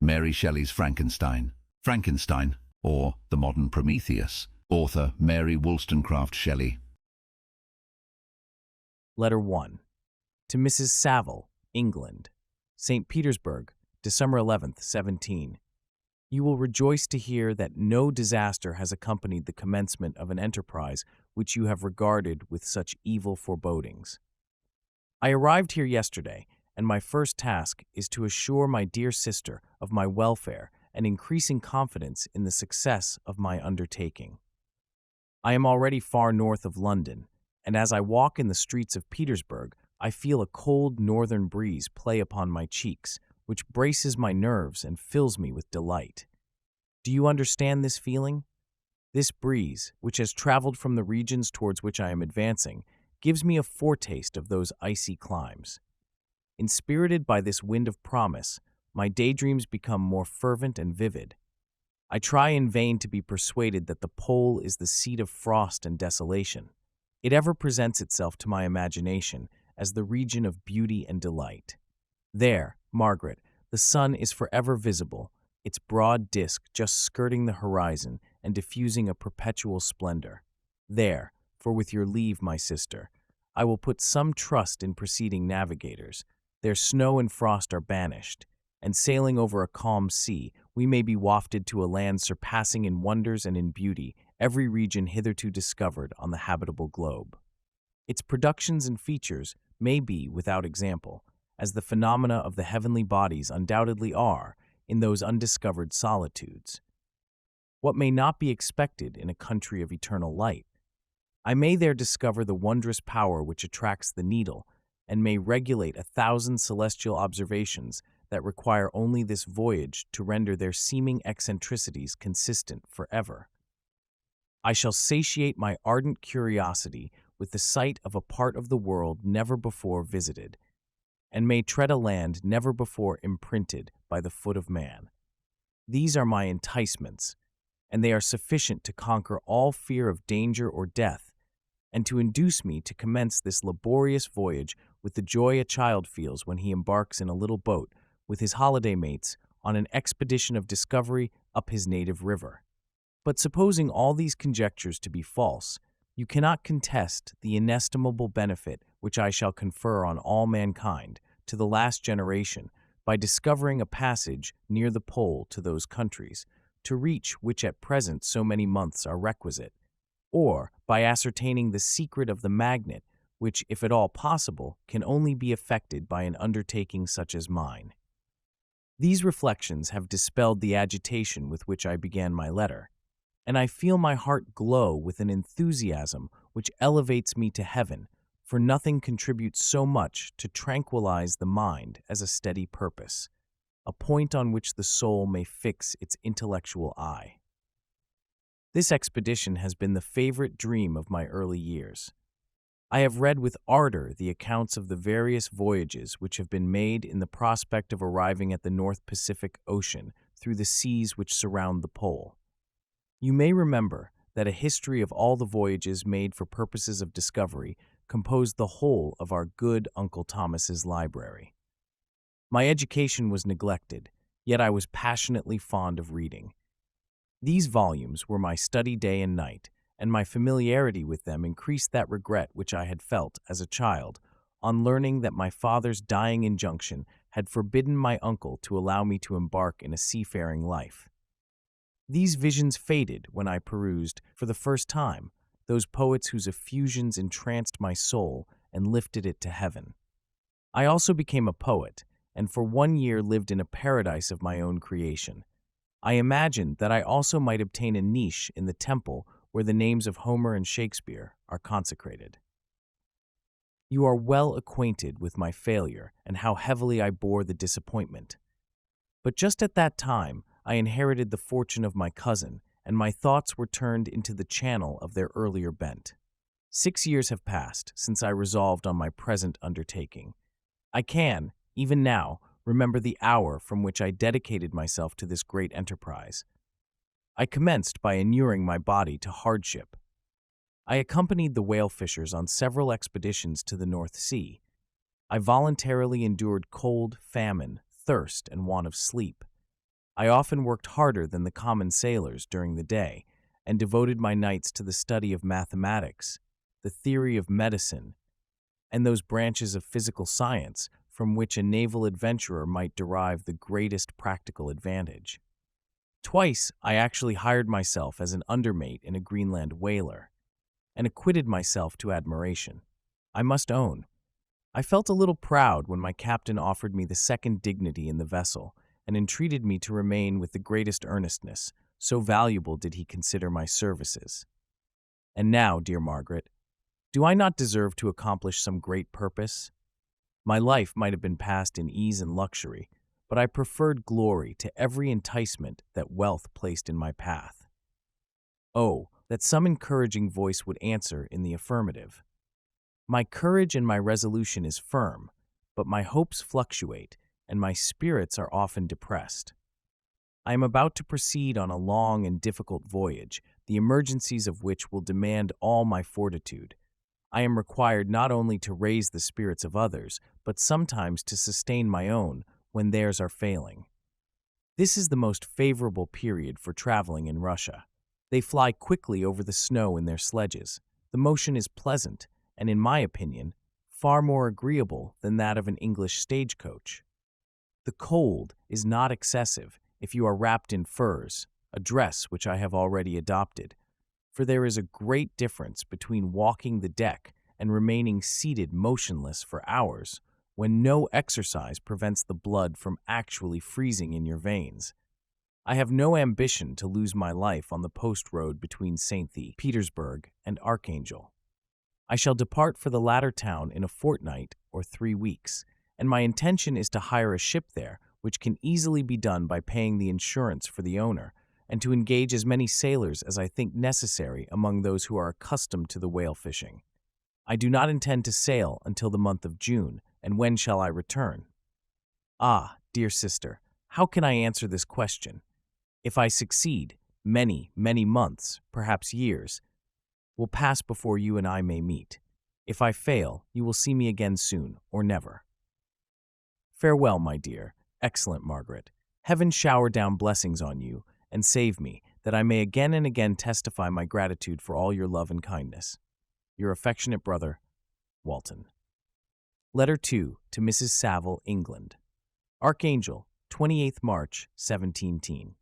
Mary Shelley's Frankenstein, or The Modern Prometheus. Author Mary Wollstonecraft Shelley. Letter 1. To Mrs. Saville, England. St. Petersburg, December 11th, 17. You will rejoice to hear that no disaster has accompanied the commencement of an enterprise which you have regarded with such evil forebodings. I arrived here yesterday, and my first task is to assure my dear sister of my welfare and increasing confidence in the success of my undertaking. I am already far north of London, and as I walk in the streets of Petersburg, I feel a cold northern breeze play upon my cheeks, which braces my nerves and fills me with delight. Do you understand this feeling? This breeze, which has traveled from the regions towards which I am advancing, gives me a foretaste of those icy climes. Inspirited by this wind of promise, my daydreams become more fervent and vivid. I try in vain to be persuaded that the pole is the seat of frost and desolation. It ever presents itself to my imagination as the region of beauty and delight. There, Margaret, the sun is forever visible, its broad disk just skirting the horizon and diffusing a perpetual splendor. There, for with your leave, my sister, I will put some trust in preceding navigators. Their snow and frost are banished, and sailing over a calm sea, we may be wafted to a land surpassing in wonders and in beauty every region hitherto discovered on the habitable globe. Its productions and features may be without example, as the phenomena of the heavenly bodies undoubtedly are in those undiscovered solitudes. What may not be expected in a country of eternal light? I may there discover the wondrous power which attracts the needle, and may regulate 1,000 celestial observations that require only this voyage to render their seeming eccentricities consistent forever. I shall satiate my ardent curiosity with the sight of a part of the world never before visited, and may tread a land never before imprinted by the foot of man. These are my enticements, and they are sufficient to conquer all fear of danger or death, and to induce me to commence this laborious voyage with the joy a child feels when he embarks in a little boat with his holiday mates on an expedition of discovery up his native river. But supposing all these conjectures to be false, you cannot contest the inestimable benefit which I shall confer on all mankind to the last generation by discovering a passage near the pole to those countries, to reach which at present so many months are requisite, or by ascertaining the secret of the magnet, which, if at all possible, can only be effected by an undertaking such as mine. These reflections have dispelled the agitation with which I began my letter, and I feel my heart glow with an enthusiasm which elevates me to heaven, for nothing contributes so much to tranquilize the mind as a steady purpose, a point on which the soul may fix its intellectual eye. This expedition has been the favorite dream of my early years. I have read with ardor the accounts of the various voyages which have been made in the prospect of arriving at the North Pacific Ocean through the seas which surround the pole. You may remember that a history of all the voyages made for purposes of discovery composed the whole of our good Uncle Thomas's library. My education was neglected, yet I was passionately fond of reading. These volumes were my study day and night, and my familiarity with them increased that regret which I had felt as a child on learning that my father's dying injunction had forbidden my uncle to allow me to embark in a seafaring life. These visions faded when I perused, for the first time, those poets whose effusions entranced my soul and lifted it to heaven. I also became a poet, and for 1 year lived in a paradise of my own creation. I imagined that I also might obtain a niche in the temple where the names of Homer and Shakespeare are consecrated. You are well acquainted with my failure and how heavily I bore the disappointment. But just at that time, I inherited the fortune of my cousin, and my thoughts were turned into the channel of their earlier bent. 6 years have passed since I resolved on my present undertaking. I can, even now, remember the hour from which I dedicated myself to this great enterprise. I commenced by inuring my body to hardship. I accompanied the whale fishers on several expeditions to the North Sea. I voluntarily endured cold, famine, thirst, and want of sleep. I often worked harder than the common sailors during the day and devoted my nights to the study of mathematics, the theory of medicine, and those branches of physical science from which a naval adventurer might derive the greatest practical advantage. Twice, I actually hired myself as an undermate in a Greenland whaler, and acquitted myself to admiration. I must own, I felt a little proud when my captain offered me the second dignity in the vessel and entreated me to remain with the greatest earnestness, so valuable did he consider my services. And now, dear Margaret, do I not deserve to accomplish some great purpose? My life might have been passed in ease and luxury, but I preferred glory to every enticement that wealth placed in my path. Oh, that some encouraging voice would answer in the affirmative. My courage and my resolution is firm, but my hopes fluctuate, and my spirits are often depressed. I am about to proceed on a long and difficult voyage, the emergencies of which will demand all my fortitude. I am required not only to raise the spirits of others, but sometimes to sustain my own when theirs are failing. This is the most favorable period for traveling in Russia. They fly quickly over the snow in their sledges. The motion is pleasant, and in my opinion, far more agreeable than that of an English stagecoach. The cold is not excessive if you are wrapped in furs, a dress which I have already adopted, for there is a great difference between walking the deck and remaining seated motionless for hours when no exercise prevents the blood from actually freezing in your veins. I have no ambition to lose my life on the post road between St. Petersburg and Archangel. I shall depart for the latter town in a fortnight or 3 weeks, and my intention is to hire a ship there, which can easily be done by paying the insurance for the owner, and to engage as many sailors as I think necessary among those who are accustomed to the whale fishing. I do not intend to sail until the month of June, and when shall I return? Ah, dear sister, how can I answer this question? If I succeed, many, many months, perhaps years, will pass before you and I may meet. If I fail, you will see me again soon, or never. Farewell, my dear, excellent Margaret. Heaven shower down blessings on you, and save me, that I may again and again testify my gratitude for all your love and kindness. Your affectionate brother, Walton. Letter 2 to Mrs. Saville, England. Archangel, 28th March, 1710.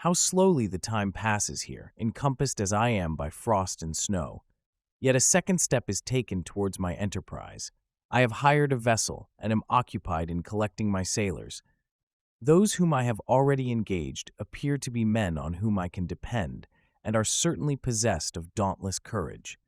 How slowly the time passes here, encompassed as I am by frost and snow. Yet a second step is taken towards my enterprise. I have hired a vessel and am occupied in collecting my sailors. Those whom I have already engaged appear to be men on whom I can depend, and are certainly possessed of dauntless courage.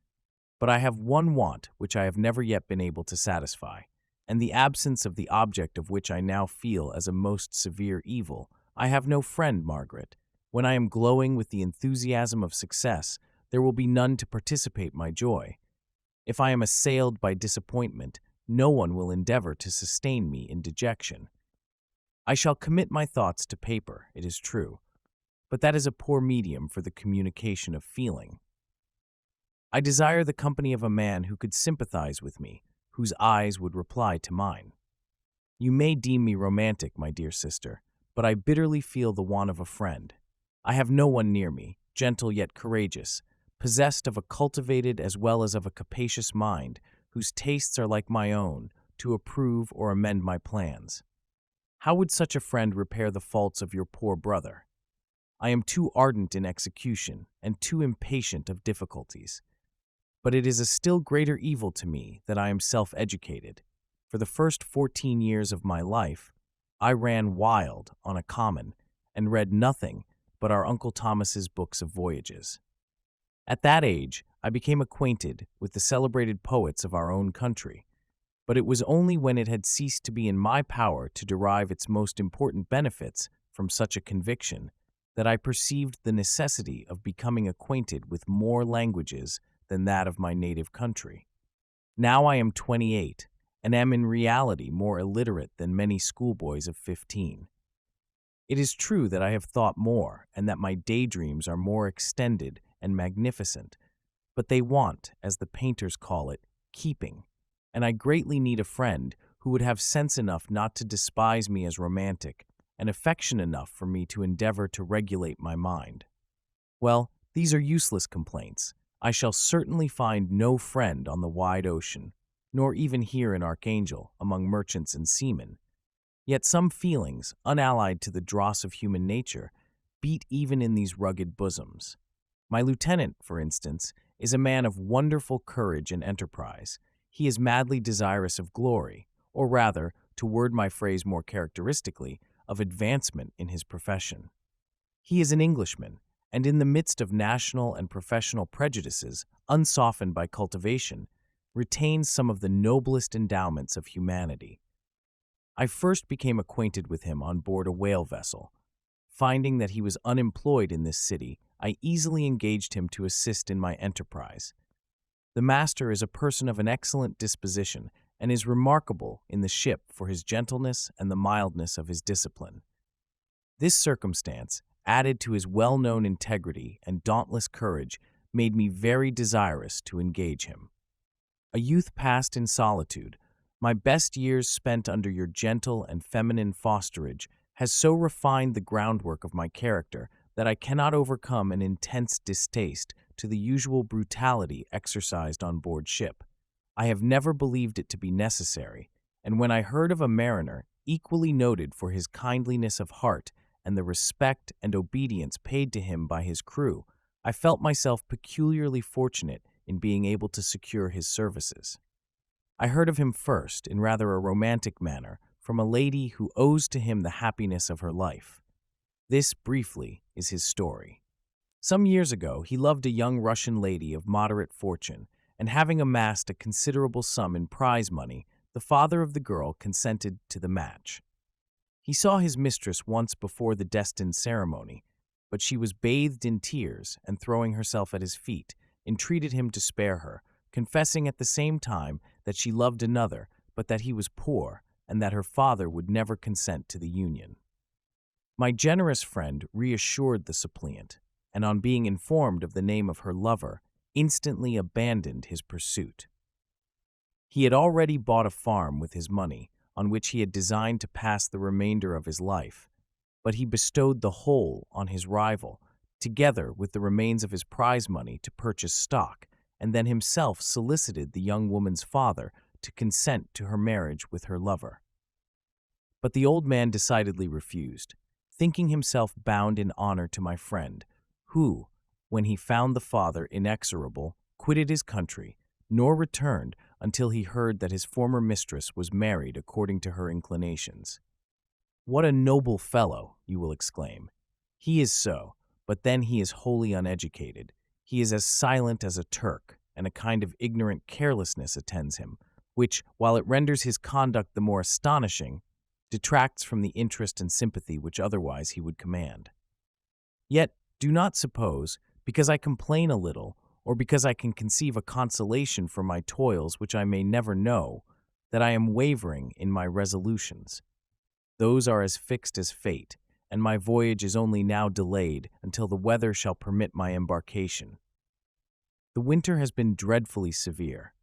But I have one want which I have never yet been able to satisfy, and the absence of the object of which I now feel as a most severe evil. I have no friend, Margaret. When I am glowing with the enthusiasm of success, there will be none to participate my joy. If I am assailed by disappointment, no one will endeavor to sustain me in dejection. I shall commit my thoughts to paper, it is true, but that is a poor medium for the communication of feeling. I desire the company of a man who could sympathize with me, whose eyes would reply to mine. You may deem me romantic, my dear sister, but I bitterly feel the want of a friend. I have no one near me, gentle yet courageous, possessed of a cultivated as well as of a capacious mind, whose tastes are like my own, to approve or amend my plans. How would such a friend repair the faults of your poor brother? I am too ardent in execution and too impatient of difficulties. But it is a still greater evil to me that I am self-educated. For the first 14 years of my life, I ran wild on a common and read nothing but our Uncle Thomas's books of voyages. At that age, I became acquainted with the celebrated poets of our own country, but it was only when it had ceased to be in my power to derive its most important benefits from such a conviction that I perceived the necessity of becoming acquainted with more languages than that of my native country. Now I am 28, and am in reality more illiterate than many schoolboys of 15. It is true that I have thought more, and that my daydreams are more extended and magnificent, but they want, as the painters call it, keeping, and I greatly need a friend who would have sense enough not to despise me as romantic, and affection enough for me to endeavor to regulate my mind. Well, these are useless complaints. I shall certainly find no friend on the wide ocean, nor even here in Archangel, among merchants and seamen. Yet some feelings, unallied to the dross of human nature, beat even in these rugged bosoms. My lieutenant, for instance, is a man of wonderful courage and enterprise. He is madly desirous of glory, or rather, to word my phrase more characteristically, of advancement in his profession. He is an Englishman, and in the midst of national and professional prejudices, unsoftened by cultivation, retains some of the noblest endowments of humanity. I first became acquainted with him on board a whale vessel. Finding that he was unemployed in this city, I easily engaged him to assist in my enterprise. The master is a person of an excellent disposition and is remarkable in the ship for his gentleness and the mildness of his discipline. This circumstance, added to his well-known integrity and dauntless courage, made me very desirous to engage him. A youth passed in solitude, my best years spent under your gentle and feminine fosterage, has so refined the groundwork of my character that I cannot overcome an intense distaste to the usual brutality exercised on board ship. I have never believed it to be necessary, and when I heard of a mariner, equally noted for his kindliness of heart and the respect and obedience paid to him by his crew, I felt myself peculiarly fortunate in being able to secure his services. I heard of him first, in rather a romantic manner, from a lady who owes to him the happiness of her life. This, briefly, is his story. Some years ago, he loved a young Russian lady of moderate fortune, and having amassed a considerable sum in prize money, the father of the girl consented to the match. He saw his mistress once before the destined ceremony, but she was bathed in tears and, throwing herself at his feet, entreated him to spare her, confessing at the same time that she loved another, but that he was poor, and that her father would never consent to the union. My generous friend reassured the suppliant, and on being informed of the name of her lover, instantly abandoned his pursuit. He had already bought a farm with his money, on which he had designed to pass the remainder of his life, but he bestowed the whole on his rival, together with the remains of his prize money to purchase stock, and then himself solicited the young woman's father to consent to her marriage with her lover. But the old man decidedly refused, thinking himself bound in honor to my friend, who, when he found the father inexorable, quitted his country, nor returned until he heard that his former mistress was married according to her inclinations. What a noble fellow, you will exclaim. He is so, but then he is wholly uneducated. He is as silent as a Turk, and a kind of ignorant carelessness attends him, which, while it renders his conduct the more astonishing, detracts from the interest and sympathy which otherwise he would command. Yet do not suppose, because I complain a little, or because I can conceive a consolation for my toils which I may never know, that I am wavering in my resolutions. Those are as fixed as fate, and my voyage is only now delayed until the weather shall permit my embarkation. The winter has been dreadfully severe,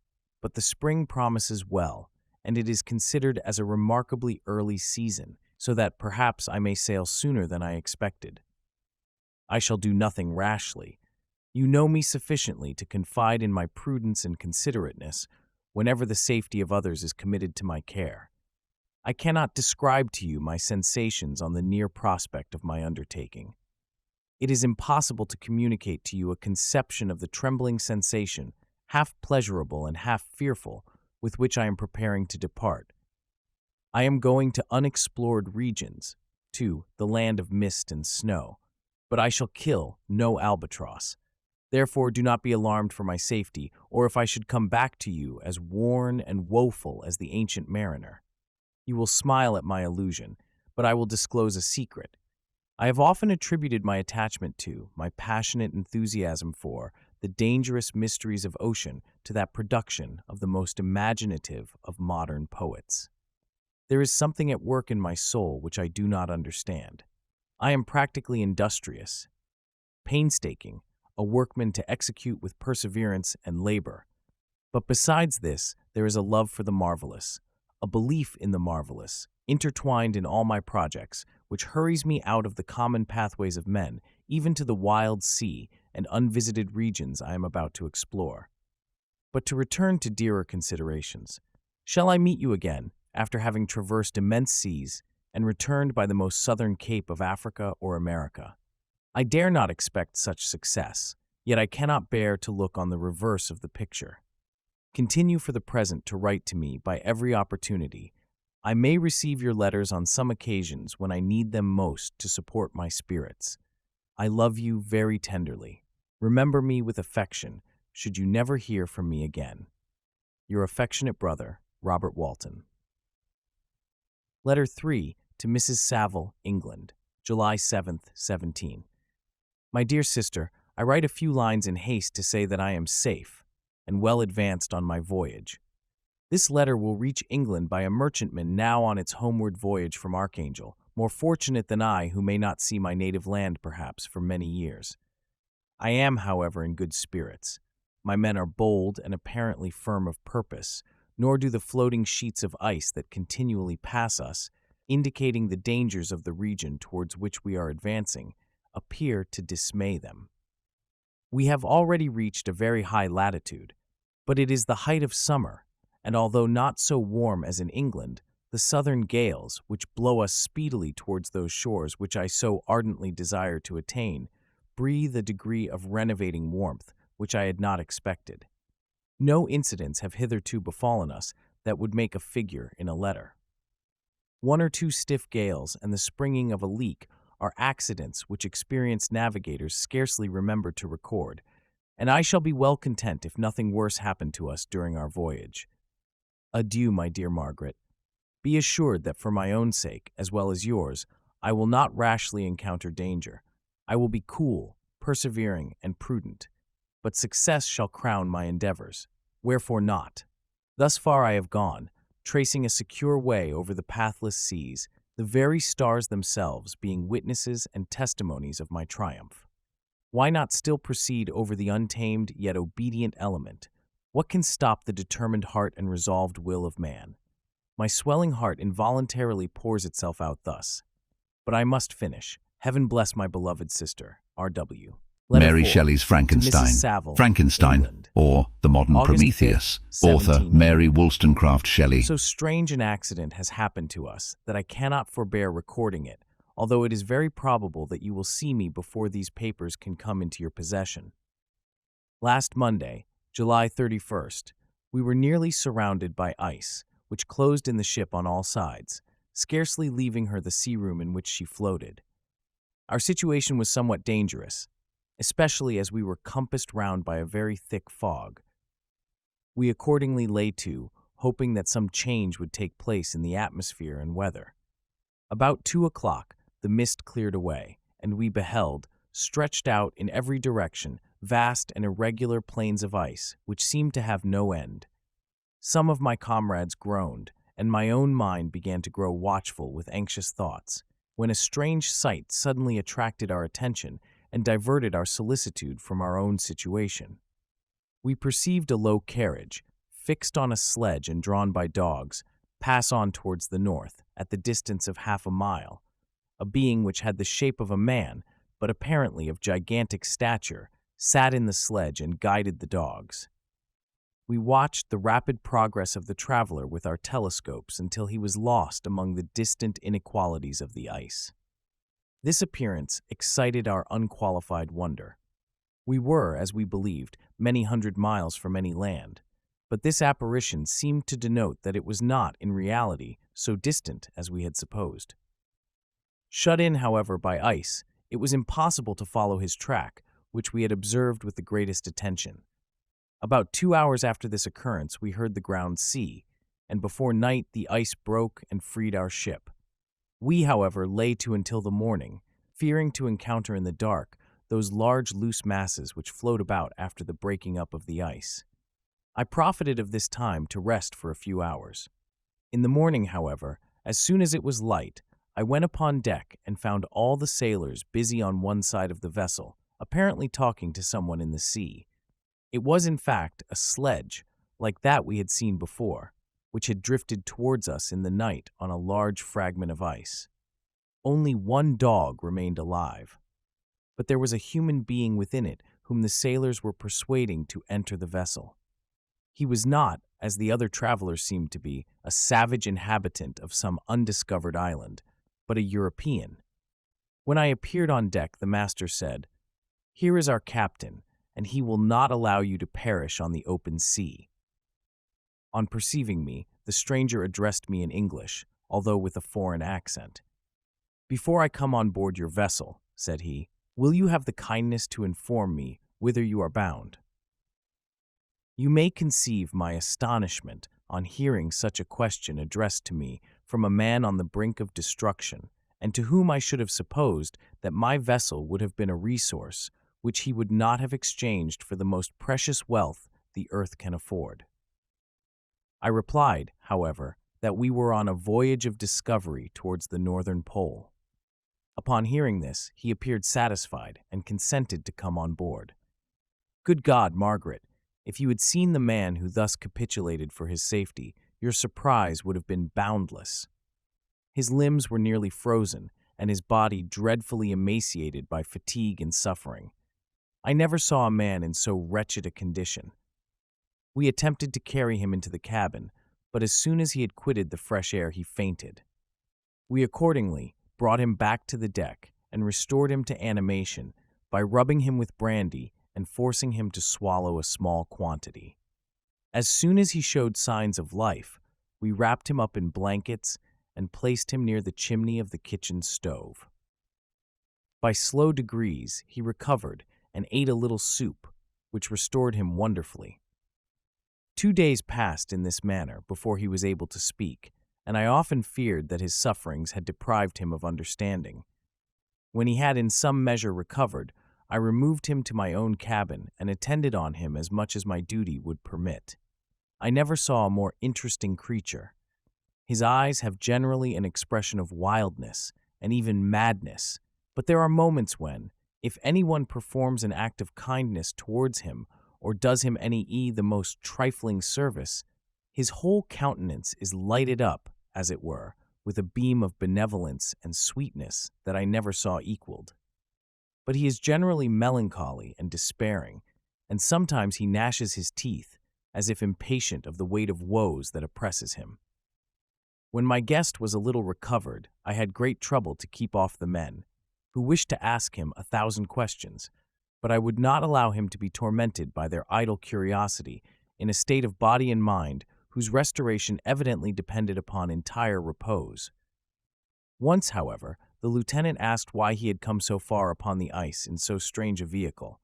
but the spring promises well, and it is considered as a remarkably early season, so that perhaps I may sail sooner than I expected. I shall do nothing rashly. You know me sufficiently to confide in my prudence and considerateness whenever the safety of others is committed to my care. I cannot describe to you my sensations on the near prospect of my undertaking. It is impossible to communicate to you a conception of the trembling sensation, half pleasurable and half fearful, with which I am preparing to depart. I am going to unexplored regions, to the land of mist and snow, but I shall kill no albatross. Therefore do not be alarmed for my safety, or if I should come back to you as worn and woeful as the ancient mariner. You will smile at my illusion, but I will disclose a secret. I have often attributed my attachment to, my passionate enthusiasm for, the dangerous mysteries of ocean to that production of the most imaginative of modern poets. There is something at work in my soul which I do not understand. I am practically industrious, painstaking, a workman to execute with perseverance and labor. But besides this, there is a love for the marvelous, a belief in the marvelous, intertwined in all my projects, which hurries me out of the common pathways of men, even to the wild sea and unvisited regions I am about to explore. But to return to dearer considerations, shall I meet you again after having traversed immense seas and returned by the most southern cape of Africa or America? I dare not expect such success, yet I cannot bear to look on the reverse of the picture. Continue for the present to write to me by every opportunity. I may receive your letters on some occasions when I need them most to support my spirits. I love you very tenderly. Remember me with affection, should you never hear from me again. Your affectionate brother, Robert Walton. Letter 3 to Mrs. Saville, England, July 7th, 17. My dear sister, I write a few lines in haste to say that I am safe and well advanced on my voyage. This letter will reach England by a merchantman now on its homeward voyage from Archangel, more fortunate than I, who may not see my native land, perhaps, for many years. I am, however, in good spirits. My men are bold and apparently firm of purpose, nor do the floating sheets of ice that continually pass us, indicating the dangers of the region towards which we are advancing, appear to dismay them. We have already reached a very high latitude, but it is the height of summer, and although not so warm as in England, the southern gales, which blow us speedily towards those shores which I so ardently desire to attain, breathe a degree of renovating warmth which I had not expected. No incidents have hitherto befallen us that would make a figure in a letter. One or two stiff gales and the springing of a leak are accidents which experienced navigators scarcely remember to record, and I shall be well content if nothing worse happen to us during our voyage. Adieu, my dear Margaret. Be assured that for my own sake, as well as yours, I will not rashly encounter danger. I will be cool, persevering, and prudent. But success shall crown my endeavors. Wherefore not? Thus far I have gone, tracing a secure way over the pathless seas, the very stars themselves being witnesses and testimonies of my triumph. Why not still proceed over the untamed yet obedient element? What can stop the determined heart and resolved will of man? My swelling heart involuntarily pours itself out thus. But I must finish. Heaven bless my beloved sister, R.W. Letter Mary 4 Shelley's to Frankenstein, Mrs. Saville, Frankenstein, England, or the modern August Prometheus, 5th, author 17. Mary Wollstonecraft Shelley. So strange an accident has happened to us that I cannot forbear recording it, although it is very probable that you will see me before these papers can come into your possession. Last Monday, July 31st, we were nearly surrounded by ice, which closed in the ship on all sides, scarcely leaving her the sea room in which she floated. Our situation was somewhat dangerous, especially as we were compassed round by a very thick fog. We accordingly lay to, hoping that some change would take place in the atmosphere and weather. About 2 o'clock, the mist cleared away, and we beheld, stretched out in every direction, vast and irregular plains of ice, which seemed to have no end. Some of my comrades groaned, and my own mind began to grow watchful with anxious thoughts, when a strange sight suddenly attracted our attention and diverted our solicitude from our own situation. We perceived a low carriage, fixed on a sledge and drawn by dogs, pass on towards the north, at the distance of half a mile. A being which had the shape of a man, but apparently of gigantic stature, sat in the sledge and guided the dogs. We watched the rapid progress of the traveler with our telescopes until he was lost among the distant inequalities of the ice. This appearance excited our unqualified wonder. We were, as we believed, many hundred miles from any land, but this apparition seemed to denote that it was not, in reality, so distant as we had supposed. Shut in, however, by ice, it was impossible to follow his track, which we had observed with the greatest attention. About 2 hours after this occurrence, we heard the ground sea, and before night the ice broke and freed our ship. We, however, lay to until the morning, fearing to encounter in the dark those large loose masses which float about after the breaking up of the ice. I profited of this time to rest for a few hours. In the morning, however, as soon as it was light, I went upon deck and found all the sailors busy on one side of the vessel, apparently talking to someone in the sea. It was, in fact, a sledge, like that we had seen before, which had drifted towards us in the night on a large fragment of ice. Only one dog remained alive, but there was a human being within it whom the sailors were persuading to enter the vessel. He was not, as the other travelers seemed to be, a savage inhabitant of some undiscovered island, but a European. When I appeared on deck, the master said, "Here is our captain, and he will not allow you to perish on the open sea." On perceiving me, the stranger addressed me in English, although with a foreign accent. "Before I come on board your vessel," said he, "will you have the kindness to inform me whither you are bound?" You may conceive my astonishment on hearing such a question addressed to me from a man on the brink of destruction, and to whom I should have supposed that my vessel would have been a resource which he would not have exchanged for the most precious wealth the earth can afford. I replied, however, that we were on a voyage of discovery towards the northern pole. Upon hearing this, he appeared satisfied and consented to come on board. Good God, Margaret, if you had seen the man who thus capitulated for his safety, your surprise would have been boundless. His limbs were nearly frozen, and his body dreadfully emaciated by fatigue and suffering. I never saw a man in so wretched a condition. We attempted to carry him into the cabin, but as soon as he had quitted the fresh air, he fainted. We accordingly brought him back to the deck and restored him to animation by rubbing him with brandy and forcing him to swallow a small quantity. As soon as he showed signs of life, we wrapped him up in blankets and placed him near the chimney of the kitchen stove. By slow degrees, he recovered and ate a little soup, which restored him wonderfully. 2 days passed in this manner before he was able to speak, and I often feared that his sufferings had deprived him of understanding. When he had in some measure recovered, I removed him to my own cabin and attended on him as much as my duty would permit. I never saw a more interesting creature. His eyes have generally an expression of wildness and even madness, but there are moments when, if anyone performs an act of kindness towards him or does him the most trifling service, his whole countenance is lighted up, as it were, with a beam of benevolence and sweetness that I never saw equaled. But he is generally melancholy and despairing, and sometimes he gnashes his teeth, as if impatient of the weight of woes that oppresses him. When my guest was a little recovered, I had great trouble to keep off the men, who wished to ask him 1,000 questions, but I would not allow him to be tormented by their idle curiosity in a state of body and mind whose restoration evidently depended upon entire repose. Once, however, the lieutenant asked why he had come so far upon the ice in so strange a vehicle.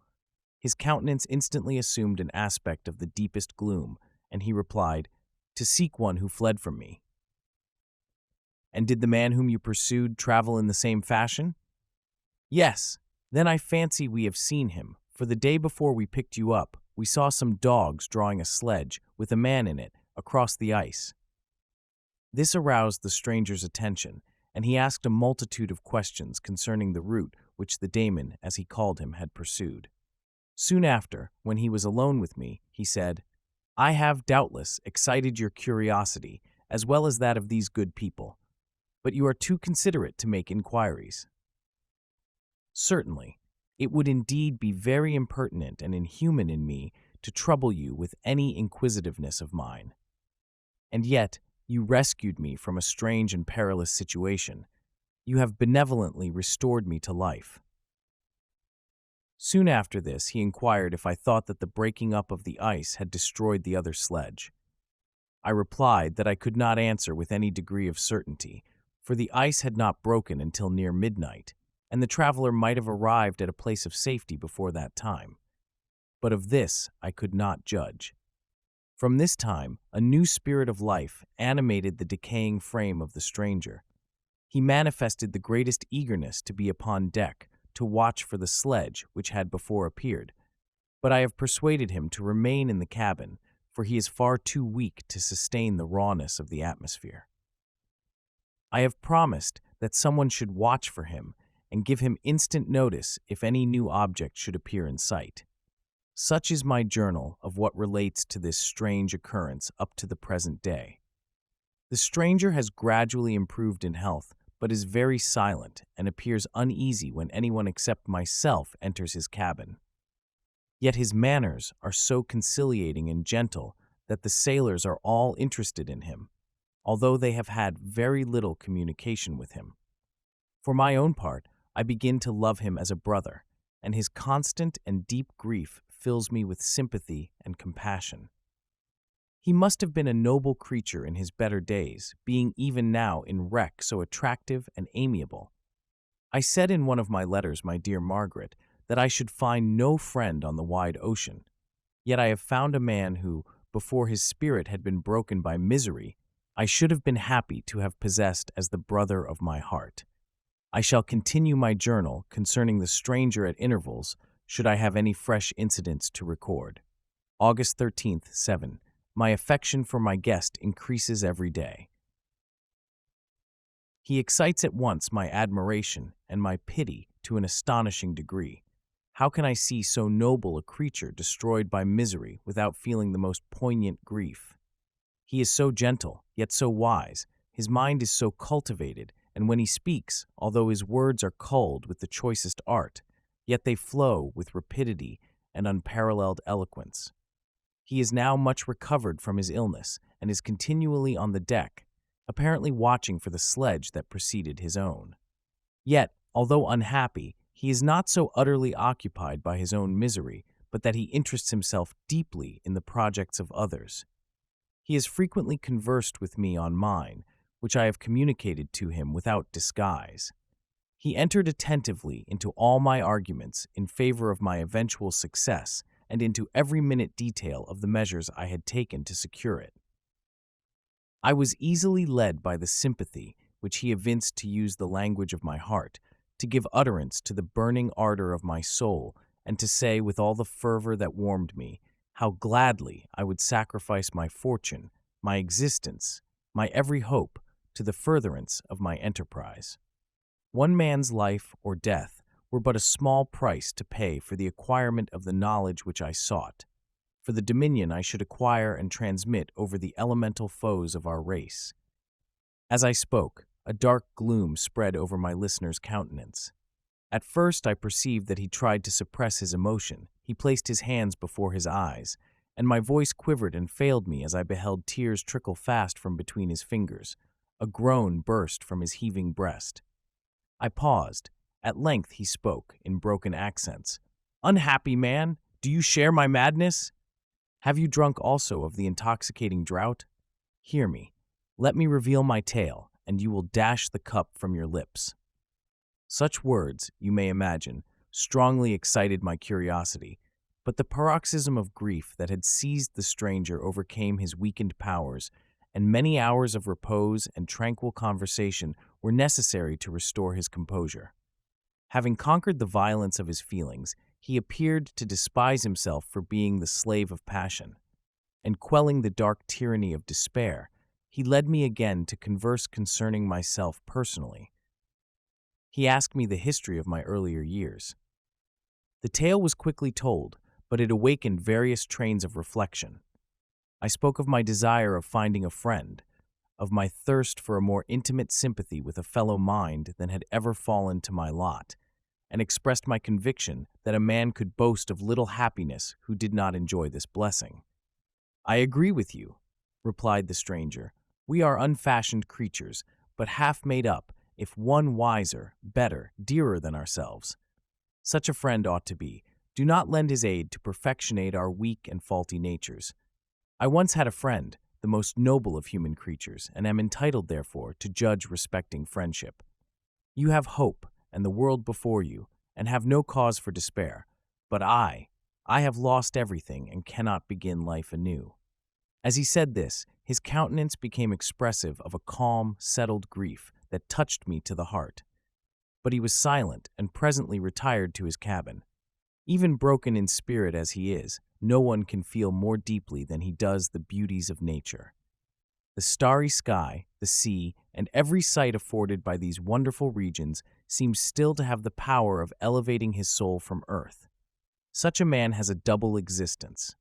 His countenance instantly assumed an aspect of the deepest gloom, and he replied, "To seek one who fled from me." "And did the man whom you pursued travel in the same fashion?" "Yes. Then I fancy we have seen him, for the day before we picked you up, we saw some dogs drawing a sledge, with a man in it, across the ice." This aroused the stranger's attention, and he asked a multitude of questions concerning the route which the Damon, as he called him, had pursued. Soon after, when he was alone with me, he said, "I have, doubtless, excited your curiosity, as well as that of these good people, but you are too considerate to make inquiries." "Certainly, it would indeed be very impertinent and inhuman in me to trouble you with any inquisitiveness of mine. And yet, you rescued me from a strange and perilous situation. You have benevolently restored me to life." Soon after this, he inquired if I thought that the breaking up of the ice had destroyed the other sledge. I replied that I could not answer with any degree of certainty, for the ice had not broken until near midnight, and the traveler might have arrived at a place of safety before that time. But of this I could not judge. From this time, a new spirit of life animated the decaying frame of the stranger. He manifested the greatest eagerness to be upon deck, to watch for the sledge which had before appeared, but I have persuaded him to remain in the cabin, for he is far too weak to sustain the rawness of the atmosphere. I have promised that someone should watch for him and give him instant notice if any new object should appear in sight. Such is my journal of what relates to this strange occurrence up to the present day. The stranger has gradually improved in health, but is very silent and appears uneasy when anyone except myself enters his cabin. Yet his manners are so conciliating and gentle that the sailors are all interested in him, although they have had very little communication with him. For my own part, I begin to love him as a brother, and his constant and deep grief fills me with sympathy and compassion. He must have been a noble creature in his better days, being even now in wreck so attractive and amiable. I said in one of my letters, my dear Margaret, that I should find no friend on the wide ocean. Yet I have found a man who, before his spirit had been broken by misery, I should have been happy to have possessed as the brother of my heart. I shall continue my journal concerning the stranger at intervals, should I have any fresh incidents to record. August 13th, 7. My affection for my guest increases every day. He excites at once my admiration and my pity to an astonishing degree. How can I see so noble a creature destroyed by misery without feeling the most poignant grief? He is so gentle, yet so wise. His mind is so cultivated, and when he speaks, although his words are culled with the choicest art, yet they flow with rapidity and unparalleled eloquence. He is now much recovered from his illness and is continually on the deck, apparently watching for the sledge that preceded his own. Yet, although unhappy, he is not so utterly occupied by his own misery, but that he interests himself deeply in the projects of others. He has frequently conversed with me on mine, which I have communicated to him without disguise. He entered attentively into all my arguments in favor of my eventual success and into every minute detail of the measures I had taken to secure it. I was easily led by the sympathy which he evinced to use the language of my heart, to give utterance to the burning ardor of my soul, and to say with all the fervor that warmed me, how gladly I would sacrifice my fortune, my existence, my every hope, to the furtherance of my enterprise. One man's life or death were but a small price to pay for the acquirement of the knowledge which I sought, for the dominion I should acquire and transmit over the elemental foes of our race. As I spoke, a dark gloom spread over my listener's countenance. At first I perceived that he tried to suppress his emotion. He placed his hands before his eyes, and my voice quivered and failed me as I beheld tears trickle fast from between his fingers. A groan burst from his heaving breast. I paused. At length he spoke, in broken accents. "Unhappy man, do you share my madness? Have you drunk also of the intoxicating draught? Hear me. Let me reveal my tale, and you will dash the cup from your lips." Such words, you may imagine, strongly excited my curiosity, but the paroxysm of grief that had seized the stranger overcame his weakened powers, and many hours of repose and tranquil conversation were necessary to restore his composure. Having conquered the violence of his feelings, he appeared to despise himself for being the slave of passion, and quelling the dark tyranny of despair, he led me again to converse concerning myself personally. He asked me the history of my earlier years. The tale was quickly told, but it awakened various trains of reflection. I spoke of my desire of finding a friend, of my thirst for a more intimate sympathy with a fellow mind than had ever fallen to my lot, and expressed my conviction that a man could boast of little happiness who did not enjoy this blessing. "I agree with you," replied the stranger. "We are unfashioned creatures, but half made up, if one wiser, better, dearer than ourselves. Such a friend ought to be. Do not lend his aid to perfectionate our weak and faulty natures. I once had a friend, the most noble of human creatures, and am entitled, therefore, to judge respecting friendship. You have hope and the world before you, and have no cause for despair. But I have lost everything and cannot begin life anew." As he said this, his countenance became expressive of a calm, settled grief that touched me to the heart. But he was silent and presently retired to his cabin. Even broken in spirit as he is, no one can feel more deeply than he does the beauties of nature. The starry sky, the sea, and every sight afforded by these wonderful regions seems still to have the power of elevating his soul from earth. Such a man has a double existence.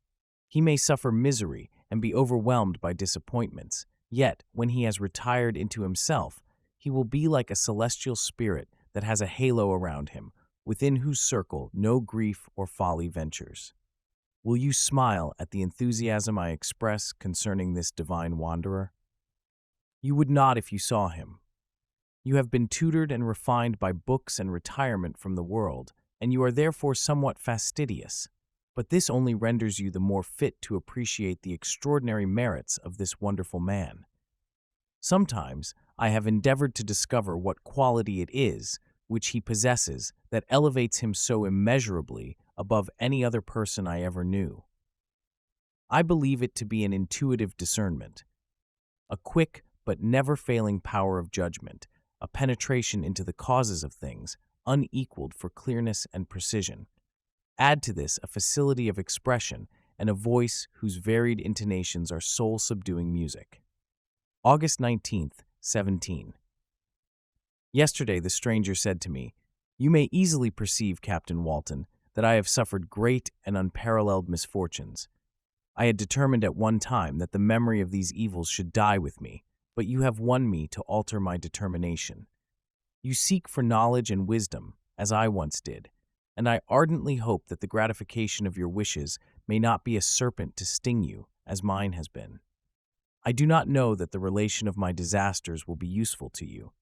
He may suffer misery and be overwhelmed by disappointments, yet, when he has retired into himself, He will be like a celestial spirit that has a halo around him, within whose circle no grief or folly ventures. Will you smile at the enthusiasm I express concerning this divine wanderer? You would not if you saw him. You have been tutored and refined by books and retirement from the world, and you are therefore somewhat fastidious. But this only renders you the more fit to appreciate the extraordinary merits of this wonderful man. Sometimes I have endeavored to discover what quality it is which he possesses that elevates him so immeasurably above any other person I ever knew. I believe it to be an intuitive discernment, a quick but never-failing power of judgment, a penetration into the causes of things, unequaled for clearness and precision. Add to this a facility of expression and a voice whose varied intonations are soul-subduing music. August 19th, 17. Yesterday the stranger said to me, "You may easily perceive, Captain Walton, that I have suffered great and unparalleled misfortunes. I had determined at one time that the memory of these evils should die with me, but you have won me to alter my determination. You seek for knowledge and wisdom, as I once did, and I ardently hope that the gratification of your wishes may not be a serpent to sting you, as mine has been. I do not know that the relation of my disasters will be useful to you.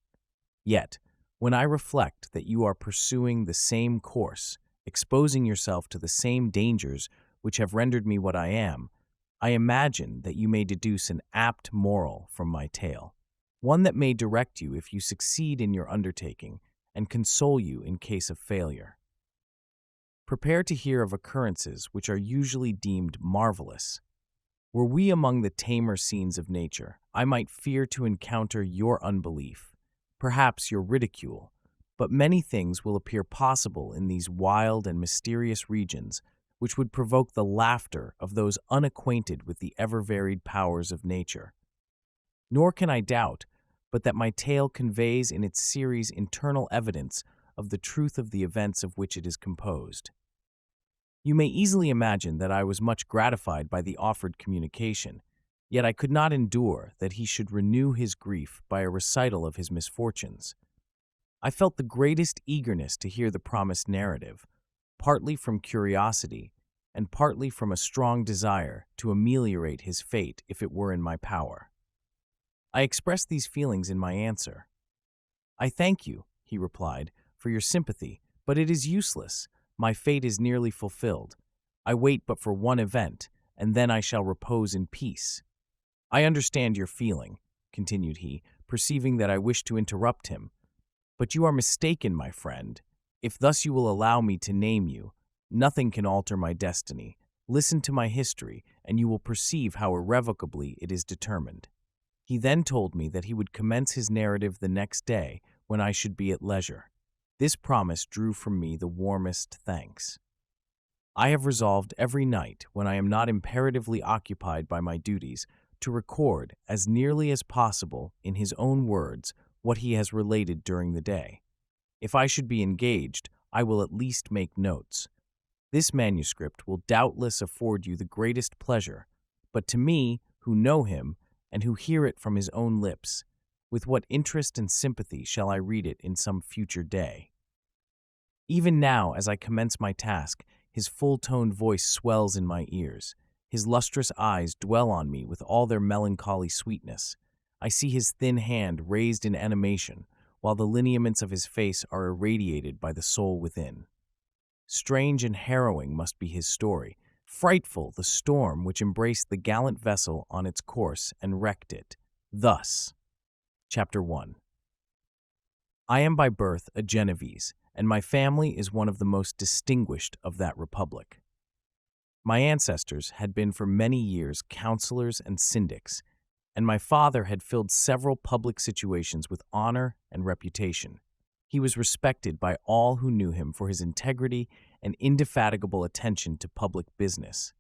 Yet, when I reflect that you are pursuing the same course, exposing yourself to the same dangers which have rendered me what I am, I imagine that you may deduce an apt moral from my tale, one that may direct you if you succeed in your undertaking and console you in case of failure. Prepare to hear of occurrences which are usually deemed marvelous. Were we among the tamer scenes of nature, I might fear to encounter your unbelief, perhaps your ridicule, but many things will appear possible in these wild and mysterious regions which would provoke the laughter of those unacquainted with the ever-varied powers of nature. Nor can I doubt but that my tale conveys in its series internal evidence of the truth of the events of which it is composed. You may easily imagine that I was much gratified by the offered communication, yet I could not endure that he should renew his grief by a recital of his misfortunes. I felt the greatest eagerness to hear the promised narrative, partly from curiosity and partly from a strong desire to ameliorate his fate if it were in my power. I expressed these feelings in my answer. "I thank you," he replied, "for your sympathy, but it is useless. My fate is nearly fulfilled. I wait but for one event, and then I shall repose in peace." "I understand your feeling," continued he, perceiving that I wished to interrupt him, "but you are mistaken, my friend. If thus you will allow me to name you, nothing can alter my destiny. Listen to my history, and you will perceive how irrevocably it is determined." He then told me that he would commence his narrative the next day when I should be at leisure. This promise drew from me the warmest thanks. I have resolved every night, when I am not imperatively occupied by my duties, to record, as nearly as possible, in his own words, what he has related during the day. If I should be engaged, I will at least make notes. This manuscript will doubtless afford you the greatest pleasure, but to me, who know him, and who hear it from his own lips, with what interest and sympathy shall I read it in some future day? Even now, as I commence my task, his full-toned voice swells in my ears. His lustrous eyes dwell on me with all their melancholy sweetness. I see his thin hand raised in animation, while the lineaments of his face are irradiated by the soul within. Strange and harrowing must be his story, frightful the storm which embraced the gallant vessel on its course and wrecked it. Thus, Chapter 1. I am by birth a Genevese, and my family is one of the most distinguished of that republic. My ancestors had been for many years counselors and syndics, and my father had filled several public situations with honor and reputation. He was respected by all who knew him for his integrity and indefatigable attention to public business.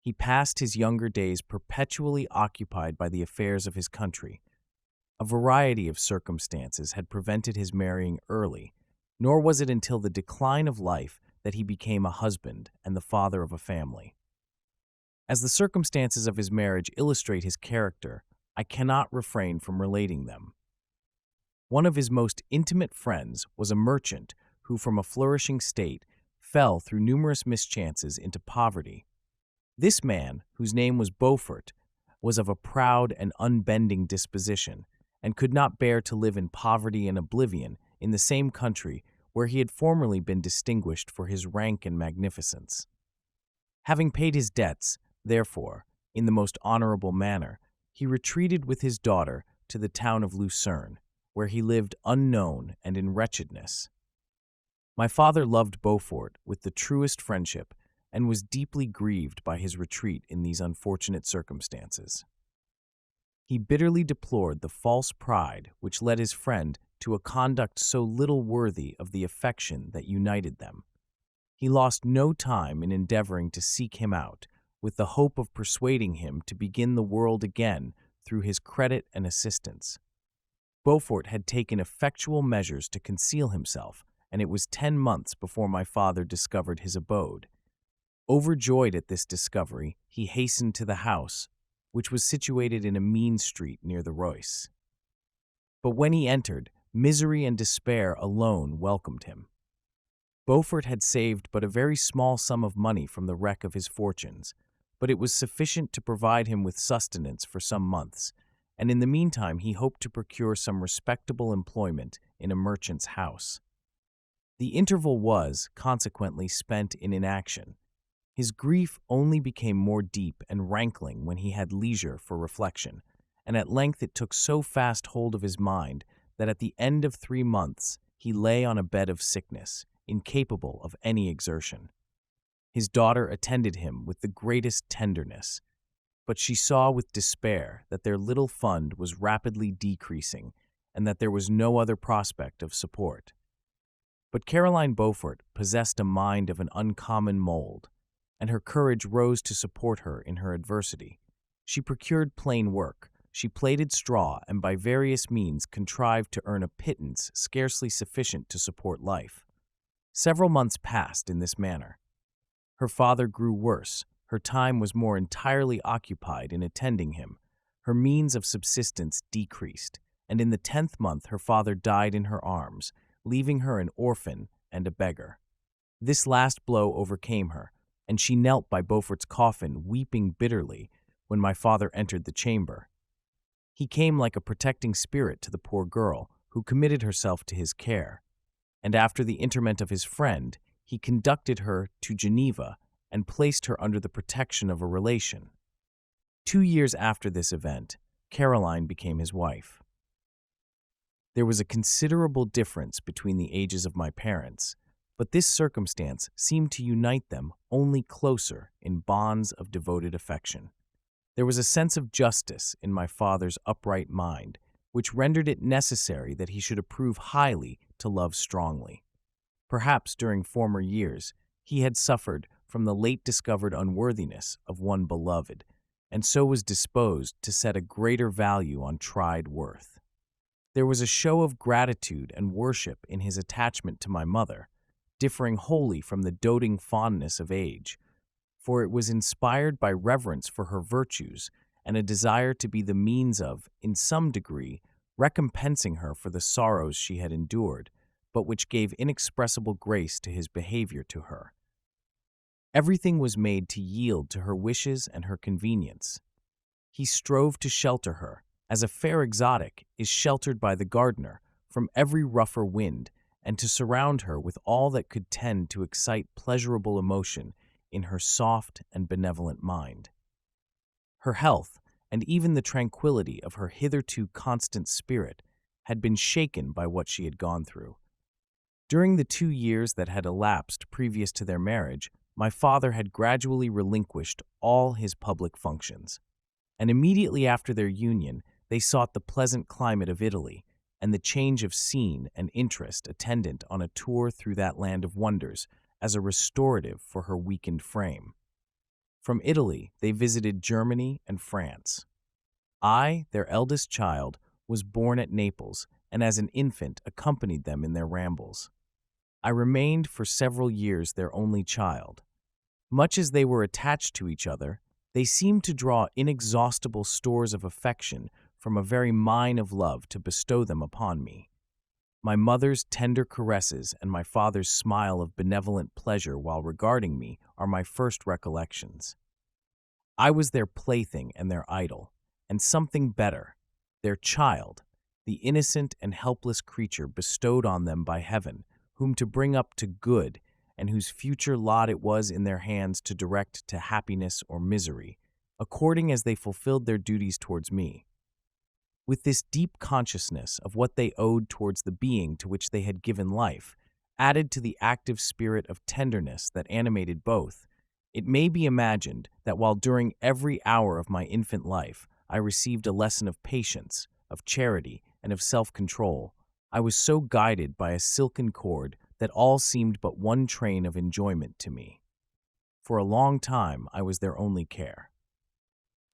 He passed his younger days perpetually occupied by the affairs of his country. A variety of circumstances had prevented his marrying early, nor was it until the decline of life that he became a husband and the father of a family. As the circumstances of his marriage illustrate his character, I cannot refrain from relating them. One of his most intimate friends was a merchant who, from a flourishing state, fell through numerous mischances into poverty. This man, whose name was Beaufort, was of a proud and unbending disposition, and could not bear to live in poverty and oblivion in the same country where he had formerly been distinguished for his rank and magnificence. Having paid his debts, therefore, in the most honorable manner, he retreated with his daughter to the town of Lucerne, where he lived unknown and in wretchedness. My father loved Beaufort with the truest friendship and was deeply grieved by his retreat in these unfortunate circumstances. He bitterly deplored the false pride which led his friend to a conduct so little worthy of the affection that united them. He lost no time in endeavoring to seek him out, with the hope of persuading him to begin the world again through his credit and assistance. Beaufort had taken effectual measures to conceal himself, and it was 10 months before my father discovered his abode. Overjoyed at this discovery, he hastened to the house, which was situated in a mean street near the Reuss. But when he entered, misery and despair alone welcomed him. Beaufort had saved but a very small sum of money from the wreck of his fortunes, but it was sufficient to provide him with sustenance for some months, and in the meantime he hoped to procure some respectable employment in a merchant's house. The interval was, consequently, spent in inaction. His grief only became more deep and rankling when he had leisure for reflection, and at length it took so fast hold of his mind that at the end of 3 months he lay on a bed of sickness, incapable of any exertion. His daughter attended him with the greatest tenderness, but she saw with despair that their little fund was rapidly decreasing and that there was no other prospect of support. But Caroline Beaufort possessed a mind of an uncommon mold, and her courage rose to support her in her adversity. She procured plain work, she plaited straw, and by various means contrived to earn a pittance scarcely sufficient to support life. Several months passed in this manner. Her father grew worse, her time was more entirely occupied in attending him, her means of subsistence decreased, and in the 10th month her father died in her arms, leaving her an orphan and a beggar. This last blow overcame her, and she knelt by Beaufort's coffin, weeping bitterly, when my father entered the chamber. He came like a protecting spirit to the poor girl, who committed herself to his care, and after the interment of his friend, he conducted her to Geneva and placed her under the protection of a relation. 2 years after this event, Caroline became his wife. There was a considerable difference between the ages of my parents, but this circumstance seemed to unite them only closer in bonds of devoted affection. There was a sense of justice in my father's upright mind, which rendered it necessary that he should approve highly to love strongly. Perhaps during former years he had suffered from the late-discovered unworthiness of one beloved, and so was disposed to set a greater value on tried worth. There was a show of gratitude and worship in his attachment to my mother, differing wholly from the doting fondness of age, for it was inspired by reverence for her virtues and a desire to be the means of, in some degree, recompensing her for the sorrows she had endured, but which gave inexpressible grace to his behavior to her. Everything was made to yield to her wishes and her convenience. He strove to shelter her, as a fair exotic is sheltered by the gardener, from every rougher wind, and to surround her with all that could tend to excite pleasurable emotion in her soft and benevolent mind. Her health, and even the tranquility of her hitherto constant spirit, had been shaken by what she had gone through. During the 2 years that had elapsed previous to their marriage, my father had gradually relinquished all his public functions, and immediately after their union they sought the pleasant climate of Italy and the change of scene and interest attendant on a tour through that land of wonders as a restorative for her weakened frame. From Italy they visited Germany and France. I, their eldest child, was born at Naples, and as an infant accompanied them in their rambles. I remained for several years their only child. Much as they were attached to each other, they seemed to draw inexhaustible stores of affection from a very mine of love to bestow them upon me. My mother's tender caresses and my father's smile of benevolent pleasure while regarding me are my first recollections. I was their plaything and their idol, and something better, their child, the innocent and helpless creature bestowed on them by heaven, whom to bring up to good, and whose future lot it was in their hands to direct to happiness or misery, according as they fulfilled their duties towards me. With this deep consciousness of what they owed towards the being to which they had given life, added to the active spirit of tenderness that animated both, it may be imagined that while during every hour of my infant life I received a lesson of patience, of charity, and of self-control, I was so guided by a silken cord that all seemed but one train of enjoyment to me. For a long time I was their only care.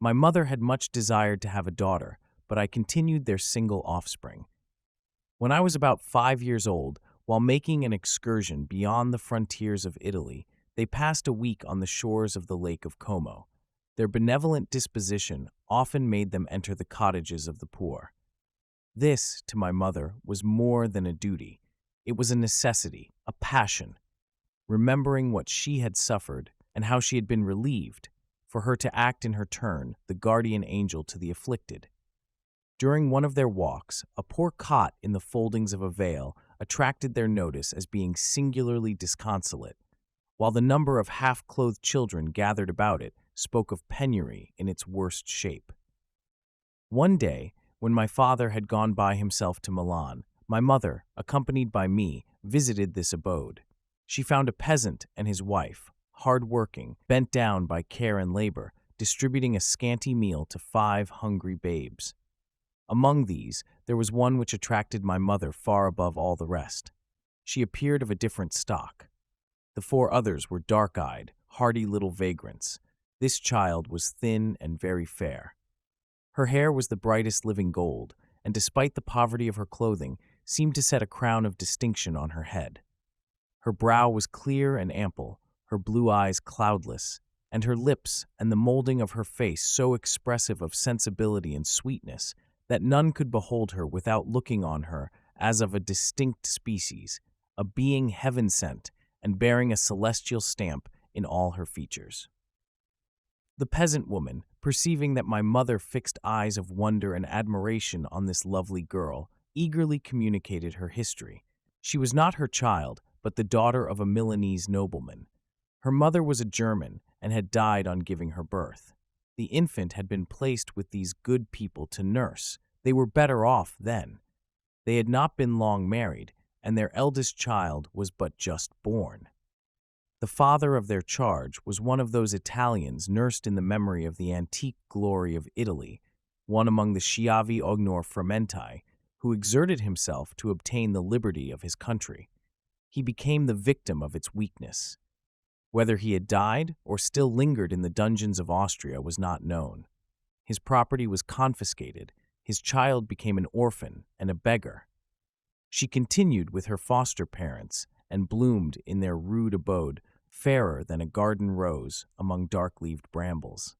My mother had much desired to have a daughter, but I continued their single offspring. When I was about 5 years old, while making an excursion beyond the frontiers of Italy, they passed a week on the shores of the Lake of Como. Their benevolent disposition often made them enter the cottages of the poor. This, to my mother, was more than a duty. It was a necessity, a passion. Remembering what she had suffered and how she had been relieved, for her to act in her turn the guardian angel to the afflicted. During one of their walks, a poor cot in the foldings of a veil attracted their notice as being singularly disconsolate, while the number of half-clothed children gathered about it spoke of penury in its worst shape. One day, when my father had gone by himself to Milan, my mother, accompanied by me, visited this abode. She found a peasant and his wife, hard-working, bent down by care and labor, distributing a scanty meal to 5 hungry babes. Among these, there was one which attracted my mother far above all the rest. She appeared of a different stock. The 4 others were dark-eyed, hardy little vagrants. This child was thin and very fair. Her hair was the brightest living gold, and despite the poverty of her clothing, seemed to set a crown of distinction on her head. Her brow was clear and ample, her blue eyes cloudless, and her lips and the molding of her face so expressive of sensibility and sweetness that none could behold her without looking on her as of a distinct species, a being heaven-sent, and bearing a celestial stamp in all her features. The peasant woman, perceiving that my mother fixed eyes of wonder and admiration on this lovely girl, eagerly communicated her history. She was not her child, but the daughter of a Milanese nobleman. Her mother was a German and had died on giving her birth. The infant had been placed with these good people to nurse. They were better off then. They had not been long married, and their eldest child was but just born. The father of their charge was one of those Italians nursed in the memory of the antique glory of Italy, one among the Schiavi Ognor Frumenti, who exerted himself to obtain the liberty of his country. He became the victim of its weakness. Whether he had died or still lingered in the dungeons of Austria was not known. His property was confiscated, his child became an orphan and a beggar. She continued with her foster parents and bloomed in their rude abode, fairer than a garden rose among dark-leaved brambles.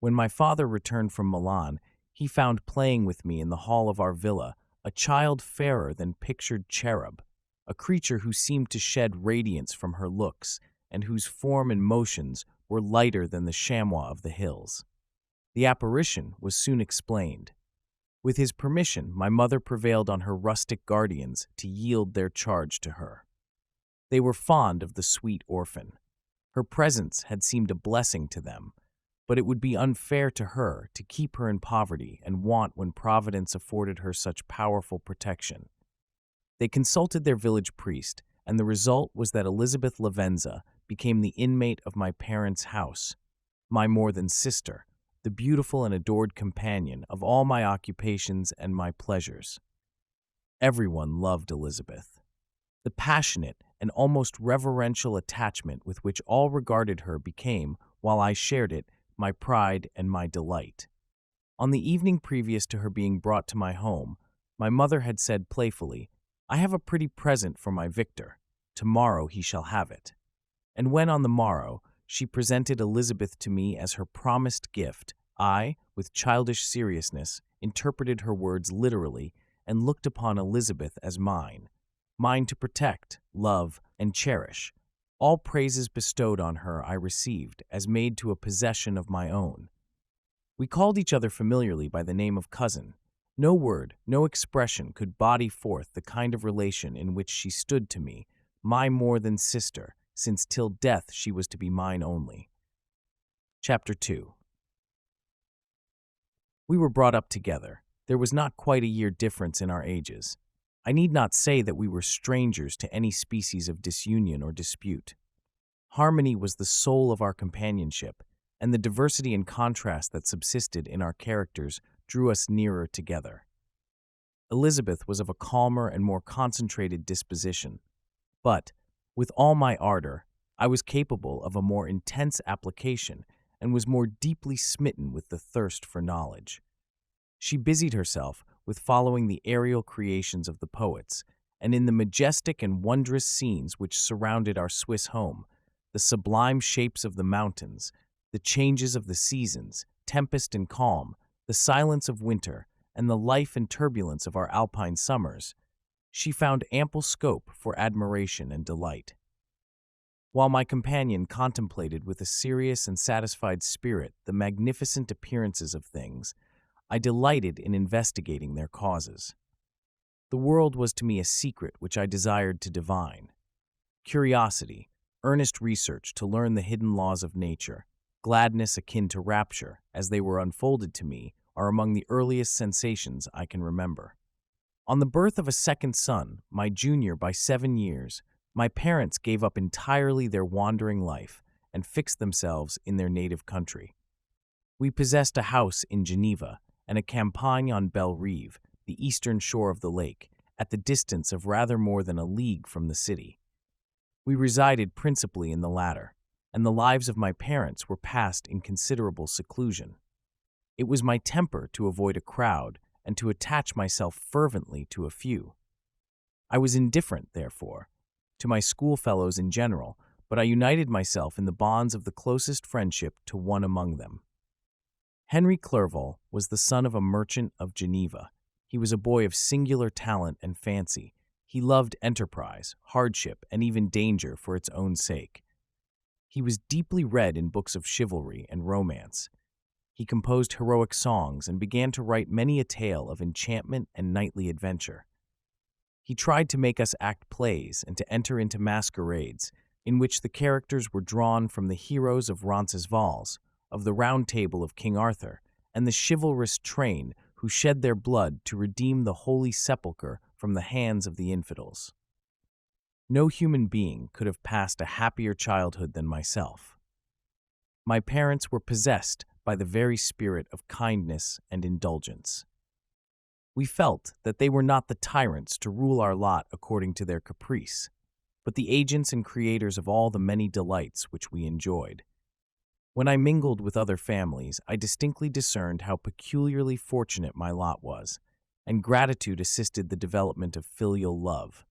When my father returned from Milan, he found playing with me in the hall of our villa a child fairer than pictured cherub, a creature who seemed to shed radiance from her looks and whose form and motions were lighter than the chamois of the hills. The apparition was soon explained. With his permission, my mother prevailed on her rustic guardians to yield their charge to her. They were fond of the sweet orphan. Her presence had seemed a blessing to them, but it would be unfair to her to keep her in poverty and want when Providence afforded her such powerful protection. They consulted their village priest, and the result was that Elizabeth Lavenza became the inmate of my parents' house, my more than sister, the beautiful and adored companion of all my occupations and my pleasures. Everyone loved Elizabeth. The passionate and almost reverential attachment with which all regarded her became, while I shared it, my pride and my delight. On the evening previous to her being brought to my home, my mother had said playfully, "I have a pretty present for my Victor. Tomorrow he shall have it." And when on the morrow she presented Elizabeth to me as her promised gift, I, with childish seriousness, interpreted her words literally and looked upon Elizabeth as mine, mine to protect, love, and cherish. All praises bestowed on her I received as made to a possession of my own. We called each other familiarly by the name of cousin. No word, no expression could body forth the kind of relation in which she stood to me, my more than sister, since till death she was to be mine only. Chapter 2. We were brought up together. There was not quite a year difference in our ages. I need not say that we were strangers to any species of disunion or dispute. Harmony was the soul of our companionship, and the diversity and contrast that subsisted in our characters drew us nearer together. Elizabeth was of a calmer and more concentrated disposition, but, with all my ardor, I was capable of a more intense application and was more deeply smitten with the thirst for knowledge. She busied herself with following the aerial creations of the poets, and in the majestic and wondrous scenes which surrounded our Swiss home, the sublime shapes of the mountains, the changes of the seasons, tempest and calm, the silence of winter, and the life and turbulence of our alpine summers, she found ample scope for admiration and delight. While my companion contemplated with a serious and satisfied spirit the magnificent appearances of things, I delighted in investigating their causes. The world was to me a secret which I desired to divine. Curiosity, earnest research to learn the hidden laws of nature, gladness akin to rapture, as they were unfolded to me, are among the earliest sensations I can remember. On the birth of a second son, my junior by 7 years, my parents gave up entirely their wandering life and fixed themselves in their native country. We possessed a house in Geneva and a campagne on Belle Rive, the eastern shore of the lake, at the distance of rather more than a league from the city. We resided principally in the latter, and the lives of my parents were passed in considerable seclusion. It was my temper to avoid a crowd and to attach myself fervently to a few. I was indifferent, therefore, to my schoolfellows in general, but I united myself in the bonds of the closest friendship to one among them. Henry Clerval was the son of a merchant of Geneva. He was a boy of singular talent and fancy. He loved enterprise, hardship, and even danger for its own sake. He was deeply read in books of chivalry and romance. He composed heroic songs and began to write many a tale of enchantment and knightly adventure. He tried to make us act plays and to enter into masquerades, in which the characters were drawn from the heroes of Roncesvalles, of the Round Table of King Arthur, and the chivalrous train who shed their blood to redeem the Holy Sepulchre from the hands of the infidels. No human being could have passed a happier childhood than myself. My parents were possessed by the very spirit of kindness and indulgence. We felt that they were not the tyrants to rule our lot according to their caprice, but the agents and creators of all the many delights which we enjoyed. When I mingled with other families, I distinctly discerned how peculiarly fortunate my lot was, and gratitude assisted the development of filial love.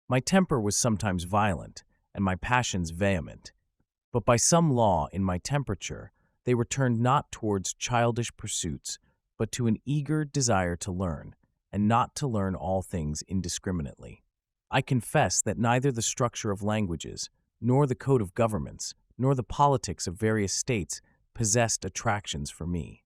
My temper was sometimes violent, and my passions vehement, but by some law in my temperature, they were turned not towards childish pursuits, but to an eager desire to learn, and not to learn all things indiscriminately. I confess that neither the structure of languages, nor the code of governments, nor the politics of various states possessed attractions for me.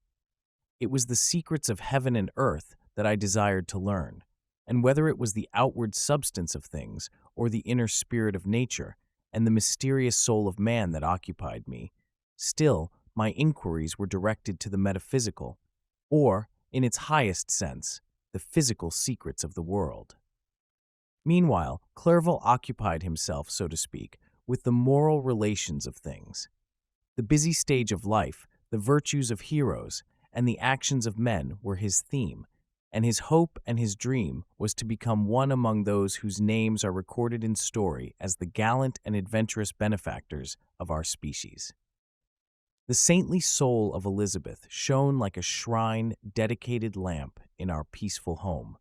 It was the secrets of heaven and earth that I desired to learn, and whether it was the outward substance of things or the inner spirit of nature and the mysterious soul of man that occupied me, still my inquiries were directed to the metaphysical, or, in its highest sense, the physical secrets of the world. Meanwhile, Clerval occupied himself, so to speak, with the moral relations of things. The busy stage of life, the virtues of heroes, and the actions of men were his theme, and his hope and his dream was to become one among those whose names are recorded in story as the gallant and adventurous benefactors of our species. The saintly soul of Elizabeth shone like a shrine-dedicated lamp in our peaceful home.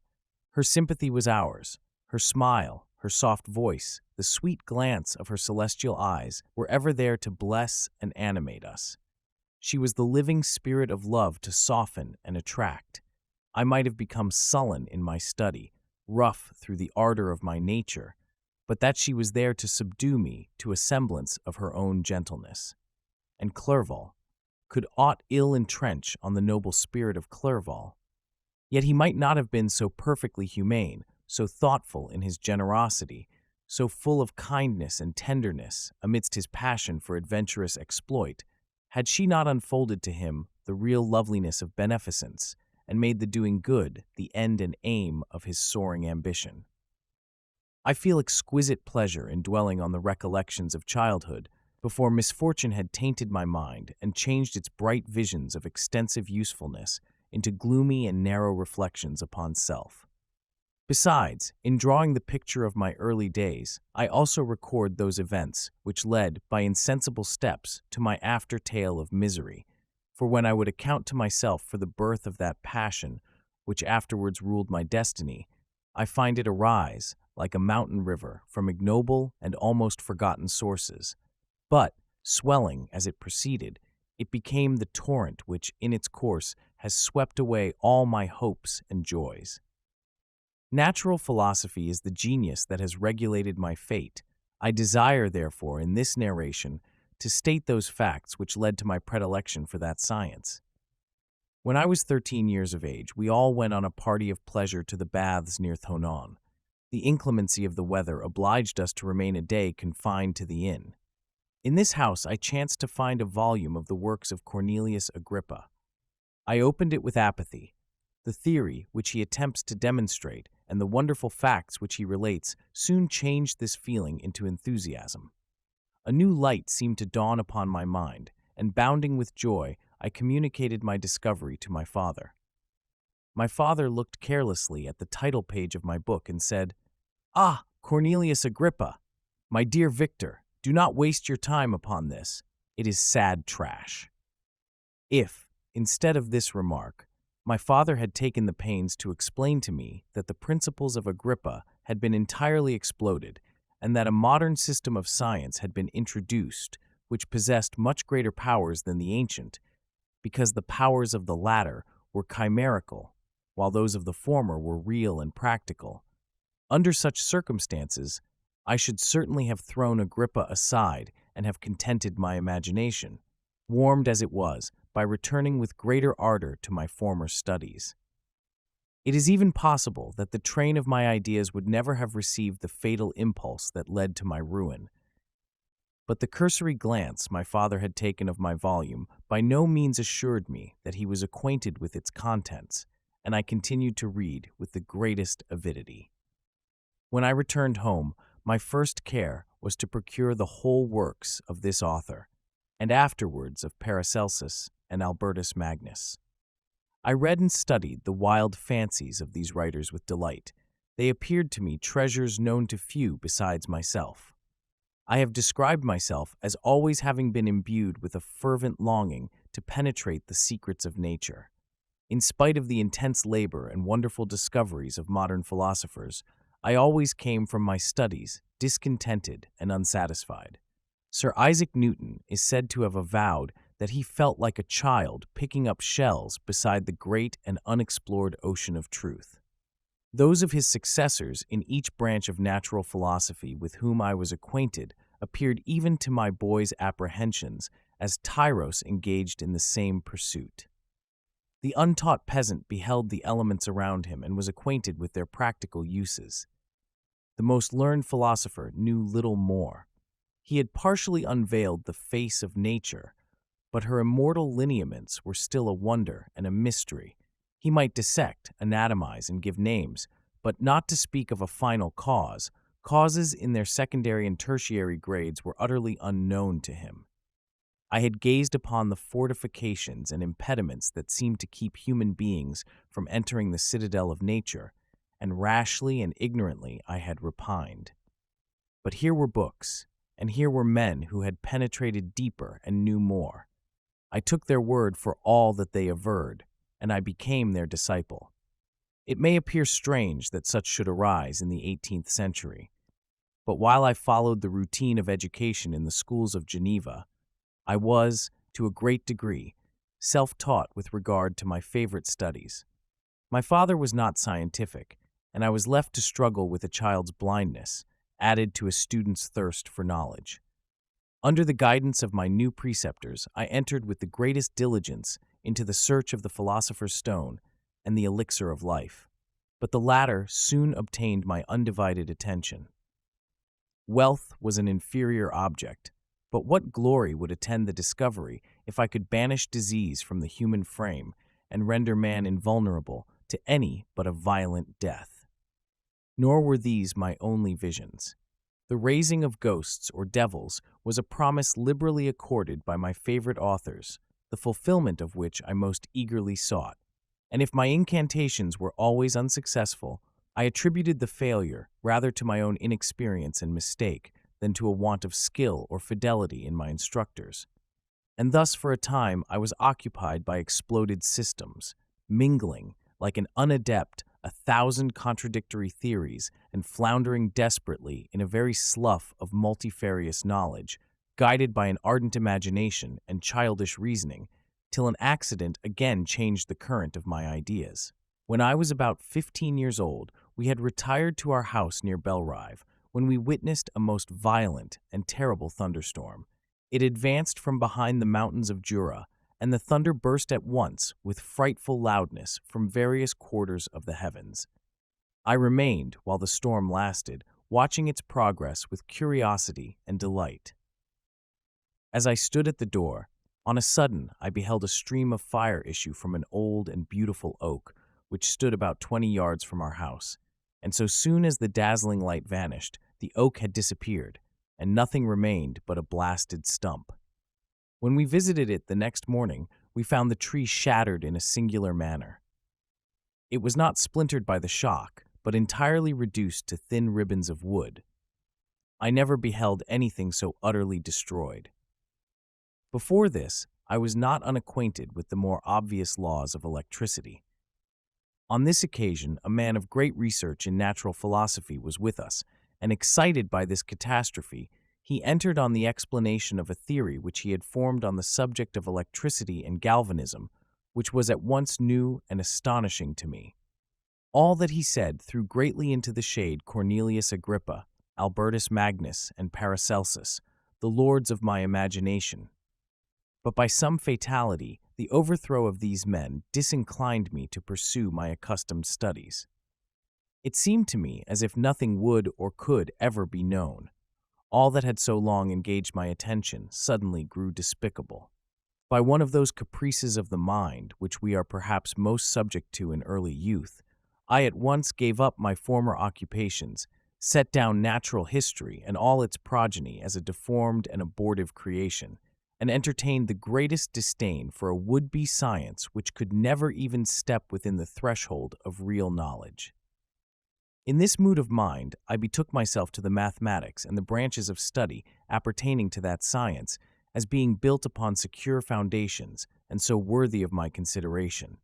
Her sympathy was ours. Her smile, her soft voice, the sweet glance of her celestial eyes were ever there to bless and animate us. She was the living spirit of love to soften and attract. I might have become sullen in my study, rough through the ardor of my nature, but that she was there to subdue me to a semblance of her own gentleness. And Clerval, could aught ill entrench on the noble spirit of Clerval? Yet he might not have been so perfectly humane, so thoughtful in his generosity, so full of kindness and tenderness amidst his passion for adventurous exploit, had she not unfolded to him the real loveliness of beneficence, and made the doing good the end and aim of his soaring ambition. I feel exquisite pleasure in dwelling on the recollections of childhood, before misfortune had tainted my mind and changed its bright visions of extensive usefulness into gloomy and narrow reflections upon self. Besides, in drawing the picture of my early days, I also record those events which led, by insensible steps, to my after tale of misery, for when I would account to myself for the birth of that passion which afterwards ruled my destiny, I find it arise, like a mountain river, from ignoble and almost forgotten sources. But, swelling as it proceeded, it became the torrent which, in its course, has swept away all my hopes and joys. Natural philosophy is the genius that has regulated my fate. I desire, therefore, in this narration, to state those facts which led to my predilection for that science. When I was 13 years of age, we all went on a party of pleasure to the baths near Thonon. The inclemency of the weather obliged us to remain a day confined to the inn. In this house I chanced to find a volume of the works of Cornelius Agrippa. I opened it with apathy. The theory which he attempts to demonstrate and the wonderful facts which he relates soon changed this feeling into enthusiasm. A new light seemed to dawn upon my mind, and bounding with joy, I communicated my discovery to my father. My father looked carelessly at the title page of my book and said, "Ah, Cornelius Agrippa! My dear Victor, do not waste your time upon this. It is sad trash." If, instead of this remark, my father had taken the pains to explain to me that the principles of Agrippa had been entirely exploded, and that a modern system of science had been introduced which possessed much greater powers than the ancient, because the powers of the latter were chimerical, while those of the former were real and practical. Under such circumstances, I should certainly have thrown Agrippa aside and have contented my imagination, warmed as it was, by returning with greater ardor to my former studies. It is even possible that the train of my ideas would never have received the fatal impulse that led to my ruin. But the cursory glance my father had taken of my volume by no means assured me that he was acquainted with its contents, and I continued to read with the greatest avidity. When I returned home, my first care was to procure the whole works of this author, and afterwards of Paracelsus and Albertus Magnus. I read and studied the wild fancies of these writers with delight. They appeared to me treasures known to few besides myself. I have described myself as always having been imbued with a fervent longing to penetrate the secrets of nature. In spite of the intense labor and wonderful discoveries of modern philosophers, I always came from my studies discontented and unsatisfied. Sir Isaac Newton is said to have avowed that he felt like a child picking up shells beside the great and unexplored ocean of truth. Those of his successors in each branch of natural philosophy with whom I was acquainted appeared even to my boy's apprehensions as tyros engaged in the same pursuit. The untaught peasant beheld the elements around him and was acquainted with their practical uses. The most learned philosopher knew little more. He had partially unveiled the face of nature, but her immortal lineaments were still a wonder and a mystery. He might dissect, anatomize, and give names, but not to speak of a final cause. Causes in their secondary and tertiary grades were utterly unknown to him. I had gazed upon the fortifications and impediments that seemed to keep human beings from entering the citadel of nature, and rashly and ignorantly I had repined. But here were books, and here were men who had penetrated deeper and knew more. I took their word for all that they averred, and I became their disciple. It may appear strange that such should arise in the 18th century, but while I followed the routine of education in the schools of Geneva, I was, to a great degree, self-taught with regard to my favorite studies. My father was not scientific, and I was left to struggle with a child's blindness, added to a student's thirst for knowledge. Under the guidance of my new preceptors, I entered with the greatest diligence into the search of the philosopher's stone and the elixir of life, but the latter soon obtained my undivided attention. Wealth was an inferior object, but what glory would attend the discovery if I could banish disease from the human frame and render man invulnerable to any but a violent death? Nor were these my only visions. The raising of ghosts or devils was a promise liberally accorded by my favorite authors, the fulfillment of which I most eagerly sought. And if my incantations were always unsuccessful, I attributed the failure rather to my own inexperience and mistake than to a want of skill or fidelity in my instructors. And thus for a time I was occupied by exploded systems, mingling, like an unadept, 1,000 contradictory theories and floundering desperately in a very slough of multifarious knowledge, guided by an ardent imagination and childish reasoning, till an accident again changed the current of my ideas. When I was about 15 years old, we had retired to our house near Belrive, when we witnessed a most violent and terrible thunderstorm. It advanced from behind the mountains of Jura, and the thunder burst at once with frightful loudness from various quarters of the heavens. I remained, while the storm lasted, watching its progress with curiosity and delight. As I stood at the door, on a sudden I beheld a stream of fire issue from an old and beautiful oak, which stood about 20 yards from our house, and so soon as the dazzling light vanished, the oak had disappeared, and nothing remained but a blasted stump. When we visited it the next morning, we found the tree shattered in a singular manner. It was not splintered by the shock, but entirely reduced to thin ribbons of wood. I never beheld anything so utterly destroyed. Before this, I was not unacquainted with the more obvious laws of electricity. On this occasion, a man of great research in natural philosophy was with us, and excited by this catastrophe, he entered on the explanation of a theory which he had formed on the subject of electricity and galvanism, which was at once new and astonishing to me. All that he said threw greatly into the shade Cornelius Agrippa, Albertus Magnus, and Paracelsus, the lords of my imagination. But by some fatality, the overthrow of these men disinclined me to pursue my accustomed studies. It seemed to me as if nothing would or could ever be known. All that had so long engaged my attention suddenly grew despicable. By one of those caprices of the mind which we are perhaps most subject to in early youth, I at once gave up my former occupations, set down natural history and all its progeny as a deformed and abortive creation, and entertained the greatest disdain for a would-be science which could never even step within the threshold of real knowledge. In this mood of mind, I betook myself to the mathematics and the branches of study appertaining to that science as being built upon secure foundations and so worthy of my consideration.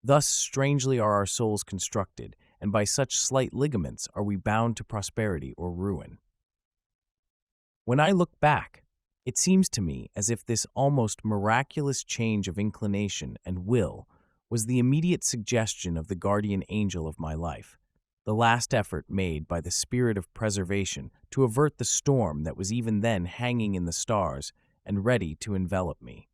Thus strangely are our souls constructed, and by such slight ligaments are we bound to prosperity or ruin. When I look back, it seems to me as if this almost miraculous change of inclination and will was the immediate suggestion of the guardian angel of my life, the last effort made by the spirit of preservation to avert the storm that was even then hanging in the stars and ready to envelop me.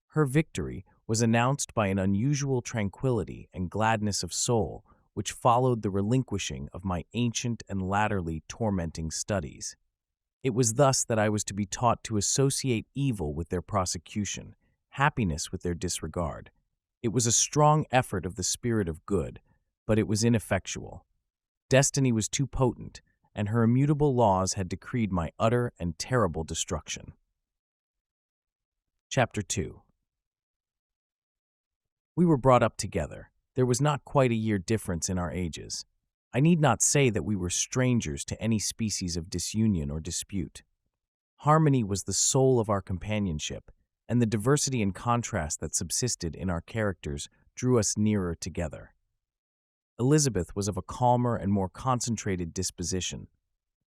Her victory was announced by an unusual tranquility and gladness of soul which followed the relinquishing of my ancient and latterly tormenting studies. It was thus that I was to be taught to associate evil with their prosecution, happiness with their disregard. It was a strong effort of the spirit of good, but it was ineffectual. Destiny was too potent, and her immutable laws had decreed my utter and terrible destruction. Chapter 2. We were brought up together. There was not quite a year difference in our ages. I need not say that we were strangers to any species of disunion or dispute. Harmony was the soul of our companionship, and the diversity and contrast that subsisted in our characters drew us nearer together. Elizabeth was of a calmer and more concentrated disposition,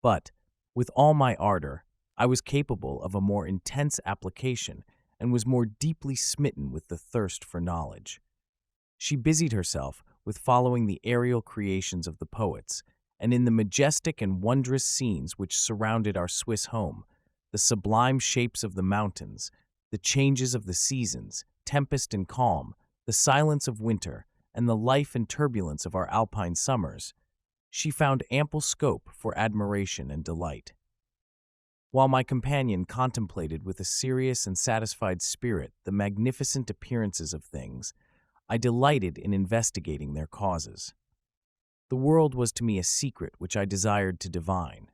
but, with all my ardor, I was capable of a more intense application and was more deeply smitten with the thirst for knowledge. She busied herself with following the aerial creations of the poets, and in the majestic and wondrous scenes which surrounded our Swiss home, the sublime shapes of the mountains, the changes of the seasons, tempest and calm, the silence of winter, and the life and turbulence of our alpine summers, she found ample scope for admiration and delight. While my companion contemplated with a serious and satisfied spirit the magnificent appearances of things, I delighted in investigating their causes. The world was to me a secret which I desired to divine.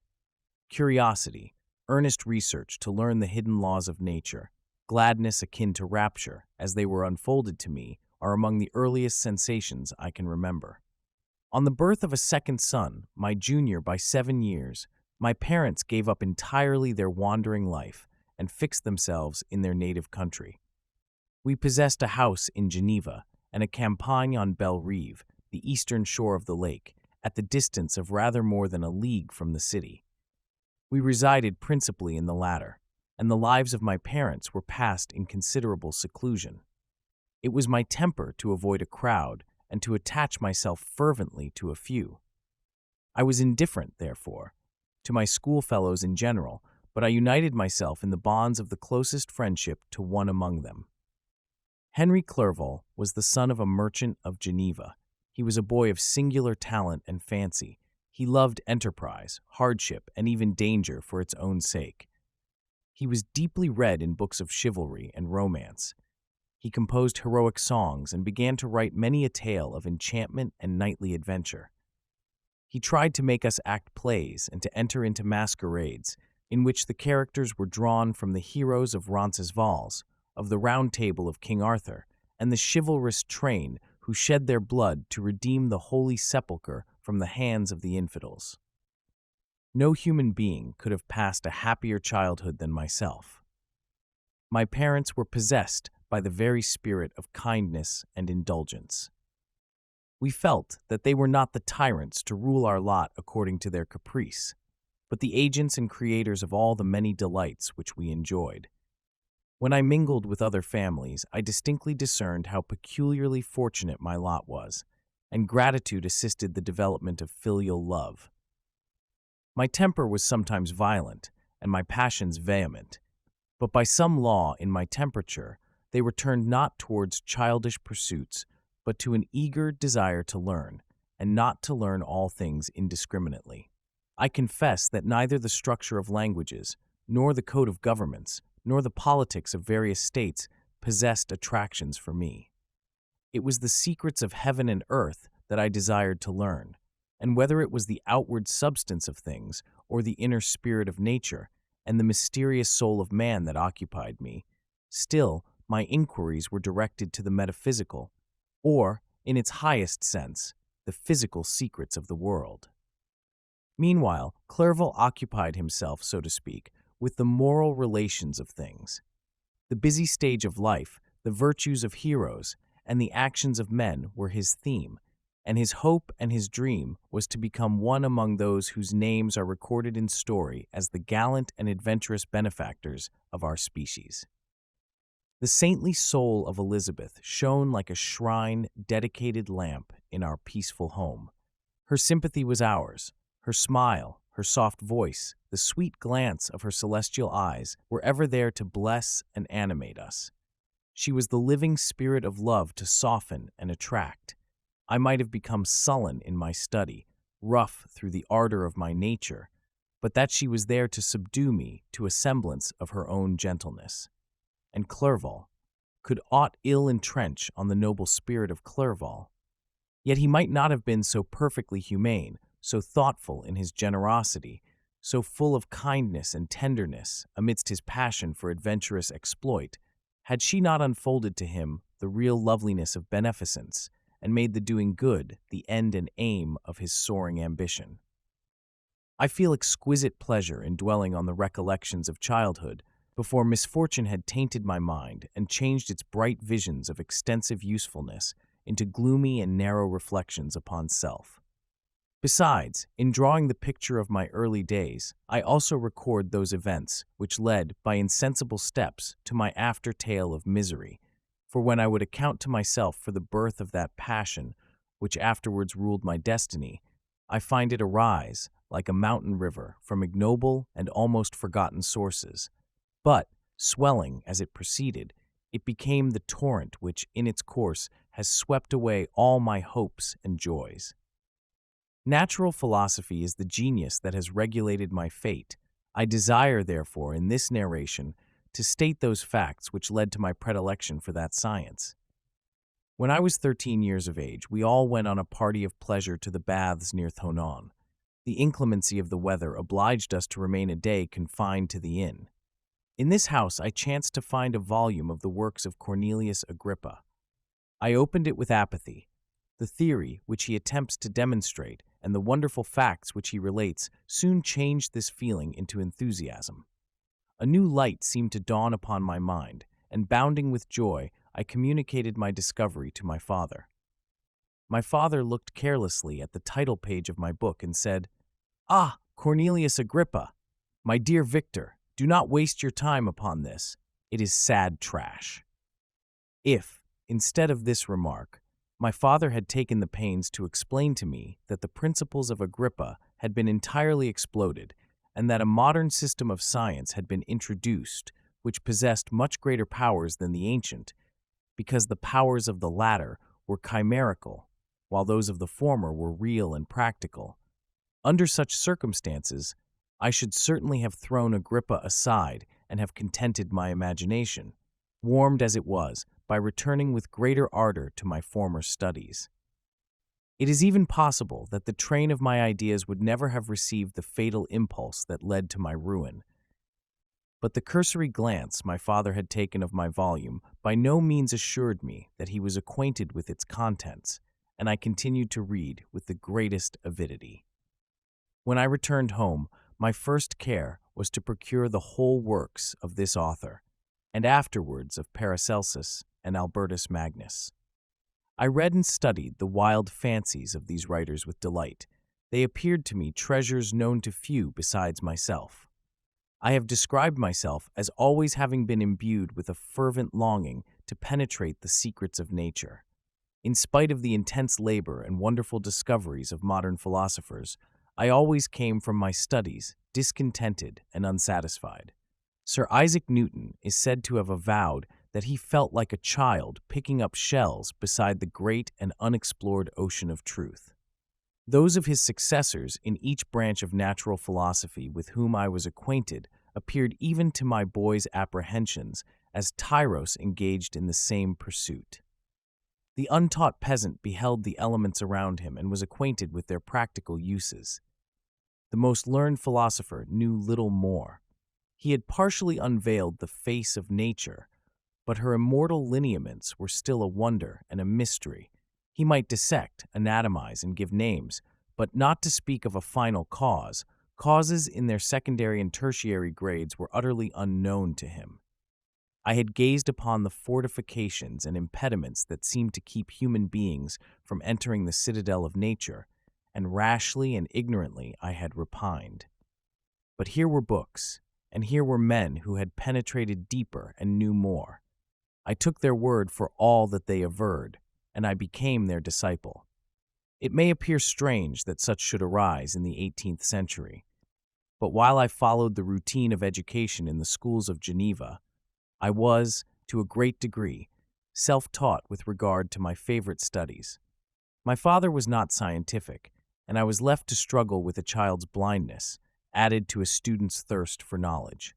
Curiosity, earnest research to learn the hidden laws of nature, gladness akin to rapture, as they were unfolded to me, are among the earliest sensations I can remember. On the birth of a second son, my junior by 7 years, my parents gave up entirely their wandering life and fixed themselves in their native country. We possessed a house in Geneva and a campagne on Belle Rive, the eastern shore of the lake, at the distance of rather more than a league from the city. We resided principally in the latter, and the lives of my parents were passed in considerable seclusion. It was my temper to avoid a crowd and to attach myself fervently to a few. I was indifferent, therefore, to my schoolfellows in general, but I united myself in the bonds of the closest friendship to one among them. Henry Clerval was the son of a merchant of Geneva. He was a boy of singular talent and fancy. He loved enterprise, hardship, and even danger for its own sake. He was deeply read in books of chivalry and romance. He composed heroic songs and began to write many a tale of enchantment and knightly adventure. He tried to make us act plays and to enter into masquerades, in which the characters were drawn from the heroes of Roncesvalles, of the Round Table of King Arthur, and the chivalrous train who shed their blood to redeem the Holy Sepulchre from the hands of the infidels. No human being could have passed a happier childhood than myself. My parents were possessed by the very spirit of kindness and indulgence. We felt that they were not the tyrants to rule our lot according to their caprice, but the agents and creators of all the many delights which we enjoyed. When I mingled with other families, I distinctly discerned how peculiarly fortunate my lot was, and gratitude assisted the development of filial love. My temper was sometimes violent, and my passions vehement, but by some law in my temperature, they were turned not towards childish pursuits, but to an eager desire to learn, and not to learn all things indiscriminately. I confess that neither the structure of languages, nor the code of governments, nor the politics of various states possessed attractions for me. It was the secrets of heaven and earth that I desired to learn, and whether it was the outward substance of things or the inner spirit of nature and the mysterious soul of man that occupied me, still my inquiries were directed to the metaphysical, or, in its highest sense, the physical secrets of the world. Meanwhile, Clerval occupied himself, so to speak, with the moral relations of things. The busy stage of life, the virtues of heroes, and the actions of men were his theme, and his hope and his dream was to become one among those whose names are recorded in story as the gallant and adventurous benefactors of our species. The saintly soul of Elizabeth shone like a shrine-dedicated lamp in our peaceful home. Her sympathy was ours. Her smile, her soft voice, the sweet glance of her celestial eyes were ever there to bless and animate us. She was the living spirit of love to soften and attract. I might have become sullen in my study, rough through the ardor of my nature, but that she was there to subdue me to a semblance of her own gentleness. And Clerval, could aught ill entrench on the noble spirit of Clerval? Yet he might not have been so perfectly humane, so thoughtful in his generosity, so full of kindness and tenderness amidst his passion for adventurous exploit, had she not unfolded to him the real loveliness of beneficence, and made the doing good the end and aim of his soaring ambition. I feel exquisite pleasure in dwelling on the recollections of childhood, before misfortune had tainted my mind and changed its bright visions of extensive usefulness into gloomy and narrow reflections upon self. Besides, in drawing the picture of my early days, I also record those events which led, by insensible steps, to my after tale of misery, for when I would account to myself for the birth of that passion which afterwards ruled my destiny, I find it arise, like a mountain river, from ignoble and almost forgotten sources. But, swelling as it proceeded, it became the torrent which, in its course, has swept away all my hopes and joys. Natural philosophy is the genius that has regulated my fate. I desire, therefore, in this narration, to state those facts which led to my predilection for that science. When I was 13 years of age, we all went on a party of pleasure to the baths near Thonon. The inclemency of the weather obliged us to remain a day confined to the inn. In this house I chanced to find a volume of the works of Cornelius Agrippa. I opened it with apathy. The theory which he attempts to demonstrate and the wonderful facts which he relates soon changed this feeling into enthusiasm. A new light seemed to dawn upon my mind, and bounding with joy, I communicated my discovery to my father. My father looked carelessly at the title page of my book and said, "Ah, Cornelius Agrippa! My dear Victor, do not waste your time upon this. It is sad trash." If, instead of this remark, my father had taken the pains to explain to me that the principles of Agrippa had been entirely exploded, and that a modern system of science had been introduced which possessed much greater powers than the ancient, because the powers of the latter were chimerical, while those of the former were real and practical. Under such circumstances, I should certainly have thrown Agrippa aside and have contented my imagination, warmed as it was, by returning with greater ardor to my former studies. It is even possible that the train of my ideas would never have received the fatal impulse that led to my ruin. But the cursory glance my father had taken of my volume by no means assured me that he was acquainted with its contents, and I continued to read with the greatest avidity. When I returned home, my first care was to procure the whole works of this author, and afterwards of Paracelsus and Albertus Magnus. I read and studied the wild fancies of these writers with delight. They appeared to me treasures known to few besides myself. I have described myself as always having been imbued with a fervent longing to penetrate the secrets of nature. In spite of the intense labor and wonderful discoveries of modern philosophers, I always came from my studies discontented and unsatisfied. Sir Isaac Newton is said to have avowed that he felt like a child picking up shells beside the great and unexplored ocean of truth. Those of his successors in each branch of natural philosophy with whom I was acquainted appeared even to my boy's apprehensions as tyros engaged in the same pursuit. The untaught peasant beheld the elements around him and was acquainted with their practical uses. The most learned philosopher knew little more. He had partially unveiled the face of nature, but her immortal lineaments were still a wonder and a mystery. He might dissect, anatomize, and give names, but not to speak of a final cause. Causes in their secondary and tertiary grades were utterly unknown to him. I had gazed upon the fortifications and impediments that seemed to keep human beings from entering the citadel of nature, and rashly and ignorantly I had repined. But here were books, and here were men who had penetrated deeper and knew more. I took their word for all that they averred, and I became their disciple. It may appear strange that such should arise in the 18th century, but while I followed the routine of education in the schools of Geneva, I was, to a great degree, self-taught with regard to my favorite studies. My father was not scientific, and I was left to struggle with a child's blindness, added to a student's thirst for knowledge.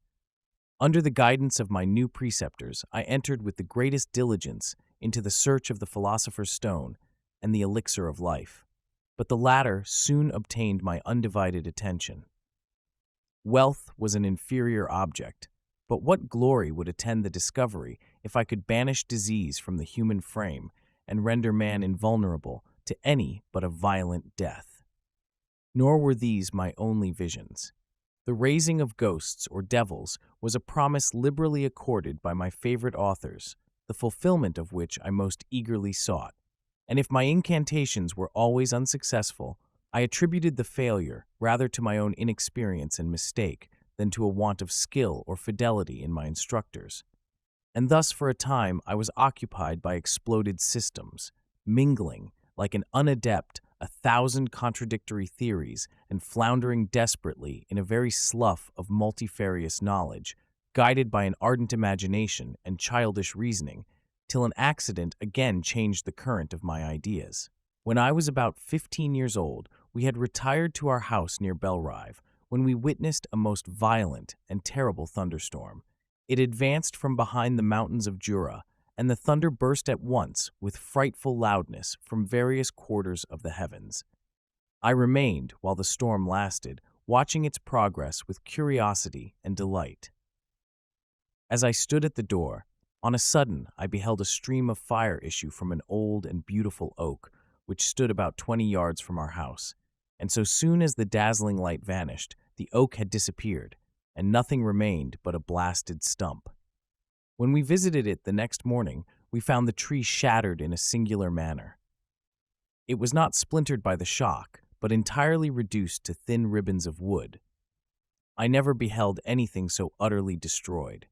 Under the guidance of my new preceptors, I entered with the greatest diligence into the search of the philosopher's stone and the elixir of life, but the latter soon obtained my undivided attention. Wealth was an inferior object, but what glory would attend the discovery if I could banish disease from the human frame and render man invulnerable to any but a violent death? Nor were these my only visions. The raising of ghosts or devils was a promise liberally accorded by my favorite authors, the fulfillment of which I most eagerly sought. And if my incantations were always unsuccessful, I attributed the failure rather to my own inexperience and mistake than to a want of skill or fidelity in my instructors. And thus for a time I was occupied by exploded systems, mingling, like an unadept, 1,000 contradictory theories, and floundering desperately in a very slough of multifarious knowledge, guided by an ardent imagination and childish reasoning, till an accident again changed the current of my ideas. When I was about 15 years old, we had retired to our house near Belrive, when we witnessed a most violent and terrible thunderstorm. It advanced from behind the mountains of Jura, and the thunder burst at once with frightful loudness from various quarters of the heavens. I remained, while the storm lasted, watching its progress with curiosity and delight. As I stood at the door, on a sudden I beheld a stream of fire issue from an old and beautiful oak, which stood about 20 yards from our house, and so soon as the dazzling light vanished, the oak had disappeared, and nothing remained but a blasted stump. When we visited it the next morning, we found the tree shattered in a singular manner. It was not splintered by the shock, but entirely reduced to thin ribbons of wood. I never beheld anything so utterly destroyed.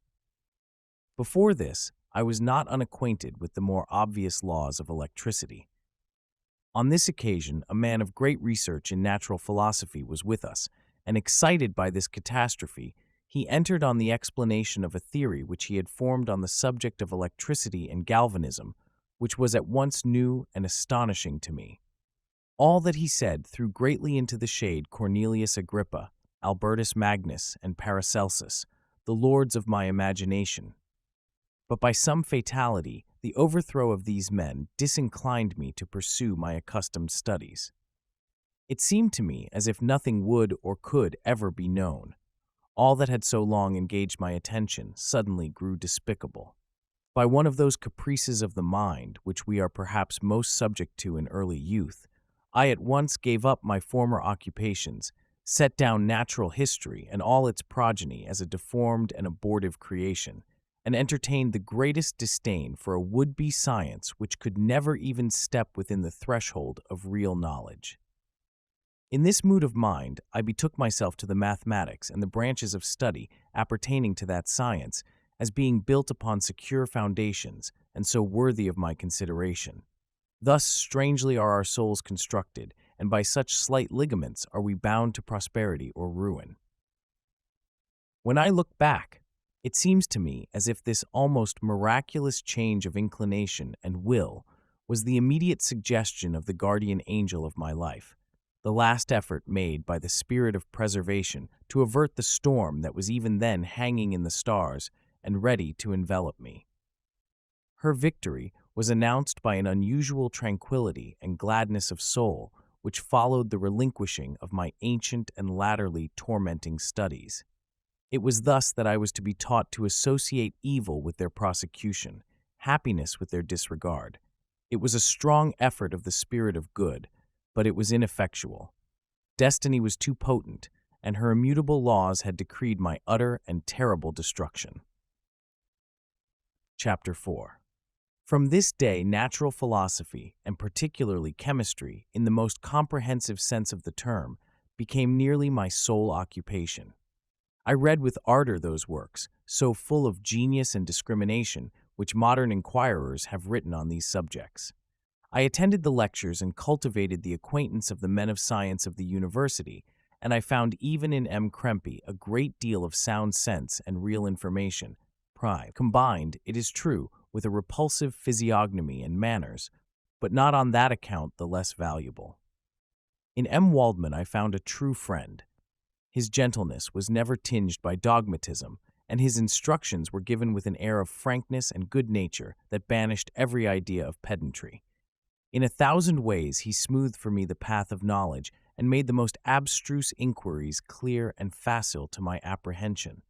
Before this, I was not unacquainted with the more obvious laws of electricity. On this occasion, a man of great research in natural philosophy was with us, and excited by this catastrophe, he entered on the explanation of a theory which he had formed on the subject of electricity and galvanism, which was at once new and astonishing to me. All that he said threw greatly into the shade Cornelius Agrippa, Albertus Magnus, and Paracelsus, the lords of my imagination. But by some fatality, the overthrow of these men disinclined me to pursue my accustomed studies. It seemed to me as if nothing would or could ever be known. All that had so long engaged my attention suddenly grew despicable. By one of those caprices of the mind which we are perhaps most subject to in early youth, I at once gave up my former occupations, set down natural history and all its progeny as a deformed and abortive creation, and entertained the greatest disdain for a would-be science which could never even step within the threshold of real knowledge. In this mood of mind, I betook myself to the mathematics and the branches of study appertaining to that science as being built upon secure foundations and so worthy of my consideration. Thus strangely are our souls constructed, and by such slight ligaments are we bound to prosperity or ruin. When I look back, it seems to me as if this almost miraculous change of inclination and will was the immediate suggestion of the guardian angel of my life, the last effort made by the spirit of preservation to avert the storm that was even then hanging in the stars and ready to envelop me. Her victory was announced by an unusual tranquility and gladness of soul which followed the relinquishing of my ancient and latterly tormenting studies. It was thus that I was to be taught to associate evil with their prosecution, happiness with their disregard. It was a strong effort of the spirit of good, but it was ineffectual. Destiny was too potent, and her immutable laws had decreed my utter and terrible destruction. Chapter 4. From this day, natural philosophy, and particularly chemistry, in the most comprehensive sense of the term, became nearly my sole occupation. I read with ardor those works, so full of genius and discrimination, which modern inquirers have written on these subjects. I attended the lectures and cultivated the acquaintance of the men of science of the university, and I found even in M. Krempe a great deal of sound sense and real information, combined, it is true, with a repulsive physiognomy and manners, but not on that account the less valuable. In M. Waldman I found a true friend. His gentleness was never tinged by dogmatism, and his instructions were given with an air of frankness and good nature that banished every idea of pedantry. In 1,000 ways he smoothed for me the path of knowledge and made the most abstruse inquiries clear and facile to my apprehension.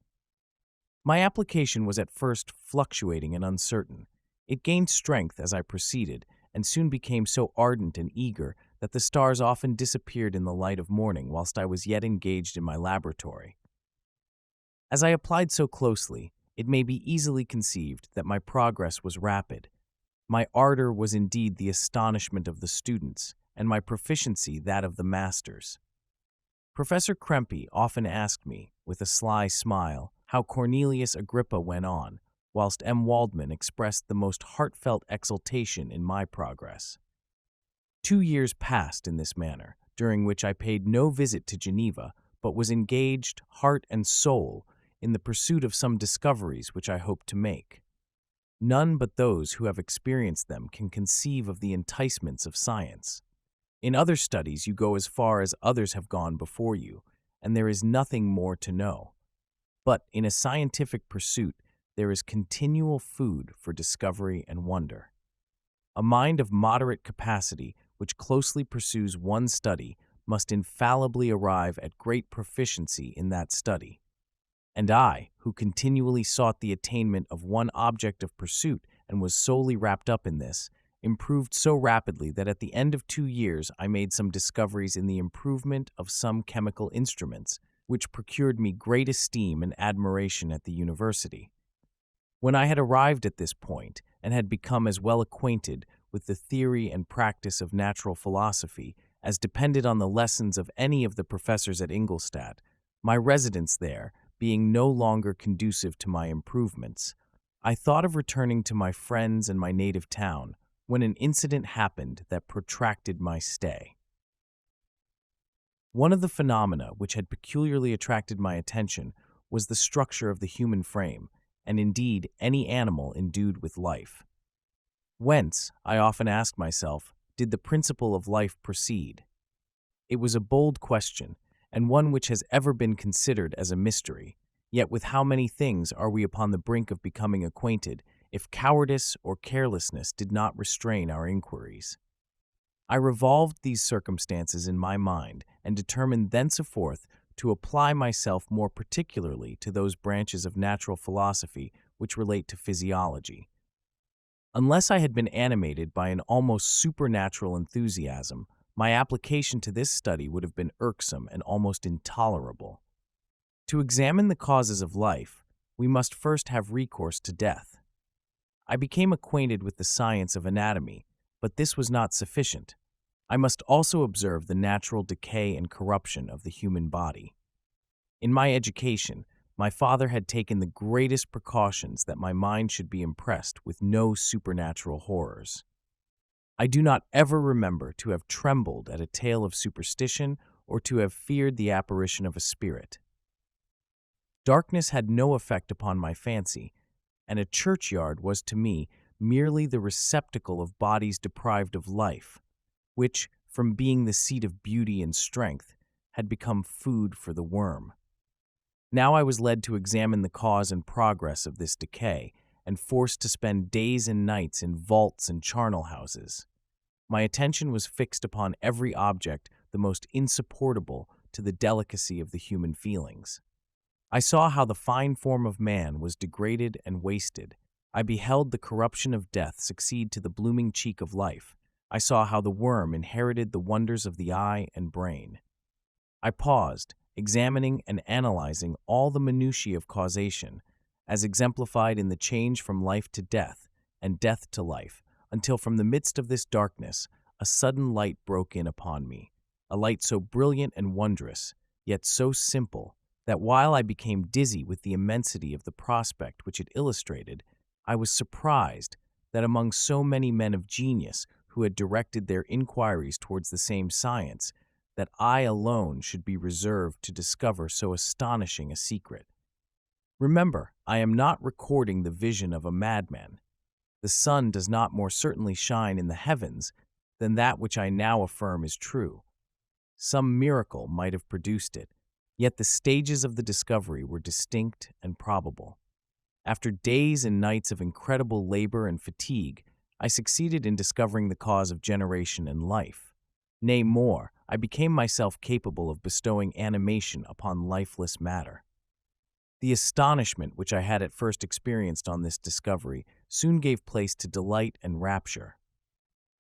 My application was at first fluctuating and uncertain. It gained strength as I proceeded, and soon became so ardent and eager that the stars often disappeared in the light of morning whilst I was yet engaged in my laboratory. As I applied so closely, it may be easily conceived that my progress was rapid. My ardor was indeed the astonishment of the students, and my proficiency that of the masters. Professor Krempe often asked me, with a sly smile, how Cornelius Agrippa went on, whilst M. Waldman expressed the most heartfelt exultation in my progress. 2 years passed in this manner, during which I paid no visit to Geneva, but was engaged, heart and soul, in the pursuit of some discoveries which I hoped to make. None but those who have experienced them can conceive of the enticements of science. In other studies you go as far as others have gone before you, and there is nothing more to know. But in a scientific pursuit there is continual food for discovery and wonder. A mind of moderate capacity which closely pursues one study must infallibly arrive at great proficiency in that study. And I, who continually sought the attainment of one object of pursuit and was solely wrapped up in this, improved so rapidly that at the end of 2 years I made some discoveries in the improvement of some chemical instruments, which procured me great esteem and admiration at the university. When I had arrived at this point, and had become as well acquainted with the theory and practice of natural philosophy as depended on the lessons of any of the professors at Ingolstadt, my residence there being no longer conducive to my improvements, I thought of returning to my friends and my native town, when an incident happened that protracted my stay. One of the phenomena which had peculiarly attracted my attention was the structure of the human frame, and indeed any animal endued with life. Whence, I often asked myself, did the principle of life proceed? It was a bold question, and one which has ever been considered as a mystery. Yet with how many things are we upon the brink of becoming acquainted, if cowardice or carelessness did not restrain our inquiries? I revolved these circumstances in my mind, and determined thenceforth to apply myself more particularly to those branches of natural philosophy which relate to physiology. Unless I had been animated by an almost supernatural enthusiasm, my application to this study would have been irksome and almost intolerable. To examine the causes of life, we must first have recourse to death. I became acquainted with the science of anatomy, but this was not sufficient. I must also observe the natural decay and corruption of the human body. In my education, my father had taken the greatest precautions that my mind should be impressed with no supernatural horrors. I do not ever remember to have trembled at a tale of superstition or to have feared the apparition of a spirit. Darkness had no effect upon my fancy, and a churchyard was to me merely the receptacle of bodies deprived of life, which, from being the seat of beauty and strength, had become food for the worm. Now I was led to examine the cause and progress of this decay, and forced to spend days and nights in vaults and charnel houses. My attention was fixed upon every object the most insupportable to the delicacy of the human feelings. I saw how the fine form of man was degraded and wasted. I beheld the corruption of death succeed to the blooming cheek of life. I saw how the worm inherited the wonders of the eye and brain. I paused, examining and analyzing all the minutiae of causation, as exemplified in the change from life to death and death to life, until from the midst of this darkness a sudden light broke in upon me, a light so brilliant and wondrous, yet so simple, that while I became dizzy with the immensity of the prospect which it illustrated, I was surprised that among so many men of genius who had directed their inquiries towards the same science, that I alone should be reserved to discover so astonishing a secret. Remember, I am not recording the vision of a madman. The sun does not more certainly shine in the heavens than that which I now affirm is true. Some miracle might have produced it, yet the stages of the discovery were distinct and probable. After days and nights of incredible labor and fatigue, I succeeded in discovering the cause of generation and life. Nay, more, I became myself capable of bestowing animation upon lifeless matter. The astonishment which I had at first experienced on this discovery soon gave place to delight and rapture.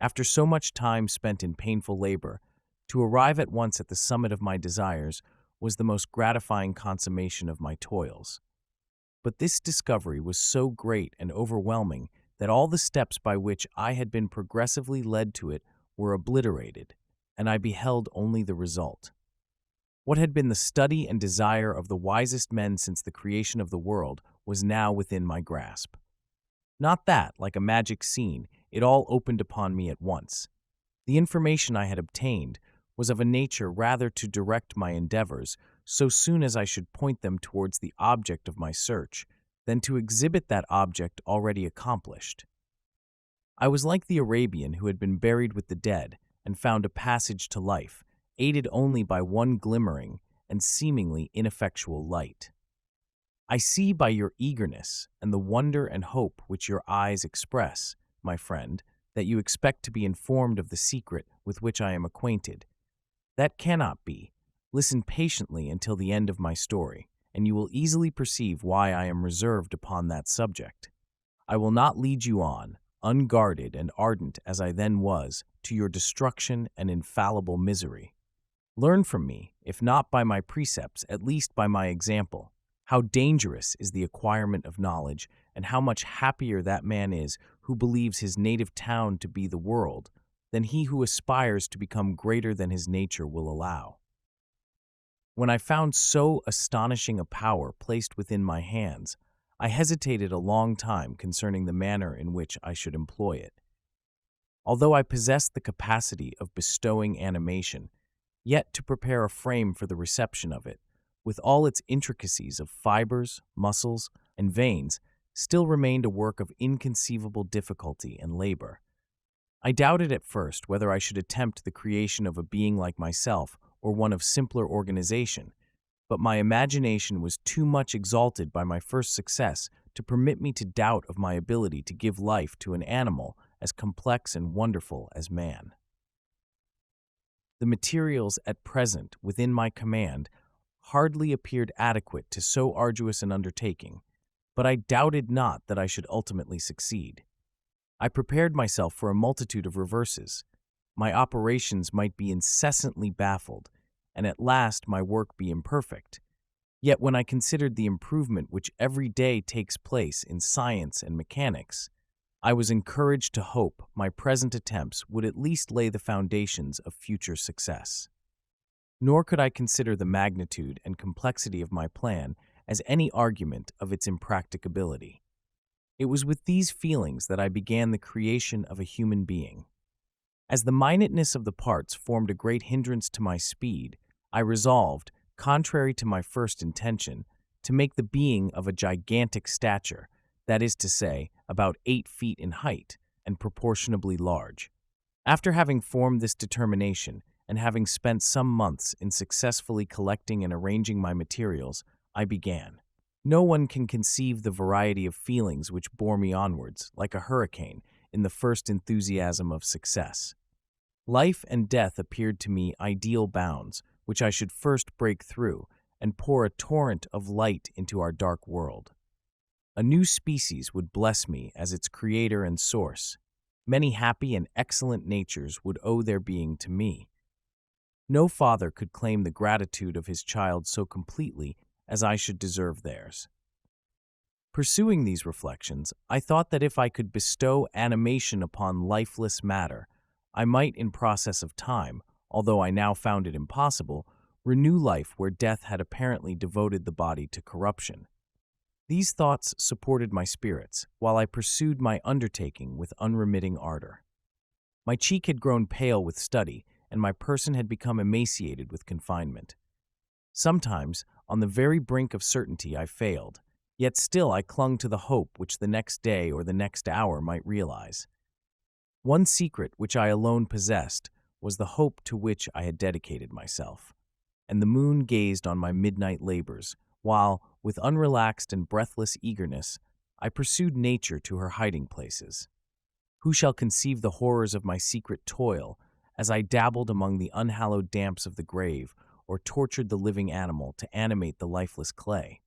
After so much time spent in painful labor, to arrive at once at the summit of my desires was the most gratifying consummation of my toils. But this discovery was so great and overwhelming that all the steps by which I had been progressively led to it were obliterated, and I beheld only the result. What had been the study and desire of the wisest men since the creation of the world was now within my grasp. Not that, like a magic scene, it all opened upon me at once. The information I had obtained was of a nature rather to direct my endeavors so soon as I should point them towards the object of my search than to exhibit that object already accomplished. I was like the Arabian who had been buried with the dead and found a passage to life, aided only by one glimmering and seemingly ineffectual light. I see by your eagerness and the wonder and hope which your eyes express, my friend, that you expect to be informed of the secret with which I am acquainted. That cannot be. Listen patiently until the end of my story, and you will easily perceive why I am reserved upon that subject. I will not lead you on, unguarded and ardent as I then was, to your destruction and infallible misery. Learn from me, if not by my precepts, at least by my example, how dangerous is the acquirement of knowledge, and how much happier that man is who believes his native town to be the world than he who aspires to become greater than his nature will allow. When I found so astonishing a power placed within my hands, I hesitated a long time concerning the manner in which I should employ it. Although I possessed the capacity of bestowing animation, yet to prepare a frame for the reception of it, with all its intricacies of fibers, muscles, and veins, still remained a work of inconceivable difficulty and labor. I doubted at first whether I should attempt the creation of a being like myself or one of simpler organization, but my imagination was too much exalted by my first success to permit me to doubt of my ability to give life to an animal as complex and wonderful as man. The materials at present within my command hardly appeared adequate to so arduous an undertaking, but I doubted not that I should ultimately succeed. I prepared myself for a multitude of reverses. My operations might be incessantly baffled, and at last my work be imperfect. Yet when I considered the improvement which every day takes place in science and mechanics, I was encouraged to hope my present attempts would at least lay the foundations of future success. Nor could I consider the magnitude and complexity of my plan as any argument of its impracticability. It was with these feelings that I began the creation of a human being. As the minuteness of the parts formed a great hindrance to my speed, I resolved, contrary to my first intention, to make the being of a gigantic stature, that is to say, about 8 feet in height, and proportionably large. After having formed this determination, and having spent some months in successfully collecting and arranging my materials, I began. No one can conceive the variety of feelings which bore me onwards, like a hurricane, in the first enthusiasm of success. Life and death appeared to me ideal bounds, which I should first break through, and pour a torrent of light into our dark world. A new species would bless me as its creator and source. Many happy and excellent natures would owe their being to me. No father could claim the gratitude of his child so completely as I should deserve theirs. Pursuing these reflections, I thought that if I could bestow animation upon lifeless matter, I might, in process of time, although I now found it impossible, renew life where death had apparently devoted the body to corruption. These thoughts supported my spirits, while I pursued my undertaking with unremitting ardor. My cheek had grown pale with study, and my person had become emaciated with confinement. Sometimes, on the very brink of certainty, I failed, yet still I clung to the hope which the next day or the next hour might realize. One secret which I alone possessed was the hope to which I had dedicated myself, and the moon gazed on my midnight labors, while, with unrelaxed and breathless eagerness, I pursued nature to her hiding places. Who shall conceive the horrors of my secret toil as I dabbled among the unhallowed damps of the grave or tortured the living animal to animate the lifeless clay?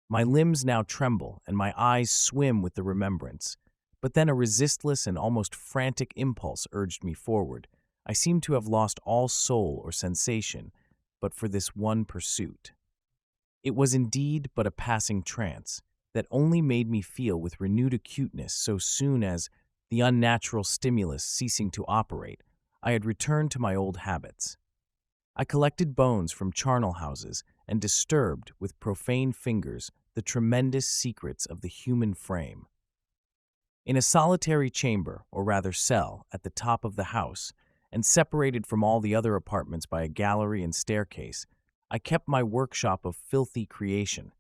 My limbs now tremble and my eyes swim with the remembrance, but then a resistless and almost frantic impulse urged me forward. I seemed to have lost all soul or sensation, but for this one pursuit. It was indeed but a passing trance that only made me feel with renewed acuteness so soon as, the unnatural stimulus ceasing to operate, I had returned to my old habits. I collected bones from charnel houses and disturbed, with profane fingers, the tremendous secrets of the human frame. In a solitary chamber, or rather cell, at the top of the house, and separated from all the other apartments by a gallery and staircase, I kept my workshop of filthy creation.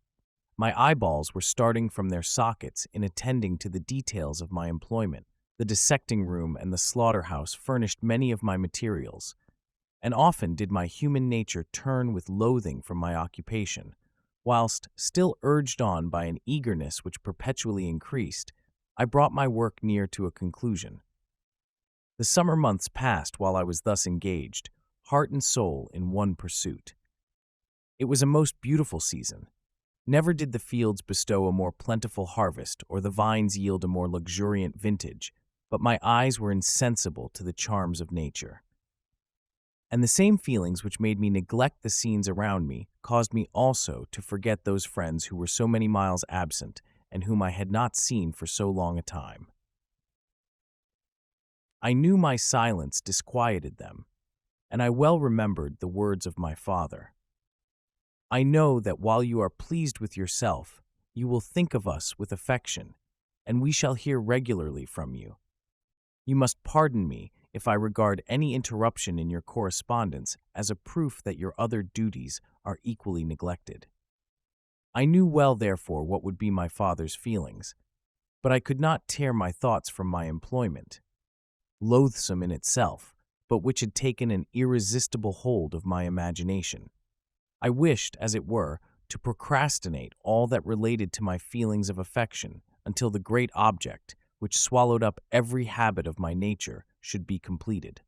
My eyeballs were starting from their sockets in attending to the details of my employment. The dissecting room and the slaughterhouse furnished many of my materials, and often did my human nature turn with loathing from my occupation, whilst, still urged on by an eagerness which perpetually increased, I brought my work near to a conclusion. The summer months passed while I was thus engaged, heart and soul in one pursuit. It was a most beautiful season. Never did the fields bestow a more plentiful harvest or the vines yield a more luxuriant vintage, but my eyes were insensible to the charms of nature. And the same feelings which made me neglect the scenes around me caused me also to forget those friends who were so many miles absent and whom I had not seen for so long a time. I knew my silence disquieted them, and I well remembered the words of my father. I know that while you are pleased with yourself, you will think of us with affection, and we shall hear regularly from you. You must pardon me if I regard any interruption in your correspondence as a proof that your other duties are equally neglected. I knew well, therefore, what would be my father's feelings, but I could not tear my thoughts from my employment, loathsome in itself, but which had taken an irresistible hold of my imagination. I wished, as it were, to procrastinate all that related to my feelings of affection until the great object, which swallowed up every habit of my nature, should be completed.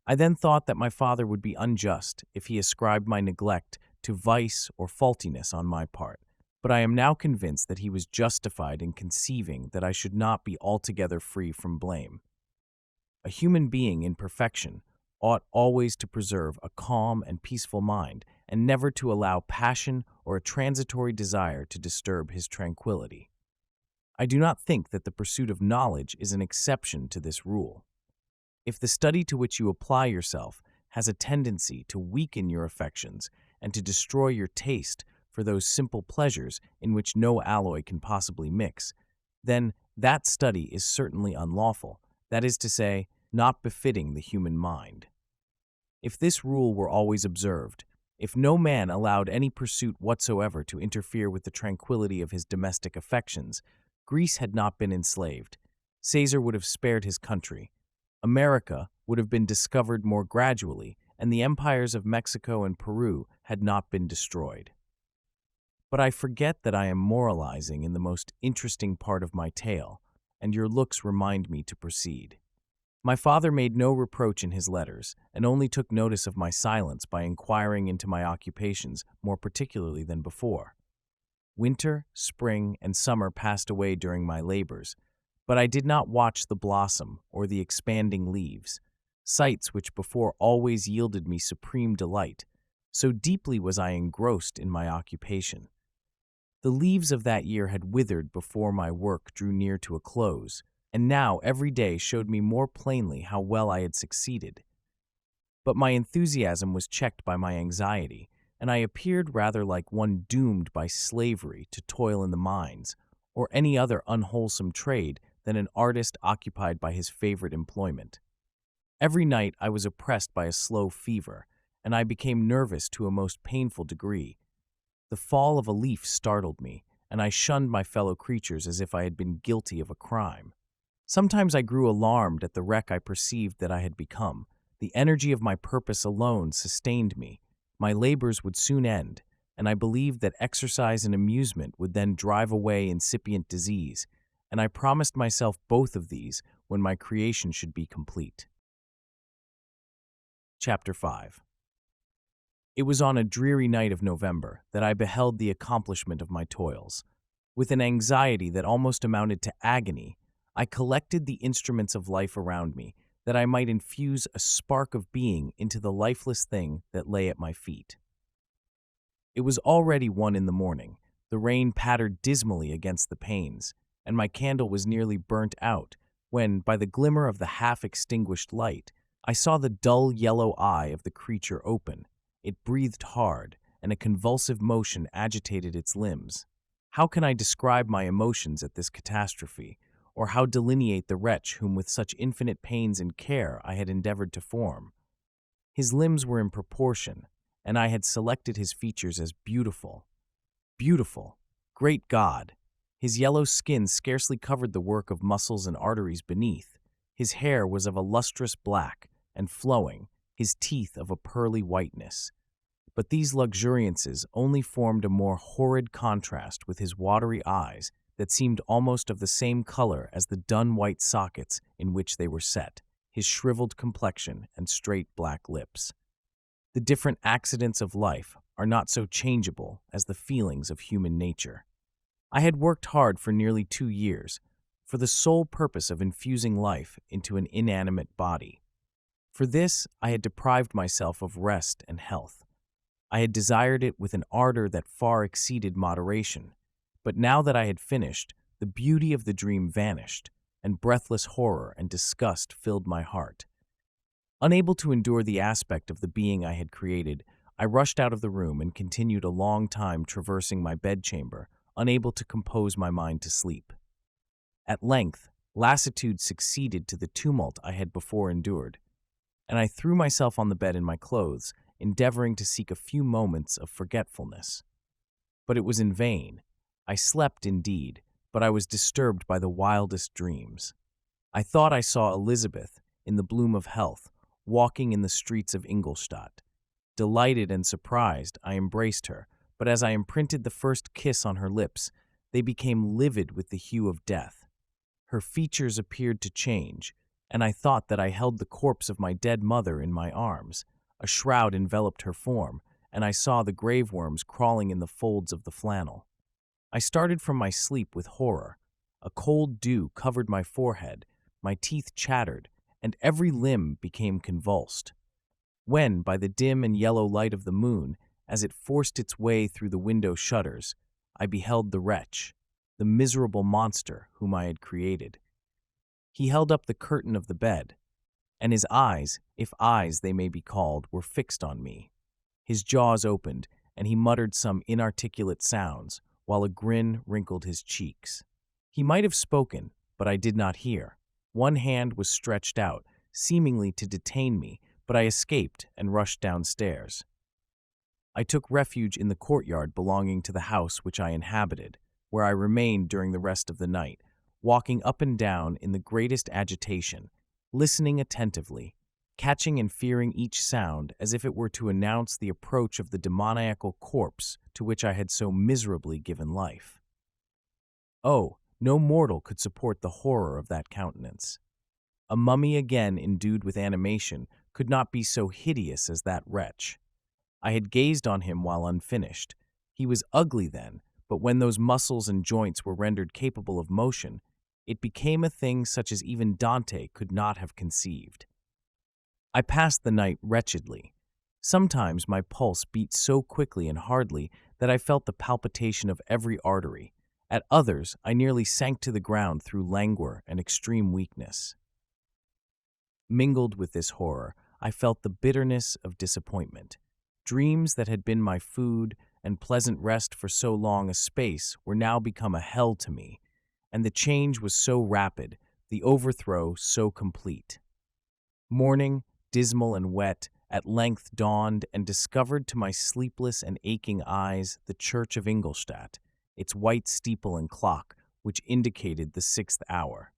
I then thought that my father would be unjust if he ascribed my neglect to vice or faultiness on my part, but I am now convinced that he was justified in conceiving that I should not be altogether free from blame. A human being in perfection ought always to preserve a calm and peaceful mind, and never to allow passion or a transitory desire to disturb his tranquility. I do not think that the pursuit of knowledge is an exception to this rule. If the study to which you apply yourself has a tendency to weaken your affections and to destroy your taste for those simple pleasures in which no alloy can possibly mix, then that study is certainly unlawful, that is to say, not befitting the human mind. If this rule were always observed, if no man allowed any pursuit whatsoever to interfere with the tranquility of his domestic affections, Greece had not been enslaved, Caesar would have spared his country, America would have been discovered more gradually, and the empires of Mexico and Peru had not been destroyed. But I forget that I am moralizing in the most interesting part of my tale, and your looks remind me to proceed. My father made no reproach in his letters, and only took notice of my silence by inquiring into my occupations more particularly than before. Winter, spring, and summer passed away during my labors, but I did not watch the blossom or the expanding leaves, sights which before always yielded me supreme delight, so deeply was I engrossed in my occupation. The leaves of that year had withered before my work drew near to a close, and now every day showed me more plainly how well I had succeeded. But my enthusiasm was checked by my anxiety, and I appeared rather like one doomed by slavery to toil in the mines, or any other unwholesome trade, than an artist occupied by his favorite employment. Every night I was oppressed by a slow fever, and I became nervous to a most painful degree. The fall of a leaf startled me, and I shunned my fellow creatures as if I had been guilty of a crime. Sometimes I grew alarmed at the wreck I perceived that I had become. The energy of my purpose alone sustained me. My labors would soon end, and I believed that exercise and amusement would then drive away incipient disease, and I promised myself both of these when my creation should be complete. Chapter 5. It was on a dreary night of November that I beheld the accomplishment of my toils. With an anxiety that almost amounted to agony, I collected the instruments of life around me, that I might infuse a spark of being into the lifeless thing that lay at my feet. It was already 1 in the morning, the rain pattered dismally against the panes, and my candle was nearly burnt out, when, by the glimmer of the half-extinguished light, I saw the dull yellow eye of the creature open. It breathed hard, and a convulsive motion agitated its limbs. How can I describe my emotions at this catastrophe, or how delineate the wretch whom with such infinite pains and care I had endeavored to form. His limbs were in proportion, and I had selected his features as beautiful. Beautiful! Great God! His yellow skin scarcely covered the work of muscles and arteries beneath. His hair was of a lustrous black and flowing, his teeth of a pearly whiteness. But these luxuriances only formed a more horrid contrast with his watery eyes that seemed almost of the same color as the dun-white sockets in which they were set, his shriveled complexion and straight black lips. The different accidents of life are not so changeable as the feelings of human nature. I had worked hard for nearly 2 years, for the sole purpose of infusing life into an inanimate body. For this, I had deprived myself of rest and health. I had desired it with an ardor that far exceeded moderation, but now that I had finished, the beauty of the dream vanished, and breathless horror and disgust filled my heart. Unable to endure the aspect of the being I had created, I rushed out of the room and continued a long time traversing my bedchamber, unable to compose my mind to sleep. At length, lassitude succeeded to the tumult I had before endured, and I threw myself on the bed in my clothes, endeavoring to seek a few moments of forgetfulness. But it was in vain. I slept indeed, but I was disturbed by the wildest dreams. I thought I saw Elizabeth, in the bloom of health, walking in the streets of Ingolstadt. Delighted and surprised, I embraced her, but as I imprinted the first kiss on her lips, they became livid with the hue of death. Her features appeared to change, and I thought that I held the corpse of my dead mother in my arms. A shroud enveloped her form, and I saw the grave worms crawling in the folds of the flannel. I started from my sleep with horror. A cold dew covered my forehead, my teeth chattered, and every limb became convulsed. When, by the dim and yellow light of the moon, as it forced its way through the window shutters, I beheld the wretch, the miserable monster whom I had created. He held up the curtain of the bed, and his eyes, if eyes they may be called, were fixed on me. His jaws opened, and he muttered some inarticulate sounds, while a grin wrinkled his cheeks. He might have spoken, but I did not hear. One hand was stretched out, seemingly to detain me, but I escaped and rushed downstairs. I took refuge in the courtyard belonging to the house which I inhabited, where I remained during the rest of the night, walking up and down in the greatest agitation, listening attentively, catching and fearing each sound as if it were to announce the approach of the demoniacal corpse to which I had so miserably given life. Oh, no mortal could support the horror of that countenance. A mummy again endued with animation could not be so hideous as that wretch. I had gazed on him while unfinished. He was ugly then, but when those muscles and joints were rendered capable of motion, it became a thing such as even Dante could not have conceived. I passed the night wretchedly. Sometimes my pulse beat so quickly and hardly that I felt the palpitation of every artery. At others, I nearly sank to the ground through languor and extreme weakness. Mingled with this horror, I felt the bitterness of disappointment. Dreams that had been my food and pleasant rest for so long a space were now become a hell to me, and the change was so rapid, the overthrow so complete. Morning, dismal and wet, at length dawned and discovered to my sleepless and aching eyes the church of Ingolstadt, its white steeple and clock, which indicated the 6th hour.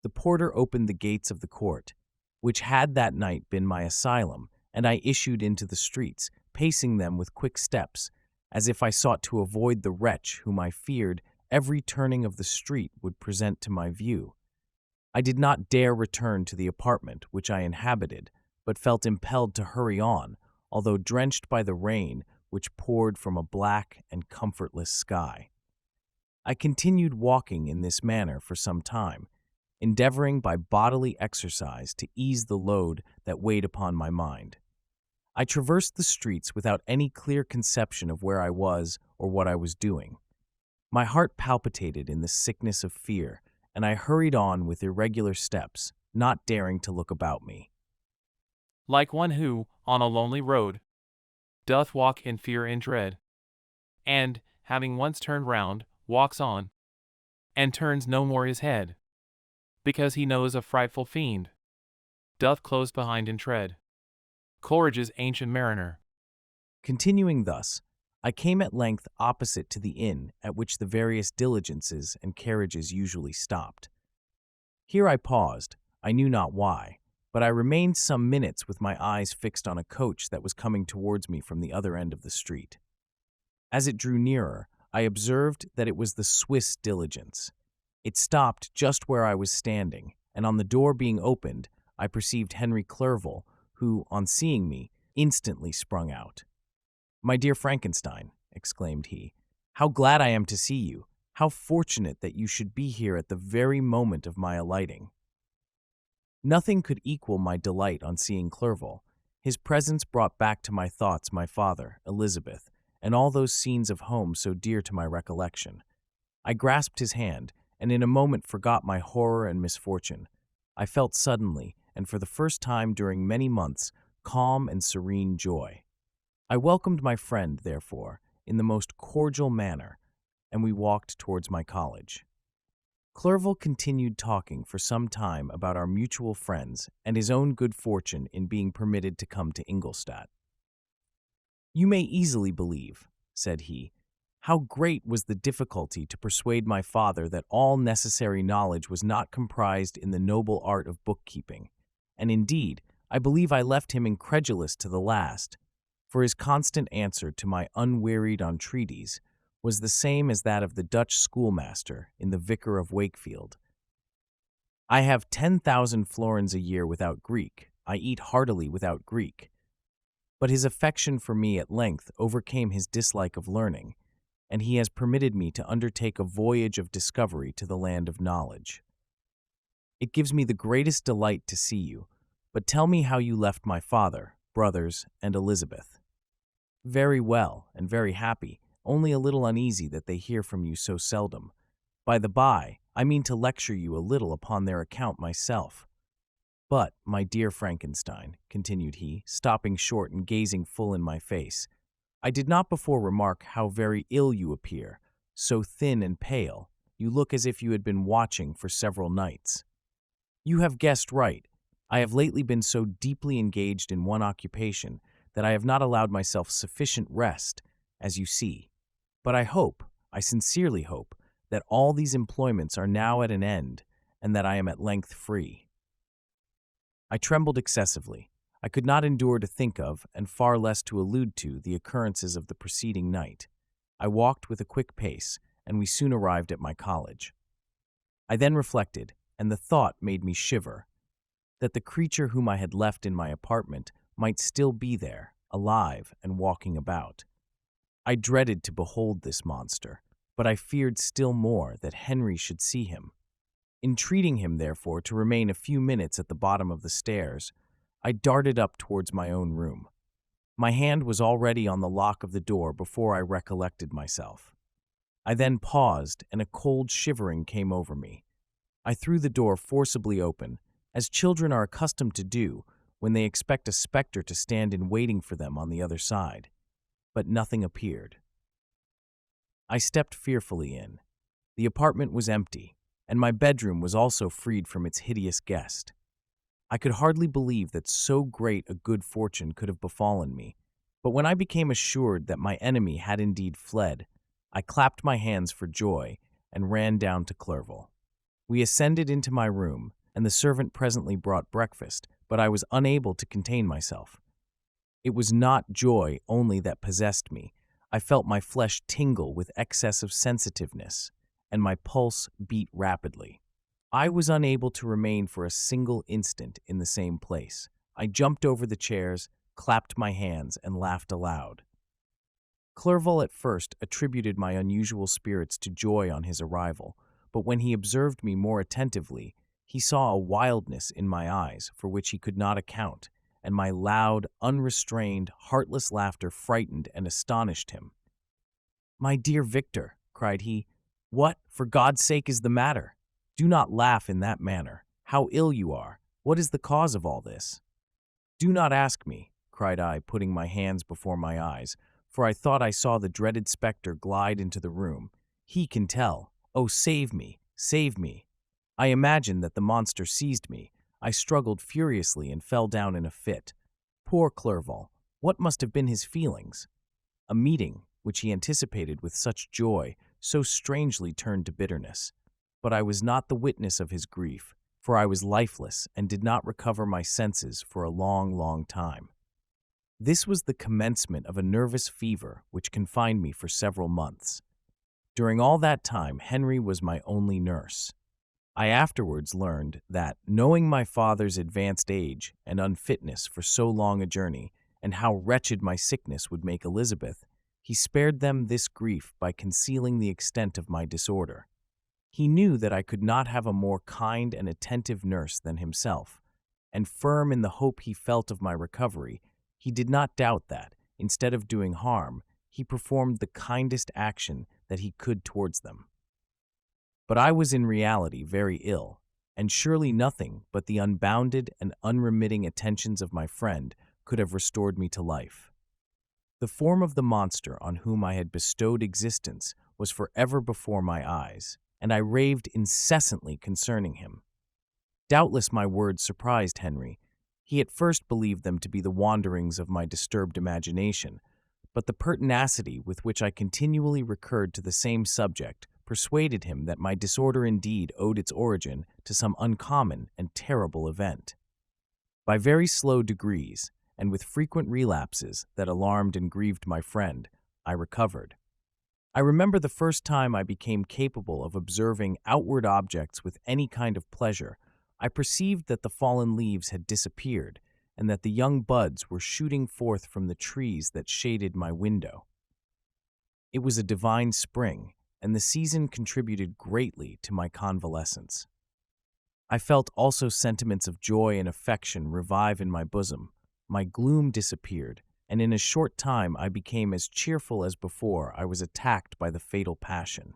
The porter opened the gates of the court, which had that night been my asylum, and I issued into the streets, pacing them with quick steps, as if I sought to avoid the wretch whom I feared every turning of the street would present to my view. I did not dare return to the apartment which I inhabited, but felt impelled to hurry on, although drenched by the rain which poured from a black and comfortless sky. I continued walking in this manner for some time, endeavoring by bodily exercise to ease the load that weighed upon my mind. I traversed the streets without any clear conception of where I was or what I was doing. My heart palpitated in the sickness of fear, and I hurried on with irregular steps, not daring to look about me. Like one who, on a lonely road, doth walk in fear and dread, and, having once turned round, walks on, and turns no more his head. because he knows a frightful fiend doth close behind in tread. Coleridge's Ancient Mariner. Continuing thus, I came at length opposite to the inn at which the various diligences and carriages usually stopped. Here I paused, I knew not why, but I remained some minutes with my eyes fixed on a coach that was coming towards me from the other end of the street. As it drew nearer, I observed that it was the Swiss diligence. It stopped just where I was standing, and on the door being opened, I perceived Henry Clerval, who, on seeing me, instantly sprung out. "My dear Frankenstein," exclaimed he, "how glad I am to see you! How fortunate that you should be here at the very moment of my alighting." Nothing could equal my delight on seeing Clerval. His presence brought back to my thoughts my father, Elizabeth, and all those scenes of home so dear to my recollection. I grasped his hand, and in a moment forgot my horror and misfortune. I felt suddenly, and for the first time during many months, calm and serene joy. I welcomed my friend, therefore, in the most cordial manner, and we walked towards my college. Clerval continued talking for some time about our mutual friends and his own good fortune in being permitted to come to Ingolstadt. "You may easily believe," said he, "how great was the difficulty to persuade my father that all necessary knowledge was not comprised in the noble art of bookkeeping, and indeed, I believe I left him incredulous to the last, for his constant answer to my unwearied entreaties was the same as that of the Dutch schoolmaster in The Vicar of Wakefield. I have 10,000 florins a year without Greek, I eat heartily without Greek. But his affection for me at length overcame his dislike of learning, and he has permitted me to undertake a voyage of discovery to the land of knowledge. It gives me the greatest delight to see you, but tell me how you left my father, brothers, and Elizabeth." "Very well, and very happy, only a little uneasy that they hear from you so seldom. By the by, I mean to lecture you a little upon their account myself. But, my dear Frankenstein," continued he, stopping short and gazing full in my face, "I did not before remark how very ill you appear, so thin and pale, you look as if you had been watching for several nights. You have guessed right. I have lately been so deeply engaged in one occupation that I have not allowed myself sufficient rest, as you see. But I sincerely hope, that all these employments are now at an end, and that I am at length free." I trembled excessively. I could not endure to think of, and far less to allude to, the occurrences of the preceding night. I walked with a quick pace, and we soon arrived at my college. I then reflected, and the thought made me shiver, that the creature whom I had left in my apartment might still be there, alive and walking about. I dreaded to behold this monster, but I feared still more that Henry should see him. Entreating him, therefore, to remain a few minutes at the bottom of the stairs, I darted up towards my own room. My hand was already on the lock of the door before I recollected myself. I then paused, and a cold shivering came over me. I threw the door forcibly open, as children are accustomed to do when they expect a spectre to stand in waiting for them on the other side. But nothing appeared. I stepped fearfully in. The apartment was empty, and my bedroom was also freed from its hideous guest. I could hardly believe that so great a good fortune could have befallen me, but when I became assured that my enemy had indeed fled, I clapped my hands for joy and ran down to Clerval. We ascended into my room, and the servant presently brought breakfast, but I was unable to contain myself. It was not joy only that possessed me. I felt my flesh tingle with excess of sensitiveness, and my pulse beat rapidly. I was unable to remain for a single instant in the same place. I jumped over the chairs, clapped my hands, and laughed aloud. Clerval at first attributed my unusual spirits to joy on his arrival, but when he observed me more attentively, he saw a wildness in my eyes for which he could not account, and my loud, unrestrained, heartless laughter frightened and astonished him. "My dear Victor," cried he, "what, for God's sake, is the matter? Do not laugh in that manner. How ill you are! What is the cause of all this?" "Do not ask me," cried I, putting my hands before my eyes, for I thought I saw the dreaded spectre glide into the room. "He can tell. Oh, save me, save me!" I imagined that the monster seized me. I struggled furiously and fell down in a fit. Poor Clerval, what must have been his feelings? A meeting, which he anticipated with such joy, so strangely turned to bitterness. But I was not the witness of his grief, for I was lifeless and did not recover my senses for a long, long time. This was the commencement of a nervous fever which confined me for several months. During all that time, Henry was my only nurse. I afterwards learned that, knowing my father's advanced age and unfitness for so long a journey, and how wretched my sickness would make Elizabeth, he spared them this grief by concealing the extent of my disorder. He knew that I could not have a more kind and attentive nurse than himself, and firm in the hope he felt of my recovery, he did not doubt that, instead of doing harm, he performed the kindest action that he could towards them. But I was in reality very ill, and surely nothing but the unbounded and unremitting attentions of my friend could have restored me to life. The form of the monster on whom I had bestowed existence was forever before my eyes, and I raved incessantly concerning him. Doubtless my words surprised Henry. He at first believed them to be the wanderings of my disturbed imagination, but the pertinacity with which I continually recurred to the same subject persuaded him that my disorder indeed owed its origin to some uncommon and terrible event. By very slow degrees, and with frequent relapses that alarmed and grieved my friend, I recovered. I remember the first time I became capable of observing outward objects with any kind of pleasure. I perceived that the fallen leaves had disappeared, and that the young buds were shooting forth from the trees that shaded my window. It was a divine spring, and the season contributed greatly to my convalescence. I felt also sentiments of joy and affection revive in my bosom. My gloom disappeared, and in a short time I became as cheerful as before I was attacked by the fatal passion.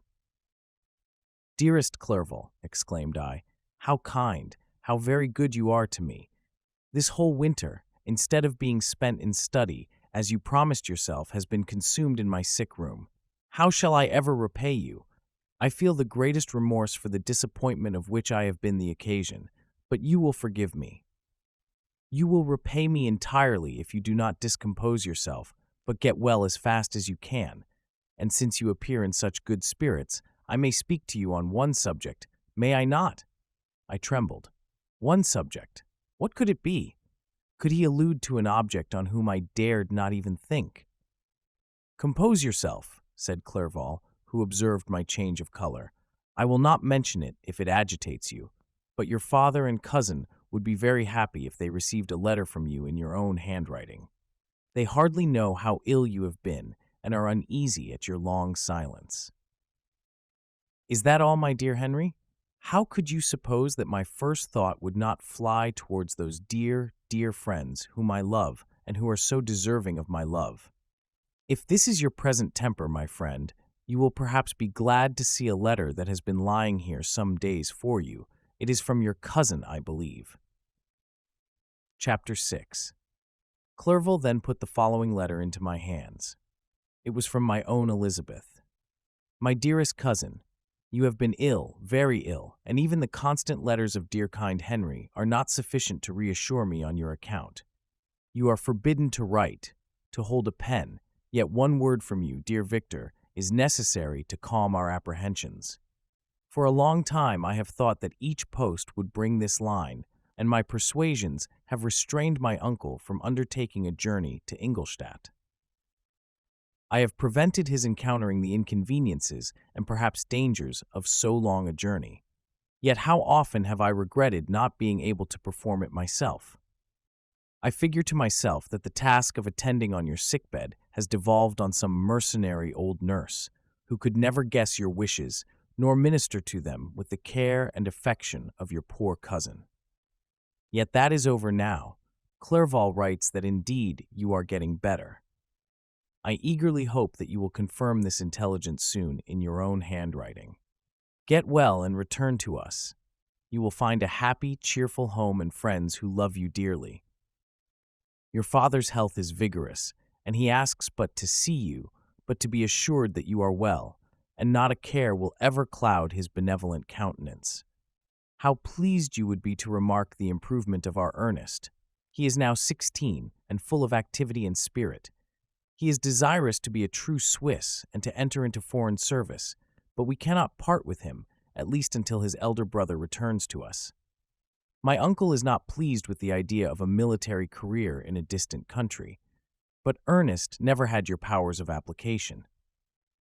"Dearest Clerval," exclaimed I, "how kind, how very good you are to me. This whole winter, instead of being spent in study, as you promised yourself, has been consumed in my sick room. How shall I ever repay you? I feel the greatest remorse for the disappointment of which I have been the occasion, but you will forgive me. You will repay me entirely if you do not discompose yourself, but get well as fast as you can. And since you appear in such good spirits, I may speak to you on one subject, may I not?" I trembled. One subject? What could it be? Could he allude to an object on whom I dared not even think? "Compose yourself," said Clerval, who observed my change of color. "I will not mention it if it agitates you, but your father and cousin would be very happy if they received a letter from you in your own handwriting. They hardly know how ill you have been and are uneasy at your long silence." "Is that all, my dear Henry? How could you suppose that my first thought would not fly towards those dear, dear friends whom I love and who are so deserving of my love? If this is your present temper, my friend, you will perhaps be glad to see a letter that has been lying here some days for you. It is from your cousin, I believe." Chapter 6. Clerval then put the following letter into my hands. It was from my own Elizabeth. "My dearest cousin, you have been ill, very ill, and even the constant letters of dear kind Henry are not sufficient to reassure me on your account. You are forbidden to write, to hold a pen, yet one word from you, dear Victor, is necessary to calm our apprehensions. For a long time I have thought that each post would bring this line, and my persuasions have restrained my uncle from undertaking a journey to Ingolstadt. I have prevented his encountering the inconveniences and perhaps dangers of so long a journey. Yet how often have I regretted not being able to perform it myself? I figure to myself that the task of attending on your sickbed has devolved on some mercenary old nurse, who could never guess your wishes, nor minister to them with the care and affection of your poor cousin. Yet that is over now. Clerval writes that indeed you are getting better. I eagerly hope that you will confirm this intelligence soon in your own handwriting. Get well and return to us. You will find a happy, cheerful home and friends who love you dearly. Your father's health is vigorous, and he asks but to see you, but to be assured that you are well, and not a care will ever cloud his benevolent countenance. How pleased you would be to remark the improvement of our Ernest. He is now 16 and full of activity and spirit. He is desirous to be a true Swiss and to enter into foreign service, but we cannot part with him, at least until his elder brother returns to us. My uncle is not pleased with the idea of a military career in a distant country, but Ernest never had your powers of application.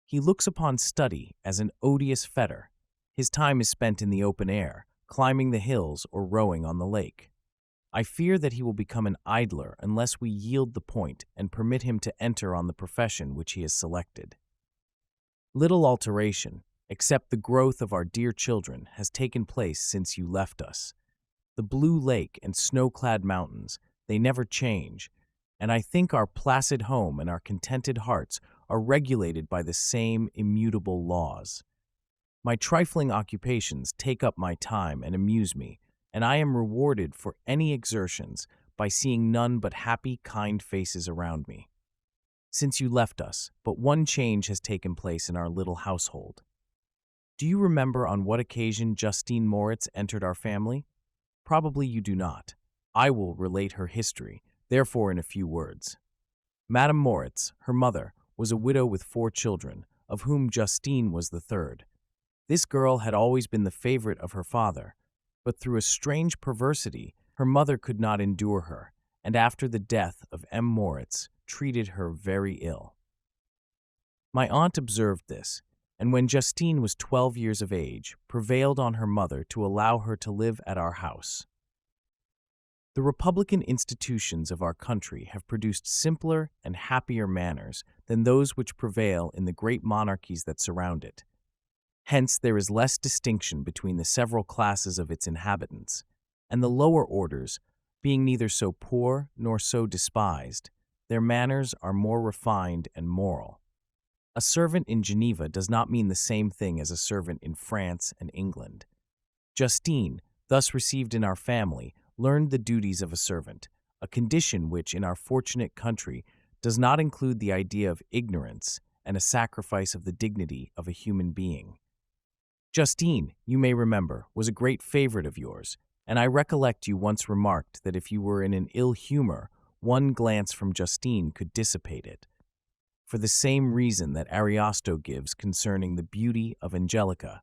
He looks upon study as an odious fetter. His time is spent in the open air, climbing the hills or rowing on the lake. I fear that he will become an idler unless we yield the point and permit him to enter on the profession which he has selected. Little alteration, except the growth of our dear children, has taken place since you left us. The blue lake and snow-clad mountains, they never change, and I think our placid home and our contented hearts are regulated by the same immutable laws. My trifling occupations take up my time and amuse me, and I am rewarded for any exertions by seeing none but happy, kind faces around me. Since you left us, but one change has taken place in our little household. Do you remember on what occasion Justine Moritz entered our family? Probably you do not. I will relate her history, therefore in a few words. Madame Moritz, her mother, was a widow with 4 children, of whom Justine was the third. This girl had always been the favorite of her father, but through a strange perversity, her mother could not endure her, and after the death of M. Moritz, treated her very ill. My aunt observed this, and when Justine was 12 years of age, prevailed on her mother to allow her to live at our house. The republican institutions of our country have produced simpler and happier manners than those which prevail in the great monarchies that surround it. Hence, there is less distinction between the several classes of its inhabitants, and the lower orders, being neither so poor nor so despised, their manners are more refined and moral. A servant in Geneva does not mean the same thing as a servant in France and England. Justine, thus received in our family, learned the duties of a servant, a condition which, in our fortunate country, does not include the idea of ignorance and a sacrifice of the dignity of a human being. Justine, you may remember, was a great favorite of yours, and I recollect you once remarked that if you were in an ill humor, one glance from Justine could dissipate it, for the same reason that Ariosto gives concerning the beauty of Angelica.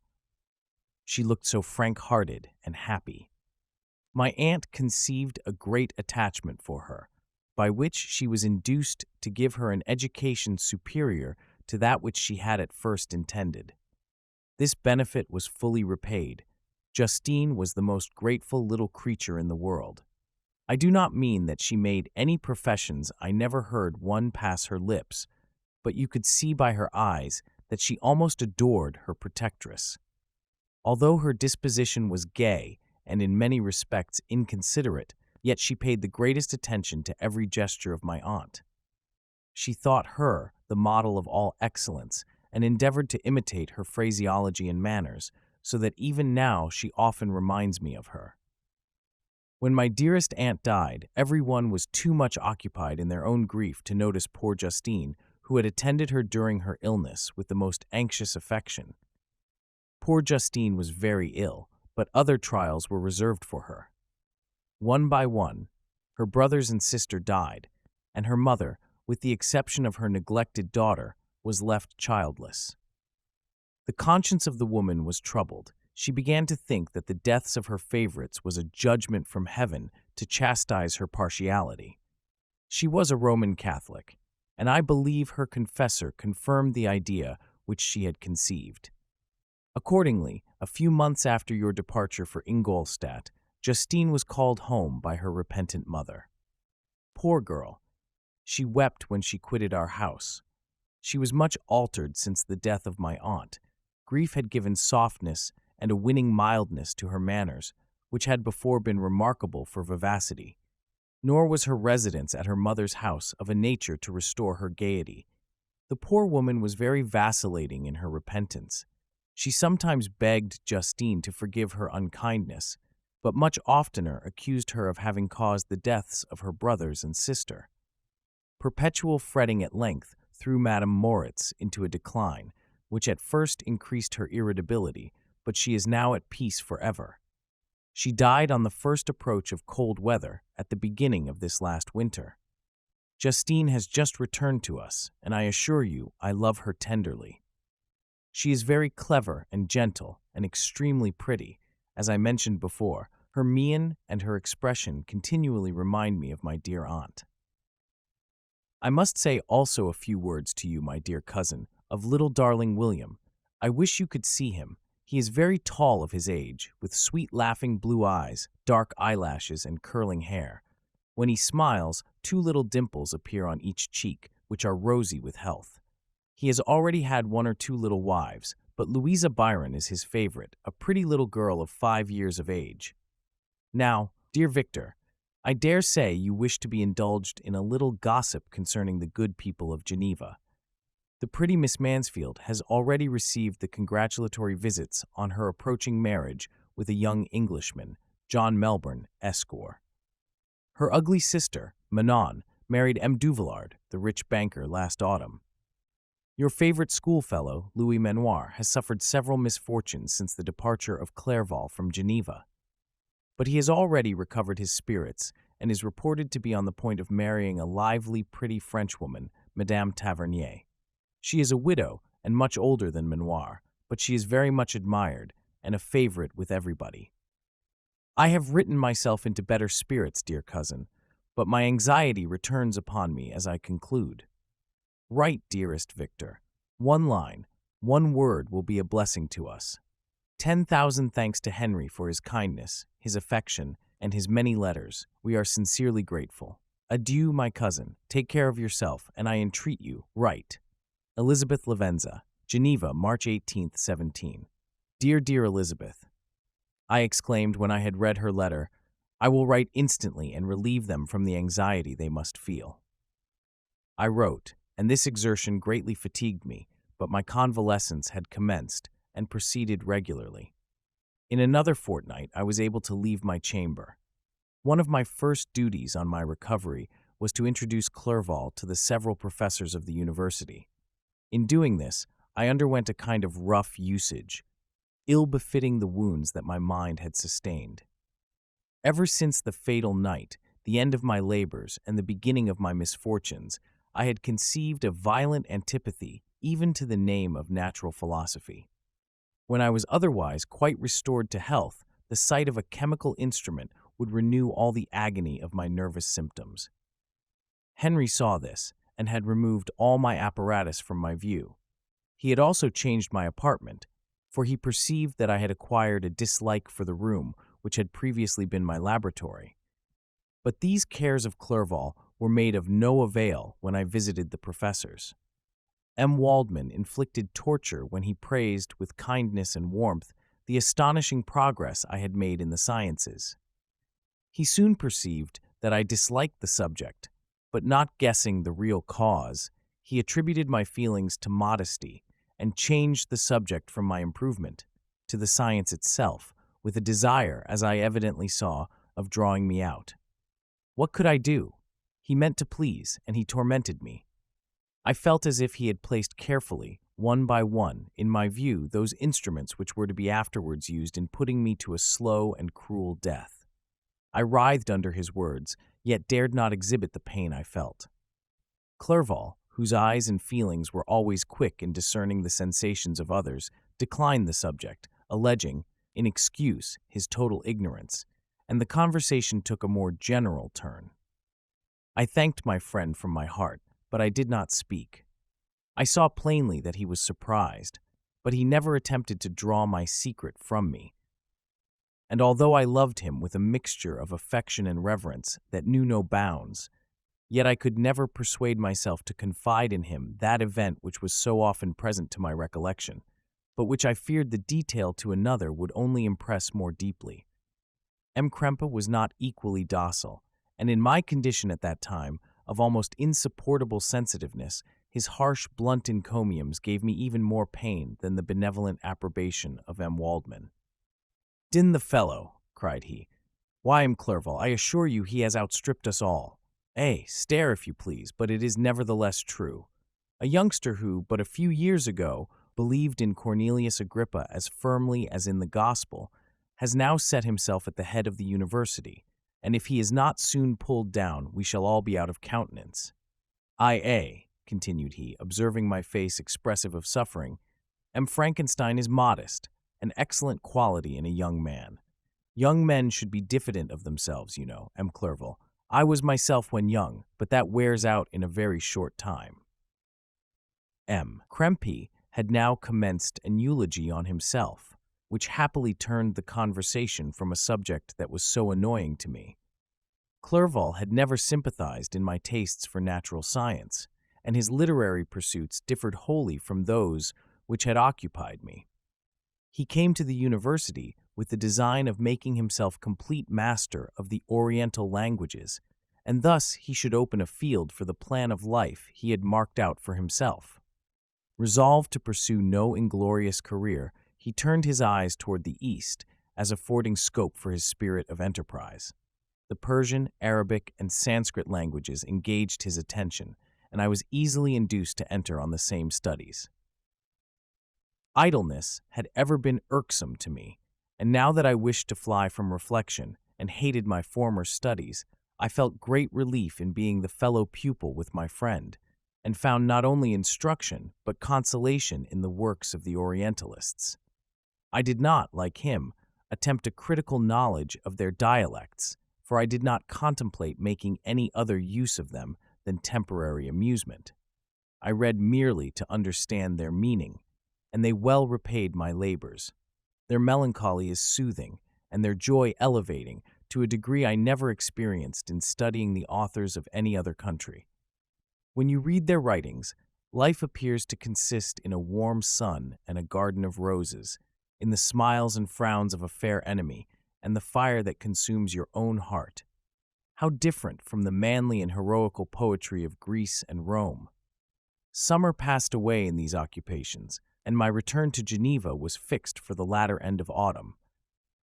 She looked so frank-hearted and happy. My aunt conceived a great attachment for her, by which she was induced to give her an education superior to that which she had at first intended. This benefit was fully repaid. Justine was the most grateful little creature in the world. I do not mean that she made any professions. I never heard one pass her lips, but you could see by her eyes that she almost adored her protectress. Although her disposition was gay and in many respects inconsiderate, yet she paid the greatest attention to every gesture of my aunt. She thought her the model of all excellence, and endeavored to imitate her phraseology and manners, so that even now she often reminds me of her. When my dearest aunt died, everyone was too much occupied in their own grief to notice poor Justine, who had attended her during her illness with the most anxious affection. Poor Justine was very ill, but other trials were reserved for her. One by one, her brothers and sister died, and her mother, with the exception of her neglected daughter, was left childless. The conscience of the woman was troubled. She began to think that the deaths of her favorites was a judgment from heaven to chastise her partiality. She was a Roman Catholic, and I believe her confessor confirmed the idea which she had conceived. Accordingly, a few months after your departure for Ingolstadt, Justine was called home by her repentant mother. Poor girl! She wept when she quitted our house. She was much altered since the death of my aunt. Grief had given softness and a winning mildness to her manners, which had before been remarkable for vivacity. Nor was her residence at her mother's house of a nature to restore her gaiety. The poor woman was very vacillating in her repentance. She sometimes begged Justine to forgive her unkindness, but much oftener accused her of having caused the deaths of her brothers and sister. Perpetual fretting at length threw Madame Moritz into a decline, which at first increased her irritability, but she is now at peace forever. She died on the first approach of cold weather at the beginning of this last winter. Justine has just returned to us, and I assure you I love her tenderly. She is very clever and gentle and extremely pretty. As I mentioned before, her mien and her expression continually remind me of my dear aunt. I must say also a few words to you, my dear cousin, of little darling William. I wish you could see him. He is very tall of his age, with sweet laughing blue eyes, dark eyelashes, and curling hair. When he smiles, 2 little dimples appear on each cheek, which are rosy with health. He has already had 1 or 2 little wives, but Louisa Byron is his favorite, a pretty little girl of 5 years of age. Now, dear Victor, I dare say you wish to be indulged in a little gossip concerning the good people of Geneva. The pretty Miss Mansfield has already received the congratulatory visits on her approaching marriage with a young Englishman, John Melbourne, Esquire. Her ugly sister, Manon, married M. Duvillard, the rich banker, last autumn. Your favorite schoolfellow, Louis Manoir, has suffered several misfortunes since the departure of Clerval from Geneva. But he has already recovered his spirits and is reported to be on the point of marrying a lively, pretty Frenchwoman, Madame Tavernier. She is a widow and much older than Manoir, but she is very much admired and a favorite with everybody. I have written myself into better spirits, dear cousin, but my anxiety returns upon me as I conclude. Write, dearest Victor. 1 line, 1 word will be a blessing to us. 10,000 thanks to Henry for his kindness, his affection, and his many letters. We are sincerely grateful. Adieu, my cousin. Take care of yourself, and I entreat you, write. Elizabeth Lavenza, Geneva, March 18th, 17. Dear, dear Elizabeth, I exclaimed when I had read her letter, I will write instantly and relieve them from the anxiety they must feel. I wrote, and this exertion greatly fatigued me, but my convalescence had commenced and proceeded regularly. In another fortnight, I was able to leave my chamber. One of my first duties on my recovery was to introduce Clerval to the several professors of the university. In doing this, I underwent a kind of rough usage, ill befitting the wounds that my mind had sustained. Ever since the fatal night, the end of my labors, and the beginning of my misfortunes, I had conceived a violent antipathy even to the name of natural philosophy. When I was otherwise quite restored to health, the sight of a chemical instrument would renew all the agony of my nervous symptoms. Henry saw this, and had removed all my apparatus from my view. He had also changed my apartment, for he perceived that I had acquired a dislike for the room which had previously been my laboratory. But these cares of Clerval were made of no avail when I visited the professors. M. Waldman inflicted torture when he praised, with kindness and warmth, the astonishing progress I had made in the sciences. He soon perceived that I disliked the subject, but not guessing the real cause, he attributed my feelings to modesty and changed the subject from my improvement to the science itself, with a desire, as I evidently saw, of drawing me out. What could I do? He meant to please, and he tormented me. I felt as if he had placed carefully, one by one, in my view, those instruments which were to be afterwards used in putting me to a slow and cruel death. I writhed under his words, yet dared not exhibit the pain I felt. Clerval, whose eyes and feelings were always quick in discerning the sensations of others, declined the subject, alleging, in excuse, his total ignorance, and the conversation took a more general turn. I thanked my friend from my heart, but I did not speak. I saw plainly that he was surprised, but he never attempted to draw my secret from me. And although I loved him with a mixture of affection and reverence that knew no bounds, yet I could never persuade myself to confide in him that event which was so often present to my recollection, but which I feared the detail to another would only impress more deeply. M. Krempe was not equally docile, and in my condition at that time, of almost insupportable sensitiveness, his harsh, blunt encomiums gave me even more pain than the benevolent approbation of M. Waldman. "Din the fellow," cried he. "Why, M. Clerval, I assure you he has outstripped us all. Stare if you please, but it is nevertheless true. A youngster who, but a few years ago, believed in Cornelius Agrippa as firmly as in the gospel, has now set himself at the head of the university, and if he is not soon pulled down, we shall all be out of countenance. Continued he, observing my face expressive of suffering, Frankenstein is modest, an excellent quality in a young man. Young men should be diffident of themselves, you know, Clerval. I was myself when young, but that wears out in a very short time. Krempe had now commenced an eulogy on himself, which happily turned the conversation from a subject that was so annoying to me. Clerval had never sympathized in my tastes for natural science, and his literary pursuits differed wholly from those which had occupied me. He came to the university with the design of making himself complete master of the Oriental languages, and thus he should open a field for the plan of life he had marked out for himself. Resolved to pursue no inglorious career, he turned his eyes toward the east as affording scope for his spirit of enterprise. The Persian, Arabic, and Sanskrit languages engaged his attention, and I was easily induced to enter on the same studies. Idleness had ever been irksome to me, and now that I wished to fly from reflection and hated my former studies, I felt great relief in being the fellow pupil with my friend, and found not only instruction but consolation in the works of the Orientalists. I did not, like him, attempt a critical knowledge of their dialects, for I did not contemplate making any other use of them than temporary amusement. I read merely to understand their meaning, and they well repaid my labors. Their melancholy is soothing, and their joy elevating to a degree I never experienced in studying the authors of any other country. When you read their writings, life appears to consist in a warm sun and a garden of roses, in the smiles and frowns of a fair enemy, and the fire that consumes your own heart. How different from the manly and heroical poetry of Greece and Rome! Summer passed away in these occupations, and my return to Geneva was fixed for the latter end of autumn.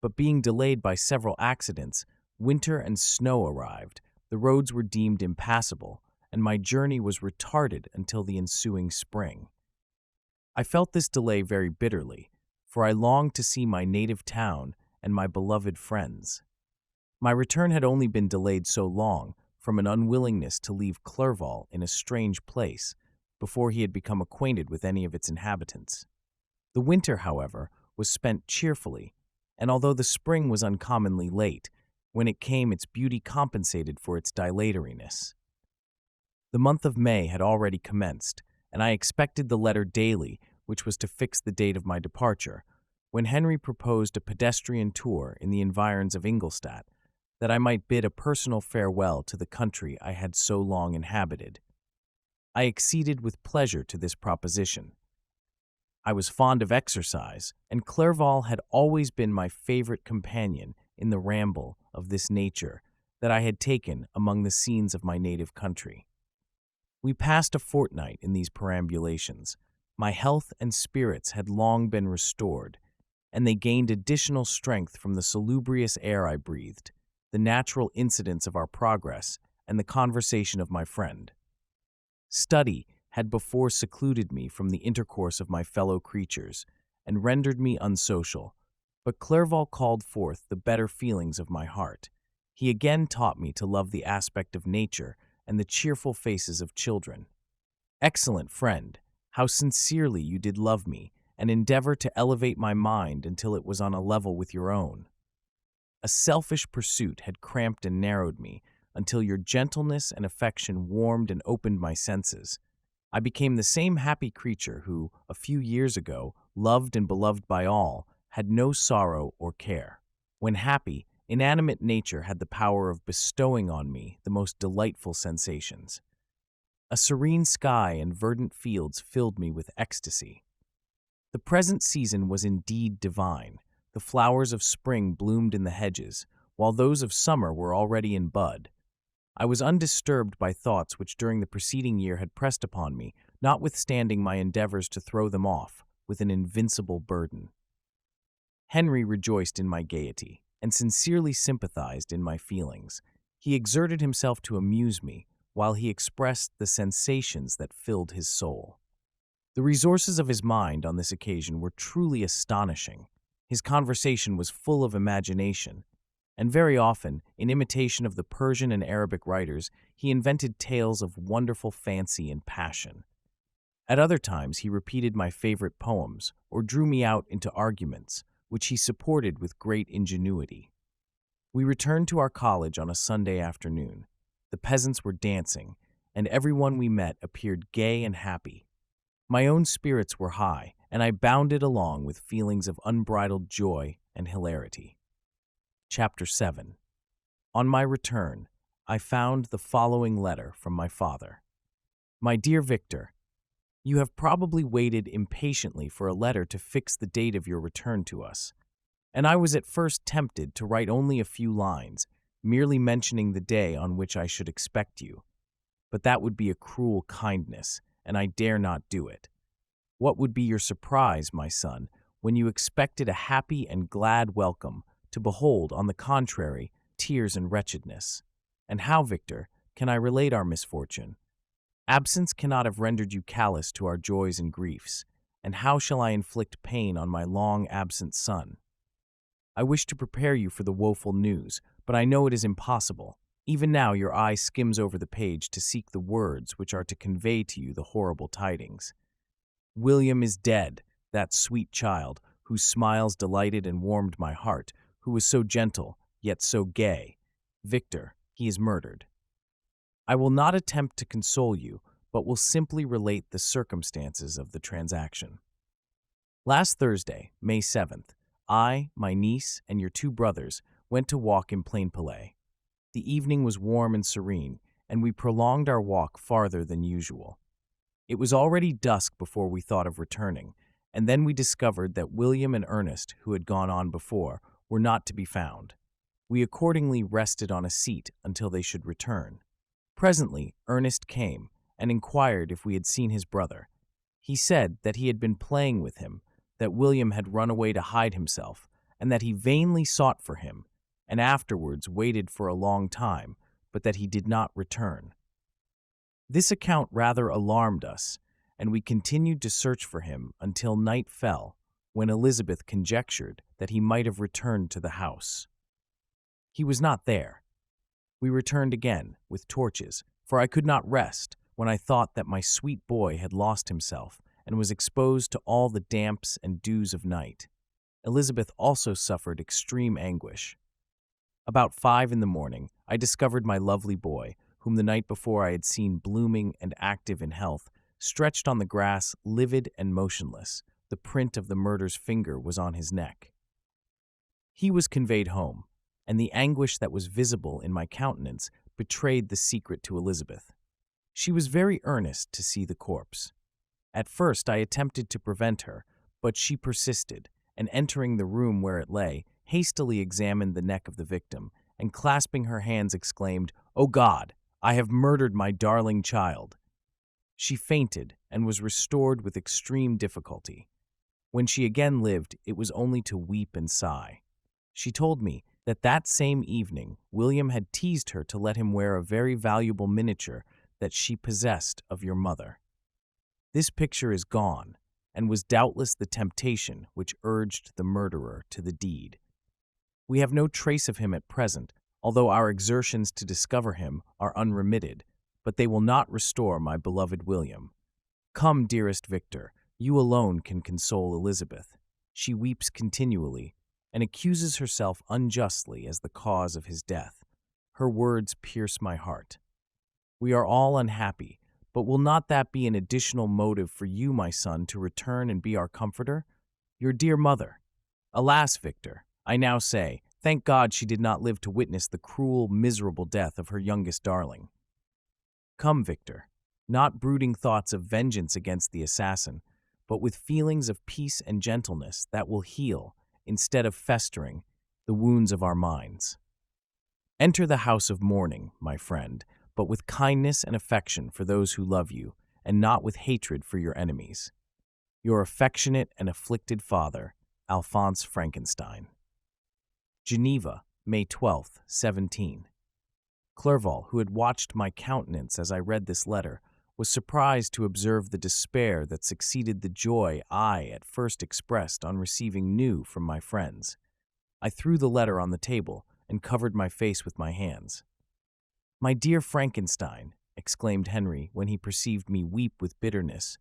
But being delayed by several accidents, winter and snow arrived, the roads were deemed impassable, and my journey was retarded until the ensuing spring. I felt this delay very bitterly, for I longed to see my native town and my beloved friends. My return had only been delayed so long from an unwillingness to leave Clerval in a strange place before he had become acquainted with any of its inhabitants. The winter, however, was spent cheerfully, and although the spring was uncommonly late, when it came its beauty compensated for its dilatoriness. The month of May had already commenced, and I expected the letter daily which was to fix the date of my departure, when Henry proposed a pedestrian tour in the environs of Ingolstadt, that I might bid a personal farewell to the country I had so long inhabited. I acceded with pleasure to this proposition. I was fond of exercise, and Clerval had always been my favorite companion in the ramble of this nature that I had taken among the scenes of my native country. We passed a fortnight in these perambulations. My health and spirits had long been restored, and they gained additional strength from the salubrious air I breathed, the natural incidents of our progress, and the conversation of my friend. Study had before secluded me from the intercourse of my fellow creatures, and rendered me unsocial, but Clerval called forth the better feelings of my heart. He again taught me to love the aspect of nature and the cheerful faces of children. Excellent friend, how sincerely you did love me, and endeavor to elevate my mind until it was on a level with your own. A selfish pursuit had cramped and narrowed me, until your gentleness and affection warmed and opened my senses. I became the same happy creature who, a few years ago, loved and beloved by all, had no sorrow or care. When happy, inanimate nature had the power of bestowing on me the most delightful sensations. A serene sky and verdant fields filled me with ecstasy. The present season was indeed divine. The flowers of spring bloomed in the hedges, while those of summer were already in bud. I was undisturbed by thoughts which during the preceding year had pressed upon me, notwithstanding my endeavors to throw them off with an invincible burden. Henry rejoiced in my gaiety, and sincerely sympathized in my feelings. He exerted himself to amuse me, while he expressed the sensations that filled his soul. The resources of his mind on this occasion were truly astonishing. His conversation was full of imagination, and very often, in imitation of the Persian and Arabic writers, he invented tales of wonderful fancy and passion. At other times, he repeated my favorite poems or drew me out into arguments, which he supported with great ingenuity. We returned to our college on a Sunday afternoon. The peasants were dancing, and everyone we met appeared gay and happy. My own spirits were high, and I bounded along with feelings of unbridled joy and hilarity. Chapter 7. On my return, I found the following letter from my father. My dear Victor, you have probably waited impatiently for a letter to fix the date of your return to us, and I was at first tempted to write only a few lines, merely mentioning the day on which I should expect you. But that would be a cruel kindness, and I dare not do it. What would be your surprise, my son, when you expected a happy and glad welcome, to behold, on the contrary, tears and wretchedness? And how, Victor, can I relate our misfortune? Absence cannot have rendered you callous to our joys and griefs, and how shall I inflict pain on my long-absent son? I wish to prepare you for the woeful news, but I know it is impossible. Even now your eye skims over the page to seek the words which are to convey to you the horrible tidings. William is dead, that sweet child, whose smiles delighted and warmed my heart, who was so gentle, yet so gay. Victor, he is murdered. I will not attempt to console you, but will simply relate the circumstances of the transaction. Last Thursday, May 7th, I, my niece, and your 2 brothers went to walk in Plainpalais. The evening was warm and serene, and we prolonged our walk farther than usual. It was already dusk before we thought of returning, and then we discovered that William and Ernest, who had gone on before, were not to be found. We accordingly rested on a seat until they should return. Presently, Ernest came and inquired if we had seen his brother. He said that he had been playing with him, that William had run away to hide himself, and that he vainly sought for him, and afterwards waited for a long time, but that he did not return. This account rather alarmed us, and we continued to search for him until night fell, when Elizabeth conjectured that he might have returned to the house. He was not there. We returned again, with torches, for I could not rest when I thought that my sweet boy had lost himself and was exposed to all the damps and dews of night. Elizabeth also suffered extreme anguish. About 5 in the morning, I discovered my lovely boy, whom the night before I had seen blooming and active in health, stretched on the grass, livid and motionless. The print of the murderer's finger was on his neck. He was conveyed home, and the anguish that was visible in my countenance betrayed the secret to Elizabeth. She was very earnest to see the corpse. At first I attempted to prevent her, but she persisted, and entering the room where it lay, hastily examined the neck of the victim, and clasping her hands exclaimed, "O God, I have murdered my darling child." She fainted and was restored with extreme difficulty. When she again lived, it was only to weep and sigh. She told me that that same evening William had teased her to let him wear a very valuable miniature that she possessed of your mother. This picture is gone, and was doubtless the temptation which urged the murderer to the deed. We have no trace of him at present, although our exertions to discover him are unremitted, but they will not restore my beloved William. Come, dearest Victor, you alone can console Elizabeth. She weeps continually, and accuses herself unjustly as the cause of his death. Her words pierce my heart. We are all unhappy, but will not that be an additional motive for you, my son, to return and be our comforter? Your dear mother. Alas, Victor, I now say, thank God she did not live to witness the cruel, miserable death of her youngest darling. Come, Victor, not brooding thoughts of vengeance against the assassin, but with feelings of peace and gentleness that will heal, instead of festering, the wounds of our minds. Enter the house of mourning, my friend, but with kindness and affection for those who love you, and not with hatred for your enemies. Your affectionate and afflicted father, Alphonse Frankenstein. Geneva, May 12th, 17. Clerval, who had watched my countenance as I read this letter, was surprised to observe the despair that succeeded the joy I at first expressed on receiving news from my friends. I threw the letter on the table and covered my face with my hands. "My dear Frankenstein," exclaimed Henry when he perceived me weep with bitterness,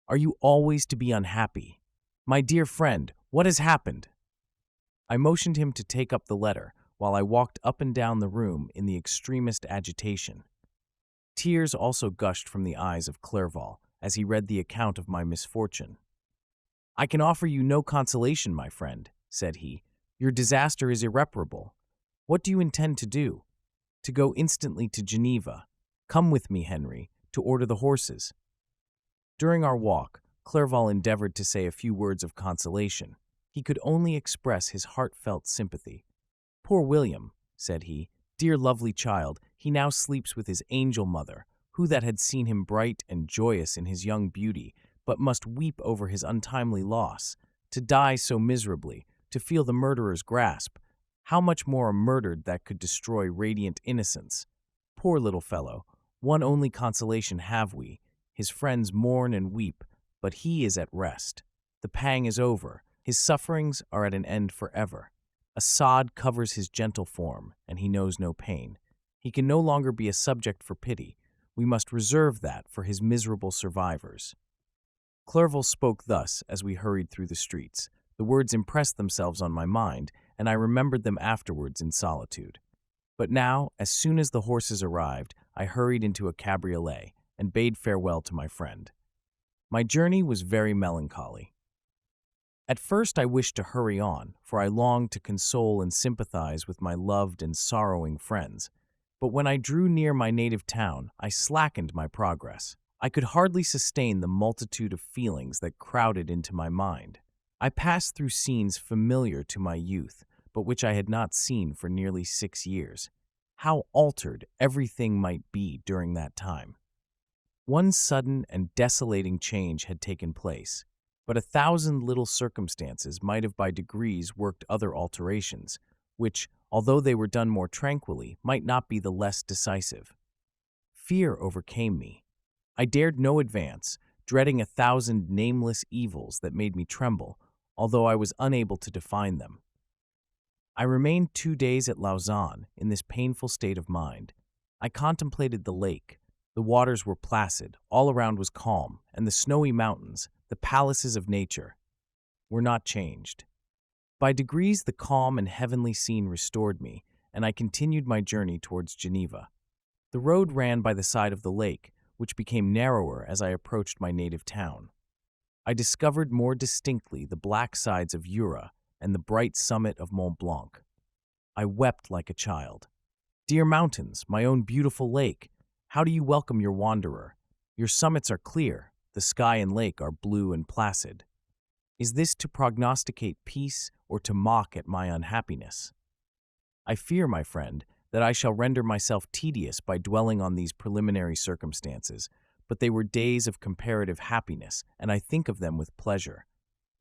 "are you always to be unhappy? My dear friend, what has happened?" I motioned him to take up the letter while I walked up and down the room in the extremest agitation. Tears also gushed from the eyes of Clerval as he read the account of my misfortune. "I can offer you no consolation, my friend," said he. "Your disaster is irreparable. What do you intend to do?" "To go instantly to Geneva. Come with me, Henry, to order the horses." During our walk, Clerval endeavored to say a few words of consolation. He could only express his heartfelt sympathy. "Poor William," said he, "dear lovely child, he now sleeps with his angel mother, who that had seen him bright and joyous in his young beauty, but must weep over his untimely loss. To die so miserably, to feel the murderer's grasp, how much more a murdered that could destroy radiant innocence. Poor little fellow, one only consolation have we. His friends mourn and weep, but he is at rest. The pang is over. His sufferings are at an end forever. A sod covers his gentle form, and he knows no pain. He can no longer be a subject for pity. We must reserve that for his miserable survivors." Clerval spoke thus as we hurried through the streets. The words impressed themselves on my mind, and I remembered them afterwards in solitude. But now, as soon as the horses arrived, I hurried into a cabriolet and bade farewell to my friend. My journey was very melancholy. At first I wished to hurry on, for I longed to console and sympathize with my loved and sorrowing friends. But when I drew near my native town, I slackened my progress. I could hardly sustain the multitude of feelings that crowded into my mind. I passed through scenes familiar to my youth, but which I had not seen for nearly 6 years. How altered everything might be during that time! One sudden and desolating change had taken place, but 1,000 little circumstances might have by degrees worked other alterations, which, although they were done more tranquilly, might not be the less decisive. Fear overcame me. I dared no advance, dreading 1,000 nameless evils that made me tremble, although I was unable to define them. I remained 2 days at Lausanne in this painful state of mind. I contemplated the lake. The waters were placid, all around was calm, and the snowy mountains, the palaces of nature, were not changed. By degrees the calm and heavenly scene restored me, and I continued my journey towards Geneva. The road ran by the side of the lake, which became narrower as I approached my native town. I discovered more distinctly the black sides of Jura and the bright summit of Mont Blanc. I wept like a child. "Dear mountains, my own beautiful lake, how do you welcome your wanderer? Your summits are clear, the sky and lake are blue and placid. Is this to prognosticate peace or to mock at my unhappiness? I fear, my friend, that I shall render myself tedious by dwelling on these preliminary circumstances, but they were days of comparative happiness, and I think of them with pleasure.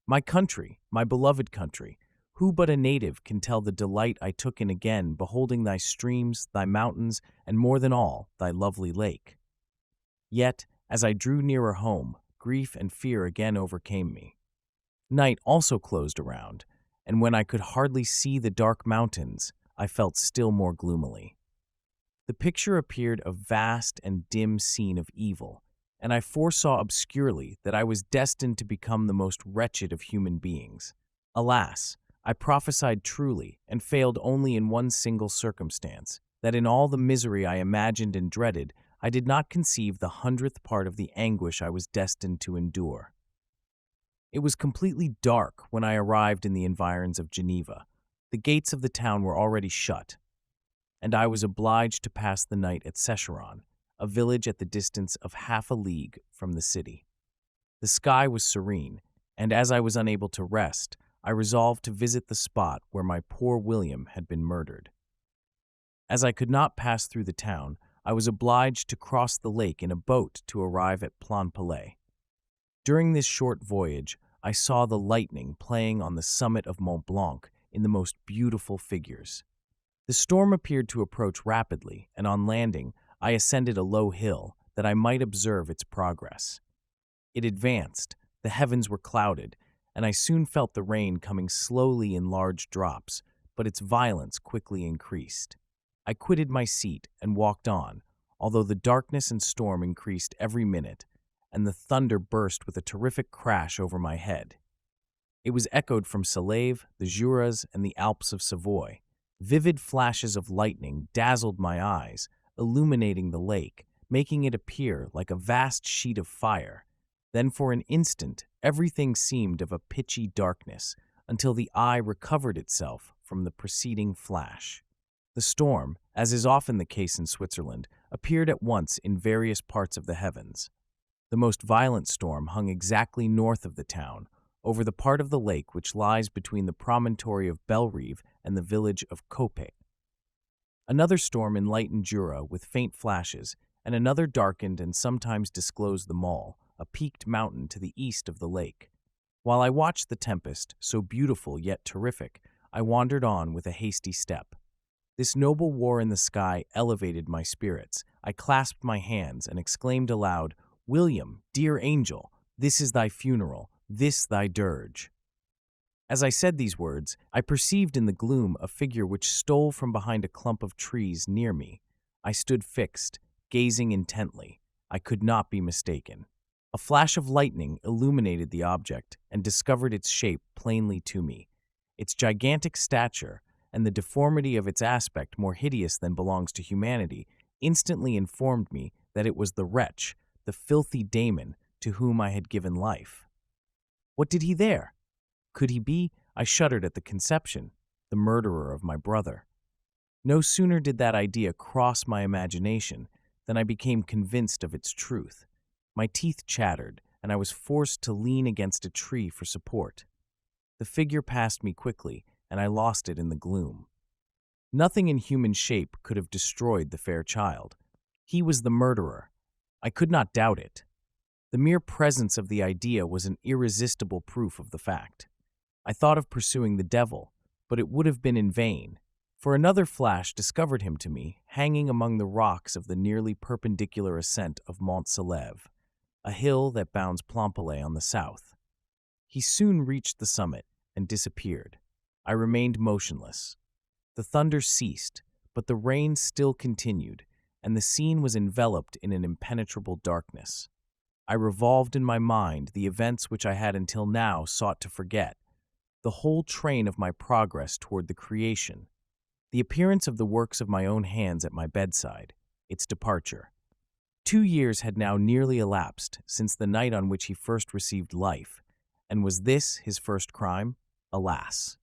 My country, my beloved country, who but a native can tell the delight I took in again beholding thy streams, thy mountains, and more than all, thy lovely lake? Yet, as I drew nearer home, grief and fear again overcame me. Night also closed around, and when I could hardly see the dark mountains, I felt still more gloomily. The picture appeared a vast and dim scene of evil, and I foresaw obscurely that I was destined to become the most wretched of human beings. Alas, I prophesied truly and failed only in one single circumstance, that in all the misery I imagined and dreaded, I did not conceive the 100th part of the anguish I was destined to endure. It was completely dark when I arrived in the environs of Geneva. The gates of the town were already shut, and I was obliged to pass the night at Secheron, a village at the distance of half a league from the city. The sky was serene, and as I was unable to rest, I resolved to visit the spot where my poor William had been murdered. As I could not pass through the town, I was obliged to cross the lake in a boat to arrive at Plainpalais. During this short voyage, I saw the lightning playing on the summit of Mont Blanc in the most beautiful figures. The storm appeared to approach rapidly, and on landing, I ascended a low hill, that I might observe its progress. It advanced, the heavens were clouded, and I soon felt the rain coming slowly in large drops, but its violence quickly increased. I quitted my seat and walked on, although the darkness and storm increased every minute, and the thunder burst with a terrific crash over my head. It was echoed from Salève, the Jura, and the Alps of Savoy. Vivid flashes of lightning dazzled my eyes, illuminating the lake, making it appear like a vast sheet of fire. Then for an instant, everything seemed of a pitchy darkness, until the eye recovered itself from the preceding flash. The storm, as is often the case in Switzerland, appeared at once in various parts of the heavens. The most violent storm hung exactly north of the town, over the part of the lake which lies between the promontory of Bellerive and the village of Coppet. Another storm enlightened Jura with faint flashes, and another darkened and sometimes disclosed the Mall, a peaked mountain to the east of the lake. While I watched the tempest, so beautiful yet terrific, I wandered on with a hasty step. This noble war in the sky elevated my spirits. I clasped my hands and exclaimed aloud, "William, dear angel, this is thy funeral, this thy dirge." As I said these words, I perceived in the gloom a figure which stole from behind a clump of trees near me. I stood fixed, gazing intently. I could not be mistaken. A flash of lightning illuminated the object and discovered its shape plainly to me. Its gigantic stature, and the deformity of its aspect more hideous than belongs to humanity, instantly informed me that it was the wretch, the filthy Damon, to whom I had given life. What did he there? Could he be, I shuddered at the conception, the murderer of my brother? No sooner did that idea cross my imagination than I became convinced of its truth. My teeth chattered, and I was forced to lean against a tree for support. The figure passed me quickly, and I lost it in the gloom. Nothing in human shape could have destroyed the fair child. He was the murderer. I could not doubt it. The mere presence of the idea was an irresistible proof of the fact. I thought of pursuing the devil, but it would have been in vain, for another flash discovered him to me, hanging among the rocks of the nearly perpendicular ascent of Mont Salève, a hill that bounds Plainpalais on the south. He soon reached the summit and disappeared. I remained motionless. The thunder ceased, but the rain still continued, and the scene was enveloped in an impenetrable darkness. I revolved in my mind the events which I had until now sought to forget, the whole train of my progress toward the creation, the appearance of the works of my own hands at my bedside, its departure. 2 years had now nearly elapsed since the night on which he first received life, and was this his first crime? Alas!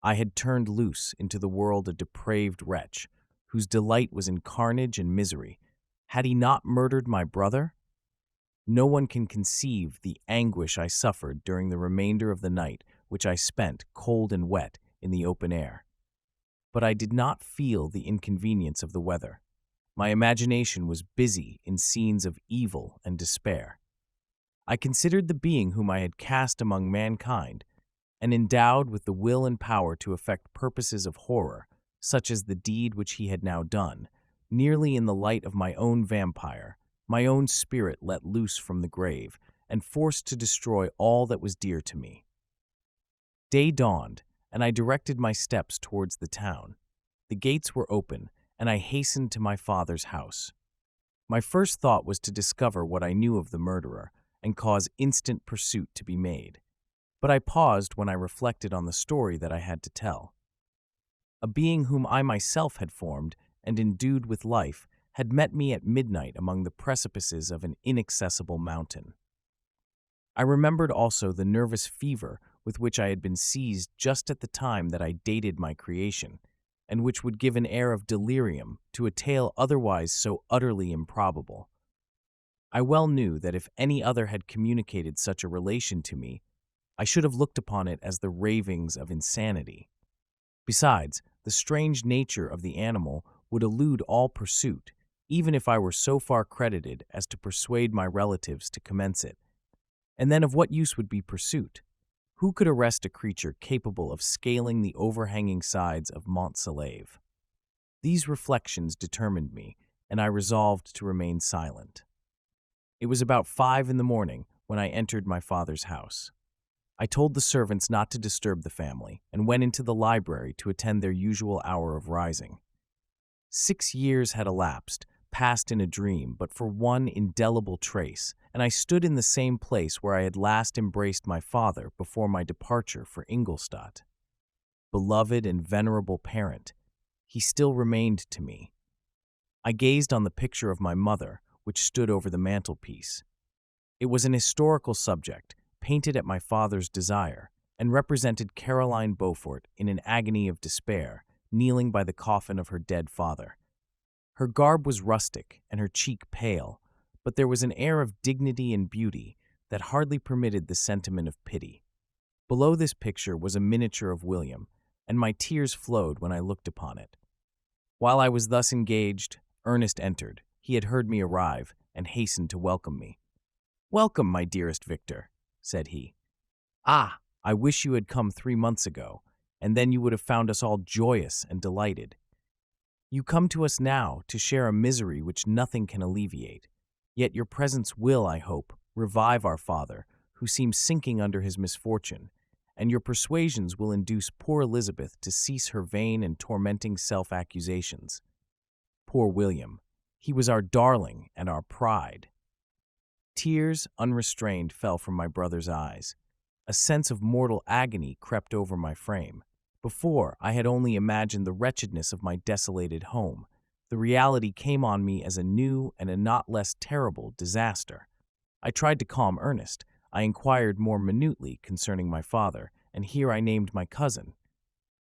I had turned loose into the world a depraved wretch, whose delight was in carnage and misery. Had he not murdered my brother? No one can conceive the anguish I suffered during the remainder of the night, which I spent, cold and wet, in the open air. But I did not feel the inconvenience of the weather. My imagination was busy in scenes of evil and despair. I considered the being whom I had cast among mankind, and endowed with the will and power to effect purposes of horror, such as the deed which he had now done, nearly in the light of my own vampire, my own spirit let loose from the grave, and forced to destroy all that was dear to me. Day dawned, and I directed my steps towards the town. The gates were open, and I hastened to my father's house. My first thought was to discover what I knew of the murderer, and cause instant pursuit to be made. But I paused when I reflected on the story that I had to tell. A being whom I myself had formed and endued with life had met me at midnight among the precipices of an inaccessible mountain. I remembered also the nervous fever with which I had been seized just at the time that I dated my creation, and which would give an air of delirium to a tale otherwise so utterly improbable. I well knew that if any other had communicated such a relation to me, I should have looked upon it as the ravings of insanity. Besides, the strange nature of the animal would elude all pursuit, even if I were so far credited as to persuade my relatives to commence it. And then of what use would be pursuit? Who could arrest a creature capable of scaling the overhanging sides of Mont Salève? These reflections determined me, and I resolved to remain silent. It was about 5 in the morning when I entered my father's house. I told the servants not to disturb the family and went into the library to attend their usual hour of rising. 6 years had elapsed, passed in a dream, but for one indelible trace, and I stood in the same place where I had last embraced my father before my departure for Ingolstadt. Beloved and venerable parent, he still remained to me. I gazed on the picture of my mother, which stood over the mantelpiece. It was an historical subject, painted at my father's desire, and represented Caroline Beaufort in an agony of despair, kneeling by the coffin of her dead father. Her garb was rustic and her cheek pale, but there was an air of dignity and beauty that hardly permitted the sentiment of pity. Below this picture was a miniature of William, and my tears flowed when I looked upon it. While I was thus engaged, Ernest entered. He had heard me arrive and hastened to welcome me. "Welcome, my dearest Victor," said he. "Ah, I wish you had come 3 months ago, and then you would have found us all joyous and delighted. You come to us now to share a misery which nothing can alleviate, yet your presence will, I hope, revive our father, who seems sinking under his misfortune, and your persuasions will induce poor Elizabeth to cease her vain and tormenting self-accusations. Poor William, he was our darling and our pride." Tears, unrestrained, fell from my brother's eyes. A sense of mortal agony crept over my frame. Before, I had only imagined the wretchedness of my desolated home. The reality came on me as a new and a not less terrible disaster. I tried to calm Ernest. I inquired more minutely concerning my father, and here I named my cousin.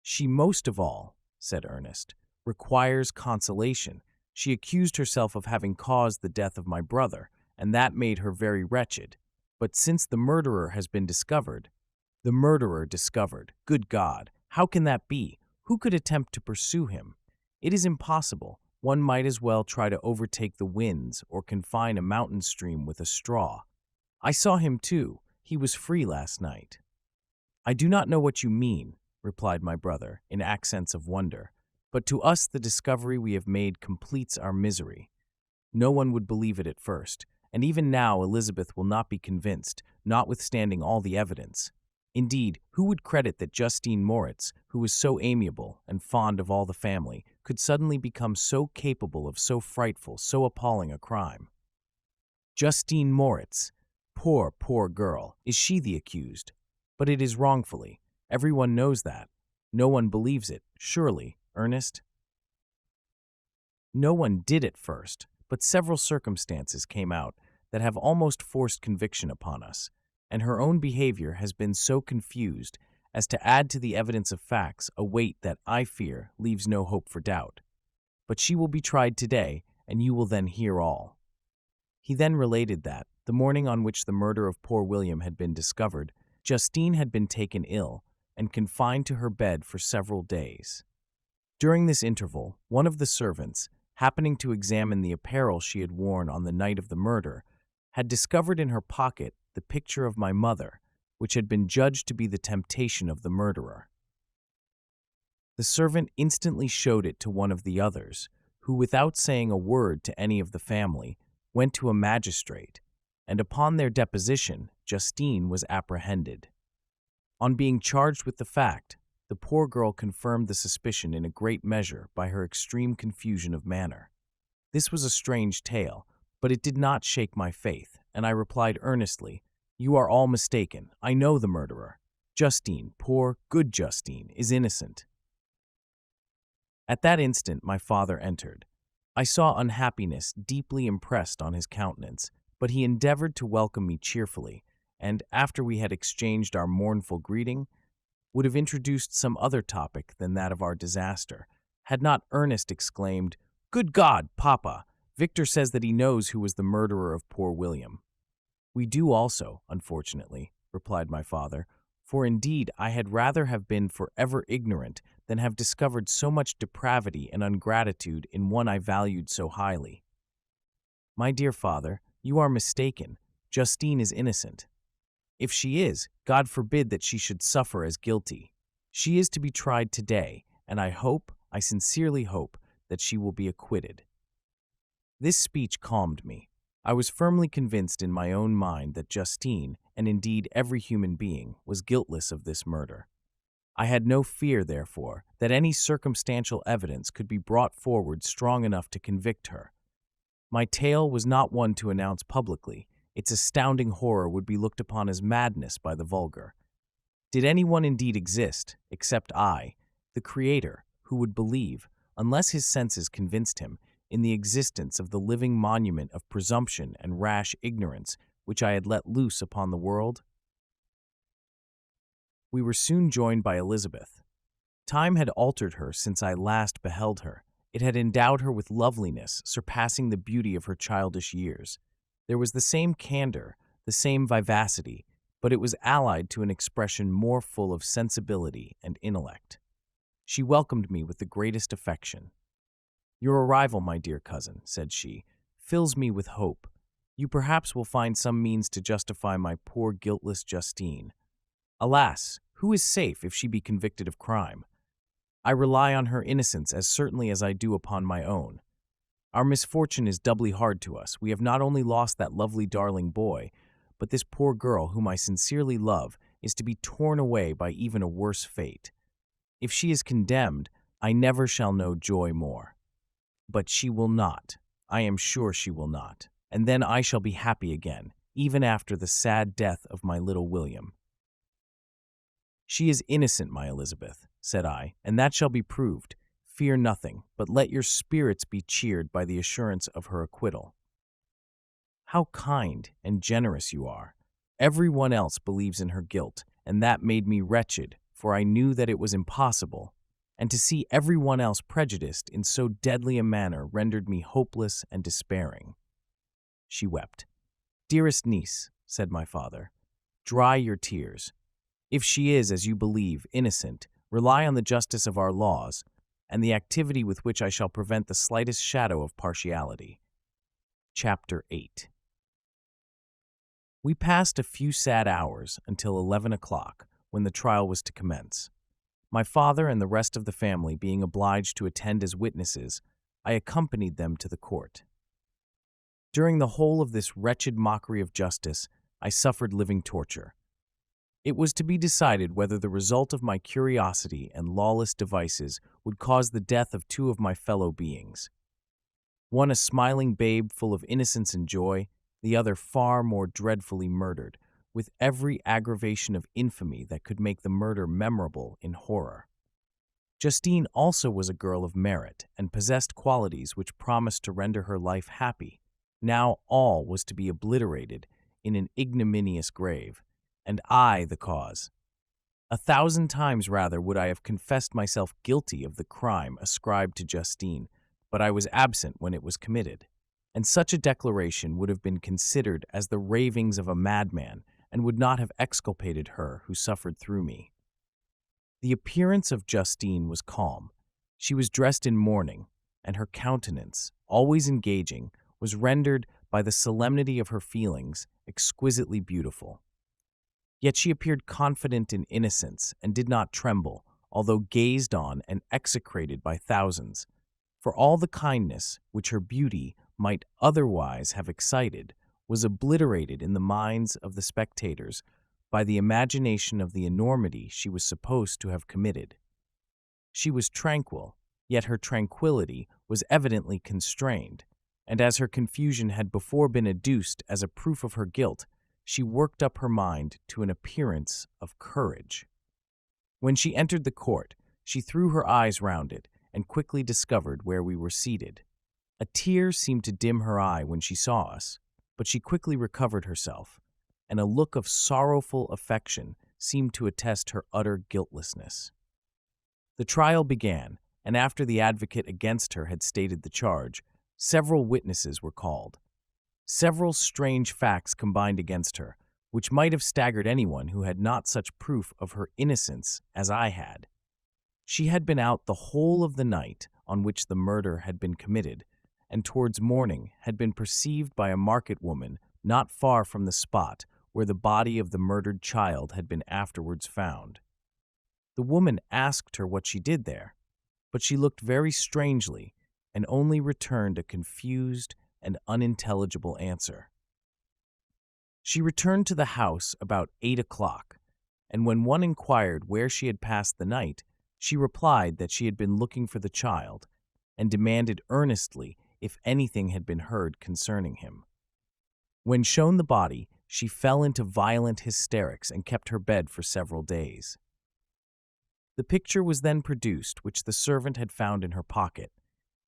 "She most of all," said Ernest, "requires consolation. She accused herself of having caused the death of my brother, and that made her very wretched. But since the murderer has been discovered—" "The murderer discovered! Good God! How can that be? Who could attempt to pursue him? It is impossible. One might as well try to overtake the winds or confine a mountain stream with a straw. I saw him too. He was free last night." "I do not know what you mean," replied my brother, in accents of wonder, "but to us the discovery we have made completes our misery. No one would believe it at first, and even now Elizabeth will not be convinced, notwithstanding all the evidence. Indeed, who would credit that Justine Moritz, who was so amiable and fond of all the family, could suddenly become so capable of so frightful, so appalling a crime? Justine Moritz! Poor, poor girl! Is she the accused? But it is wrongfully. Everyone knows that. No one believes it, surely, Ernest?" "No one did at first, but several circumstances came out that have almost forced conviction upon us, and her own behavior has been so confused as to add to the evidence of facts a weight that, I fear, leaves no hope for doubt. But she will be tried today, and you will then hear all." He then related that, the morning on which the murder of poor William had been discovered, Justine had been taken ill and confined to her bed for several days. During this interval, one of the servants, happening to examine the apparel she had worn on the night of the murder, had discovered in her pocket the picture of my mother, which had been judged to be the temptation of the murderer. The servant instantly showed it to one of the others, who, without saying a word to any of the family, went to a magistrate, and upon their deposition, Justine was apprehended. On being charged with the fact, the poor girl confirmed the suspicion in a great measure by her extreme confusion of manner. This was a strange tale, but it did not shake my faith, and I replied earnestly, "You are all mistaken. I know the murderer. Justine, poor, good Justine, is innocent." At that instant my father entered. I saw unhappiness deeply impressed on his countenance, but he endeavored to welcome me cheerfully, and, after we had exchanged our mournful greeting, would have introduced some other topic than that of our disaster, had not Ernest exclaimed, "Good God, Papa! Victor says that he knows who was the murderer of poor William." "We do also, unfortunately," replied my father, "for indeed I had rather have been forever ignorant than have discovered so much depravity and ingratitude in one I valued so highly." "My dear father, you are mistaken. Justine is innocent. If she is, God forbid that she should suffer as guilty. She is to be tried today, and I sincerely hope, that she will be acquitted." This speech calmed me. I was firmly convinced in my own mind that Justine, and indeed every human being, was guiltless of this murder. I had no fear, therefore, that any circumstantial evidence could be brought forward strong enough to convict her. My tale was not one to announce publicly. Its astounding horror would be looked upon as madness by the vulgar. Did anyone indeed exist, except I, the Creator, who would believe, unless his senses convinced him, in the existence of the living monument of presumption and rash ignorance which I had let loose upon the world? We were soon joined by Elizabeth. Time had altered her since I last beheld her. It had endowed her with loveliness surpassing the beauty of her childish years. There was the same candor, the same vivacity, but it was allied to an expression more full of sensibility and intellect. She welcomed me with the greatest affection. "Your arrival, my dear cousin," said she, "fills me with hope. You perhaps will find some means to justify my poor guiltless Justine. Alas, who is safe if she be convicted of crime? I rely on her innocence as certainly as I do upon my own. Our misfortune is doubly hard to us. We have not only lost that lovely darling boy, but this poor girl, whom I sincerely love, is to be torn away by even a worse fate. If she is condemned, I never shall know joy more. But she will not. I am sure she will not. And then I shall be happy again, even after the sad death of my little William." "She is innocent, my Elizabeth," said I, "and that shall be proved. Fear nothing, but let your spirits be cheered by the assurance of her acquittal." "How kind and generous you are. Everyone else believes in her guilt, and that made me wretched, for I knew that it was impossible, and to see everyone else prejudiced in so deadly a manner rendered me hopeless and despairing." She wept. "Dearest niece," said my father, "dry your tears. If she is, as you believe, innocent, rely on the justice of our laws, and the activity with which I shall prevent the slightest shadow of partiality." Chapter 8. We passed a few sad hours until 11 o'clock, when the trial was to commence. My father and the rest of the family being obliged to attend as witnesses, I accompanied them to the court. During the whole of this wretched mockery of justice, I suffered living torture. It was to be decided whether the result of my curiosity and lawless devices would cause the death of two of my fellow beings. One a smiling babe full of innocence and joy, the other far more dreadfully murdered, with every aggravation of infamy that could make the murder memorable in horror. Justine also was a girl of merit and possessed qualities which promised to render her life happy. Now all was to be obliterated in an ignominious grave, and I the cause. 1,000 times rather would I have confessed myself guilty of the crime ascribed to Justine, but I was absent when it was committed, and such a declaration would have been considered as the ravings of a madman, and would not have exculpated her who suffered through me. The appearance of Justine was calm. She was dressed in mourning, and her countenance, always engaging, was rendered by the solemnity of her feelings exquisitely beautiful. Yet she appeared confident in innocence and did not tremble, although gazed on and execrated by thousands. For all the kindness which her beauty might otherwise have excited was obliterated in the minds of the spectators by the imagination of the enormity she was supposed to have committed. She was tranquil, yet her tranquillity was evidently constrained, and as her confusion had before been adduced as a proof of her guilt, she worked up her mind to an appearance of courage. When she entered the court, she threw her eyes round it and quickly discovered where we were seated. A tear seemed to dim her eye when she saw us, but she quickly recovered herself, and a look of sorrowful affection seemed to attest her utter guiltlessness. The trial began, and after the advocate against her had stated the charge, several witnesses were called. Several strange facts combined against her, which might have staggered anyone who had not such proof of her innocence as I had. She had been out the whole of the night on which the murder had been committed, and towards morning had been perceived by a market woman not far from the spot where the body of the murdered child had been afterwards found. The woman asked her what she did there, but she looked very strangely and only returned a confused and unintelligible answer. She returned to the house about 8 o'clock, and when one inquired where she had passed the night, she replied that she had been looking for the child, and demanded earnestly if anything had been heard concerning him. When shown the body, she fell into violent hysterics and kept her bed for several days. The picture was then produced, which the servant had found in her pocket,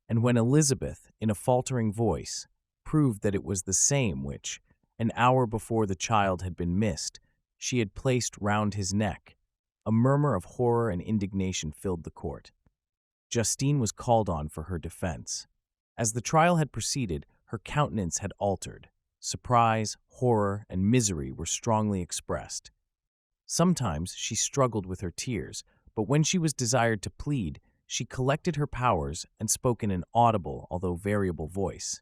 and when Elizabeth, in a faltering voice, proved that it was the same which, an hour before the child had been missed, she had placed round his neck, a murmur of horror and indignation filled the court. Justine was called on for her defense. As the trial had proceeded, her countenance had altered. Surprise, horror, and misery were strongly expressed. Sometimes she struggled with her tears, but when she was desired to plead, she collected her powers and spoke in an audible, although variable voice.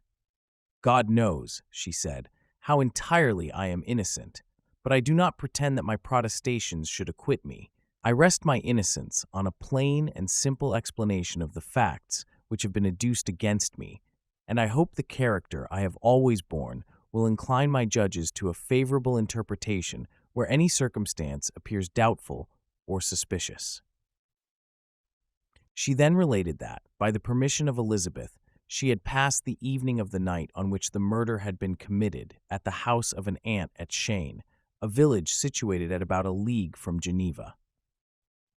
"God knows," she said, "how entirely I am innocent, but I do not pretend that my protestations should acquit me. I rest my innocence on a plain and simple explanation of the facts which have been adduced against me, and I hope the character I have always borne will incline my judges to a favorable interpretation where any circumstance appears doubtful or suspicious." She then related that, by the permission of Elizabeth, she had passed the evening of the night on which the murder had been committed at the house of an aunt at Cheyne, a village situated at about a league from Geneva.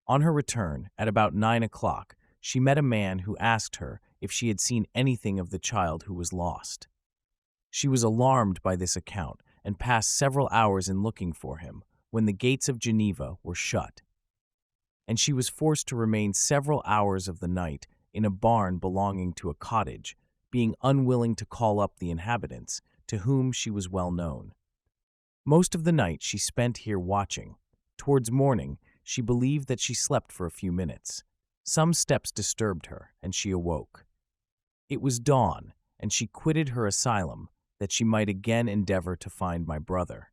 On her return, at about 9 o'clock, she met a man who asked her if she had seen anything of the child who was lost. She was alarmed by this account and passed several hours in looking for him, when the gates of Geneva were shut, and she was forced to remain several hours of the night in a barn belonging to a cottage, being unwilling to call up the inhabitants, to whom she was well known. Most of the night she spent here watching. Towards morning, she believed that she slept for a few minutes. Some steps disturbed her, and she awoke. It was dawn, and she quitted her asylum, that she might again endeavor to find my brother.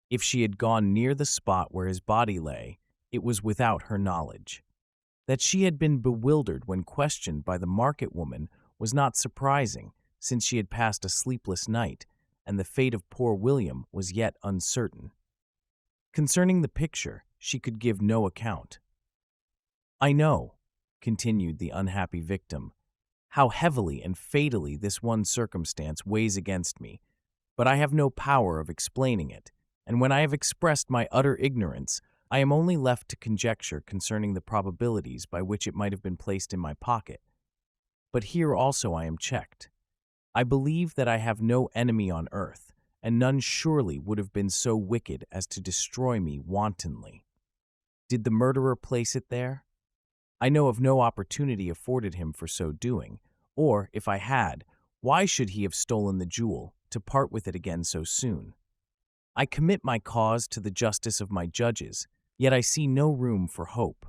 If she had gone near the spot where his body lay, it was without her knowledge. That she had been bewildered when questioned by the market woman was not surprising, since she had passed a sleepless night, and the fate of poor William was yet uncertain. Concerning the picture, she could give no account. "I know," continued the unhappy victim, "how heavily and fatally this one circumstance weighs against me, but I have no power of explaining it, and when I have expressed my utter ignorance, I am only left to conjecture concerning the probabilities by which it might have been placed in my pocket. But here also I am checked. I believe that I have no enemy on earth, and none surely would have been so wicked as to destroy me wantonly. Did the murderer place it there? I know of no opportunity afforded him for so doing, or, if I had, why should he have stolen the jewel, to part with it again so soon? I commit my cause to the justice of my judges, yet I see no room for hope.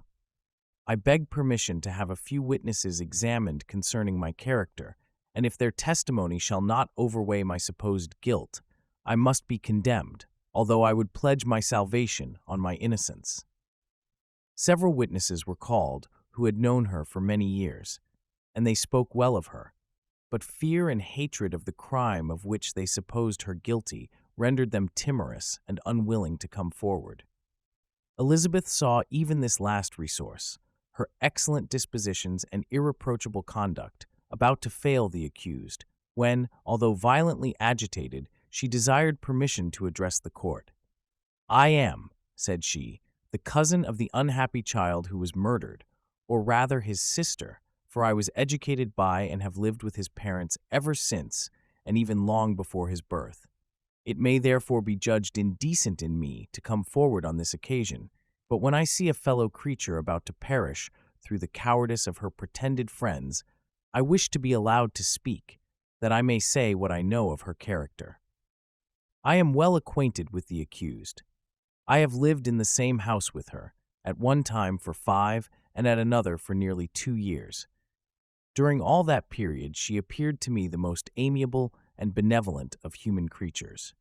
I beg permission to have a few witnesses examined concerning my character, and if their testimony shall not overweigh my supposed guilt, I must be condemned, although I would pledge my salvation on my innocence." Several witnesses were called who had known her for many years, and they spoke well of her, but fear and hatred of the crime of which they supposed her guilty rendered them timorous and unwilling to come forward. Elizabeth saw even this last resource, her excellent dispositions and irreproachable conduct, about to fail the accused, when, although violently agitated, she desired permission to address the court. "I am," said she, "the cousin of the unhappy child who was murdered, or rather his sister, for I was educated by and have lived with his parents ever since, and even long before his birth. It may therefore be judged indecent in me to come forward on this occasion, but when I see a fellow creature about to perish through the cowardice of her pretended friends, I wish to be allowed to speak, that I may say what I know of her character. I am well acquainted with the accused. I have lived in the same house with her, at one time for 5 and at another for nearly 2 years. During all that period she appeared to me the most amiable and benevolent of human creatures.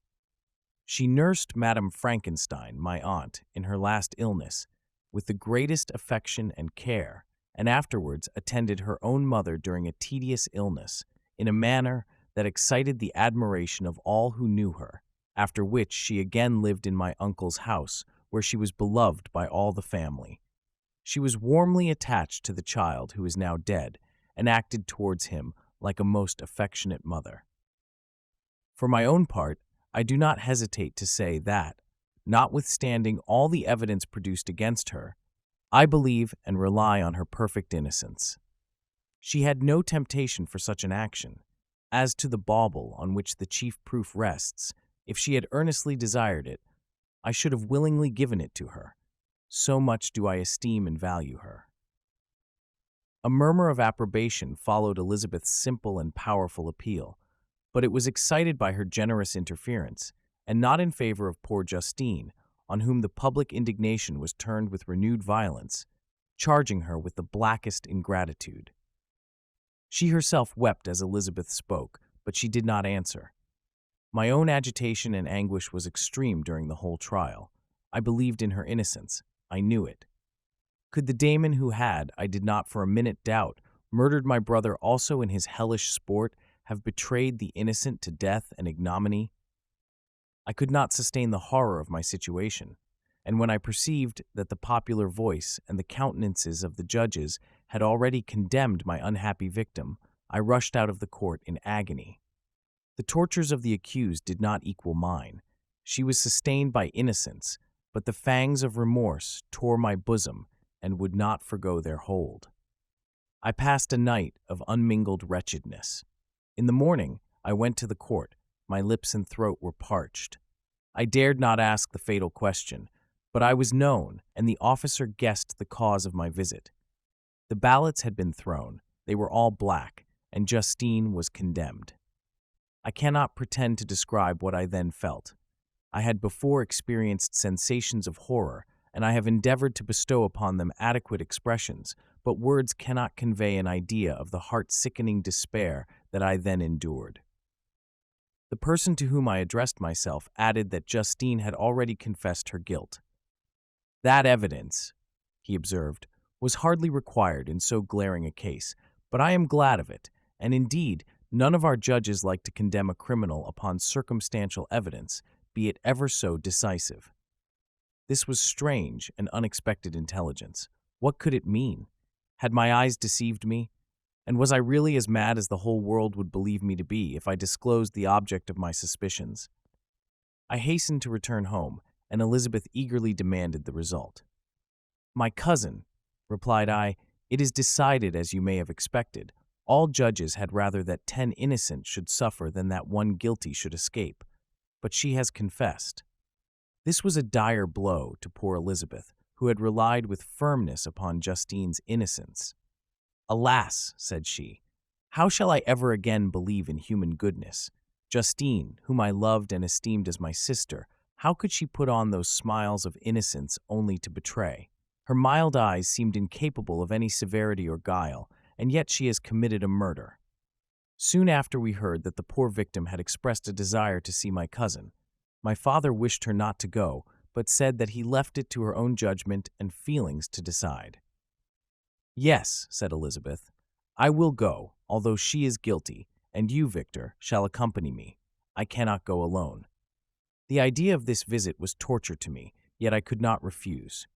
She nursed Madame Frankenstein, my aunt, in her last illness, with the greatest affection and care, and afterwards attended her own mother during a tedious illness, in a manner that excited the admiration of all who knew her, after which she again lived in my uncle's house, where she was beloved by all the family. She was warmly attached to the child who is now dead, and acted towards him like a most affectionate mother. For my own part, I do not hesitate to say that, notwithstanding all the evidence produced against her, I believe and rely on her perfect innocence. She had no temptation for such an action. As to the bauble on which the chief proof rests, if she had earnestly desired it, I should have willingly given it to her. So much do I esteem and value her. A murmur of approbation followed Elizabeth's simple and powerful appeal, but it was excited by her generous interference, and not in favor of poor Justine, on whom the public indignation was turned with renewed violence, charging her with the blackest ingratitude. She herself wept as Elizabeth spoke, but she did not answer. My own agitation and anguish was extreme during the whole trial. I believed in her innocence. I knew it. Could the daemon who had, I did not for a minute doubt, murdered my brother also in his hellish sport, have betrayed the innocent to death and ignominy? I could not sustain the horror of my situation, and when I perceived that the popular voice and the countenances of the judges had already condemned my unhappy victim, I rushed out of the court in agony. The tortures of the accused did not equal mine. She was sustained by innocence, but the fangs of remorse tore my bosom and would not forgo their hold. I passed a night of unmingled wretchedness. In the morning, I went to the court. My lips and throat were parched. I dared not ask the fatal question, but I was known, and the officer guessed the cause of my visit. The ballots had been thrown. They were all black, and Justine was condemned. I cannot pretend to describe what I then felt. I had before experienced sensations of horror, and I have endeavored to bestow upon them adequate expressions, but words cannot convey an idea of the heart-sickening despair that I then endured. The person to whom I addressed myself added that Justine had already confessed her guilt. That evidence, he observed, was hardly required in so glaring a case, but I am glad of it, and indeed, none of our judges like to condemn a criminal upon circumstantial evidence, be it ever so decisive. This was strange and unexpected intelligence. What could it mean? Had my eyes deceived me? And was I really as mad as the whole world would believe me to be if I disclosed the object of my suspicions? I hastened to return home, and Elizabeth eagerly demanded the result. "My cousin," replied I, "it is decided as you may have expected. All judges had rather that 10 innocent should suffer than that 1 guilty should escape. But she has confessed." This was a dire blow to poor Elizabeth, who had relied with firmness upon Justine's innocence. "Alas," said she, "how shall I ever again believe in human goodness? Justine, whom I loved and esteemed as my sister, how could she put on those smiles of innocence only to betray? Her mild eyes seemed incapable of any severity or guile, and yet she has committed a murder." Soon after we heard that the poor victim had expressed a desire to see my cousin. My father wished her not to go, but said that he left it to her own judgment and feelings to decide. "Yes," said Elizabeth, "I will go, although she is guilty, and you, Victor, shall accompany me. I cannot go alone." The idea of this visit was torture to me, yet I could not refuse.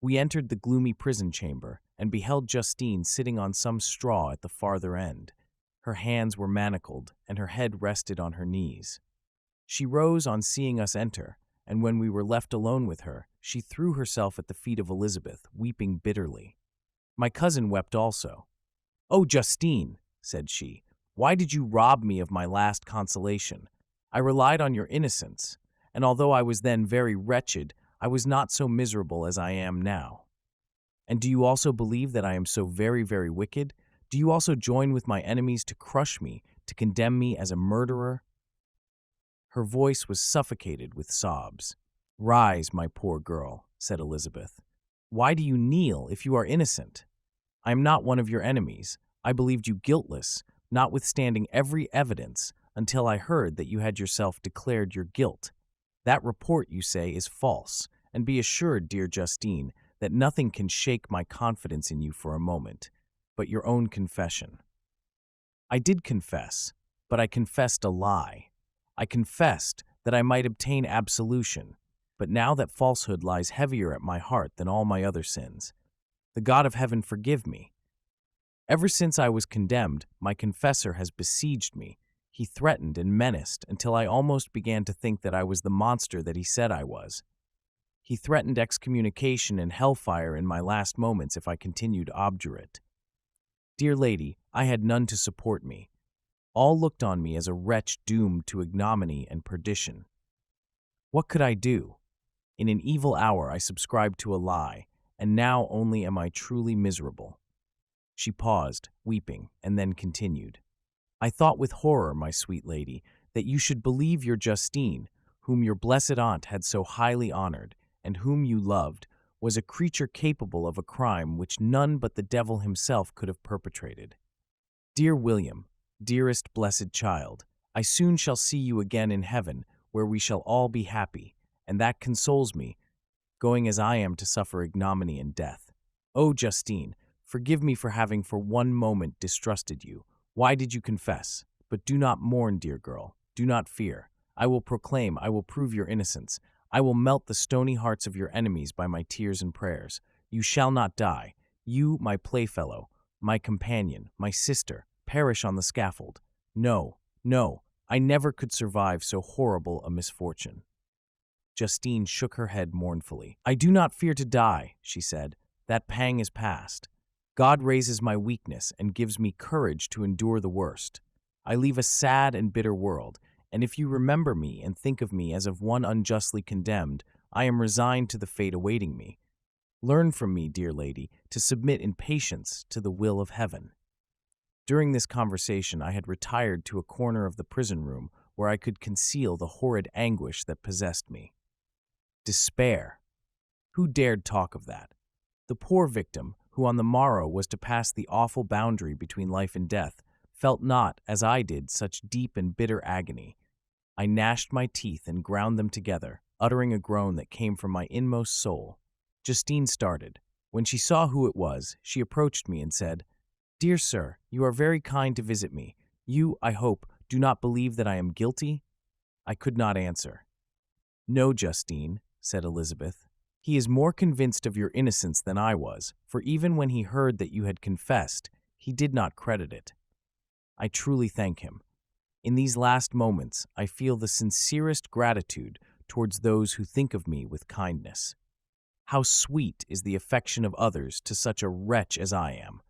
We entered the gloomy prison chamber, and beheld Justine sitting on some straw at the farther end. Her hands were manacled, and her head rested on her knees. She rose on seeing us enter, and when we were left alone with her, she threw herself at the feet of Elizabeth, weeping bitterly. My cousin wept also. "Oh, Justine," said she, "why did you rob me of my last consolation? I relied on your innocence, and although I was then very wretched, I was not so miserable as I am now. And do you also believe that I am so very, very wicked? Do you also join with my enemies to crush me, to condemn me as a murderer?" Her voice was suffocated with sobs. "Rise, my poor girl," said Elizabeth. "Why do you kneel if you are innocent? I am not one of your enemies. I believed you guiltless, notwithstanding every evidence, until I heard that you had yourself declared your guilt. That report, you say, is false, and be assured, dear Justine, that nothing can shake my confidence in you for a moment, but your own confession." I did confess. but I confessed a lie. I confessed that I might obtain absolution, but now that falsehood lies heavier at my heart than all my other sins. The God of heaven forgive me. Ever since I was condemned, my confessor has besieged me. He threatened and menaced until I almost began to think that I was the monster that he said I was. He threatened excommunication and hellfire in my last moments if I continued obdurate. Dear lady, I had none to support me. All looked on me as a wretch doomed to ignominy and perdition. What could I do? In an evil hour I subscribed to a lie, and now only am I truly miserable. She paused, weeping, and then continued. I thought with horror, my sweet lady, that you should believe your Justine, whom your blessed aunt had so highly honored, and whom you loved, was a creature capable of a crime which none but the devil himself could have perpetrated. Dear William, dearest blessed child, I soon shall see you again in heaven, where we shall all be happy, and that consoles me, going as I am to suffer ignominy and death. Oh, Justine, forgive me for having for one moment distrusted you. Why did you confess? But do not mourn, dear girl. Do not fear. I will proclaim, I will prove your innocence. I will melt the stony hearts of your enemies by my tears and prayers. You shall not die. You, my playfellow, my companion, my sister, perish on the scaffold. No, no, I never could survive so horrible a misfortune. Justine shook her head mournfully. I do not fear to die, she said. That pang is past. God raises my weakness and gives me courage to endure the worst. I leave a sad and bitter world, and if you remember me and think of me as of one unjustly condemned, I am resigned to the fate awaiting me. Learn from me, dear lady, to submit in patience to the will of heaven. During this conversation, I had retired to a corner of the prison room where I could conceal the horrid anguish that possessed me. Despair. Who dared talk of that? The poor victim, who on the morrow was to pass the awful boundary between life and death, felt not, as I did, such deep and bitter agony. I gnashed my teeth and ground them together, uttering a groan that came from my inmost soul. Justine started. When she saw who it was, she approached me and said, Dear sir, you are very kind to visit me. You, I hope, do not believe that I am guilty? I could not answer. No, Justine, said Elizabeth. He is more convinced of your innocence than I was, for even when he heard that you had confessed, he did not credit it. I truly thank him. In these last moments, I feel the sincerest gratitude towards those who think of me with kindness. How sweet is the affection of others to such a wretch as I am.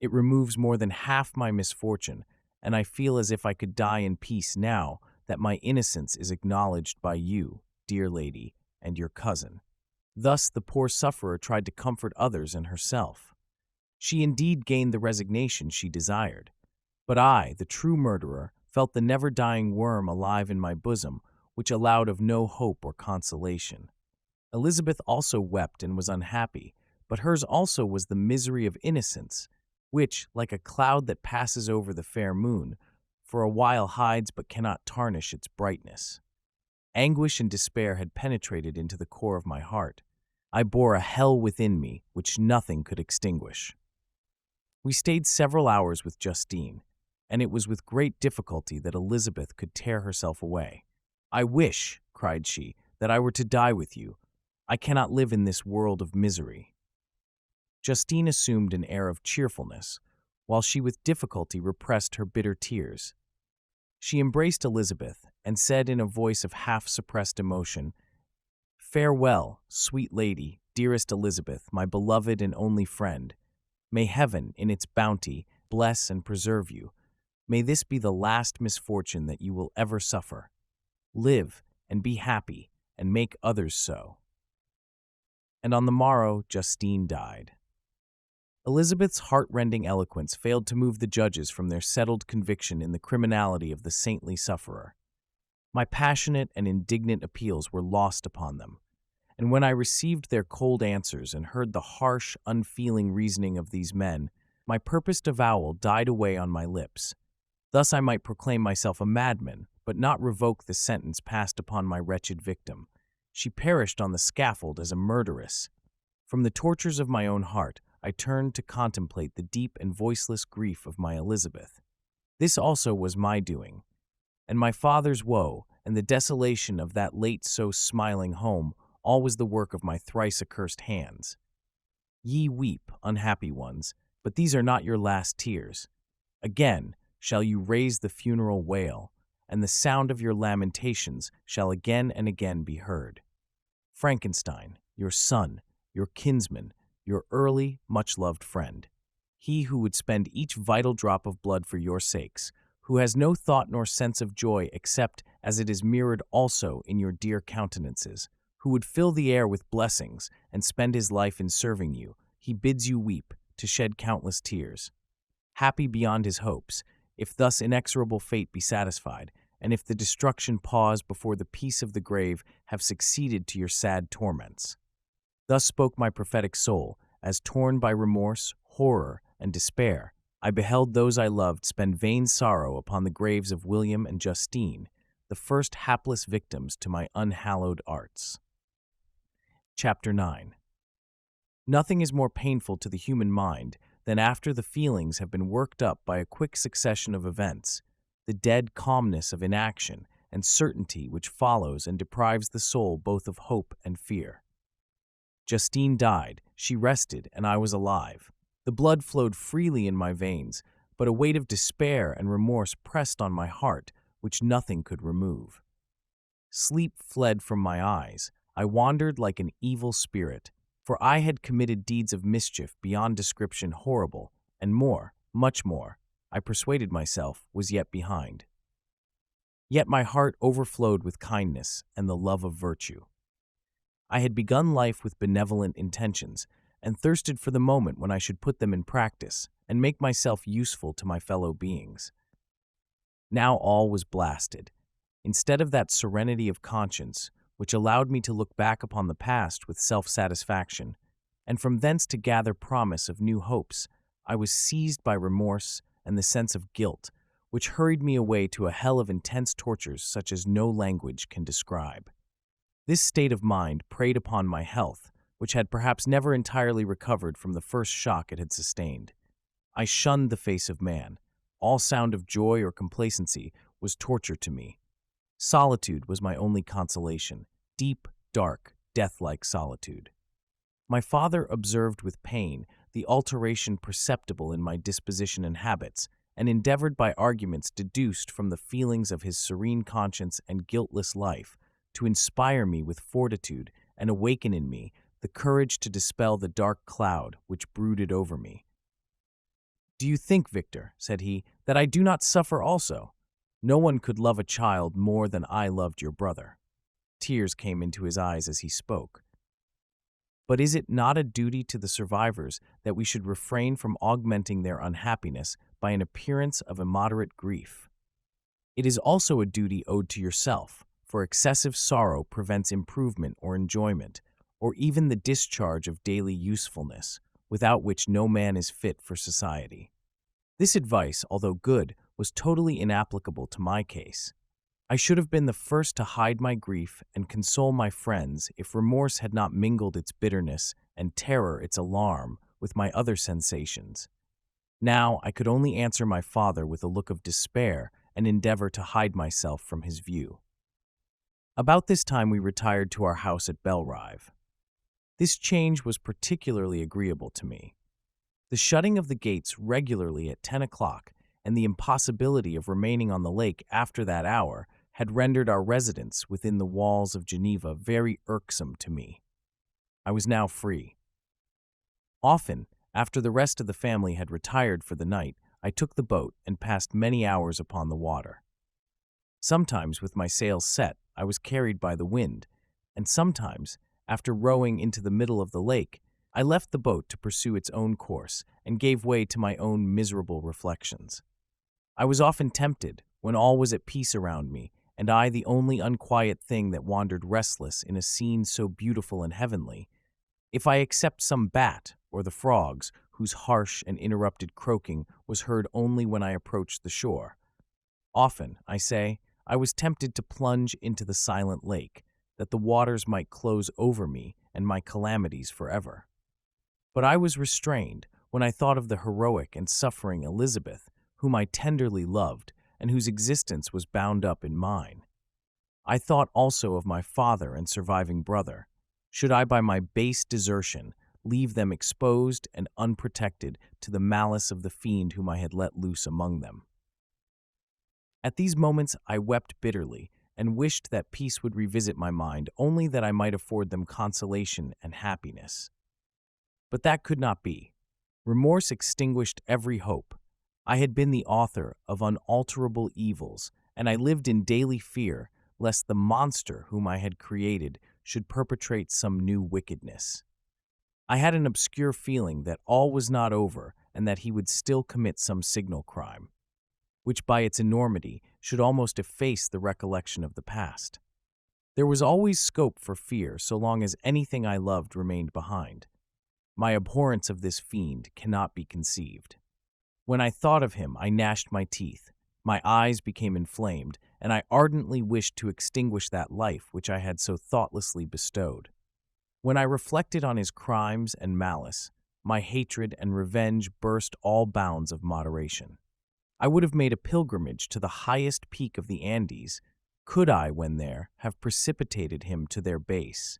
It removes more than half my misfortune, and I feel as if I could die in peace now that my innocence is acknowledged by you, dear lady, and your cousin. Thus the poor sufferer tried to comfort others and herself. She indeed gained the resignation she desired. But I, the true murderer, felt the never-dying worm alive in my bosom, which allowed of no hope or consolation. Elizabeth also wept and was unhappy, but hers also was the misery of innocence, which, like a cloud that passes over the fair moon, for a while hides but cannot tarnish its brightness. Anguish and despair had penetrated into the core of my heart. I bore a hell within me which nothing could extinguish. We stayed several hours with Justine, and it was with great difficulty that Elizabeth could tear herself away. I wish, cried she, that I were to die with you. I cannot live in this world of misery. Justine assumed an air of cheerfulness, while she with difficulty repressed her bitter tears. She embraced Elizabeth and said in a voice of half-suppressed emotion, Farewell, sweet lady, dearest Elizabeth, my beloved and only friend. May heaven, in its bounty, bless and preserve you. May this be the last misfortune that you will ever suffer. Live and be happy, and make others so. And on the morrow, Justine died. Elizabeth's heart-rending eloquence failed to move the judges from their settled conviction in the criminality of the saintly sufferer. My passionate and indignant appeals were lost upon them, and when I received their cold answers and heard the harsh, unfeeling reasoning of these men, my purposed avowal died away on my lips. Thus I might proclaim myself a madman, but not revoke the sentence passed upon my wretched victim. She perished on the scaffold as a murderess. From the tortures of my own heart, I turned to contemplate the deep and voiceless grief of my Elizabeth. This also was my doing, and my father's woe, and the desolation of that late so smiling home, all was the work of my thrice accursed hands. Ye weep, unhappy ones, but these are not your last tears. Again shall you raise the funeral wail, and the sound of your lamentations shall again and again be heard. Frankenstein, your son, your kinsman, your early, much-loved friend, he who would spend each vital drop of blood for your sakes, who has no thought nor sense of joy except as it is mirrored also in your dear countenances, who would fill the air with blessings and spend his life in serving you, he bids you weep, to shed countless tears. Happy beyond his hopes, if thus inexorable fate be satisfied, and if the destruction pause before the peace of the grave have succeeded to your sad torments. Thus spoke my prophetic soul, as torn by remorse, horror, and despair, I beheld those I loved spend vain sorrow upon the graves of William and Justine, the first hapless victims to my unhallowed arts. Chapter 9. Nothing is more painful to the human mind than after the feelings have been worked up by a quick succession of events, the dead calmness of inaction and certainty which follows and deprives the soul both of hope and fear. Justine died, she rested, and I was alive. The blood flowed freely in my veins, but a weight of despair and remorse pressed on my heart, which nothing could remove. Sleep fled from my eyes. I wandered like an evil spirit, for I had committed deeds of mischief beyond description horrible, and more, much more, I persuaded myself, was yet behind. Yet my heart overflowed with kindness and the love of virtue. I had begun life with benevolent intentions, and thirsted for the moment when I should put them in practice and make myself useful to my fellow beings. Now all was blasted. Instead of that serenity of conscience, which allowed me to look back upon the past with self-satisfaction, and from thence to gather promise of new hopes, I was seized by remorse and the sense of guilt, which hurried me away to a hell of intense tortures such as no language can describe. This state of mind preyed upon my health, which had perhaps never entirely recovered from the first shock it had sustained. I shunned the face of man. All sound of joy or complacency was torture to me. Solitude was my only consolation, deep, dark, death-like solitude. My father observed with pain the alteration perceptible in my disposition and habits, and endeavored by arguments deduced from the feelings of his serene conscience and guiltless life to inspire me with fortitude and awaken in me the courage to dispel the dark cloud which brooded over me. "Do you think, Victor," said he, "that I do not suffer also? No one could love a child more than I loved your brother." Tears came into his eyes as he spoke. "But is it not a duty to the survivors that we should refrain from augmenting their unhappiness by an appearance of immoderate grief? It is also a duty owed to yourself, for excessive sorrow prevents improvement or enjoyment, or even the discharge of daily usefulness, without which no man is fit for society." This advice, although good, was totally inapplicable to my case. I should have been the first to hide my grief and console my friends if remorse had not mingled its bitterness and terror its alarm with my other sensations. Now I could only answer my father with a look of despair and endeavor to hide myself from his view. About this time we retired to our house at Belrive. This change was particularly agreeable to me. The shutting of the gates regularly at 10 o'clock and the impossibility of remaining on the lake after that hour had rendered our residence within the walls of Geneva very irksome to me. I was now free. Often, after the rest of the family had retired for the night, I took the boat and passed many hours upon the water. Sometimes, with my sails set, I was carried by the wind, and sometimes, after rowing into the middle of the lake, I left the boat to pursue its own course and gave way to my own miserable reflections. I was often tempted, when all was at peace around me, and I the only unquiet thing that wandered restless in a scene so beautiful and heavenly, if I except some bat or the frogs whose harsh and interrupted croaking was heard only when I approached the shore. Often, I say, I was tempted to plunge into the silent lake, that the waters might close over me and my calamities forever. But I was restrained when I thought of the heroic and suffering Elizabeth, whom I tenderly loved, and whose existence was bound up in mine. I thought also of my father and surviving brother. Should I, by my base desertion, leave them exposed and unprotected to the malice of the fiend whom I had let loose among them? At these moments I wept bitterly, and wished that peace would revisit my mind, only that I might afford them consolation and happiness. But that could not be. Remorse extinguished every hope. I had been the author of unalterable evils, and I lived in daily fear lest the monster whom I had created should perpetrate some new wickedness. I had an obscure feeling that all was not over and that he would still commit some signal crime, which by its enormity should almost efface the recollection of the past. There was always scope for fear so long as anything I loved remained behind. My abhorrence of this fiend cannot be conceived. When I thought of him, I gnashed my teeth, my eyes became inflamed, and I ardently wished to extinguish that life which I had so thoughtlessly bestowed. When I reflected on his crimes and malice, my hatred and revenge burst all bounds of moderation. I would have made a pilgrimage to the highest peak of the Andes, could I, when there, have precipitated him to their base.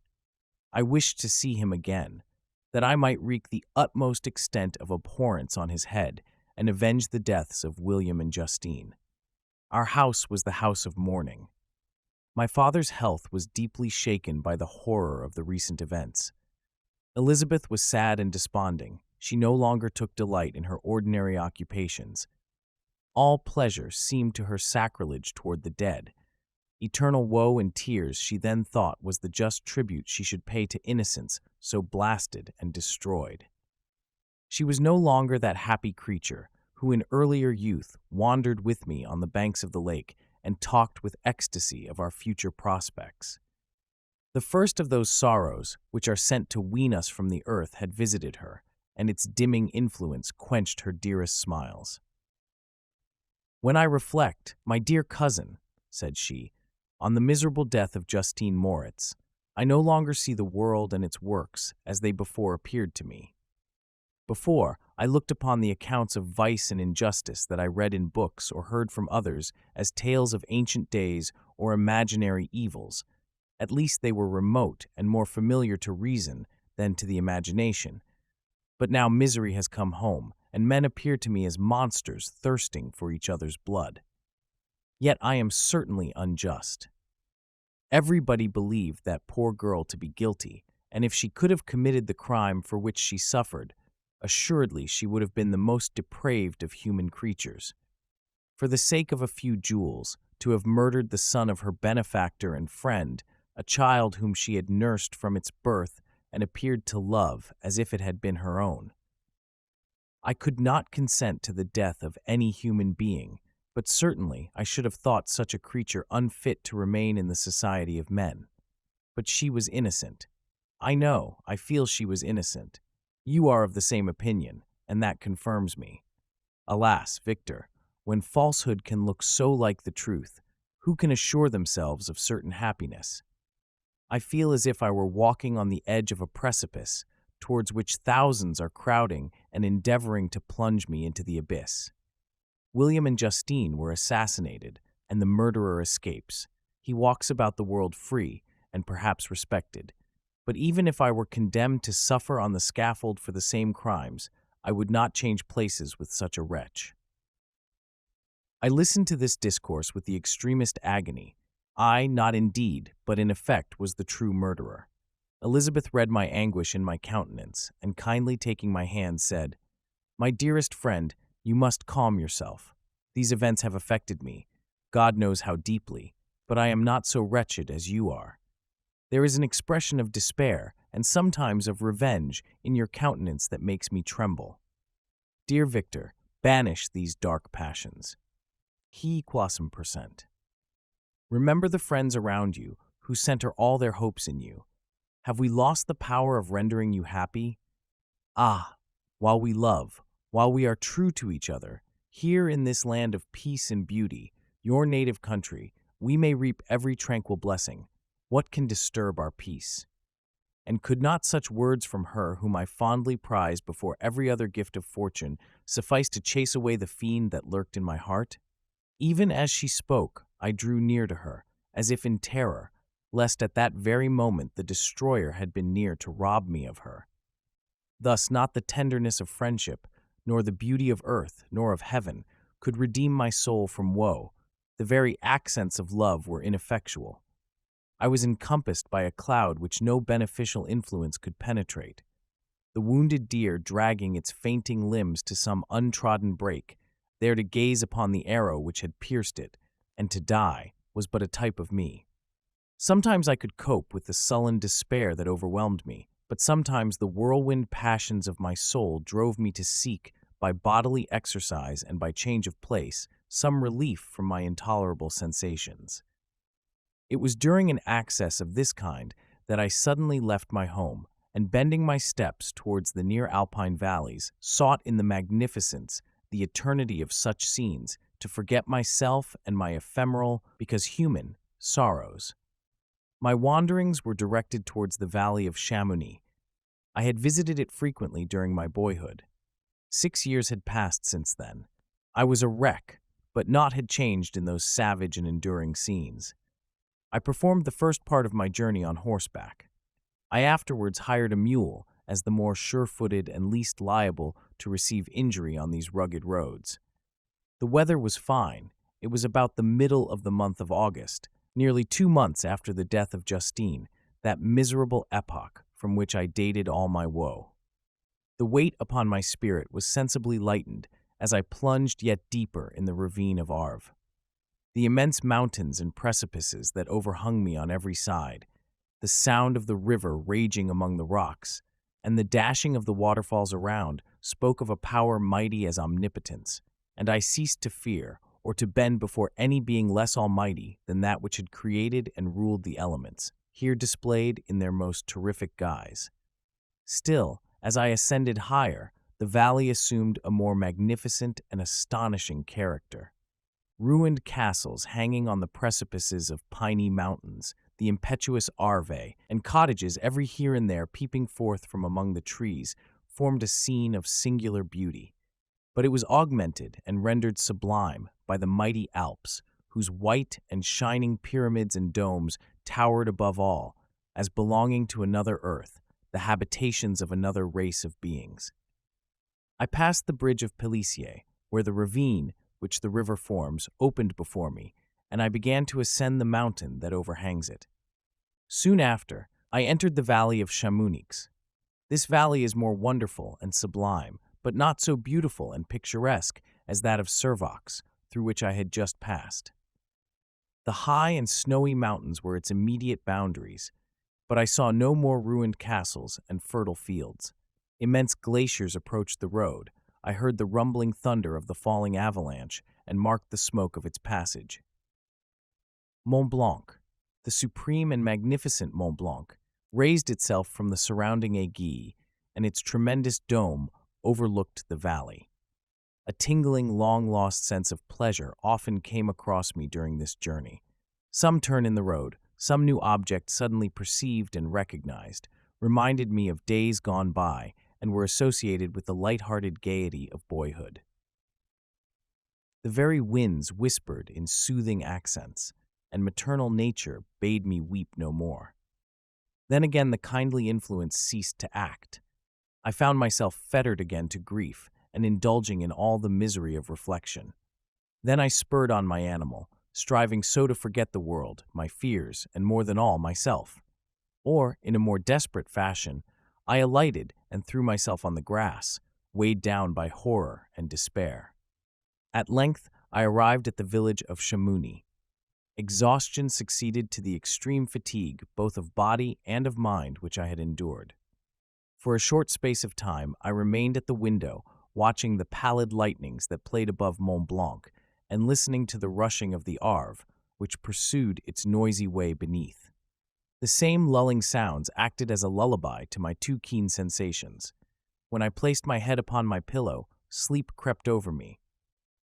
I wished to see him again, that I might wreak the utmost extent of abhorrence on his head and avenge the deaths of William and Justine. Our house was the house of mourning. My father's health was deeply shaken by the horror of the recent events. Elizabeth was sad and desponding. She no longer took delight in her ordinary occupations. All pleasure seemed to her sacrilege toward the dead. Eternal woe and tears she then thought was the just tribute she should pay to innocence so blasted and destroyed. She was no longer that happy creature who in earlier youth wandered with me on the banks of the lake and talked with ecstasy of our future prospects. The first of those sorrows which are sent to wean us from the earth had visited her, and its dimming influence quenched her dearest smiles. "When I reflect, my dear cousin," said she, "on the miserable death of Justine Moritz, I no longer see the world and its works as they before appeared to me. Before, I looked upon the accounts of vice and injustice that I read in books or heard from others as tales of ancient days or imaginary evils. At least they were remote and more familiar to reason than to the imagination. But now misery has come home, and men appear to me as monsters thirsting for each other's blood. Yet I am certainly unjust. Everybody believed that poor girl to be guilty, and if she could have committed the crime for which she suffered, assuredly she would have been the most depraved of human creatures. For the sake of a few jewels, to have murdered the son of her benefactor and friend, a child whom she had nursed from its birth and appeared to love as if it had been her own. I could not consent to the death of any human being, but certainly I should have thought such a creature unfit to remain in the society of men. But she was innocent. I feel she was innocent. You are of the same opinion, and that confirms me. Alas, Victor, when falsehood can look so like the truth, who can assure themselves of certain happiness? I feel as if I were walking on the edge of a precipice, towards which thousands are crowding and endeavoring to plunge me into the abyss. William and Justine were assassinated, and the murderer escapes. He walks about the world free and perhaps respected. But even if I were condemned to suffer on the scaffold for the same crimes, I would not change places with such a wretch." I listened to this discourse with the extremest agony. I, not in deed, but in effect, was the true murderer. Elizabeth read my anguish in my countenance, and kindly taking my hand, said, "My dearest friend, you must calm yourself. These events have affected me, God knows how deeply, but I am not so wretched as you are. There is an expression of despair, and sometimes of revenge, in your countenance that makes me tremble. Dear Victor, banish these dark passions. He quasum percent. Remember the friends around you, who center all their hopes in you. Have we lost the power of rendering you happy? Ah, while we love, while we are true to each other, here in this land of peace and beauty, your native country, we may reap every tranquil blessing. What can disturb our peace? And could not such words from her whom I fondly prize before every other gift of fortune sufficed to chase away the fiend that lurked in my heart? Even as she spoke, I drew near to her, as if in terror, lest at that very moment the destroyer had been near to rob me of her. Thus not the tenderness of friendship, nor the beauty of earth, nor of heaven, could redeem my soul from woe. The very accents of love were ineffectual. I was encompassed by a cloud which no beneficial influence could penetrate. The wounded deer dragging its fainting limbs to some untrodden brake, there to gaze upon the arrow which had pierced it, and to die, was but a type of me. Sometimes I could cope with the sullen despair that overwhelmed me, but sometimes the whirlwind passions of my soul drove me to seek, by bodily exercise and by change of place, some relief from my intolerable sensations. It was during an access of this kind that I suddenly left my home, and bending my steps towards the near alpine valleys, sought in the magnificence, the eternity of such scenes, to forget myself and my ephemeral, because human, sorrows. My wanderings were directed towards the valley of Chamonix. I had visited it frequently during my boyhood. 6 years had passed since then. I was a wreck, but naught had changed in those savage and enduring scenes. I performed the first part of my journey on horseback. I afterwards hired a mule, as the more sure-footed and least liable to receive injury on these rugged roads. The weather was fine. It was about the middle of the month of August, nearly 2 months after the death of Justine, that miserable epoch from which I dated all my woe. The weight upon my spirit was sensibly lightened as I plunged yet deeper in the ravine of Arve. The immense mountains and precipices that overhung me on every side, the sound of the river raging among the rocks, and the dashing of the waterfalls around spoke of a power mighty as omnipotence, and I ceased to fear or to bend before any being less almighty than that which had created and ruled the elements, here displayed in their most terrific guise. Still, as I ascended higher, the valley assumed a more magnificent and astonishing character. Ruined castles hanging on the precipices of piny mountains, the impetuous Arve, and cottages every here and there peeping forth from among the trees, formed a scene of singular beauty. But it was augmented and rendered sublime by the mighty Alps, whose white and shining pyramids and domes towered above all, as belonging to another earth, the habitations of another race of beings. I passed the bridge of Pélissier, where the ravine, which the river forms, opened before me, and I began to ascend the mountain that overhangs it. Soon after, I entered the valley of Chamonix. This valley is more wonderful and sublime, but not so beautiful and picturesque as that of Servox, through which I had just passed. The high and snowy mountains were its immediate boundaries, but I saw no more ruined castles and fertile fields. Immense glaciers approached the road. I heard the rumbling thunder of the falling avalanche and marked the smoke of its passage. Mont Blanc, the supreme and magnificent Mont Blanc, raised itself from the surrounding aiguille, and its tremendous dome overlooked the valley. A tingling, long-lost sense of pleasure often came across me during this journey. Some turn in the road, some new object suddenly perceived and recognized, reminded me of days gone by and were associated with the light-hearted gaiety of boyhood. The very winds whispered in soothing accents, and maternal nature bade me weep no more. Then again the kindly influence ceased to act. I found myself fettered again to grief and indulging in all the misery of reflection. Then I spurred on my animal, striving so to forget the world, my fears, and more than all, myself. Or, in a more desperate fashion, I alighted and threw myself on the grass, weighed down by horror and despair. At length, I arrived at the village of Chamonix. Exhaustion succeeded to the extreme fatigue both of body and of mind which I had endured. For a short space of time, I remained at the window, watching the pallid lightnings that played above Mont Blanc, and listening to the rushing of the Arve, which pursued its noisy way beneath. The same lulling sounds acted as a lullaby to my too keen sensations. When I placed my head upon my pillow, sleep crept over me.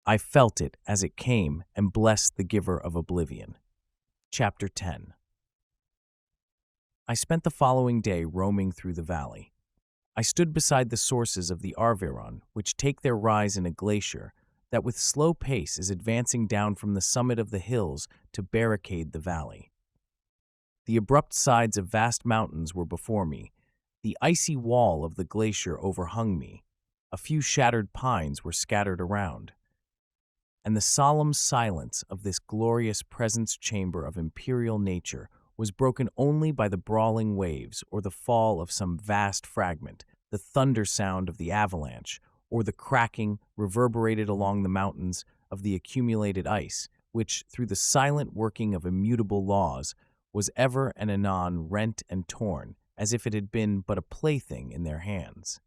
I felt it as it came and blessed the giver of oblivion. Chapter 10. I spent the following day roaming through the valley. I stood beside the sources of the Arveyron, which take their rise in a glacier that with slow pace is advancing down from the summit of the hills to barricade the valley. The abrupt sides of vast mountains were before me. The icy wall of the glacier overhung me. A few shattered pines were scattered around. And the solemn silence of this glorious presence chamber of imperial nature was broken only by the brawling waves or the fall of some vast fragment, the thunder sound of the avalanche, or the cracking, reverberated along the mountains of the accumulated ice, which, through the silent working of immutable laws, was ever and anon rent and torn, as if it had been but a plaything in their hands.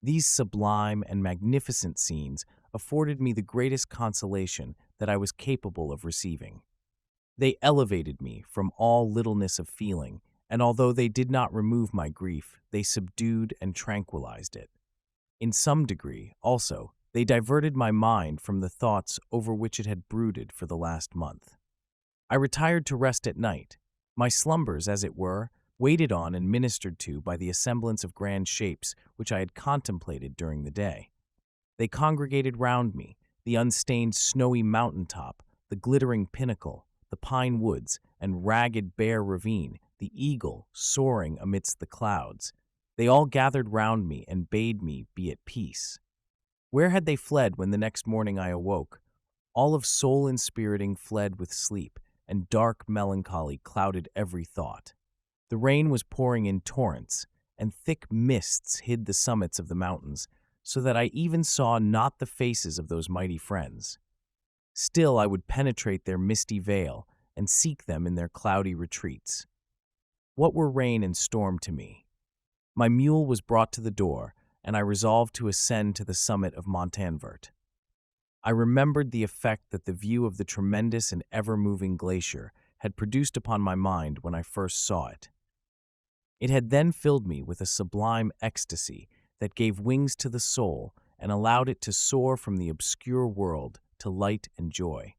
These sublime and magnificent scenes afforded me the greatest consolation that I was capable of receiving. They elevated me from all littleness of feeling, and although they did not remove my grief, they subdued and tranquilized it. In some degree, also, they diverted my mind from the thoughts over which it had brooded for the last month. I retired to rest at night. My slumbers, as it were, waited on and ministered to by the assemblance of grand shapes which I had contemplated during the day. They congregated round me, the unstained snowy mountain-top, the glittering pinnacle, the pine woods, and ragged bare ravine, the eagle soaring amidst the clouds. They all gathered round me and bade me be at peace. Where had they fled when the next morning I awoke? All of soul-inspiriting fled with sleep, and dark melancholy clouded every thought. The rain was pouring in torrents, and thick mists hid the summits of the mountains, so that I even saw not the faces of those mighty friends. Still I would penetrate their misty veil and seek them in their cloudy retreats. What were rain and storm to me? My mule was brought to the door, and I resolved to ascend to the summit of Montanvert. I remembered the effect that the view of the tremendous and ever-moving glacier had produced upon my mind when I first saw it. It had then filled me with a sublime ecstasy that gave wings to the soul and allowed it to soar from the obscure world to light and joy.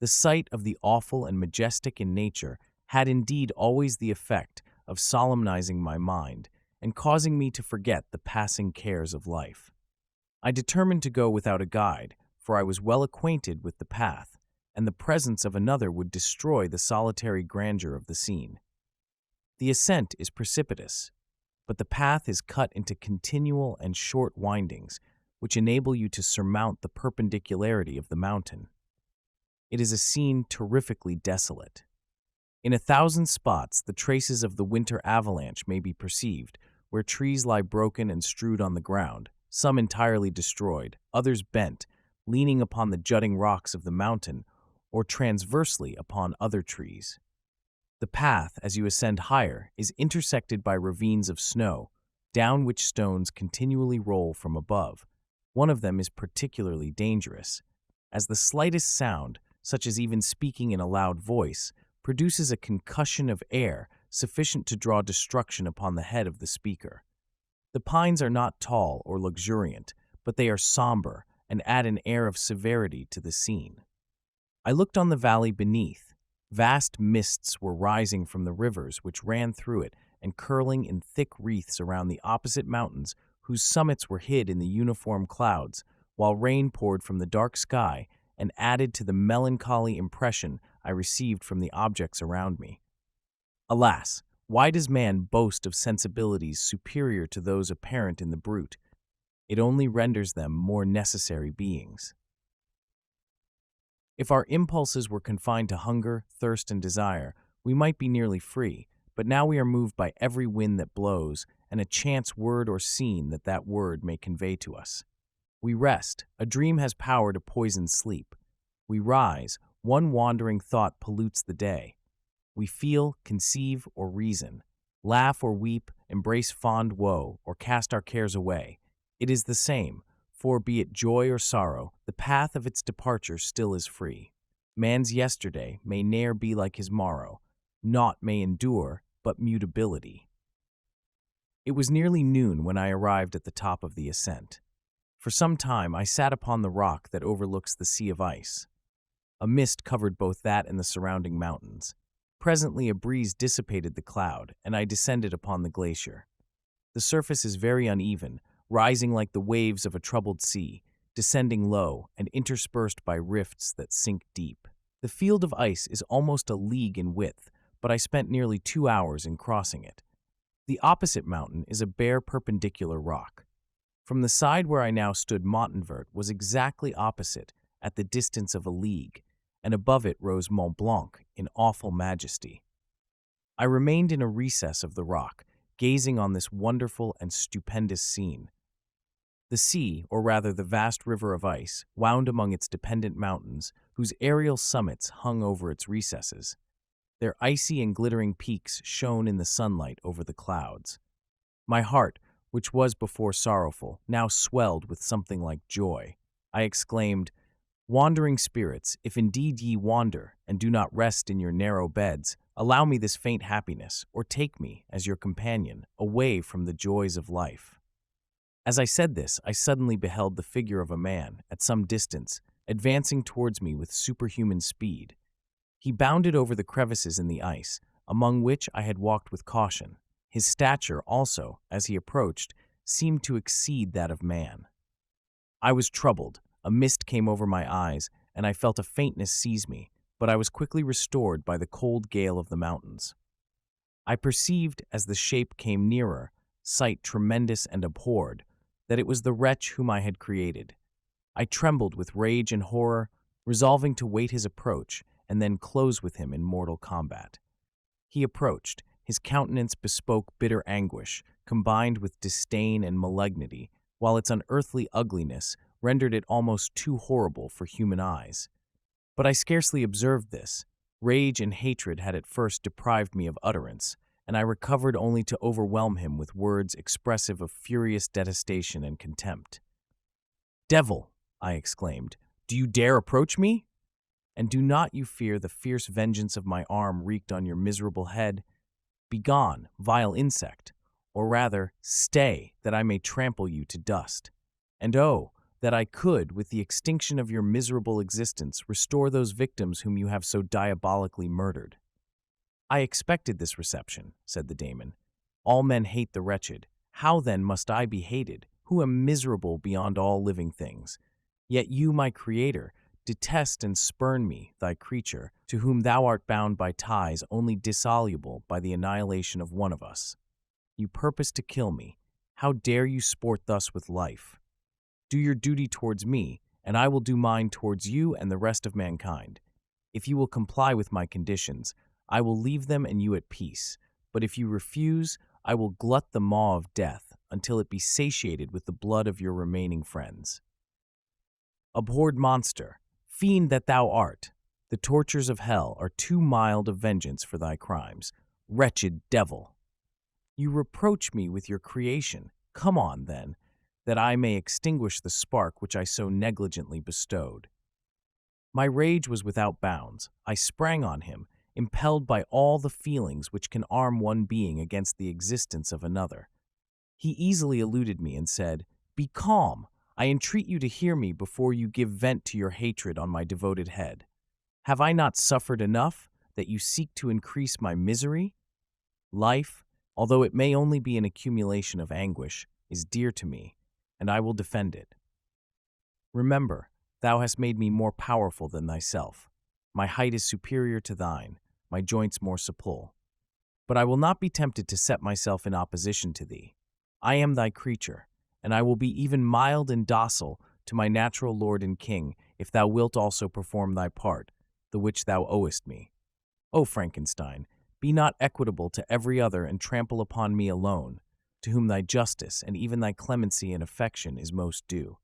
The sight of the awful and majestic in nature had indeed always the effect of solemnizing my mind and causing me to forget the passing cares of life. I determined to go without a guide, for I was well acquainted with the path, and the presence of another would destroy the solitary grandeur of the scene. The ascent is precipitous, but the path is cut into continual and short windings, which enable you to surmount the perpendicularity of the mountain. It is a scene terrifically desolate. In 1,000 spots, the traces of the winter avalanche may be perceived, where trees lie broken and strewed on the ground, some entirely destroyed, others bent, leaning upon the jutting rocks of the mountain, or transversely upon other trees. The path, as you ascend higher, is intersected by ravines of snow, down which stones continually roll from above. One of them is particularly dangerous, as the slightest sound, such as even speaking in a loud voice, produces a concussion of air sufficient to draw destruction upon the head of the speaker. The pines are not tall or luxuriant, but they are somber and add an air of severity to the scene. I looked on the valley beneath. Vast mists were rising from the rivers which ran through it and curling in thick wreaths around the opposite mountains, whose summits were hid in the uniform clouds, while rain poured from the dark sky and added to the melancholy impression I received from the objects around me. Alas, why does man boast of sensibilities superior to those apparent in the brute? It only renders them more necessary beings. If our impulses were confined to hunger, thirst, and desire, we might be nearly free, but now we are moved by every wind that blows and a chance word or scene that word may convey to us. We rest, a dream has power to poison sleep. We rise, one wandering thought pollutes the day. We feel, conceive, or reason, laugh or weep, embrace fond woe, or cast our cares away. It is the same, for be it joy or sorrow, the path of its departure still is free. Man's yesterday may ne'er be like his morrow. Naught may endure but mutability. It was nearly noon when I arrived at the top of the ascent. For some time I sat upon the rock that overlooks the sea of ice. A mist covered both that and the surrounding mountains. Presently a breeze dissipated the cloud, and I descended upon the glacier. The surface is very uneven, rising like the waves of a troubled sea, descending low and interspersed by rifts that sink deep. The field of ice is almost a league in width, but I spent nearly 2 hours in crossing it. The opposite mountain is a bare perpendicular rock. From the side where I now stood, Montanvert was exactly opposite, at the distance of a league, and above it rose Mont Blanc in awful majesty. I remained in a recess of the rock, gazing on this wonderful and stupendous scene. The sea, or rather the vast river of ice, wound among its dependent mountains, whose aerial summits hung over its recesses. Their icy and glittering peaks shone in the sunlight over the clouds. My heart, which was before sorrowful, now swelled with something like joy. I exclaimed, "Wandering spirits, if indeed ye wander, and do not rest in your narrow beds, allow me this faint happiness, or take me, as your companion, away from the joys of life." As I said this, I suddenly beheld the figure of a man, at some distance, advancing towards me with superhuman speed. He bounded over the crevices in the ice, among which I had walked with caution. His stature also, as he approached, seemed to exceed that of man. I was troubled, a mist came over my eyes, and I felt a faintness seize me, but I was quickly restored by the cold gale of the mountains. I perceived, as the shape came nearer, sight tremendous and abhorred, that it was the wretch whom I had created. I trembled with rage and horror, resolving to wait his approach, and then close with him in mortal combat. He approached. His countenance bespoke bitter anguish, combined with disdain and malignity, while its unearthly ugliness rendered it almost too horrible for human eyes. But I scarcely observed this. Rage and hatred had at first deprived me of utterance, and I recovered only to overwhelm him with words expressive of furious detestation and contempt. "Devil!" I exclaimed, "do you dare approach me? And do not you fear the fierce vengeance of my arm wreaked on your miserable head? Begone, vile insect, or rather, stay, that I may trample you to dust. And oh, that I could, with the extinction of your miserable existence, restore those victims whom you have so diabolically murdered." "I expected this reception," said the daemon. "All men hate the wretched. How then must I be hated, who am miserable beyond all living things? Yet you, my creator, detest and spurn me, thy creature, to whom thou art bound by ties only dissoluble by the annihilation of one of us. You purpose to kill me. How dare you sport thus with life? Do your duty towards me, and I will do mine towards you and the rest of mankind. If you will comply with my conditions, I will leave them and you at peace, but if you refuse, I will glut the maw of death until it be satiated with the blood of your remaining friends. Abhorred monster, fiend that thou art, the tortures of hell are too mild a vengeance for thy crimes. Wretched devil! You reproach me with your creation. Come on, then, that I may extinguish the spark which I so negligently bestowed." My rage was without bounds. I sprang on him, impelled by all the feelings which can arm one being against the existence of another. He easily eluded me and said, "Be calm. I entreat you to hear me before you give vent to your hatred on my devoted head. Have I not suffered enough, that you seek to increase my misery? Life, although it may only be an accumulation of anguish, is dear to me, and I will defend it. Remember, thou hast made me more powerful than thyself. My height is superior to thine, my joints more supple. But I will not be tempted to set myself in opposition to thee. I am thy creature, and I will be even mild and docile to my natural lord and king, if thou wilt also perform thy part, the which thou owest me. O Frankenstein, be not equitable to every other and trample upon me alone, to whom thy justice and even thy clemency and affection is most due.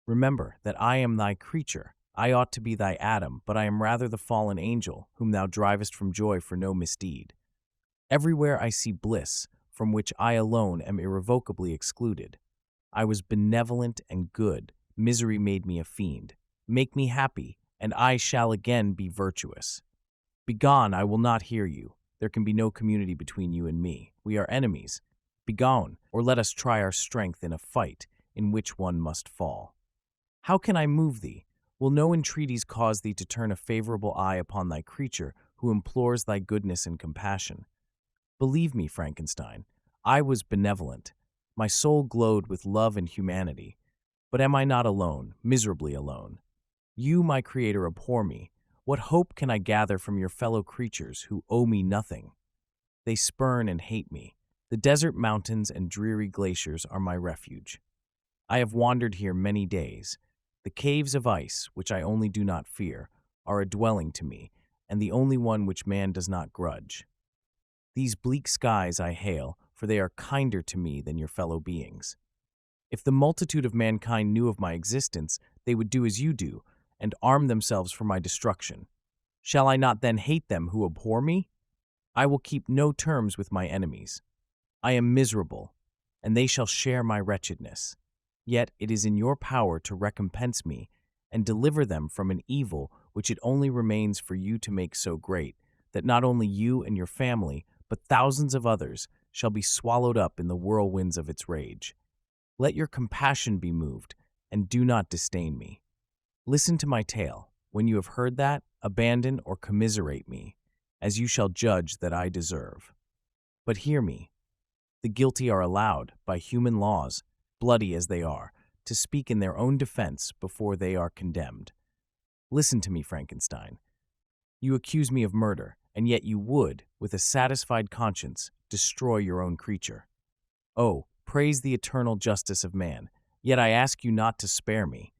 Remember that I am thy creature. I ought to be thy Adam, but I am rather the fallen angel, whom thou drivest from joy for no misdeed. Everywhere I see bliss, from which I alone am irrevocably excluded. I was benevolent and good. Misery made me a fiend. Make me happy, and I shall again be virtuous. Begone, I will not hear you. There can be no community between you and me. We are enemies. Begone, or let us try our strength in a fight in which one must fall. How can I move thee? Will no entreaties cause thee to turn a favorable eye upon thy creature who implores thy goodness and compassion? Believe me, Frankenstein, I was benevolent. My soul glowed with love and humanity. But am I not alone, miserably alone? You, my Creator, abhor me. What hope can I gather from your fellow creatures who owe me nothing? They spurn and hate me. The desert mountains and dreary glaciers are my refuge. I have wandered here many days. The caves of ice, which I only do not fear, are a dwelling to me, and the only one which man does not grudge. These bleak skies I hail, for they are kinder to me than your fellow beings. If the multitude of mankind knew of my existence, they would do as you do, and arm themselves for my destruction. Shall I not then hate them who abhor me? I will keep no terms with my enemies. I am miserable, and they shall share my wretchedness. Yet it is in your power to recompense me and deliver them from an evil which it only remains for you to make so great, that not only you and your family, but thousands of others, shall be swallowed up in the whirlwinds of its rage. Let your compassion be moved, and do not disdain me. Listen to my tale. When you have heard that, abandon or commiserate me, as you shall judge that I deserve. But hear me. The guilty are allowed, by human laws, bloody as they are, to speak in their own defense before they are condemned. Listen to me, Frankenstein. You accuse me of murder, and yet you would, with a satisfied conscience, destroy your own creature. Oh, praise the eternal justice of man, yet I ask you not to spare me.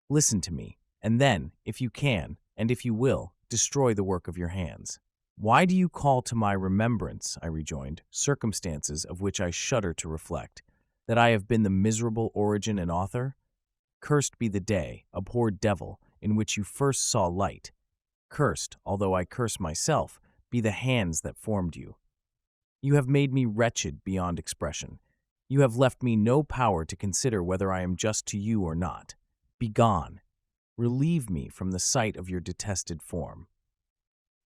Listen to me, and then, if you can, and if you will, destroy the work of your hands. Why do you call to my remembrance, I rejoined, circumstances of which I shudder to reflect, that I have been the miserable origin and author? Cursed be the day, abhorred devil, in which you first saw light. Cursed, although I curse myself, be the hands that formed you. You have made me wretched beyond expression. You have left me no power to consider whether I am just to you or not. Begone. Relieve me from the sight of your detested form.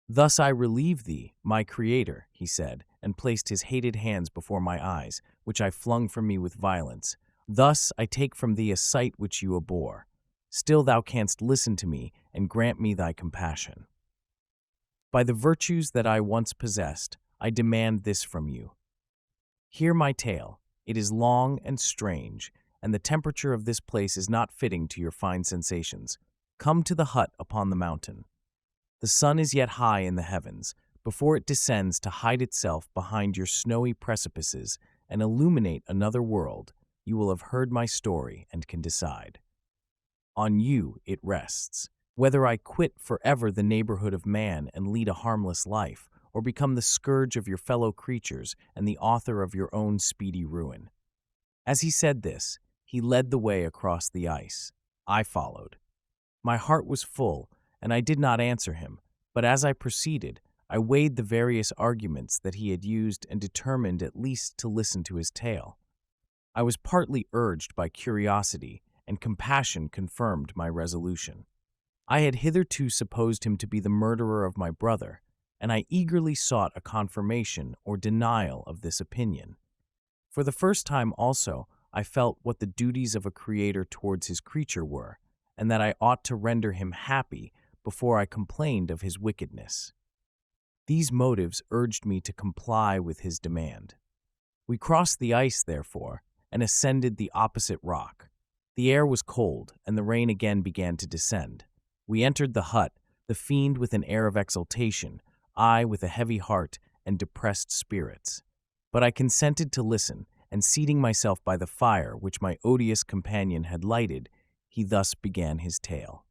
Thus I relieve thee, my Creator, he said, and placed his hated hands before my eyes, which I flung from me with violence. Thus I take from thee a sight which you abhor. Still thou canst listen to me and grant me thy compassion. By the virtues that I once possessed, I demand this from you. Hear my tale. It is long and strange, and the temperature of this place is not fitting to your fine sensations. Come to the hut upon the mountain. The sun is yet high in the heavens, before it descends to hide itself behind your snowy precipices and illuminate another world. You will have heard my story and can decide. On you it rests, whether I quit forever the neighborhood of man and lead a harmless life, or become the scourge of your fellow creatures and the author of your own speedy ruin. As he said this, he led the way across the ice. I followed. My heart was full, and I did not answer him, but as I proceeded, I weighed the various arguments that he had used and determined at least to listen to his tale. I was partly urged by curiosity, and compassion confirmed my resolution. I had hitherto supposed him to be the murderer of my brother, and I eagerly sought a confirmation or denial of this opinion. For the first time also, I felt what the duties of a creator towards his creature were, and that I ought to render him happy before I complained of his wickedness. These motives urged me to comply with his demand. We crossed the ice, therefore, and ascended the opposite rock. The air was cold, and the rain again began to descend. We entered the hut, the fiend with an air of exultation, I with a heavy heart and depressed spirits. But I consented to listen, and seating myself by the fire which my odious companion had lighted, he thus began his tale.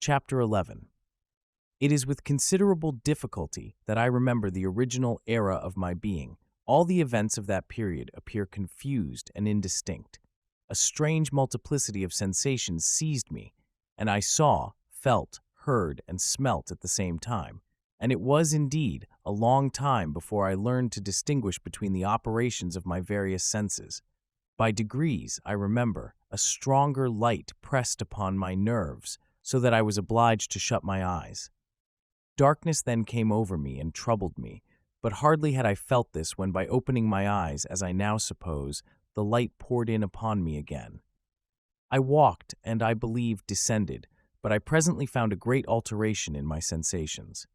Chapter 11. It is with considerable difficulty that I remember the original era of my being. All the events of that period appear confused and indistinct. A strange multiplicity of sensations seized me, and I saw, felt, heard, and smelt at the same time. And it was indeed a long time before I learned to distinguish between the operations of my various senses. By degrees, I remember, a stronger light pressed upon my nerves, so that I was obliged to shut my eyes. Darkness then came over me and troubled me, but hardly had I felt this when, by opening my eyes, as I now suppose, the light poured in upon me again. I walked, and I believe descended, but I presently found a great alteration in my sensations.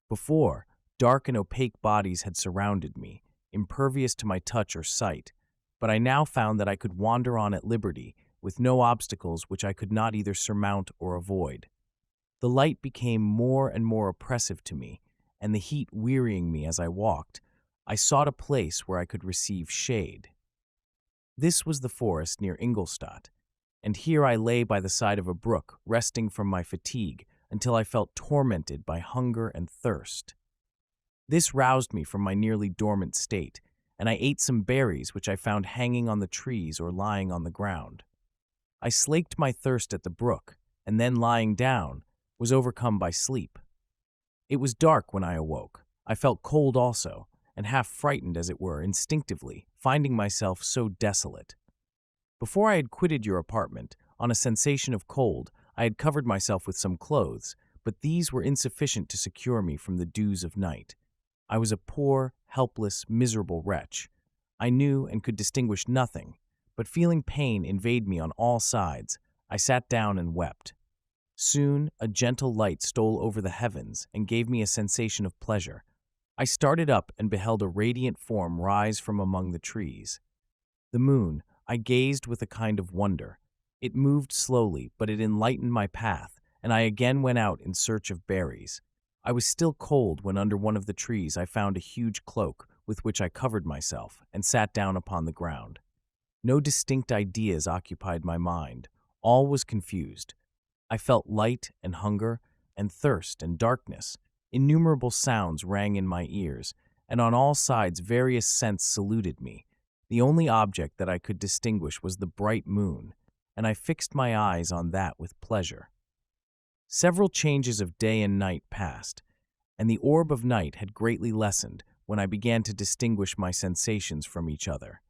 Before, dark and opaque bodies had surrounded me, impervious to my touch or sight, but I now found that I could wander on at liberty, with no obstacles which I could not either surmount or avoid. The light became more and more oppressive to me, and the heat wearying me as I walked, I sought a place where I could receive shade. This was the forest near Ingolstadt, and here I lay by the side of a brook, resting from my fatigue, until I felt tormented by hunger and thirst. This roused me from my nearly dormant state, and I ate some berries which I found hanging on the trees or lying on the ground. I slaked my thirst at the brook, and then lying down, was overcome by sleep. It was dark when I awoke. I felt cold also, and half frightened, as it were, instinctively, finding myself so desolate. Before I had quitted your apartment, on a sensation of cold, I had covered myself with some clothes, but these were insufficient to secure me from the dews of night. I was a poor, helpless, miserable wretch. I knew and could distinguish nothing, but feeling pain invade me on all sides, I sat down and wept. Soon a gentle light stole over the heavens and gave me a sensation of pleasure. I started up and beheld a radiant form rise from among the trees. The moon, I gazed with a kind of wonder. It moved slowly, but it enlightened my path, and I again went out in search of berries. I was still cold when under one of the trees I found a huge cloak with which I covered myself and sat down upon the ground. No distinct ideas occupied my mind. All was confused. I felt light and hunger and thirst and darkness. Innumerable sounds rang in my ears, and on all sides various scents saluted me. The only object that I could distinguish was the bright moon, and I fixed my eyes on that with pleasure. Several changes of day and night passed, and the orb of night had greatly lessened when I began to distinguish my sensations from each other.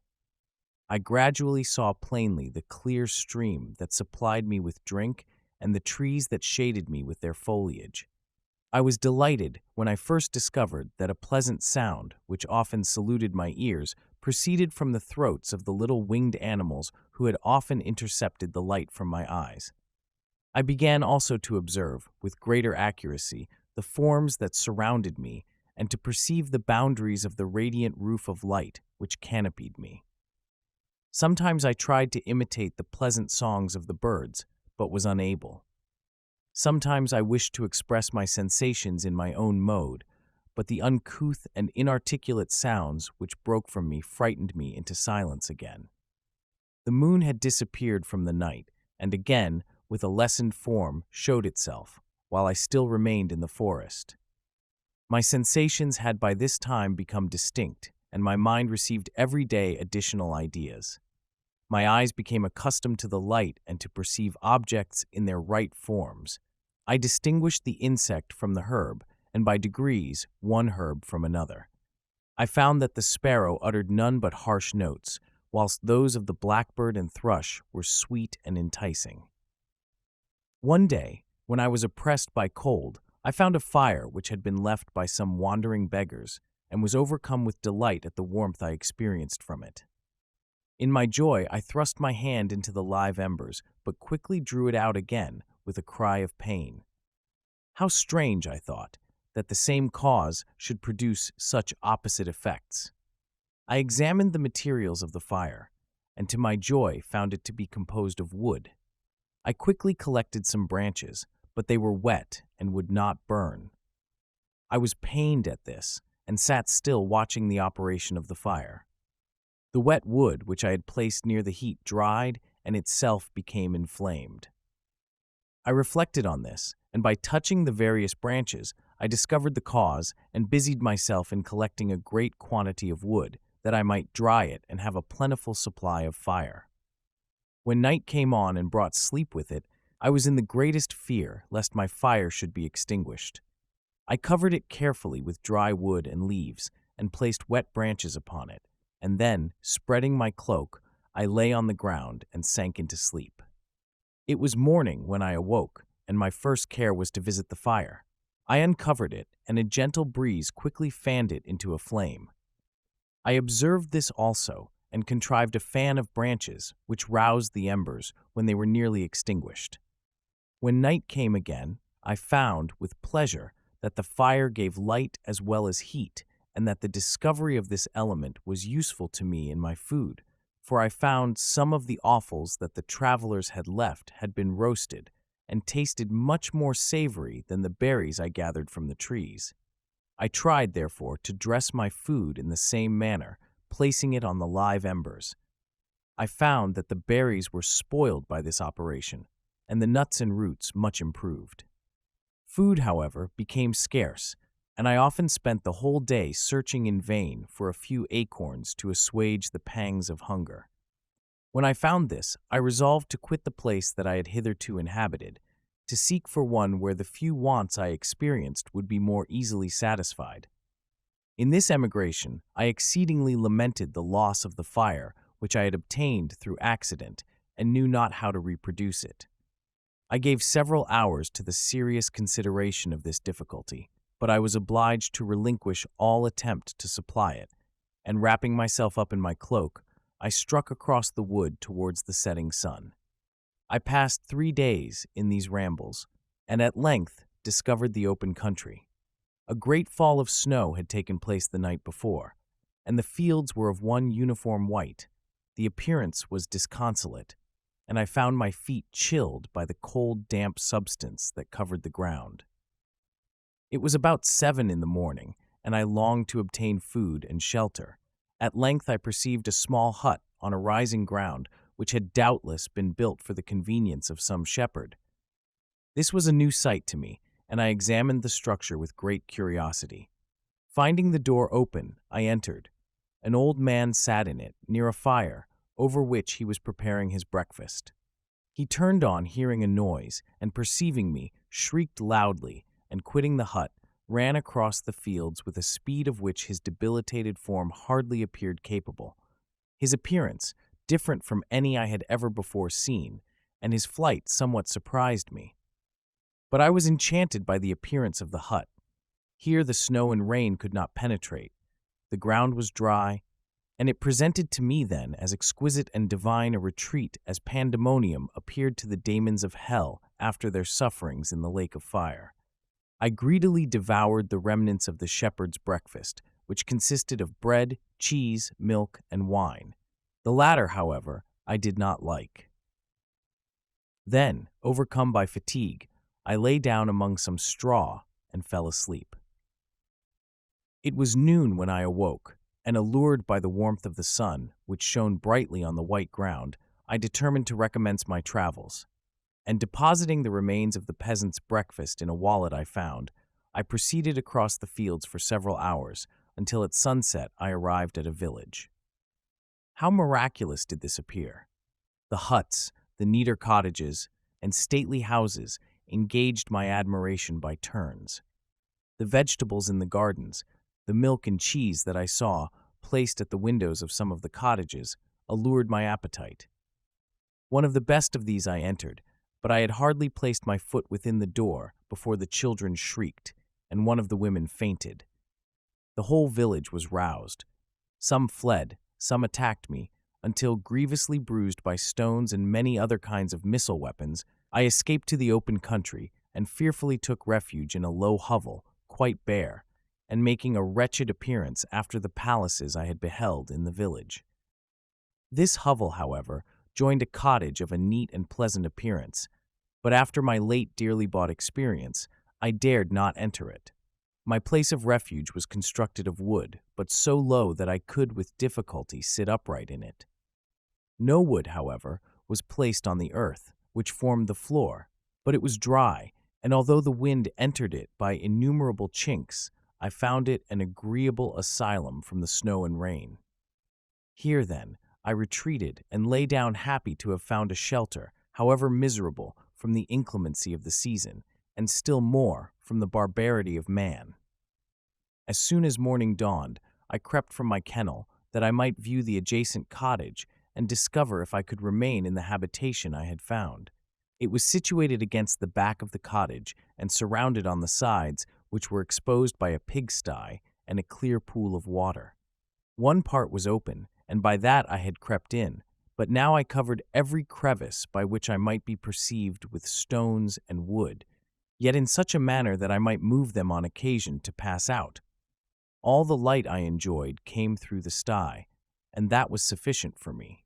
I gradually saw plainly the clear stream that supplied me with drink and the trees that shaded me with their foliage. I was delighted when I first discovered that a pleasant sound, which often saluted my ears, proceeded from the throats of the little winged animals who had often intercepted the light from my eyes. I began also to observe, with greater accuracy, the forms that surrounded me and to perceive the boundaries of the radiant roof of light which canopied me. Sometimes I tried to imitate the pleasant songs of the birds, but was unable. Sometimes I wished to express my sensations in my own mode, but the uncouth and inarticulate sounds which broke from me frightened me into silence again. The moon had disappeared from the night, and again, with a lessened form, showed itself, while I still remained in the forest. My sensations had by this time become distinct, and my mind received every day additional ideas. My eyes became accustomed to the light and to perceive objects in their right forms. I distinguished the insect from the herb, and by degrees one herb from another. I found that the sparrow uttered none but harsh notes, whilst those of the blackbird and thrush were sweet and enticing. One day, when I was oppressed by cold, I found a fire which had been left by some wandering beggars, and was overcome with delight at the warmth I experienced from it. In my joy, I thrust my hand into the live embers, but quickly drew it out again with a cry of pain. How strange, I thought, that the same cause should produce such opposite effects. I examined the materials of the fire, and to my joy found it to be composed of wood. I quickly collected some branches, but they were wet and would not burn. I was pained at this, and sat still watching the operation of the fire. The wet wood which I had placed near the heat dried and itself became inflamed. I reflected on this, and by touching the various branches, I discovered the cause and busied myself in collecting a great quantity of wood, that I might dry it and have a plentiful supply of fire. When night came on and brought sleep with it, I was in the greatest fear lest my fire should be extinguished. I covered it carefully with dry wood and leaves, and placed wet branches upon it, and then, spreading my cloak, I lay on the ground and sank into sleep. It was morning when I awoke, and my first care was to visit the fire. I uncovered it, and a gentle breeze quickly fanned it into a flame. I observed this also, and contrived a fan of branches, which roused the embers when they were nearly extinguished. When night came again, I found, with pleasure, that the fire gave light as well as heat, and that the discovery of this element was useful to me in my food, for I found some of the offals that the travelers had left had been roasted, and tasted much more savory than the berries I gathered from the trees. I tried, therefore, to dress my food in the same manner, placing it on the live embers. I found that the berries were spoiled by this operation, and the nuts and roots much improved. Food, however, became scarce, and I often spent the whole day searching in vain for a few acorns to assuage the pangs of hunger. When I found this, I resolved to quit the place that I had hitherto inhabited, to seek for one where the few wants I experienced would be more easily satisfied. In this emigration, I exceedingly lamented the loss of the fire which I had obtained through accident, and knew not how to reproduce it. I gave several hours to the serious consideration of this difficulty, but I was obliged to relinquish all attempt to supply it, and wrapping myself up in my cloak, I struck across the wood towards the setting sun. I passed 3 days in these rambles, and at length discovered the open country. A great fall of snow had taken place the night before, and the fields were of one uniform white. The appearance was disconsolate, and I found my feet chilled by the cold, damp substance that covered the ground. It was about 7 in the morning, and I longed to obtain food and shelter. At length I perceived a small hut on a rising ground, which had doubtless been built for the convenience of some shepherd. This was a new sight to me, and I examined the structure with great curiosity. Finding the door open, I entered. An old man sat in it, near a fire, over which he was preparing his breakfast. He turned on hearing a noise, and perceiving me, shrieked loudly, and quitting the hut, ran across the fields with a speed of which his debilitated form hardly appeared capable. His appearance, different from any I had ever before seen, and his flight somewhat surprised me. But I was enchanted by the appearance of the hut. Here the snow and rain could not penetrate. The ground was dry, and it presented to me then as exquisite and divine a retreat as pandemonium appeared to the daemons of hell after their sufferings in the lake of fire. I greedily devoured the remnants of the shepherd's breakfast, which consisted of bread, cheese, milk, and wine. The latter, however, I did not like. Then, overcome by fatigue, I lay down among some straw and fell asleep. It was noon when I awoke, and allured by the warmth of the sun, which shone brightly on the white ground, I determined to recommence my travels. And depositing the remains of the peasant's breakfast in a wallet I found, I proceeded across the fields for several hours, until at sunset I arrived at a village. How miraculous did this appear! The huts, the neater cottages, and stately houses engaged my admiration by turns. The vegetables in the gardens, the milk and cheese that I saw placed at the windows of some of the cottages, allured my appetite. One of the best of these I entered, but I had hardly placed my foot within the door before the children shrieked, and one of the women fainted. The whole village was roused. Some fled, some attacked me, until, grievously bruised by stones and many other kinds of missile weapons, I escaped to the open country and fearfully took refuge in a low hovel, quite bare, and making a wretched appearance after the palaces I had beheld in the village. This hovel, however, joined a cottage of a neat and pleasant appearance, but after my late dearly bought experience, I dared not enter it. My place of refuge was constructed of wood, but so low that I could with difficulty sit upright in it. No wood, however, was placed on the earth, which formed the floor, But it was dry, and although the wind entered it by innumerable chinks, I found it an agreeable asylum from the snow and rain. Here, then, I retreated and lay down happy to have found a shelter, however miserable, from the inclemency of the season, and still more from the barbarity of man. As soon as morning dawned, I crept from my kennel, that I might view the adjacent cottage and discover if I could remain in the habitation I had found. It was situated against the back of the cottage and surrounded on the sides, which were exposed by a pigsty and a clear pool of water. One part was open, and by that I had crept in, but now I covered every crevice by which I might be perceived with stones and wood, yet in such a manner that I might move them on occasion to pass out. All the light I enjoyed came through the sty, and that was sufficient for me.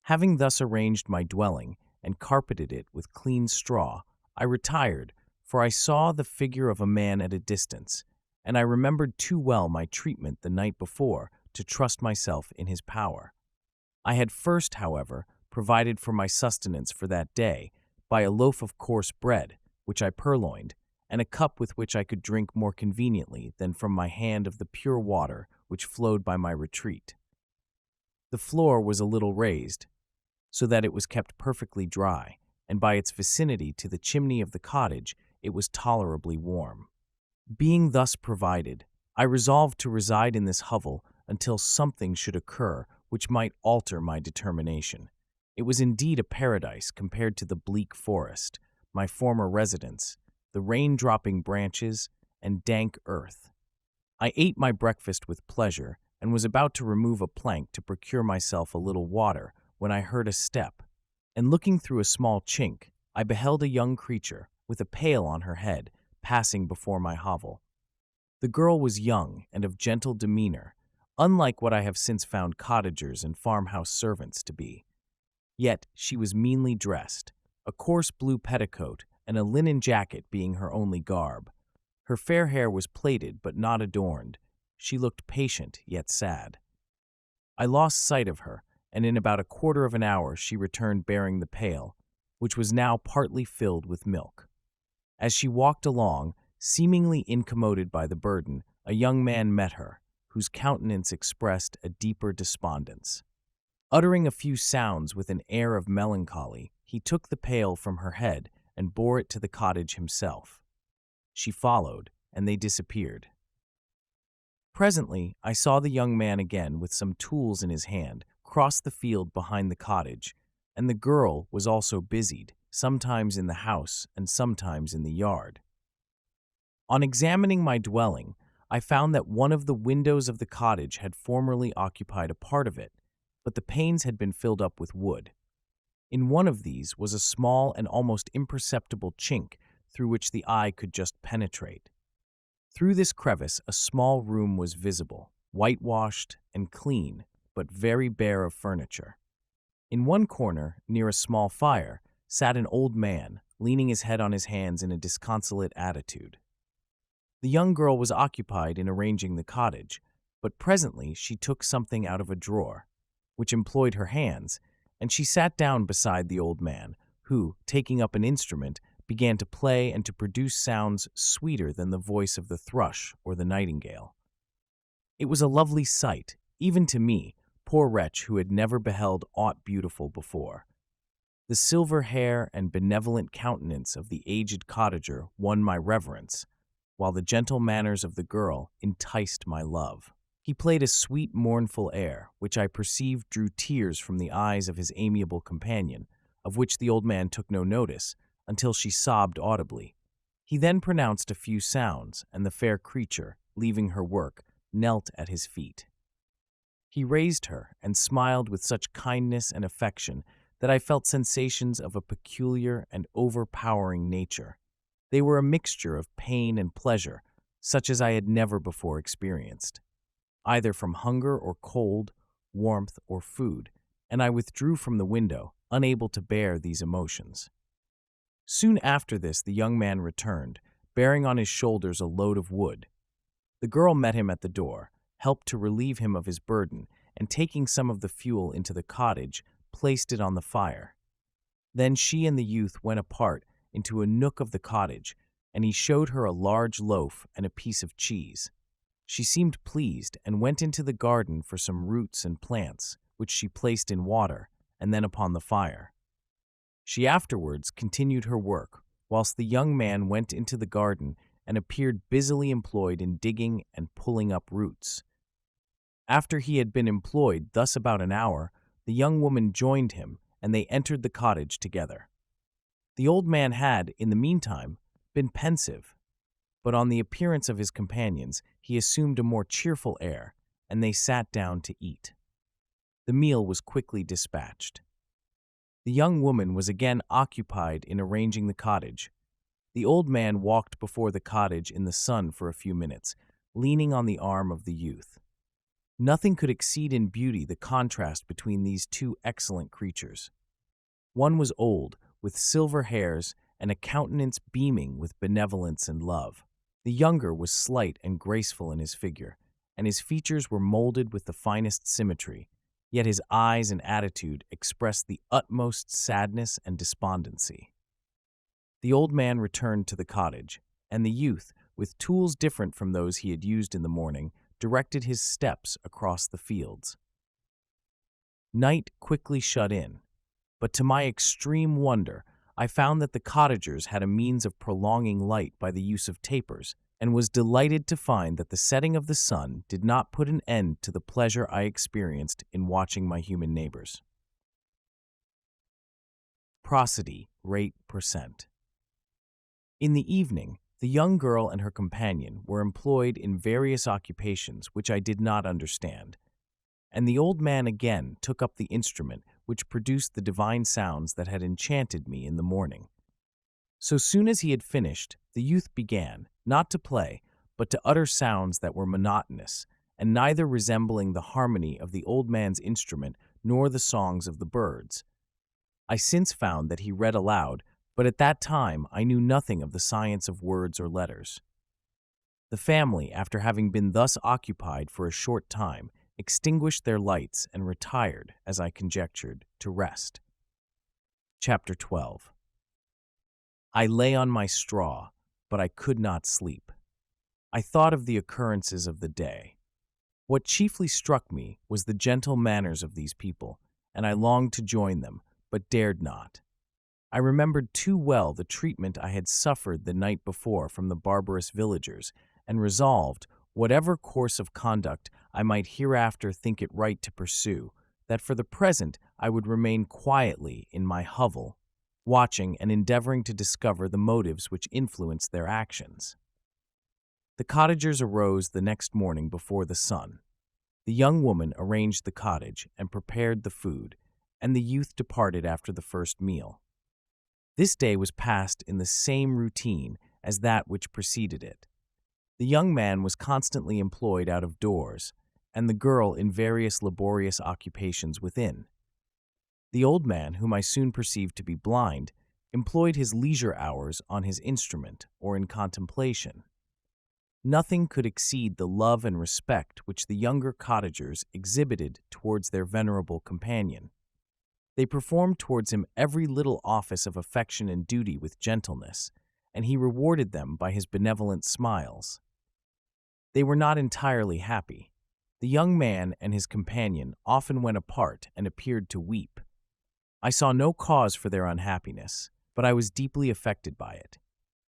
Having thus arranged my dwelling and carpeted it with clean straw, I retired, for I saw the figure of a man at a distance, and I remembered too well my treatment the night before to trust myself in his power. I had first, however, provided for my sustenance for that day by a loaf of coarse bread, which I purloined, and a cup with which I could drink more conveniently than from my hand of the pure water which flowed by my retreat. The floor was a little raised, so that it was kept perfectly dry, and by its vicinity to the chimney of the cottage it was tolerably warm. Being thus provided, I resolved to reside in this hovel until something should occur which might alter my determination. It was indeed a paradise compared to the bleak forest, my former residence, the rain-dropping branches, and dank earth. I ate my breakfast with pleasure, and was about to remove a plank to procure myself a little water, when I heard a step, and looking through a small chink, I beheld a young creature, with a pail on her head, passing before my hovel. The girl was young and of gentle demeanor, unlike what I have since found cottagers and farmhouse servants to be. Yet she was meanly dressed, a coarse blue petticoat and a linen jacket being her only garb. Her fair hair was plaited but not adorned. She looked patient yet sad. I lost sight of her, and in about a quarter of an hour she returned bearing the pail, which was now partly filled with milk. As she walked along, seemingly incommoded by the burden, a young man met her, whose countenance expressed a deeper despondence. Uttering a few sounds with an air of melancholy, he took the pail from her head and bore it to the cottage himself. She followed, and they disappeared. Presently, I saw the young man again with some tools in his hand cross the field behind the cottage, and the girl was also busied, sometimes in the house and sometimes in the yard. On examining my dwelling, I found that one of the windows of the cottage had formerly occupied a part of it, but the panes had been filled up with wood. In one of these was a small and almost imperceptible chink through which the eye could just penetrate. Through this crevice a small room was visible, whitewashed and clean, but very bare of furniture. In one corner, near a small fire, sat an old man, leaning his head on his hands in a disconsolate attitude. The young girl was occupied in arranging the cottage, but presently she took something out of a drawer, which employed her hands, and she sat down beside the old man, who, taking up an instrument, began to play and to produce sounds sweeter than the voice of the thrush or the nightingale. It was a lovely sight, even to me, poor wretch who had never beheld aught beautiful before. The silver hair and benevolent countenance of the aged cottager won my reverence, while the gentle manners of the girl enticed my love. He played a sweet, mournful air, which I perceived drew tears from the eyes of his amiable companion, of which the old man took no notice, until she sobbed audibly. He then pronounced a few sounds, and the fair creature, leaving her work, knelt at his feet. He raised her and smiled with such kindness and affection that I felt sensations of a peculiar and overpowering nature. They were a mixture of pain and pleasure, such as I had never before experienced, either from hunger or cold, warmth or food, and I withdrew from the window, unable to bear these emotions. Soon after this the young man returned, bearing on his shoulders a load of wood. The girl met him at the door, helped to relieve him of his burden, and taking some of the fuel into the cottage, placed it on the fire. Then she and the youth went apart into a nook of the cottage, and he showed her a large loaf and a piece of cheese. She seemed pleased and went into the garden for some roots and plants, which she placed in water and then upon the fire. She afterwards continued her work, whilst the young man went into the garden and appeared busily employed in digging and pulling up roots. After he had been employed thus about an hour, the young woman joined him, and they entered the cottage together. The old man had, in the meantime, been pensive, but on the appearance of his companions he assumed a more cheerful air, and they sat down to eat. The meal was quickly dispatched. The young woman was again occupied in arranging the cottage. The old man walked before the cottage in the sun for a few minutes, leaning on the arm of the youth. Nothing could exceed in beauty the contrast between these two excellent creatures. One was old, with silver hairs and a countenance beaming with benevolence and love. The younger was slight and graceful in his figure, and his features were molded with the finest symmetry, yet his eyes and attitude expressed the utmost sadness and despondency. The old man returned to the cottage, and the youth, with tools different from those he had used in the morning, directed his steps across the fields. Night quickly shut in, but to my extreme wonder, I found that the cottagers had a means of prolonging light by the use of tapers, and was delighted to find that the setting of the sun did not put an end to the pleasure I experienced in watching my human neighbors. Prosody, rate %. In the evening, the young girl and her companion were employed in various occupations which I did not understand, and the old man again took up the instrument which produced the divine sounds that had enchanted me in the morning. So soon as he had finished, the youth began, not to play, but to utter sounds that were monotonous, and neither resembling the harmony of the old man's instrument nor the songs of the birds. I since found that he read aloud, but at that time I knew nothing of the science of words or letters. The family, after having been thus occupied for a short time, extinguished their lights and retired, as I conjectured, to rest. Chapter 12. I lay on my straw, but I could not sleep. I thought of the occurrences of the day. What chiefly struck me was the gentle manners of these people, and I longed to join them, but dared not. I remembered too well the treatment I had suffered the night before from the barbarous villagers, and resolved, whatever course of conduct I might hereafter think it right to pursue, that for the present I would remain quietly in my hovel, watching and endeavoring to discover the motives which influenced their actions. The cottagers arose the next morning before the sun. The young woman arranged the cottage and prepared the food, and the youth departed after the first meal. This day was passed in the same routine as that which preceded it. The young man was constantly employed out of doors, and the girl in various laborious occupations within. The old man, whom I soon perceived to be blind, employed his leisure hours on his instrument or in contemplation. Nothing could exceed the love and respect which the younger cottagers exhibited towards their venerable companion. They performed towards him every little office of affection and duty with gentleness, and he rewarded them by his benevolent smiles. They were not entirely happy. The young man and his companion often went apart and appeared to weep. I saw no cause for their unhappiness, but I was deeply affected by it.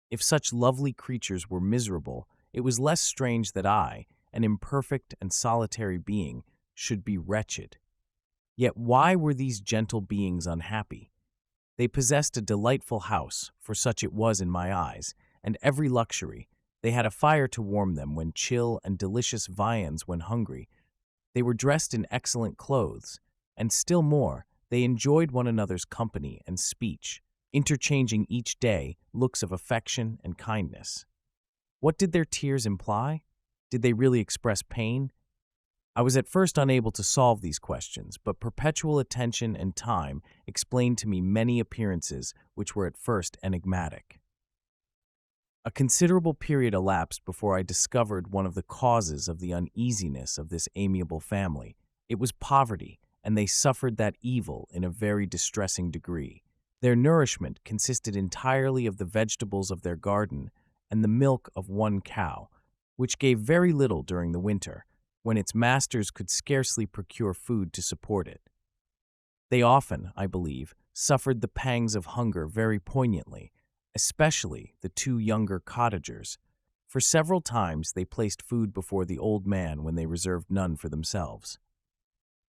If such lovely creatures were miserable, it was less strange that I, an imperfect and solitary being, should be wretched. Yet why were these gentle beings unhappy? They possessed a delightful house, for such it was in my eyes, and every luxury. They had a fire to warm them when chill and delicious viands when hungry. They were dressed in excellent clothes, and still more, they enjoyed one another's company and speech, interchanging each day looks of affection and kindness. What did their tears imply? Did they really express pain? I was at first unable to solve these questions, but perpetual attention and time explained to me many appearances which were at first enigmatic. A considerable period elapsed before I discovered one of the causes of the uneasiness of this amiable family. It was poverty, and they suffered that evil in a very distressing degree. Their nourishment consisted entirely of the vegetables of their garden and the milk of one cow, which gave very little during the winter, when its masters could scarcely procure food to support it. They often, I believe, suffered the pangs of hunger very poignantly, especially the two younger cottagers, for several times they placed food before the old man when they reserved none for themselves.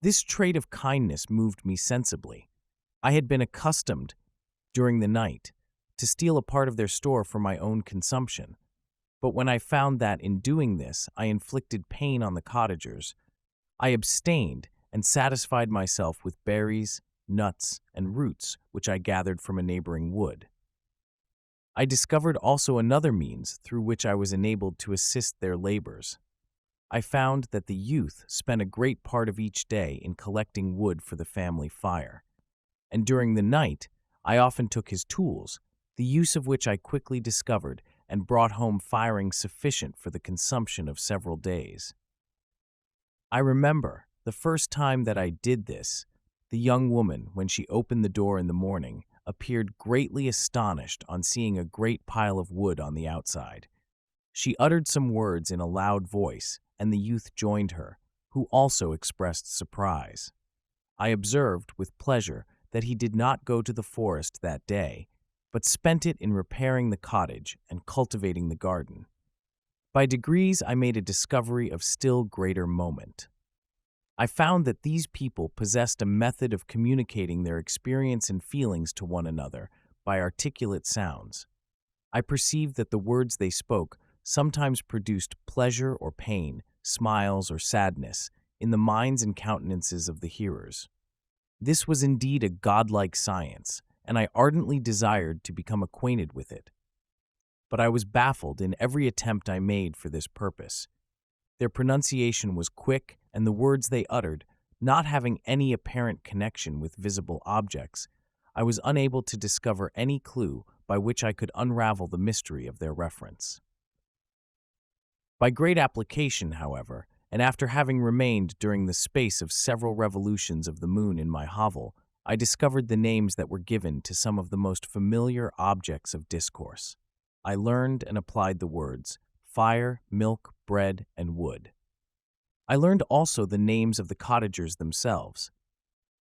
This trait of kindness moved me sensibly. I had been accustomed, during the night, to steal a part of their store for my own consumption, but when I found that in doing this I inflicted pain on the cottagers, I abstained and satisfied myself with berries, nuts, and roots which I gathered from a neighboring wood. I discovered also another means through which I was enabled to assist their labors. I found that the youth spent a great part of each day in collecting wood for the family fire, and during the night I often took his tools, the use of which I quickly discovered and brought home firing sufficient for the consumption of several days. I remember the first time that I did this, the young woman, when she opened the door in the morning, appeared greatly astonished on seeing a great pile of wood on the outside. She uttered some words in a loud voice, and the youth joined her, who also expressed surprise. I observed with pleasure that he did not go to the forest that day, but spent it in repairing the cottage and cultivating the garden. By degrees I made a discovery of still greater moment. I found that these people possessed a method of communicating their experience and feelings to one another by articulate sounds. I perceived that the words they spoke sometimes produced pleasure or pain, smiles or sadness, in the minds and countenances of the hearers. This was indeed a godlike science, and I ardently desired to become acquainted with it. But I was baffled in every attempt I made for this purpose. Their pronunciation was quick, and the words they uttered, not having any apparent connection with visible objects, I was unable to discover any clue by which I could unravel the mystery of their reference. By great application, however, and after having remained during the space of several revolutions of the moon in my hovel, I discovered the names that were given to some of the most familiar objects of discourse. I learned and applied the words fire, milk, bread, and wood. I learned also the names of the cottagers themselves.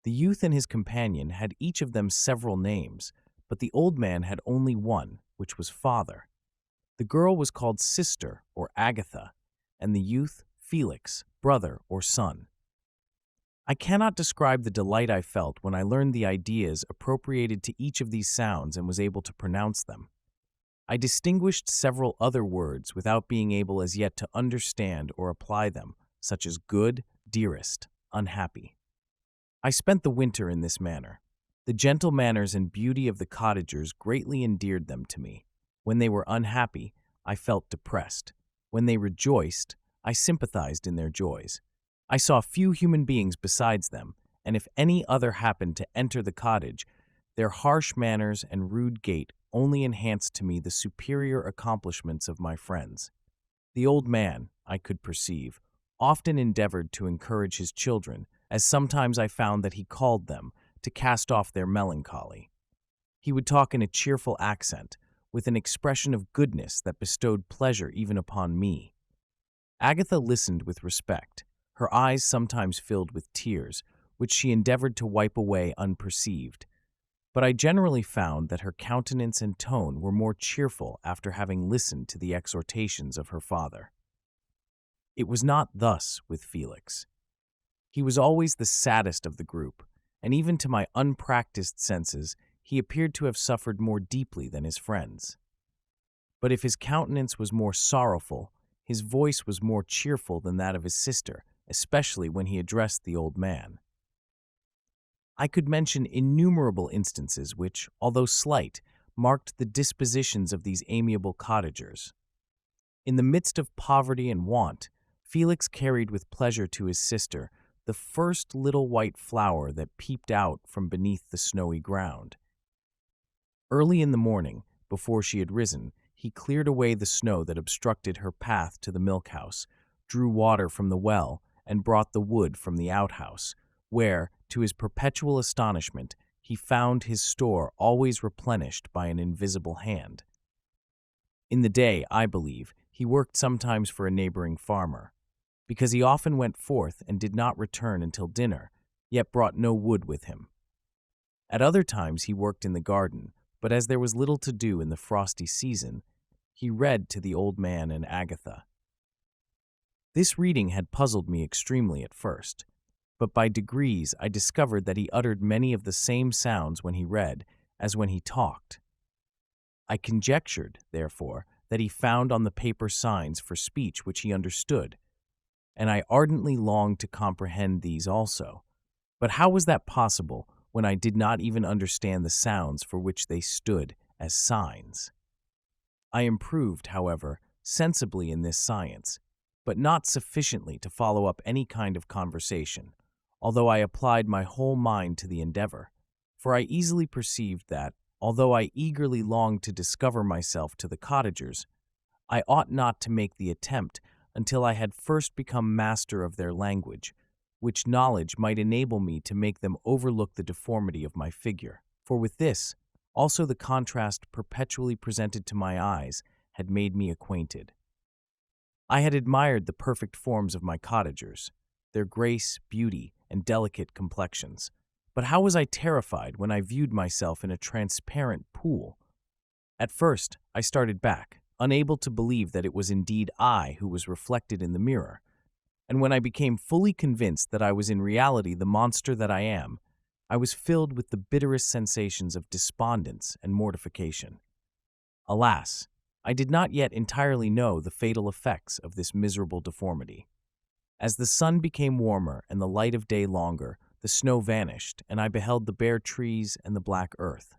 The youth and his companion had each of them several names, but the old man had only one, which was father. The girl was called sister or Agatha, and the youth Felix, brother or son. I cannot describe the delight I felt when I learned the ideas appropriated to each of these sounds and was able to pronounce them. I distinguished several other words without being able as yet to understand or apply them, such as good, dearest, unhappy. I spent the winter in this manner. The gentle manners and beauty of the cottagers greatly endeared them to me. When they were unhappy, I felt depressed. When they rejoiced, I sympathized in their joys. I saw few human beings besides them, and if any other happened to enter the cottage, their harsh manners and rude gait only enhanced to me the superior accomplishments of my friends. The old man, I could perceive, often endeavored to encourage his children, as sometimes I found that he called them, to cast off their melancholy. He would talk in a cheerful accent, with an expression of goodness that bestowed pleasure even upon me. Agatha listened with respect, her eyes sometimes filled with tears, which she endeavored to wipe away unperceived. But I generally found that her countenance and tone were more cheerful after having listened to the exhortations of her father. It was not thus with Felix. He was always the saddest of the group, and even to my unpracticed senses, he appeared to have suffered more deeply than his friends. But if his countenance was more sorrowful, his voice was more cheerful than that of his sister, especially when he addressed the old man. I could mention innumerable instances which, although slight, marked the dispositions of these amiable cottagers. In the midst of poverty and want, Felix carried with pleasure to his sister the first little white flower that peeped out from beneath the snowy ground. Early in the morning, before she had risen, he cleared away the snow that obstructed her path to the milk-house, drew water from the well, and brought the wood from the outhouse, where, to his perpetual astonishment, he found his store always replenished by an invisible hand. In the day, I believe, he worked sometimes for a neighboring farmer, because he often went forth and did not return until dinner, yet brought no wood with him. At other times he worked in the garden, but as there was little to do in the frosty season, he read to the old man and Agatha. This reading had puzzled me extremely at first, but by degrees I discovered that he uttered many of the same sounds when he read as when he talked. I conjectured, therefore, that he found on the paper signs for speech which he understood, and I ardently longed to comprehend these also. But how was that possible when I did not even understand the sounds for which they stood as signs? I improved, however, sensibly in this science, but not sufficiently to follow up any kind of conversation, although I applied my whole mind to the endeavor, for I easily perceived that, although I eagerly longed to discover myself to the cottagers, I ought not to make the attempt until I had first become master of their language, which knowledge might enable me to make them overlook the deformity of my figure. For with this, also the contrast perpetually presented to my eyes had made me acquainted. I had admired the perfect forms of my cottagers, their grace, beauty, and delicate complexions. But how was I terrified when I viewed myself in a transparent pool? At first, I started back, unable to believe that it was indeed I who was reflected in the mirror. And when I became fully convinced that I was in reality the monster that I am, I was filled with the bitterest sensations of despondence and mortification. Alas, I did not yet entirely know the fatal effects of this miserable deformity. As the sun became warmer and the light of day longer, the snow vanished, and I beheld the bare trees and the black earth.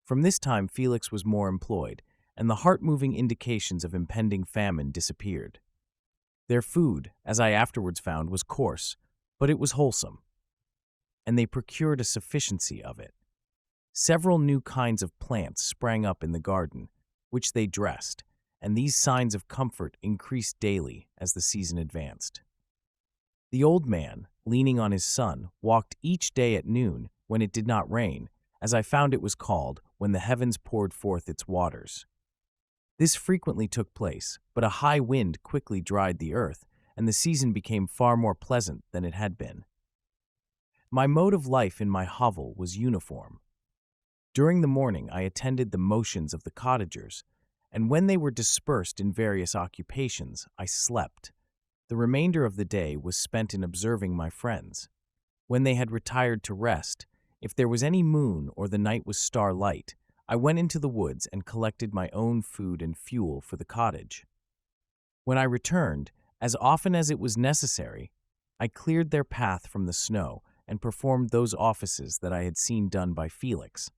From this time Felix was more employed, and the heart-moving indications of impending famine disappeared. Their food, as I afterwards found, was coarse, but it was wholesome, and they procured a sufficiency of it. Several new kinds of plants sprang up in the garden, which they dressed, and these signs of comfort increased daily as the season advanced. The old man, leaning on his son, walked each day at noon, when it did not rain, as I found it was called, when the heavens poured forth its waters. This frequently took place, but a high wind quickly dried the earth, and the season became far more pleasant than it had been. My mode of life in my hovel was uniform. During the morning I attended the motions of the cottagers, and when they were dispersed in various occupations, I slept. The remainder of the day was spent in observing my friends. When they had retired to rest, if there was any moon or the night was starlight, I went into the woods and collected my own food and fuel for the cottage. When I returned, as often as it was necessary, I cleared their path from the snow and performed those offices that I had seen done by Felix.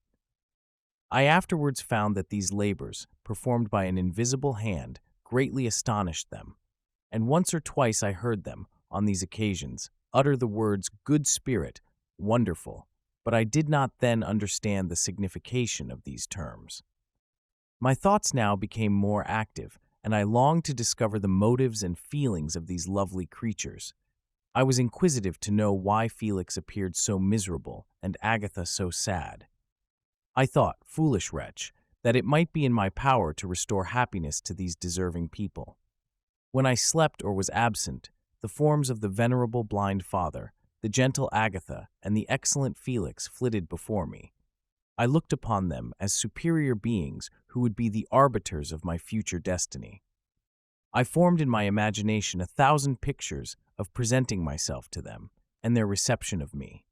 I afterwards found that these labors, performed by an invisible hand, greatly astonished them, and once or twice I heard them, on these occasions, utter the words good spirit, wonderful, but I did not then understand the signification of these terms. My thoughts now became more active, and I longed to discover the motives and feelings of these lovely creatures. I was inquisitive to know why Felix appeared so miserable and Agatha so sad. I thought, foolish wretch, that it might be in my power to restore happiness to these deserving people. When I slept or was absent, the forms of the venerable blind father, the gentle Agatha, and the excellent Felix flitted before me. I looked upon them as superior beings who would be the arbiters of my future destiny. I formed in my imagination 1,000 pictures of presenting myself to them and their reception of me.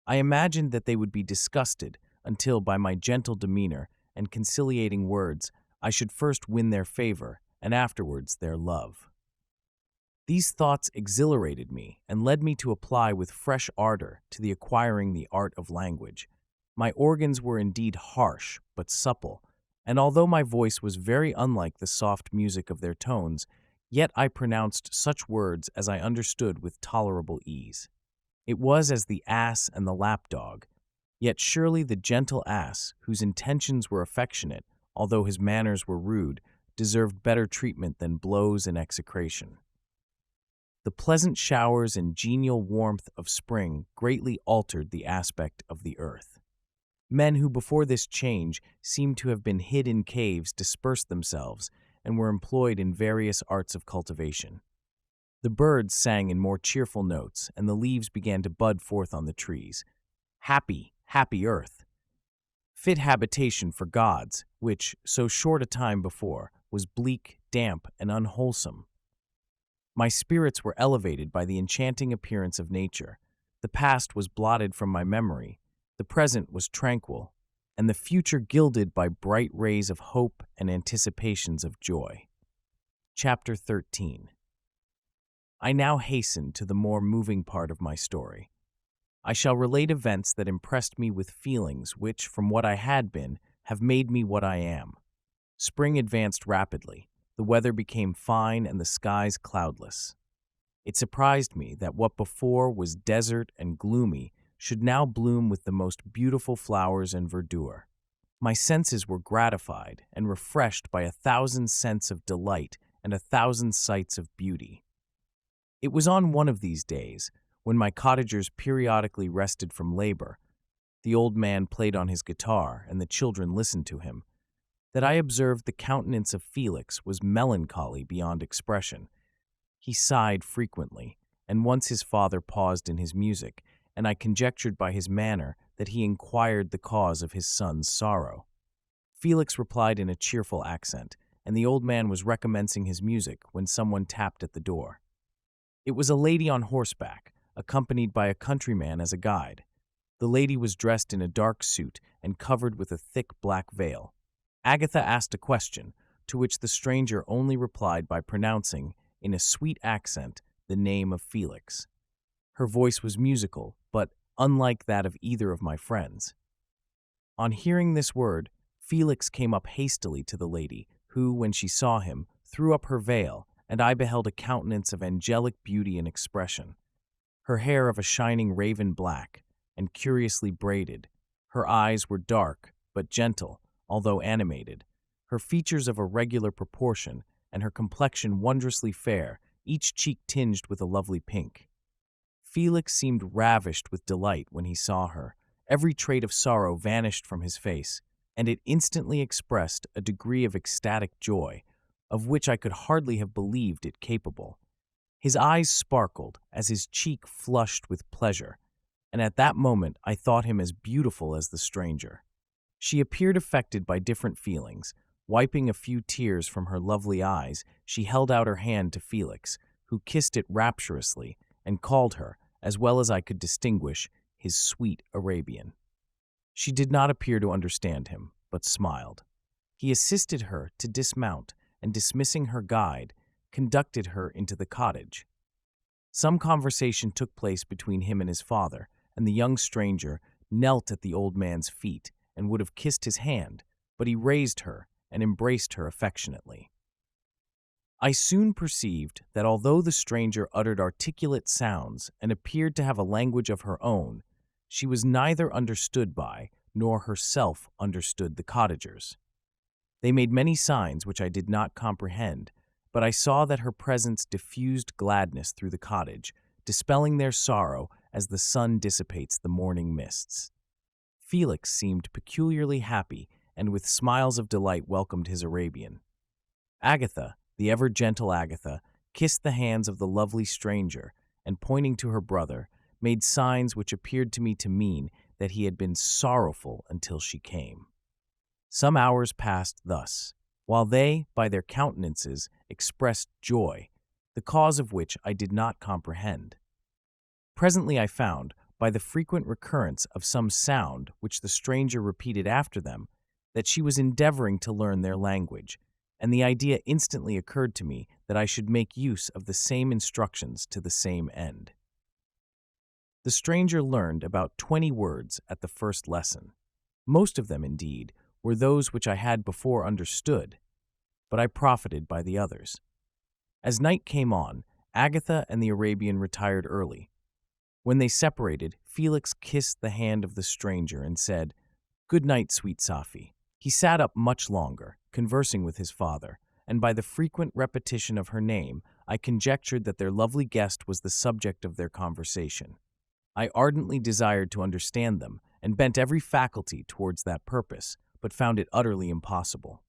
I imagined that they would be disgusted until, by my gentle demeanor and conciliating words, I should first win their favor and afterwards their love. These thoughts exhilarated me and led me to apply with fresh ardor to the acquiring the art of language. My organs were indeed harsh but supple, and although my voice was very unlike the soft music of their tones, yet I pronounced such words as I understood with tolerable ease. It was as the ass and the lapdog, yet surely the gentle ass, whose intentions were affectionate, although his manners were rude, deserved better treatment than blows and execration. The pleasant showers and genial warmth of spring greatly altered the aspect of the earth. Men who before this change seemed to have been hid in caves dispersed themselves and were employed in various arts of cultivation. The birds sang in more cheerful notes, and the leaves began to bud forth on the trees. Happy, happy earth! Fit habitation for gods, which, so short a time before, was bleak, damp, and unwholesome. My spirits were elevated by the enchanting appearance of nature. The past was blotted from my memory, the present was tranquil, and the future gilded by bright rays of hope and anticipations of joy. Chapter 13. I now hasten to the more moving part of my story. I shall relate events that impressed me with feelings which, from what I had been, have made me what I am. Spring advanced rapidly, the weather became fine and the skies cloudless. It surprised me that what before was desert and gloomy should now bloom with the most beautiful flowers and verdure. My senses were gratified and refreshed by 1,000 scents of delight and 1,000 sights of beauty. It was on one of these days, when my cottagers periodically rested from labor, the old man played on his guitar and the children listened to him, that I observed the countenance of Felix was melancholy beyond expression. He sighed frequently, and once his father paused in his music, and I conjectured by his manner that he inquired the cause of his son's sorrow. Felix replied in a cheerful accent, and the old man was recommencing his music when someone tapped at the door. It was a lady on horseback, accompanied by a countryman as a guide. The lady was dressed in a dark suit and covered with a thick black veil. Agatha asked a question, to which the stranger only replied by pronouncing, in a sweet accent, the name of Felix. Her voice was musical, but unlike that of either of my friends. On hearing this word, Felix came up hastily to the lady, who, when she saw him, threw up her veil, and I beheld a countenance of angelic beauty and expression. Her hair of a shining raven black, and curiously braided. Her eyes were dark, but gentle, although animated. Her features of a regular proportion, and her complexion wondrously fair, each cheek tinged with a lovely pink. Felix seemed ravished with delight when he saw her. Every trait of sorrow vanished from his face, and it instantly expressed a degree of ecstatic joy, of which I could hardly have believed it capable. His eyes sparkled as his cheek flushed with pleasure, and at that moment I thought him as beautiful as the stranger. She appeared affected by different feelings. Wiping a few tears from her lovely eyes, she held out her hand to Felix, who kissed it rapturously and called her, as well as I could distinguish, his sweet Arabian. She did not appear to understand him, but smiled. He assisted her to dismount, and dismissing her guide, conducted her into the cottage. Some conversation took place between him and his father, and the young stranger knelt at the old man's feet and would have kissed his hand, but he raised her and embraced her affectionately. I soon perceived that although the stranger uttered articulate sounds and appeared to have a language of her own, she was neither understood by nor herself understood the cottagers. They made many signs which I did not comprehend, but I saw that her presence diffused gladness through the cottage, dispelling their sorrow as the sun dissipates the morning mists. Felix seemed peculiarly happy, and with smiles of delight welcomed his Arabian. Agatha, the ever-gentle Agatha, kissed the hands of the lovely stranger, and pointing to her brother, made signs which appeared to me to mean that he had been sorrowful until she came. Some hours passed thus, while they, by their countenances, expressed joy, the cause of which I did not comprehend. Presently I found, by the frequent recurrence of some sound which the stranger repeated after them, that she was endeavoring to learn their language, and the idea instantly occurred to me that I should make use of the same instructions to the same end. The stranger learned about 20 words at the first lesson. Most of them, indeed, were those which I had before understood, but I profited by the others. As night came on, Agatha and the Arabian retired early. When they separated, Felix kissed the hand of the stranger and said, "Good night, sweet Safi." He sat up much longer, conversing with his father, and by the frequent repetition of her name, I conjectured that their lovely guest was the subject of their conversation. I ardently desired to understand them and bent every faculty towards that purpose, but found it utterly impossible.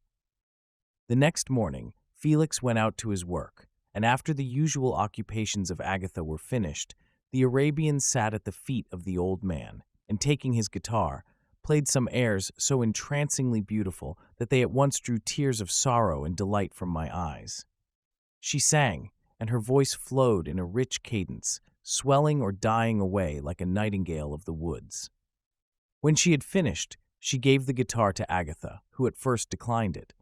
The next morning, Felix went out to his work, and after the usual occupations of Agatha were finished, the Arabian sat at the feet of the old man, and taking his guitar, played some airs so entrancingly beautiful that they at once drew tears of sorrow and delight from my eyes. She sang, and her voice flowed in a rich cadence, swelling or dying away like a nightingale of the woods. When she had finished, she gave the guitar to Agatha, who at first declined it.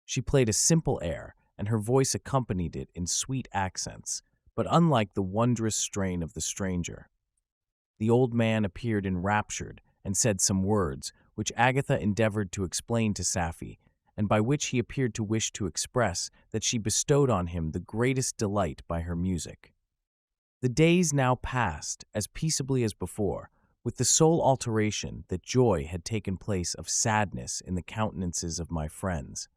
She played a simple air, and her voice accompanied it in sweet accents, but unlike the wondrous strain of the stranger. The old man appeared enraptured and said some words, which Agatha endeavored to explain to Safie, and by which he appeared to wish to express that she bestowed on him the greatest delight by her music. The days now passed as peaceably as before, with the sole alteration that joy had taken place of sadness in the countenances of my friends.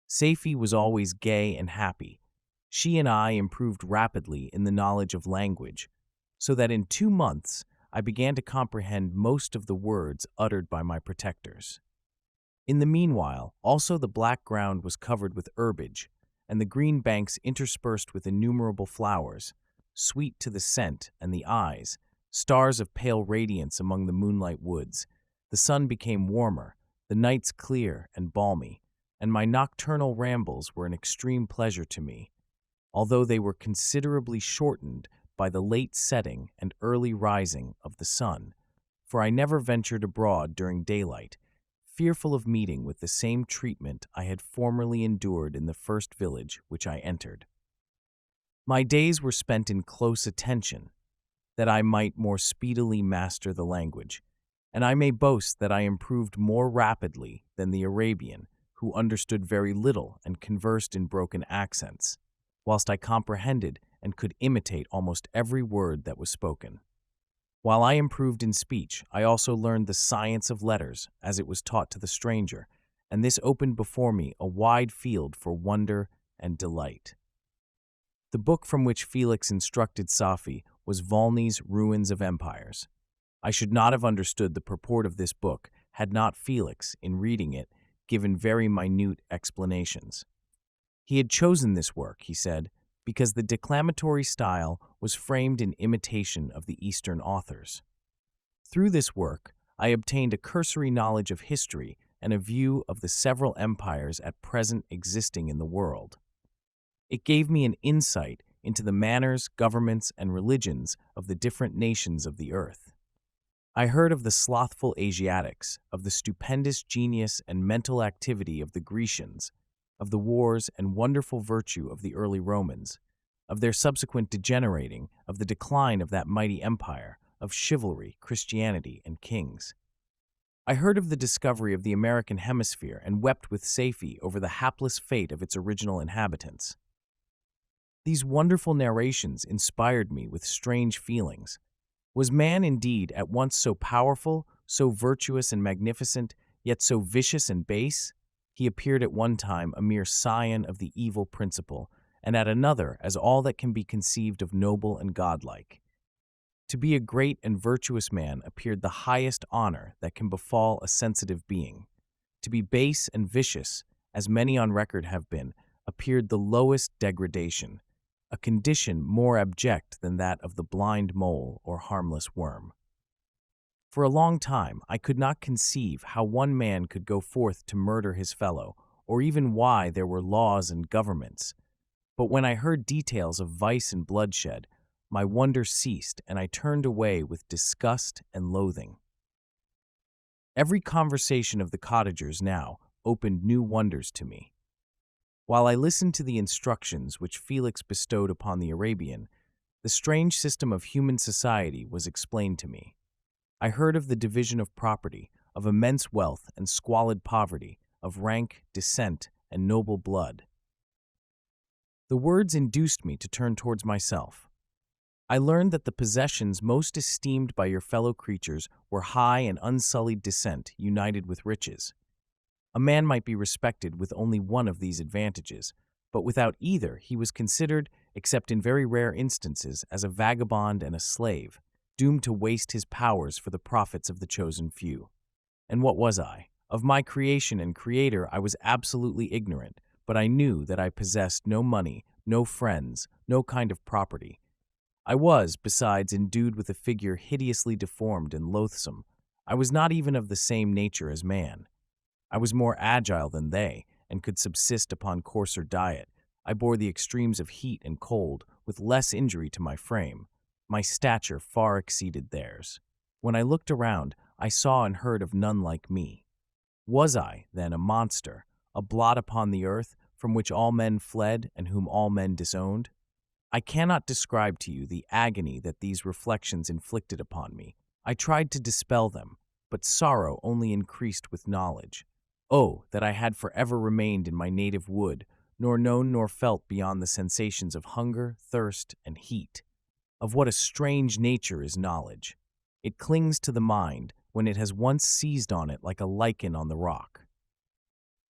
Safie was always gay and happy. She and I improved rapidly in the knowledge of language, so that in 2 months I began to comprehend most of the words uttered by my protectors. In the meanwhile, also the black ground was covered with herbage, and the green banks interspersed with innumerable flowers, sweet to the scent and the eyes, stars of pale radiance among the moonlight woods. The sun became warmer, the nights clear and balmy, and my nocturnal rambles were an extreme pleasure to me, although they were considerably shortened by the late setting and early rising of the sun, for I never ventured abroad during daylight, fearful of meeting with the same treatment I had formerly endured in the first village which I entered. My days were spent in close attention, that I might more speedily master the language, and I may boast that I improved more rapidly than the Arabian, who understood very little and conversed in broken accents, whilst I comprehended and could imitate almost every word that was spoken. While I improved in speech, I also learned the science of letters as it was taught to the stranger, and this opened before me a wide field for wonder and delight. The book from which Felix instructed Safie was Volney's Ruins of Empires. I should not have understood the purport of this book had not Felix, in reading it, given very minute explanations. He had chosen this work, he said, because the declamatory style was framed in imitation of the Eastern authors. Through this work, I obtained a cursory knowledge of history and a view of the several empires at present existing in the world. It gave me an insight into the manners, governments, and religions of the different nations of the earth. I heard of the slothful Asiatics, of the stupendous genius and mental activity of the Grecians, of the wars and wonderful virtue of the early Romans, of their subsequent degenerating, of the decline of that mighty empire, of chivalry, Christianity, and kings. I heard of the discovery of the American hemisphere and wept with Safie over the hapless fate of its original inhabitants. These wonderful narrations inspired me with strange feelings. Was man indeed at once so powerful, so virtuous and magnificent, yet so vicious and base? He appeared at one time a mere scion of the evil principle, and at another as all that can be conceived of noble and godlike. To be a great and virtuous man appeared the highest honor that can befall a sensitive being. To be base and vicious, as many on record have been, appeared the lowest degradation, a condition more abject than that of the blind mole or harmless worm. For a long time I could not conceive how one man could go forth to murder his fellow, or even why there were laws and governments. But when I heard details of vice and bloodshed, my wonder ceased, and I turned away with disgust and loathing. Every conversation of the cottagers now opened new wonders to me. While I listened to the instructions which Felix bestowed upon the Arabian, the strange system of human society was explained to me. I heard of the division of property, of immense wealth and squalid poverty, of rank, descent, and noble blood. The words induced me to turn towards myself. I learned that the possessions most esteemed by your fellow creatures were high and unsullied descent united with riches. A man might be respected with only one of these advantages, but without either he was considered, except in very rare instances, as a vagabond and a slave, doomed to waste his powers for the profits of the chosen few. And what was I? Of my creation and creator I was absolutely ignorant, but I knew that I possessed no money, no friends, no kind of property. I was, besides, endued with a figure hideously deformed and loathsome. I was not even of the same nature as man. I was more agile than they, and could subsist upon coarser diet. I bore the extremes of heat and cold with less injury to my frame. My stature far exceeded theirs. When I looked around, I saw and heard of none like me. Was I, then, a monster, a blot upon the earth, from which all men fled and whom all men disowned? I cannot describe to you the agony that these reflections inflicted upon me. I tried to dispel them, but sorrow only increased with knowledge. Oh, that I had forever remained in my native wood, nor known nor felt beyond the sensations of hunger, thirst, and heat. Of what a strange nature is knowledge! It clings to the mind when it has once seized on it like a lichen on the rock.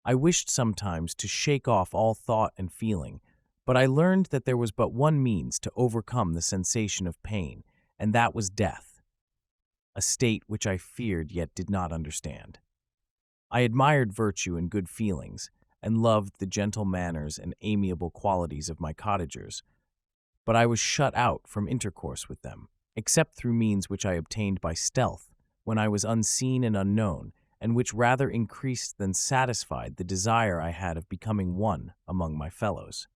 I wished sometimes to shake off all thought and feeling, but I learned that there was but one means to overcome the sensation of pain, and that was death, a state which I feared yet did not understand. I admired virtue and good feelings, and loved the gentle manners and amiable qualities of my cottagers, but I was shut out from intercourse with them, except through means which I obtained by stealth, when I was unseen and unknown, and which rather increased than satisfied the desire I had of becoming one among my fellows.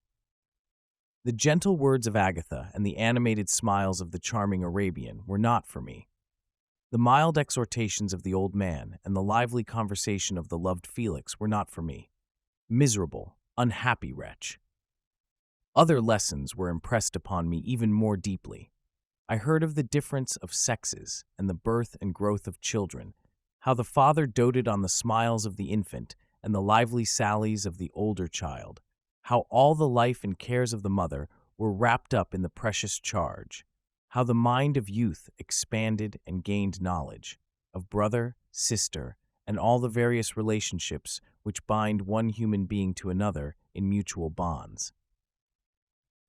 The gentle words of Agatha and the animated smiles of the charming Arabian were not for me. The mild exhortations of the old man and the lively conversation of the loved Felix were not for me. Miserable, unhappy wretch! Other lessons were impressed upon me even more deeply. I heard of the difference of sexes and the birth and growth of children, how the father doted on the smiles of the infant and the lively sallies of the older child, how all the life and cares of the mother were wrapped up in the precious charge, how the mind of youth expanded and gained knowledge of brother, sister, and all the various relationships which bind one human being to another in mutual bonds.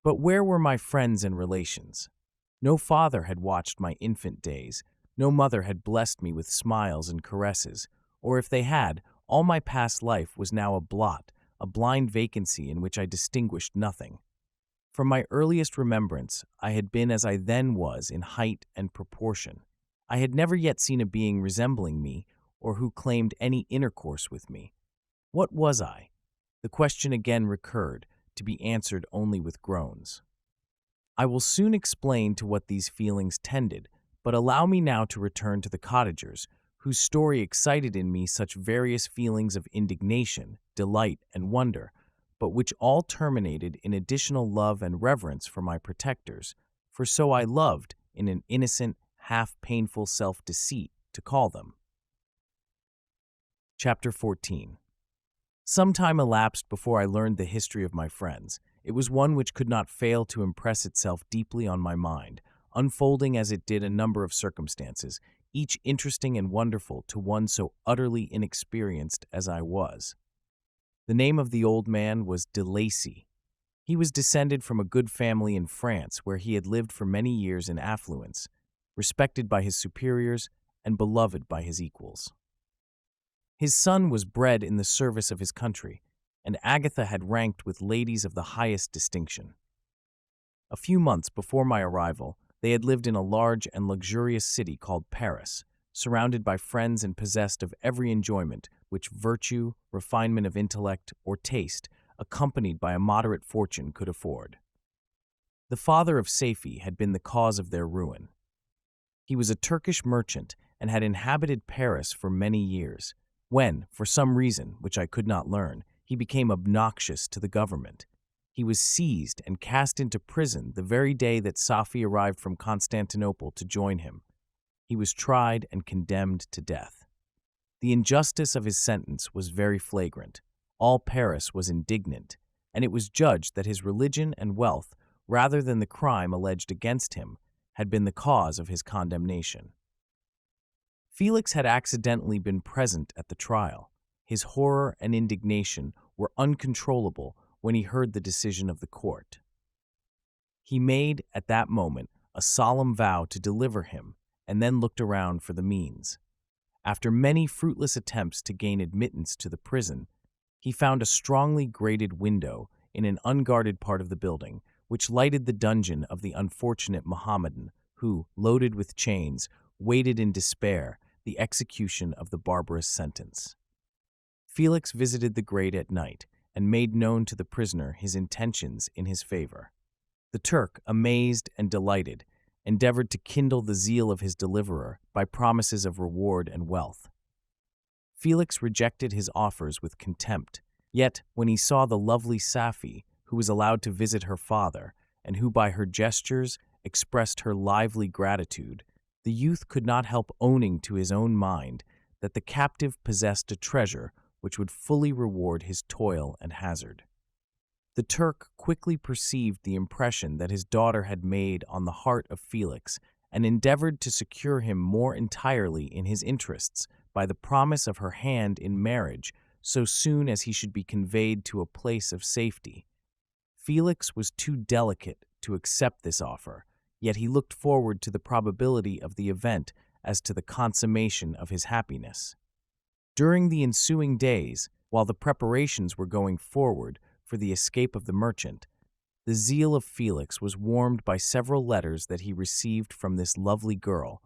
But where were my friends and relations? No father had watched my infant days, no mother had blessed me with smiles and caresses, or if they had, all my past life was now a blot, a blind vacancy in which I distinguished nothing. From my earliest remembrance, I had been as I then was in height and proportion. I had never yet seen a being resembling me, or who claimed any intercourse with me. What was I? The question again recurred, to be answered only with groans. I will soon explain to what these feelings tended, but allow me now to return to the cottagers, whose story excited in me such various feelings of indignation, delight, and wonder, but which all terminated in additional love and reverence for my protectors, for so I loved, in an innocent, half-painful self-deceit, to call them. Chapter 14. Some time elapsed before I learned the history of my friends. It was one which could not fail to impress itself deeply on my mind, unfolding as it did a number of circumstances, each interesting and wonderful to one so utterly inexperienced as I was. The name of the old man was de Lacy. He was descended from a good family in France, where he had lived for many years in affluence, respected by his superiors and beloved by his equals. His son was bred in the service of his country, and Agatha had ranked with ladies of the highest distinction. A few months before my arrival, they had lived in a large and luxurious city called Paris, surrounded by friends and possessed of every enjoyment which virtue, refinement of intellect, or taste, accompanied by a moderate fortune, could afford. The father of Safie had been the cause of their ruin. He was a Turkish merchant and had inhabited Paris for many years, when, for some reason which I could not learn, he became obnoxious to the government. He was seized and cast into prison the very day that Safie arrived from Constantinople to join him. He was tried and condemned to death. The injustice of his sentence was very flagrant. All Paris was indignant, and it was judged that his religion and wealth, rather than the crime alleged against him, had been the cause of his condemnation. Felix had accidentally been present at the trial. His horror and indignation were uncontrollable when he heard the decision of the court. He made, at that moment, a solemn vow to deliver him, and then looked around for the means. After many fruitless attempts to gain admittance to the prison, he found a strongly grated window in an unguarded part of the building, which lighted the dungeon of the unfortunate Mohammedan who, loaded with chains, waited in despair the execution of the barbarous sentence. Felix visited the grate at night and made known to the prisoner his intentions in his favor. The Turk, amazed and delighted, endeavored to kindle the zeal of his deliverer by promises of reward and wealth. Felix rejected his offers with contempt, yet when he saw the lovely Safi, who was allowed to visit her father, and who by her gestures expressed her lively gratitude, the youth could not help owning to his own mind that the captive possessed a treasure which would fully reward his toil and hazard. The Turk quickly perceived the impression that his daughter had made on the heart of Felix and endeavored to secure him more entirely in his interests by the promise of her hand in marriage so soon as he should be conveyed to a place of safety. Felix was too delicate to accept this offer, yet he looked forward to the probability of the event as to the consummation of his happiness. During the ensuing days, while the preparations were going forward for the escape of the merchant, the zeal of Felix was warmed by several letters that he received from this lovely girl,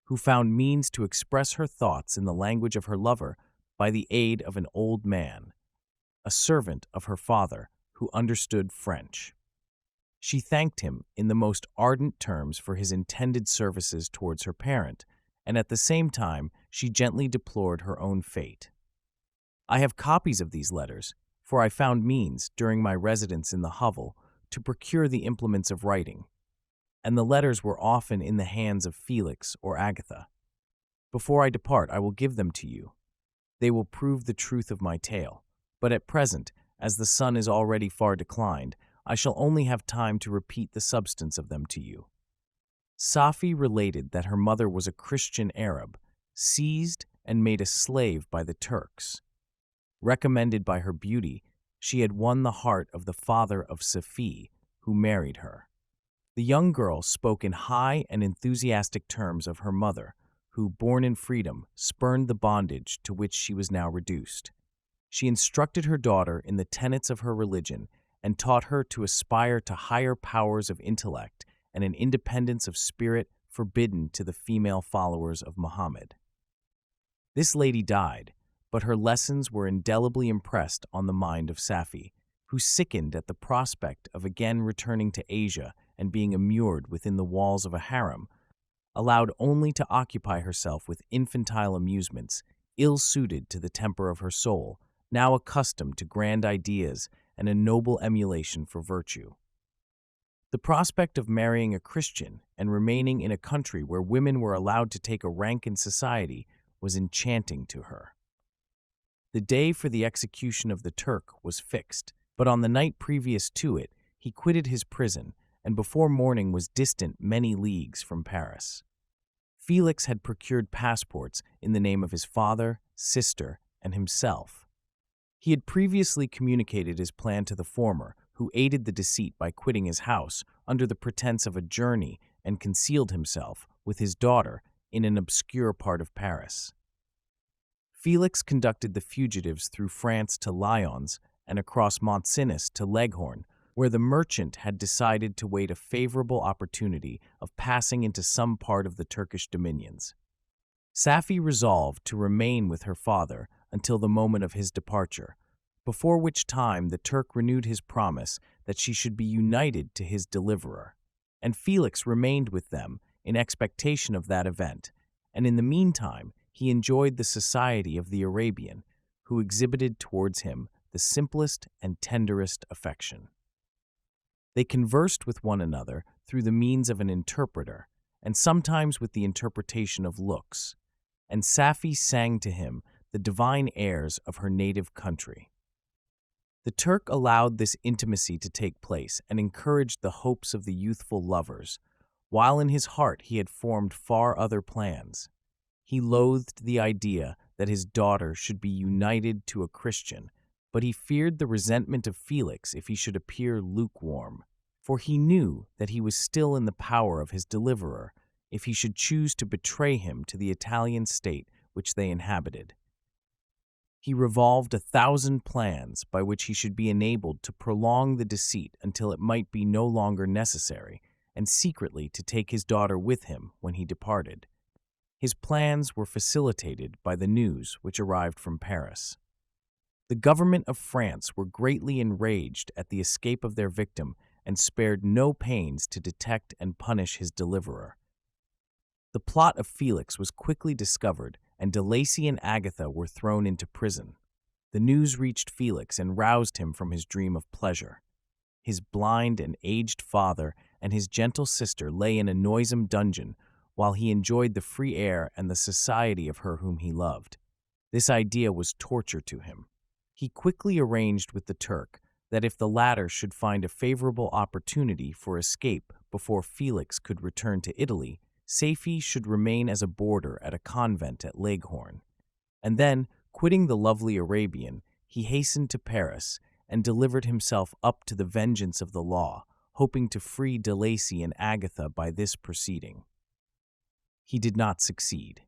who found means to express her thoughts in the language of her lover by the aid of an old man, a servant of her father, who understood French. She thanked him in the most ardent terms for his intended services towards her parent, and at the same time she gently deplored her own fate. I have copies of these letters, for I found means, during my residence in the hovel, to procure the implements of writing, and the letters were often in the hands of Felix or Agatha. Before I depart, I will give them to you. They will prove the truth of my tale, but at present, as the sun is already far declined, I shall only have time to repeat the substance of them to you. Safi related that her mother was a Christian Arab, seized and made a slave by the Turks. Recommended by her beauty, she had won the heart of the father of Safi, who married her. The young girl spoke in high and enthusiastic terms of her mother, who, born in freedom, spurned the bondage to which she was now reduced. She instructed her daughter in the tenets of her religion and taught her to aspire to higher powers of intellect and an independence of spirit forbidden to the female followers of Muhammad. This lady died, but her lessons were indelibly impressed on the mind of Safi, who sickened at the prospect of again returning to Asia and being immured within the walls of a harem, allowed only to occupy herself with infantile amusements, ill-suited to the temper of her soul, now accustomed to grand ideas and a noble emulation for virtue. The prospect of marrying a Christian and remaining in a country where women were allowed to take a rank in society was enchanting to her. The day for the execution of the Turk was fixed, but on the night previous to it, he quitted his prison and before morning was distant many leagues from Paris. Felix had procured passports in the name of his father, sister, and himself. He had previously communicated his plan to the former, who aided the deceit by quitting his house under the pretense of a journey and concealed himself, with his daughter, in an obscure part of Paris. Felix conducted the fugitives through France to Lyons and across Mont Cenis to Leghorn, where the merchant had decided to wait a favorable opportunity of passing into some part of the Turkish dominions. Safi resolved to remain with her father until the moment of his departure, before which time the Turk renewed his promise that she should be united to his deliverer, and Felix remained with them in expectation of that event, and in the meantime he enjoyed the society of the Arabian, who exhibited towards him the simplest and tenderest affection. They conversed with one another through the means of an interpreter, and sometimes with the interpretation of looks, and Safi sang to him the divine airs of her native country. The Turk allowed this intimacy to take place and encouraged the hopes of the youthful lovers, while in his heart he had formed far other plans. He loathed the idea that his daughter should be united to a Christian, but he feared the resentment of Felix if he should appear lukewarm, for he knew that he was still in the power of his deliverer if he should choose to betray him to the Italian state which they inhabited. He revolved 1,000 plans by which he should be enabled to prolong the deceit until it might be no longer necessary, and secretly to take his daughter with him when he departed. His plans were facilitated by the news which arrived from Paris. The government of France were greatly enraged at the escape of their victim and spared no pains to detect and punish his deliverer. The plot of Felix was quickly discovered, and De Lacy and Agatha were thrown into prison. The news reached Felix and roused him from his dream of pleasure. His blind and aged father and his gentle sister lay in a noisome dungeon while he enjoyed the free air and the society of her whom he loved. This idea was torture to him. He quickly arranged with the Turk that if the latter should find a favorable opportunity for escape before Felix could return to Italy, Safie should remain as a boarder at a convent at Leghorn. And then, quitting the lovely Arabian, he hastened to Paris and delivered himself up to the vengeance of the law, hoping to free De Lacy and Agatha by this proceeding. He did not succeed.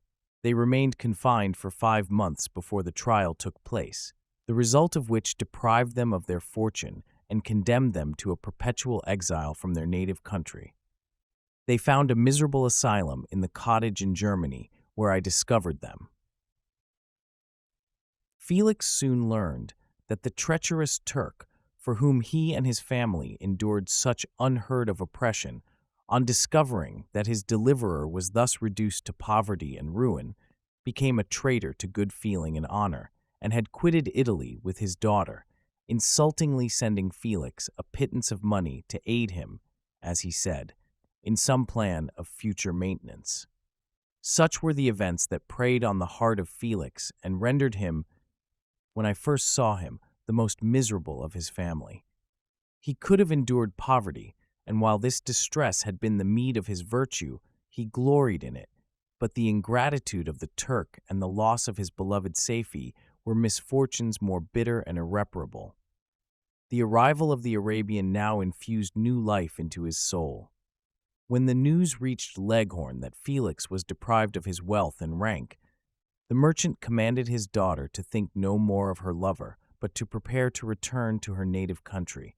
They remained confined for 5 months before the trial took place, the result of which deprived them of their fortune and condemned them to a perpetual exile from their native country. They found a miserable asylum in the cottage in Germany, where I discovered them. Felix soon learned that the treacherous Turk, for whom he and his family endured such unheard-of oppression, on discovering that his deliverer was thus reduced to poverty and ruin, became a traitor to good feeling and honor, and had quitted Italy with his daughter, insultingly sending Felix a pittance of money to aid him, as he said, in some plan of future maintenance. Such were the events that preyed on the heart of Felix and rendered him, when I first saw him, the most miserable of his family. He could have endured poverty, and while this distress had been the meed of his virtue, he gloried in it, but the ingratitude of the Turk and the loss of his beloved Safie were misfortunes more bitter and irreparable. The arrival of the Arabian now infused new life into his soul. When the news reached Leghorn that Felix was deprived of his wealth and rank, the merchant commanded his daughter to think no more of her lover, but to prepare to return to her native country.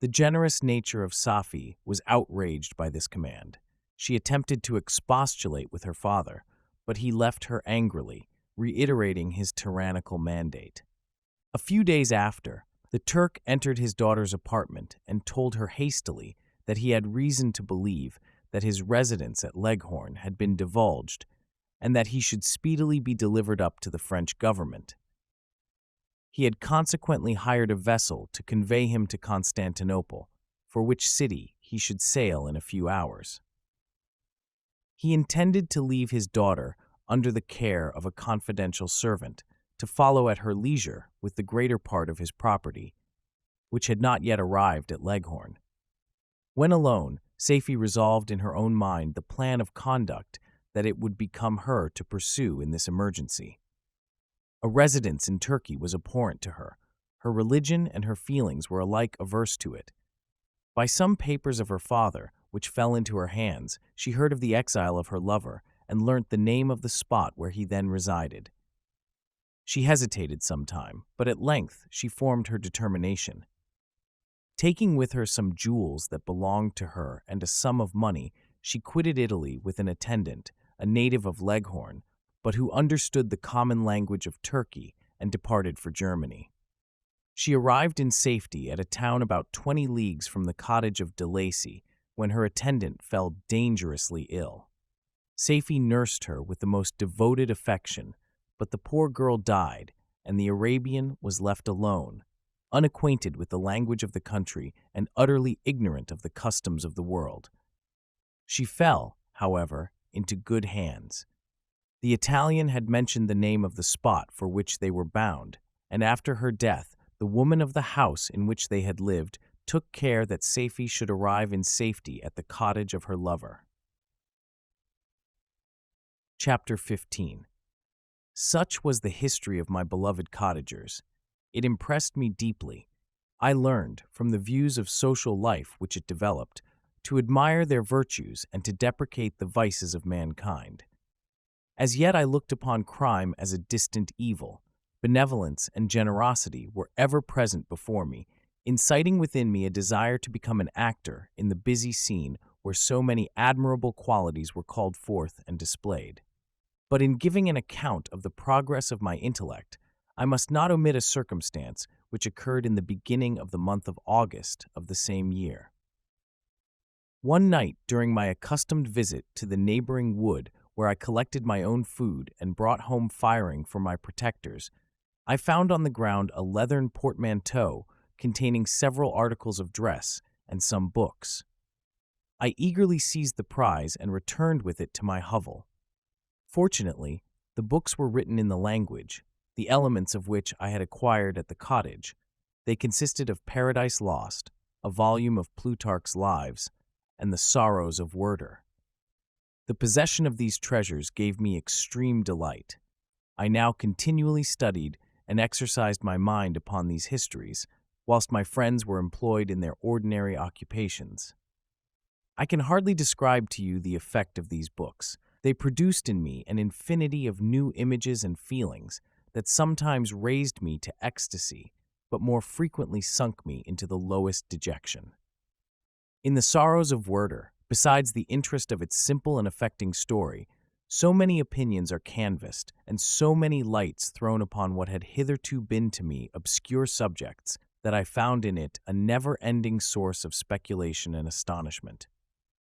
The generous nature of Safie was outraged by this command. She attempted to expostulate with her father, but he left her angrily, reiterating his tyrannical mandate. A few days after, the Turk entered his daughter's apartment and told her hastily that he had reason to believe that his residence at Leghorn had been divulged and that he should speedily be delivered up to the French government. He had consequently hired a vessel to convey him to Constantinople, for which city he should sail in a few hours. He intended to leave his daughter under the care of a confidential servant, to follow at her leisure with the greater part of his property, which had not yet arrived at Leghorn. When alone, Safie resolved in her own mind the plan of conduct that it would become her to pursue in this emergency. A residence in Turkey was abhorrent to her. Her religion and her feelings were alike averse to it. By some papers of her father, which fell into her hands, she heard of the exile of her lover and learnt the name of the spot where he then resided. She hesitated some time, but at length she formed her determination. Taking with her some jewels that belonged to her and a sum of money, she quitted Italy with an attendant, a native of Leghorn, but who understood the common language of Turkey, and departed for Germany. She arrived in safety at a town about 20 leagues from the cottage of De Lacy, when her attendant fell dangerously ill. Safie nursed her with the most devoted affection, but the poor girl died, and the Arabian was left alone, unacquainted with the language of the country and utterly ignorant of the customs of the world. She fell, however, into good hands. The Italian had mentioned the name of the spot for which they were bound, and after her death, the woman of the house in which they had lived took care that Safie should arrive in safety at the cottage of her lover. Chapter 15. Such was the history of my beloved cottagers. It impressed me deeply. I learned, from the views of social life which it developed, to admire their virtues and to deprecate the vices of mankind. As yet I looked upon crime as a distant evil. Benevolence and generosity were ever present before me, inciting within me a desire to become an actor in the busy scene where so many admirable qualities were called forth and displayed. But in giving an account of the progress of my intellect, I must not omit a circumstance which occurred in the beginning of the month of August of the same year. One night during my accustomed visit to the neighboring wood where I collected my own food and brought home firing for my protectors, I found on the ground a leathern portmanteau containing several articles of dress and some books. I eagerly seized the prize and returned with it to my hovel. Fortunately, the books were written in the language, the elements of which I had acquired at the cottage. They consisted of Paradise Lost, a volume of Plutarch's Lives, and the Sorrows of Werter. The possession of these treasures gave me extreme delight. I now continually studied and exercised my mind upon these histories, whilst my friends were employed in their ordinary occupations. I can hardly describe to you the effect of these books. They produced in me an infinity of new images and feelings that sometimes raised me to ecstasy, but more frequently sunk me into the lowest dejection. In the Sorrows of Werter, besides the interest of its simple and affecting story, so many opinions are canvassed and so many lights thrown upon what had hitherto been to me obscure subjects that I found in it a never-ending source of speculation and astonishment.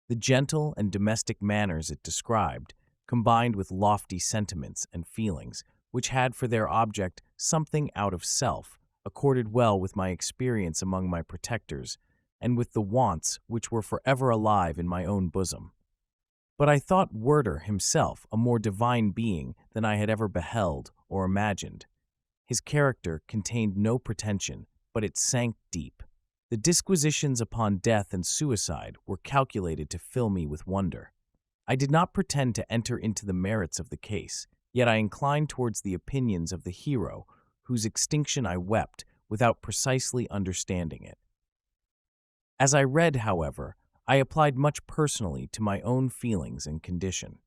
The gentle and domestic manners it described, combined with lofty sentiments and feelings, which had for their object something out of self, accorded well with my experience among my protectors, and with the wants which were forever alive in my own bosom. But I thought Werter himself a more divine being than I had ever beheld or imagined. His character contained no pretension, but it sank deep. The disquisitions upon death and suicide were calculated to fill me with wonder. I did not pretend to enter into the merits of the case, yet I inclined towards the opinions of the hero, whose extinction I wept without precisely understanding it. As I read, however, I applied much personally to my own feelings and condition.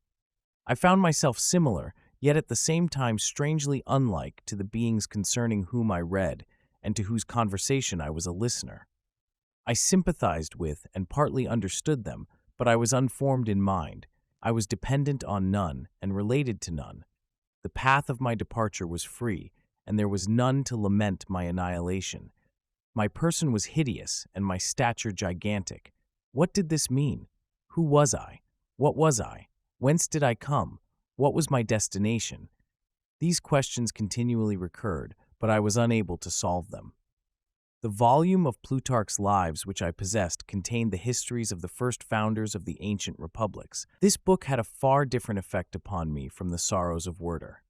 I found myself similar, yet at the same time strangely unlike to the beings concerning whom I read and to whose conversation I was a listener. I sympathized with and partly understood them, but I was unformed in mind. I was dependent on none and related to none. The path of my departure was free, and there was none to lament my annihilation. My person was hideous and my stature gigantic. What did this mean? Who was I? What was I? Whence did I come? What was my destination? These questions continually recurred, but I was unable to solve them. The volume of Plutarch's Lives which I possessed contained the histories of the first founders of the ancient republics. This book had a far different effect upon me from the Sorrows of Werter.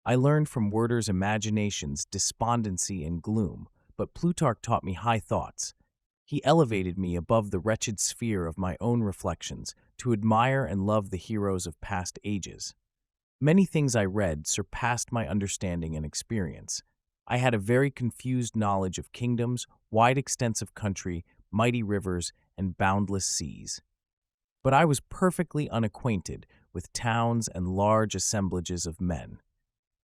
I learned from Werter's imaginations despondency and gloom, but Plutarch taught me high thoughts. He elevated me above the wretched sphere of my own reflections to admire and love the heroes of past ages. Many things I read surpassed my understanding and experience. I had a very confused knowledge of kingdoms, wide extents of country, mighty rivers, and boundless seas. But I was perfectly unacquainted with towns and large assemblages of men.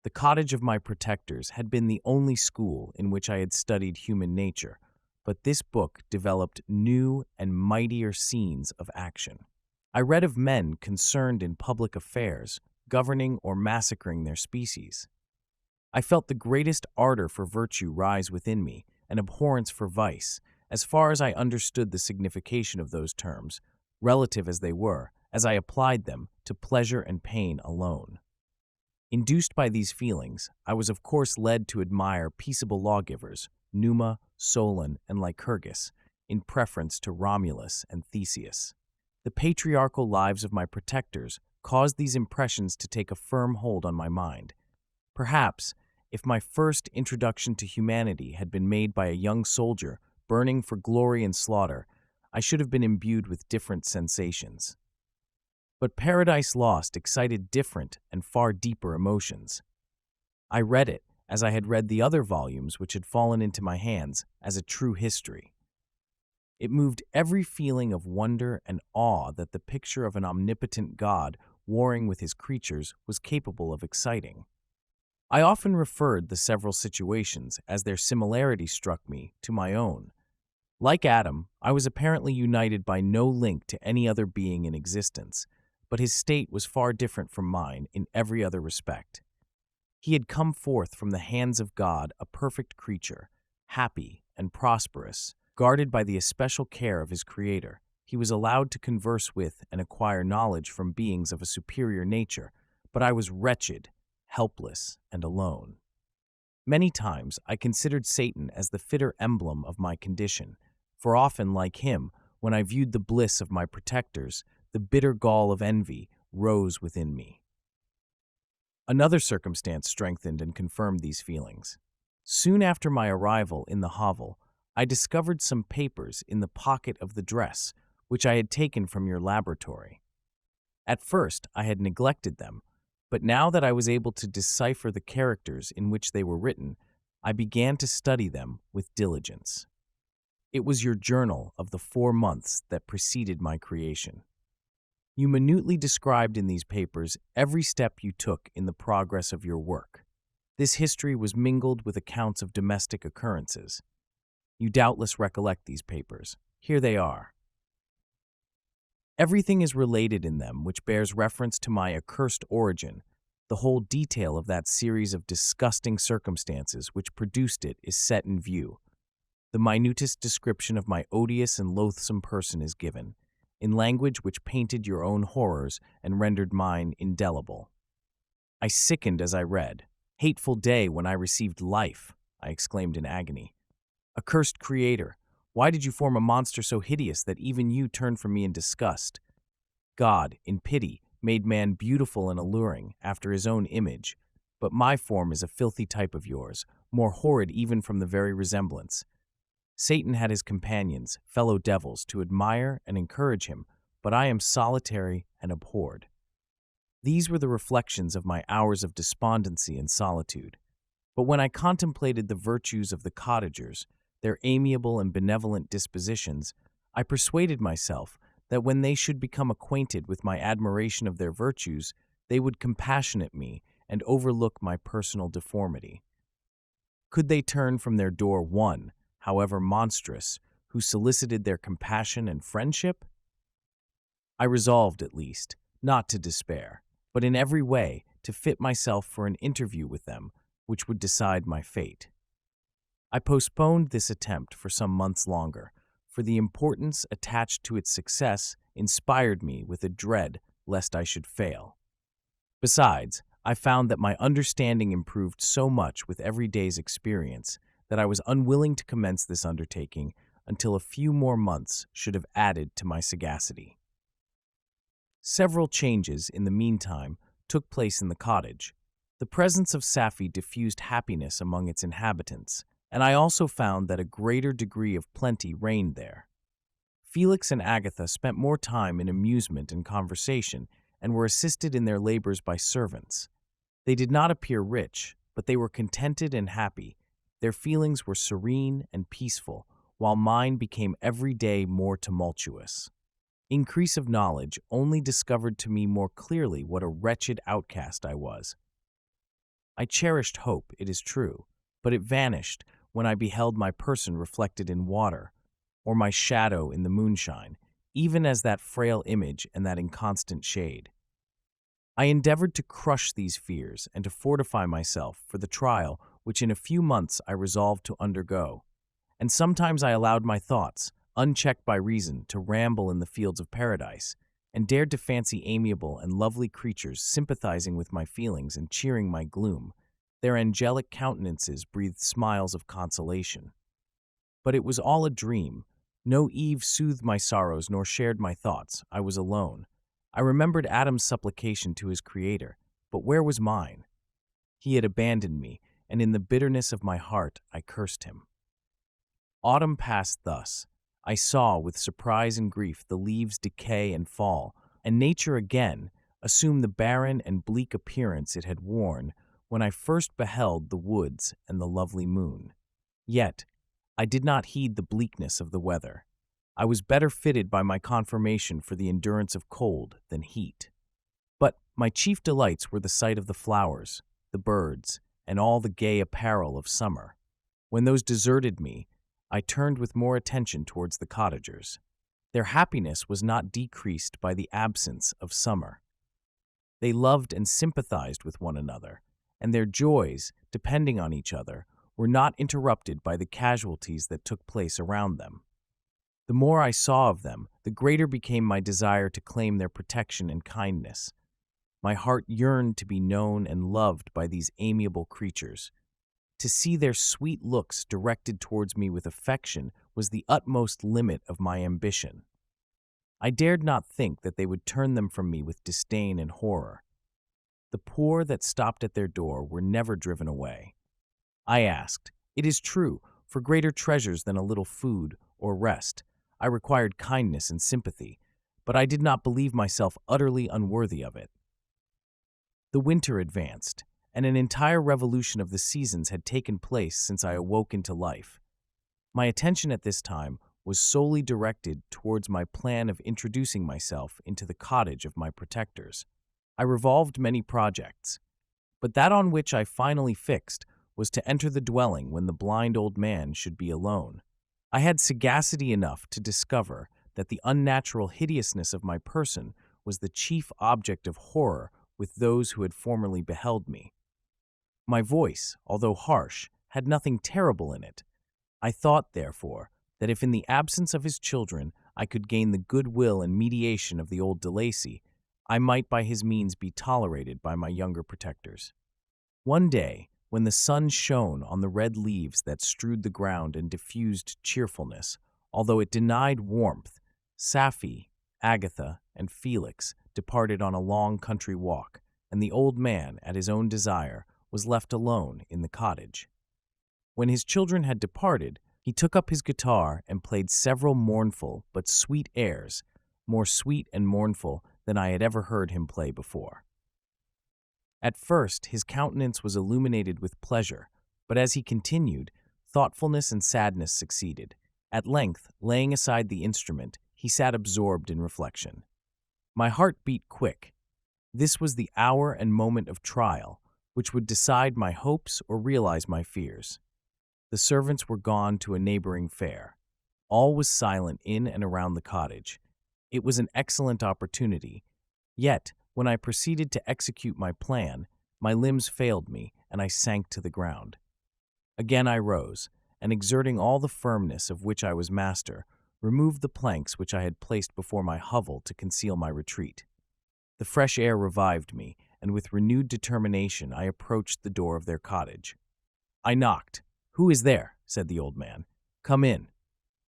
The cottage of my protectors had been the only school in which I had studied human nature, but this book developed new and mightier scenes of action. I read of men concerned in public affairs, governing or massacring their species. I felt the greatest ardor for virtue rise within me, and abhorrence for vice, as far as I understood the signification of those terms, relative as they were, as I applied them to pleasure and pain alone. Induced by these feelings, I was of course led to admire peaceable lawgivers, Numa, Solon, and Lycurgus, in preference to Romulus and Theseus. The patriarchal lives of my protectors caused these impressions to take a firm hold on my mind. Perhaps, if my first introduction to humanity had been made by a young soldier burning for glory and slaughter, I should have been imbued with different sensations. But Paradise Lost excited different and far deeper emotions. I read it, as I had read the other volumes which had fallen into my hands as a true history. It moved every feeling of wonder and awe that the picture of an omnipotent God warring with his creatures was capable of exciting. I often referred the several situations, as their similarity struck me, to my own. Like Adam, I was apparently united by no link to any other being in existence, but his state was far different from mine in every other respect. He had come forth from the hands of God a perfect creature, happy and prosperous, guarded by the especial care of his Creator. He was allowed to converse with and acquire knowledge from beings of a superior nature, but I was wretched, helpless, and alone. Many times I considered Satan as the fitter emblem of my condition, for often, like him, when I viewed the bliss of my protectors, the bitter gall of envy rose within me. Another circumstance strengthened and confirmed these feelings. Soon after my arrival in the hovel, I discovered some papers in the pocket of the dress which I had taken from your laboratory. At first, I had neglected them, but now that I was able to decipher the characters in which they were written, I began to study them with diligence. It was your journal of the 4 months that preceded my creation. You minutely described in these papers every step you took in the progress of your work. This history was mingled with accounts of domestic occurrences. You doubtless recollect these papers. Here they are. Everything is related in them which bears reference to my accursed origin. The whole detail of that series of disgusting circumstances which produced it is set in view. The minutest description of my odious and loathsome person is given, in language which painted your own horrors and rendered mine indelible. I sickened as I read. "Hateful day when I received life," I exclaimed in agony. "Accursed Creator, why did you form a monster so hideous that even you turned from me in disgust? God, in pity, made man beautiful and alluring, after his own image, but my form is a filthy type of yours, more horrid even from the very resemblance. Satan had his companions, fellow devils, to admire and encourage him, but I am solitary and abhorred." These were the reflections of my hours of despondency and solitude. But when I contemplated the virtues of the cottagers, their amiable and benevolent dispositions, I persuaded myself that when they should become acquainted with my admiration of their virtues, they would compassionate me and overlook my personal deformity. Could they turn from their door one, however monstrous, who solicited their compassion and friendship? I resolved, at least, not to despair, but in every way to fit myself for an interview with them which would decide my fate. I postponed this attempt for some months longer, for the importance attached to its success inspired me with a dread lest I should fail. Besides, I found that my understanding improved so much with every day's experience that I was unwilling to commence this undertaking until a few more months should have added to my sagacity. Several changes, in the meantime, took place in the cottage. The presence of Safie diffused happiness among its inhabitants, and I also found that a greater degree of plenty reigned there. Felix and Agatha spent more time in amusement and conversation, and were assisted in their labors by servants. They did not appear rich, but they were contented and happy. Their feelings were serene and peaceful, while mine became every day more tumultuous. Increase of knowledge only discovered to me more clearly what a wretched outcast I was. I cherished hope, it is true, but it vanished when I beheld my person reflected in water, or my shadow in the moonshine, even as that frail image and that inconstant shade. I endeavored to crush these fears and to fortify myself for the trial which in a few months I resolved to undergo, and sometimes I allowed my thoughts, unchecked by reason, to ramble in the fields of paradise, and dared to fancy amiable and lovely creatures sympathizing with my feelings and cheering my gloom. Their angelic countenances breathed smiles of consolation. But it was all a dream. No Eve soothed my sorrows nor shared my thoughts. I was alone. I remembered Adam's supplication to his Creator, but where was mine? He had abandoned me, and in the bitterness of my heart I cursed him. Autumn passed thus. I saw with surprise and grief the leaves decay and fall, and nature again assume the barren and bleak appearance it had worn when I first beheld the woods and the lovely moon. Yet, I did not heed the bleakness of the weather. I was better fitted by my conformation for the endurance of cold than heat. But my chief delights were the sight of the flowers, the birds, and all the gay apparel of summer. When those deserted me, I turned with more attention towards the cottagers. Their happiness was not decreased by the absence of summer. They loved and sympathized with one another, and their joys, depending on each other, were not interrupted by the casualties that took place around them. The more I saw of them, the greater became my desire to claim their protection and kindness. My heart yearned to be known and loved by these amiable creatures. To see their sweet looks directed towards me with affection was the utmost limit of my ambition. I dared not think that they would turn them from me with disdain and horror. The poor that stopped at their door were never driven away. I asked, it is true, for greater treasures than a little food or rest. I required kindness and sympathy, but I did not believe myself utterly unworthy of it. The winter advanced, and an entire revolution of the seasons had taken place since I awoke into life. My attention at this time was solely directed towards my plan of introducing myself into the cottage of my protectors. I revolved many projects, but that on which I finally fixed was to enter the dwelling when the blind old man should be alone. I had sagacity enough to discover that the unnatural hideousness of my person was the chief object of horror with those who had formerly beheld me. My voice, although harsh, had nothing terrible in it. I thought, therefore, that if in the absence of his children I could gain the goodwill and mediation of the old de Lacy, I might by his means be tolerated by my younger protectors. One day, when the sun shone on the red leaves that strewed the ground and diffused cheerfulness, although it denied warmth, Safie, Agatha, and Felix departed on a long country walk, and the old man, at his own desire, was left alone in the cottage. When his children had departed, he took up his guitar and played several mournful but sweet airs, more sweet and mournful than I had ever heard him play before. At first, his countenance was illuminated with pleasure, but as he continued, thoughtfulness and sadness succeeded. At length, laying aside the instrument, he sat absorbed in reflection. My heart beat quick. This was the hour and moment of trial, which would decide my hopes or realize my fears. The servants were gone to a neighboring fair. All was silent in and around the cottage. It was an excellent opportunity. Yet, when I proceeded to execute my plan, my limbs failed me, and I sank to the ground. Again I rose, and exerting all the firmness of which I was master, removed the planks which I had placed before my hovel to conceal my retreat. The fresh air revived me, and with renewed determination I approached the door of their cottage. I knocked. "Who is there?" said the old man. "Come in."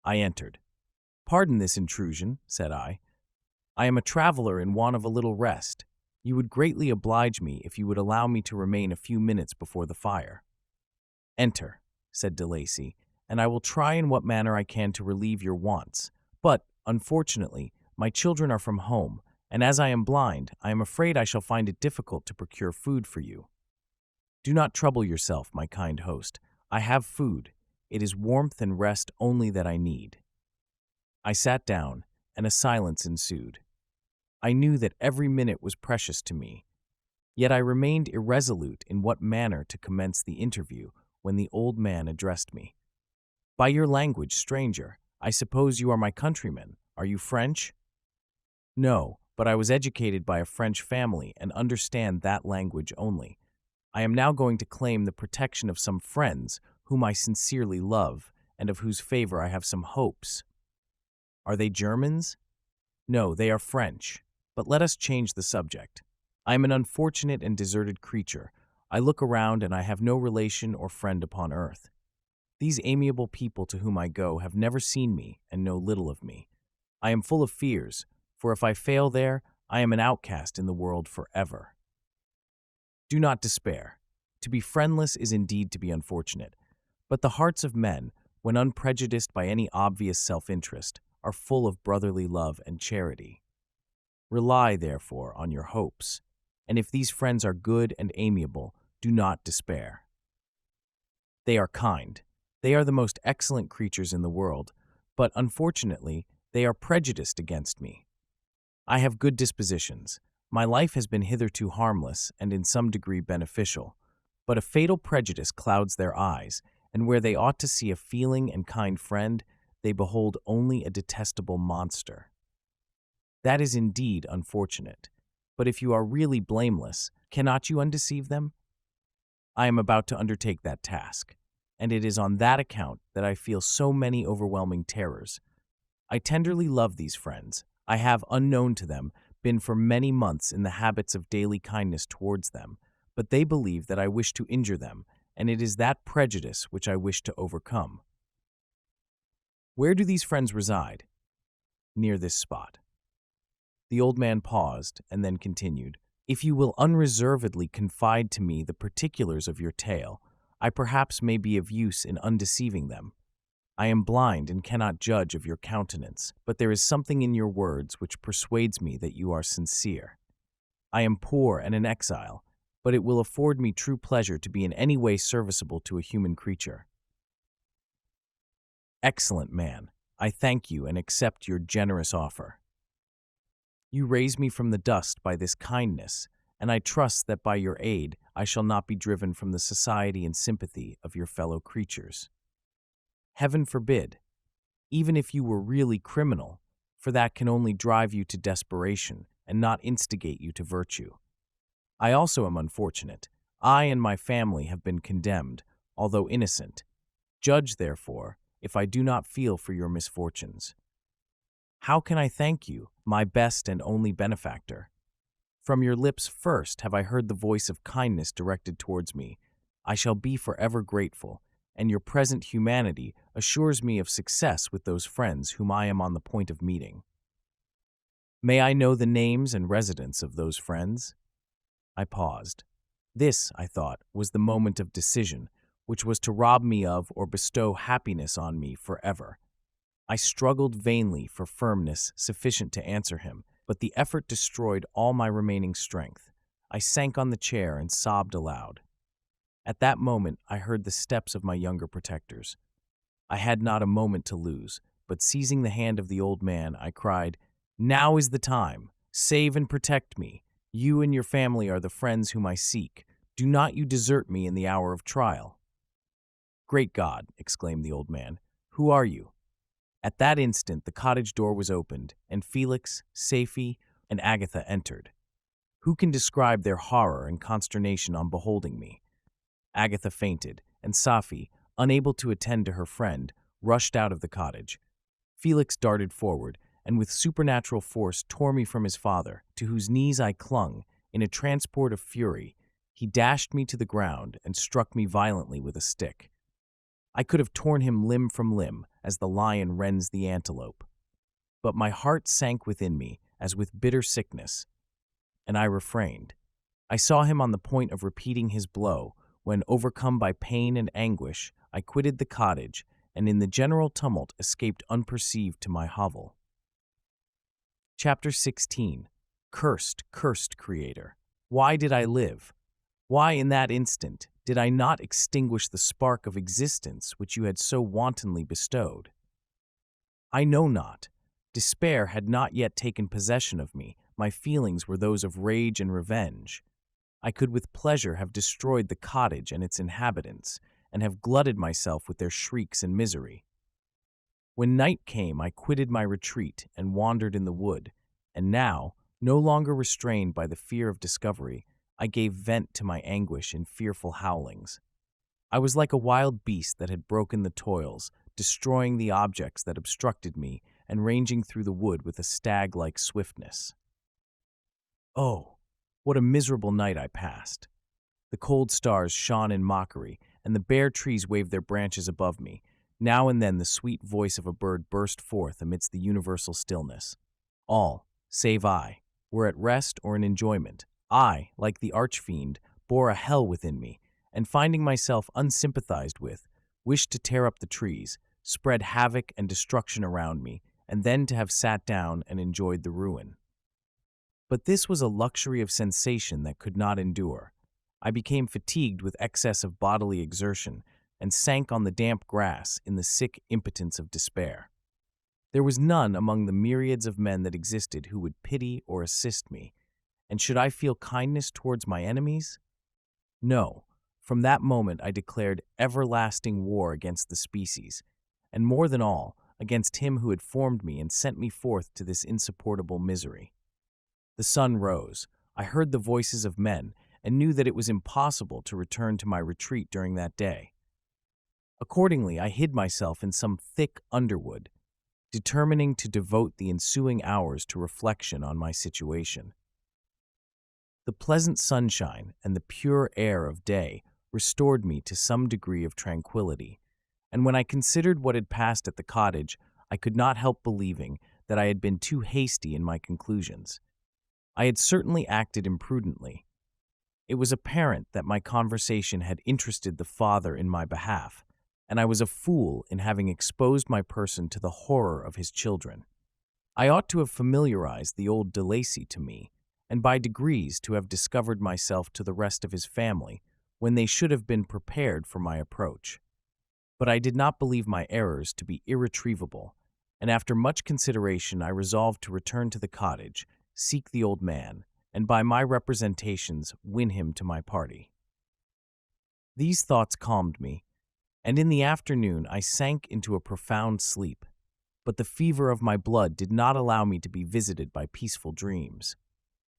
I entered. "Pardon this intrusion," said I. "I am a traveler in want of a little rest. You would greatly oblige me if you would allow me to remain a few minutes before the fire." "Enter," said de Lacy, "and I will try in what manner I can to relieve your wants. But, unfortunately, my children are from home, and as I am blind, I am afraid I shall find it difficult to procure food for you." "Do not trouble yourself, my kind host. I have food. It is warmth and rest only that I need." I sat down, and a silence ensued. I knew that every minute was precious to me, yet I remained irresolute in what manner to commence the interview when the old man addressed me. "By your language, stranger, I suppose you are my countrymen. Are you French?" "No, but I was educated by a French family and understand that language only. I am now going to claim the protection of some friends whom I sincerely love and of whose favor I have some hopes." "Are they Germans?" "No, they are French. But let us change the subject. I am an unfortunate and deserted creature. I look around and I have no relation or friend upon earth. These amiable people to whom I go have never seen me and know little of me. I am full of fears, for if I fail there, I am an outcast in the world forever." "Do not despair. To be friendless is indeed to be unfortunate, but the hearts of men, when unprejudiced by any obvious self-interest, are full of brotherly love and charity. Rely, therefore, on your hopes, and if these friends are good and amiable, do not despair. They are kind. They are the most excellent creatures in the world, but unfortunately, they are prejudiced against me. I have good dispositions. My life has been hitherto harmless and in some degree beneficial, but a fatal prejudice clouds their eyes, and where they ought to see a feeling and kind friend, they behold only a detestable monster. That is indeed unfortunate, but if you are really blameless, cannot you undeceive them? I am about to undertake that task, and it is on that account that I feel so many overwhelming terrors. I tenderly love these friends. I have, unknown to them, been for many months in the habits of daily kindness towards them, but they believe that I wish to injure them, and it is that prejudice which I wish to overcome. Where do these friends reside? Near this spot. The old man paused and then continued, If you will unreservedly confide to me the particulars of your tale, I perhaps may be of use in undeceiving them. I am blind and cannot judge of your countenance, but there is something in your words which persuades me that you are sincere. I am poor and an exile, but it will afford me true pleasure to be in any way serviceable to a human creature. Excellent man, I thank you and accept your generous offer. You raise me from the dust by this kindness, and I trust that by your aid I shall not be driven from the society and sympathy of your fellow creatures. Heaven forbid, even if you were really criminal, for that can only drive you to desperation and not instigate you to virtue. I also am unfortunate. I and my family have been condemned, although innocent. Judge, therefore, if I do not feel for your misfortunes. How can I thank you, my best and only benefactor? From your lips first have I heard the voice of kindness directed towards me. I shall be forever grateful, and your present humanity assures me of success with those friends whom I am on the point of meeting. May I know the names and residence of those friends? I paused. This, I thought, was the moment of decision, which was to rob me of or bestow happiness on me forever. I struggled vainly for firmness sufficient to answer him, but the effort destroyed all my remaining strength. I sank on the chair and sobbed aloud. At that moment, I heard the steps of my younger protectors. I had not a moment to lose, but seizing the hand of the old man, I cried, Now is the time. Save and protect me. You and your family are the friends whom I seek. Do not you desert me in the hour of trial. Great God, exclaimed the old man, who are you? At that instant, the cottage door was opened, and Felix, Safie, and Agatha entered. Who can describe their horror and consternation on beholding me? Agatha fainted, and Safie, unable to attend to her friend, rushed out of the cottage. Felix darted forward, and with supernatural force tore me from his father, to whose knees I clung. In a transport of fury, he dashed me to the ground and struck me violently with a stick. I could have torn him limb from limb, as the lion rends the antelope. But my heart sank within me, as with bitter sickness, and I refrained. I saw him on the point of repeating his blow, when, overcome by pain and anguish, I quitted the cottage, and in the general tumult escaped unperceived to my hovel. Chapter 16. Cursed, cursed Creator! Why did I live? Why, in that instant, did I not extinguish the spark of existence which you had so wantonly bestowed? I know not. Despair had not yet taken possession of me. My feelings were those of rage and revenge. I could with pleasure have destroyed the cottage and its inhabitants, and have glutted myself with their shrieks and misery. When night came, I quitted my retreat and wandered in the wood, and now, no longer restrained by the fear of discovery, I gave vent to my anguish in fearful howlings. I was like a wild beast that had broken the toils, destroying the objects that obstructed me, and ranging through the wood with a stag-like swiftness. Oh, what a miserable night I passed! The cold stars shone in mockery, and the bare trees waved their branches above me. Now and then the sweet voice of a bird burst forth amidst the universal stillness. All, save I, were at rest or in enjoyment. I, like the archfiend, bore a hell within me, and finding myself unsympathized with, wished to tear up the trees, spread havoc and destruction around me, and then to have sat down and enjoyed the ruin. But this was a luxury of sensation that could not endure. I became fatigued with excess of bodily exertion and sank on the damp grass in the sick impotence of despair. There was none among the myriads of men that existed who would pity or assist me, and should I feel kindness towards my enemies? No. From that moment I declared everlasting war against the species, and more than all, against him who had formed me and sent me forth to this insupportable misery. The sun rose. I heard the voices of men, and knew that it was impossible to return to my retreat during that day. Accordingly, I hid myself in some thick underwood, determining to devote the ensuing hours to reflection on my situation. The pleasant sunshine and the pure air of day restored me to some degree of tranquility, and when I considered what had passed at the cottage, I could not help believing that I had been too hasty in my conclusions. I had certainly acted imprudently. It was apparent that my conversation had interested the father in my behalf, and I was a fool in having exposed my person to the horror of his children. I ought to have familiarized the old de Lacy to me, and by degrees to have discovered myself to the rest of his family, when they should have been prepared for my approach. But I did not believe my errors to be irretrievable, and after much consideration I resolved to return to the cottage, seek the old man, and by my representations win him to my party. These thoughts calmed me, and in the afternoon I sank into a profound sleep, but the fever of my blood did not allow me to be visited by peaceful dreams.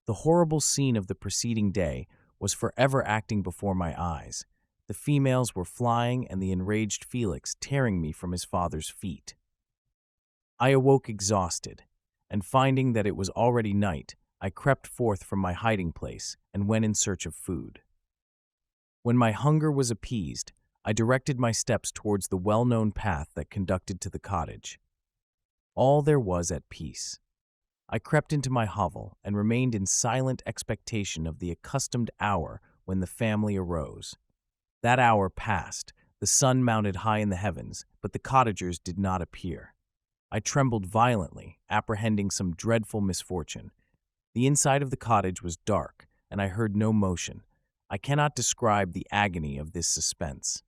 The horrible scene of the preceding day was forever acting before my eyes. The females were flying and the enraged Felix tearing me from his father's feet. I awoke exhausted, and finding that it was already night, I crept forth from my hiding place and went in search of food. When my hunger was appeased, I directed my steps towards the well-known path that conducted to the cottage. All there was at peace. I crept into my hovel and remained in silent expectation of the accustomed hour when the family arose. That hour passed, the sun mounted high in the heavens, but the cottagers did not appear. I trembled violently, apprehending some dreadful misfortune. The inside of the cottage was dark, and I heard no motion. I cannot describe the agony of this suspense.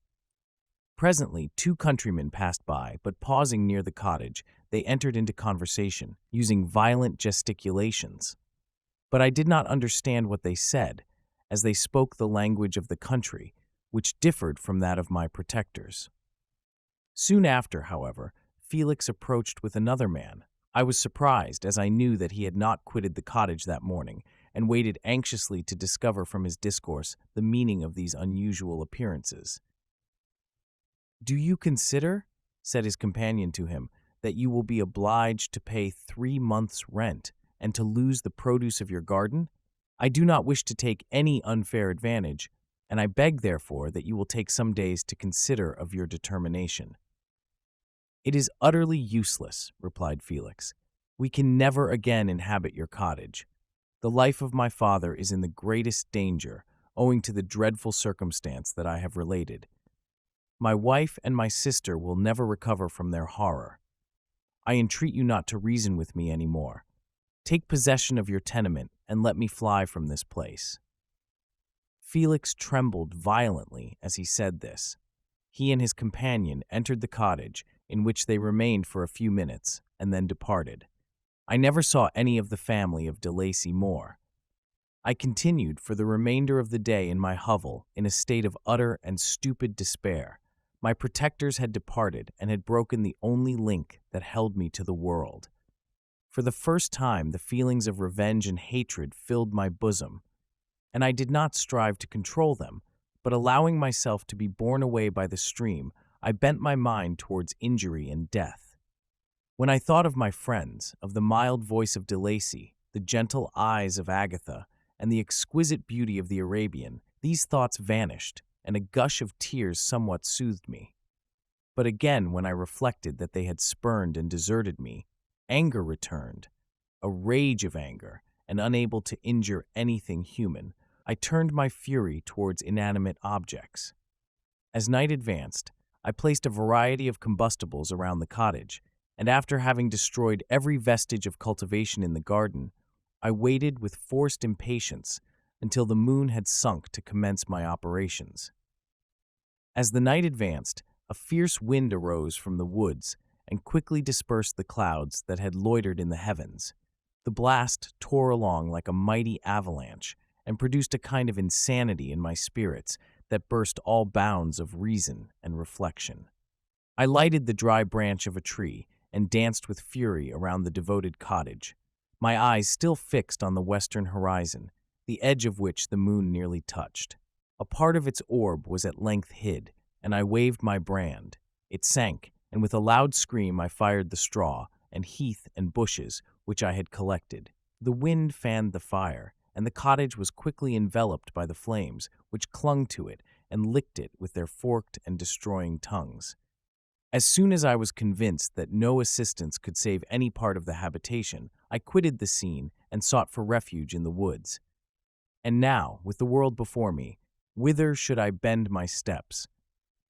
Presently, 2 countrymen passed by, but pausing near the cottage, they entered into conversation, using violent gesticulations. But I did not understand what they said, as they spoke the language of the country, which differed from that of my protectors. Soon after, however, Felix approached with another man. I was surprised, as I knew that he had not quitted the cottage that morning, and waited anxiously to discover from his discourse the meaning of these unusual appearances. "Do you consider," said his companion to him, "that you will be obliged to pay 3 months' rent, and to lose the produce of your garden? I do not wish to take any unfair advantage, and I beg, therefore, that you will take some days to consider of your determination." "It is utterly useless," replied Felix. "We can never again inhabit your cottage. The life of my father is in the greatest danger, owing to the dreadful circumstance that I have related. My wife and my sister will never recover from their horror. I entreat you not to reason with me any more. Take possession of your tenement and let me fly from this place." Felix trembled violently as he said this. He and his companion entered the cottage, in which they remained for a few minutes, and then departed. I never saw any of the family of de Lacy more. I continued for the remainder of the day in my hovel in a state of utter and stupid despair. My protectors had departed and had broken the only link that held me to the world. For the first time, the feelings of revenge and hatred filled my bosom, and I did not strive to control them, but allowing myself to be borne away by the stream, I bent my mind towards injury and death. When I thought of my friends, of the mild voice of de Lacy, the gentle eyes of Agatha, and the exquisite beauty of the Arabian, these thoughts vanished, and a gush of tears somewhat soothed me. But again, when I reflected that they had spurned and deserted me, anger returned, a rage of anger, and unable to injure anything human, I turned my fury towards inanimate objects. As night advanced, I placed a variety of combustibles around the cottage, and after having destroyed every vestige of cultivation in the garden, I waited with forced impatience until the moon had sunk to commence my operations. As the night advanced, a fierce wind arose from the woods and quickly dispersed the clouds that had loitered in the heavens. The blast tore along like a mighty avalanche and produced a kind of insanity in my spirits that burst all bounds of reason and reflection. I lighted the dry branch of a tree and danced with fury around the devoted cottage, my eyes still fixed on the western horizon, the edge of which the moon nearly touched. A part of its orb was at length hid, and I waved my brand. It sank, and with a loud scream I fired the straw and heath and bushes which I had collected. The wind fanned the fire, and the cottage was quickly enveloped by the flames, which clung to it and licked it with their forked and destroying tongues. As soon as I was convinced that no assistance could save any part of the habitation, I quitted the scene and sought for refuge in the woods. And now, with the world before me, whither should I bend my steps?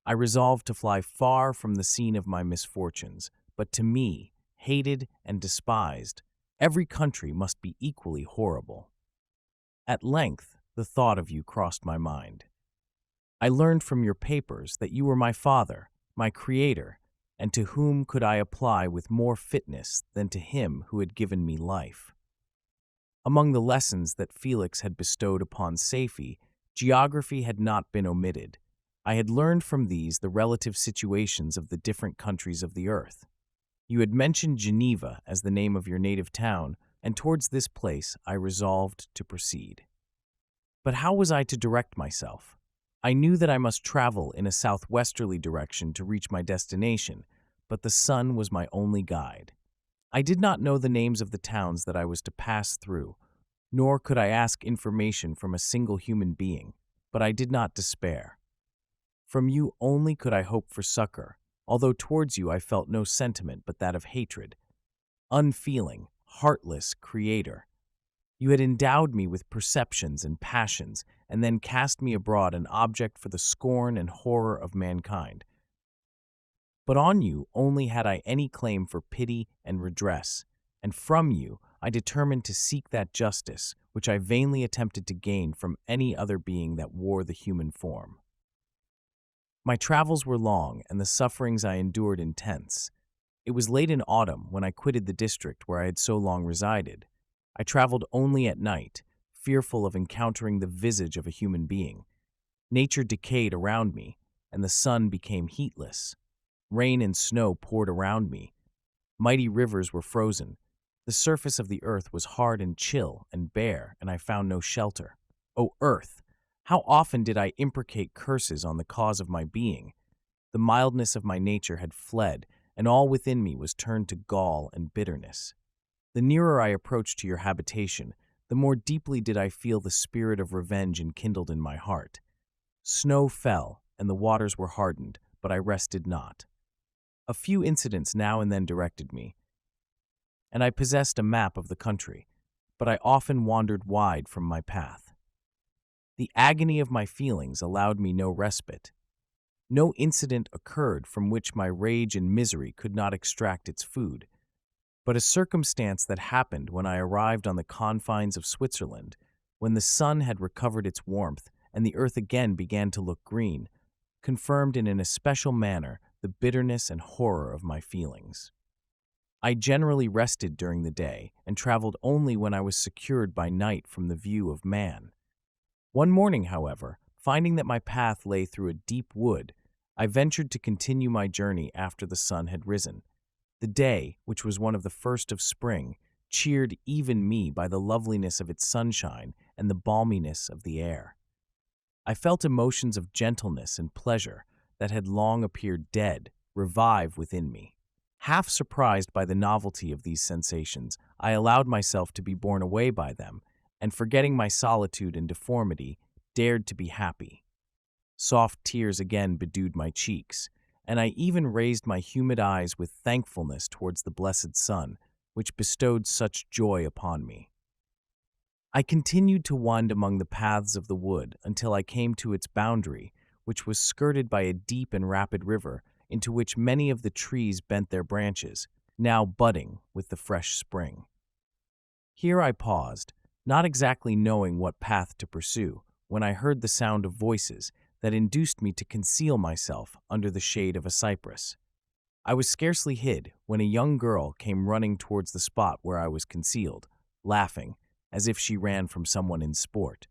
I resolved to fly far from the scene of my misfortunes, but to me, hated and despised, every country must be equally horrible. At length, the thought of you crossed my mind. I learned from your papers that you were my father, my creator, and to whom could I apply with more fitness than to him who had given me life? Among the lessons that Felix had bestowed upon Safie, geography had not been omitted. I had learned from these the relative situations of the different countries of the earth. You had mentioned Geneva as the name of your native town, and towards this place I resolved to proceed. But how was I to direct myself? I knew that I must travel in a southwesterly direction to reach my destination, but the sun was my only guide. I did not know the names of the towns that I was to pass through, nor could I ask information from a single human being, but I did not despair. From you only could I hope for succor, although towards you I felt no sentiment but that of hatred. Unfeeling, heartless creator, you had endowed me with perceptions and passions, and then cast me abroad an object for the scorn and horror of mankind. But on you only had I any claim for pity and redress, and from you I determined to seek that justice which I vainly attempted to gain from any other being that wore the human form. My travels were long, and the sufferings I endured intense. It was late in autumn when I quitted the district where I had so long resided. I traveled only at night, fearful of encountering the visage of a human being. Nature decayed around me, and the sun became heatless. Rain and snow poured around me. Mighty rivers were frozen. The surface of the earth was hard and chill and bare, and I found no shelter. O earth, how often did I imprecate curses on the cause of my being? The mildness of my nature had fled, and all within me was turned to gall and bitterness. The nearer I approached to your habitation, the more deeply did I feel the spirit of revenge enkindled in my heart. Snow fell, and the waters were hardened, but I rested not. A few incidents now and then directed me, and I possessed a map of the country, but I often wandered wide from my path. The agony of my feelings allowed me no respite. No incident occurred from which my rage and misery could not extract its food, but a circumstance that happened when I arrived on the confines of Switzerland, when the sun had recovered its warmth and the earth again began to look green, confirmed in an especial manner the bitterness and horror of my feelings. I generally rested during the day and traveled only when I was secured by night from the view of man. One morning, however, finding that my path lay through a deep wood, I ventured to continue my journey after the sun had risen. The day, which was one of the first of spring, cheered even me by the loveliness of its sunshine and the balminess of the air. I felt emotions of gentleness and pleasure that had long appeared dead revive within me. Half surprised by the novelty of these sensations, I allowed myself to be borne away by them, and forgetting my solitude and deformity, dared to be happy. Soft tears again bedewed my cheeks, and I even raised my humid eyes with thankfulness towards the blessed sun, which bestowed such joy upon me. I continued to wind among the paths of the wood until I came to its boundary, which was skirted by a deep and rapid river, into which many of the trees bent their branches, now budding with the fresh spring. Here I paused, not exactly knowing what path to pursue, when I heard the sound of voices that induced me to conceal myself under the shade of a cypress. I was scarcely hid when a young girl came running towards the spot where I was concealed, laughing, as if she ran from someone in sport.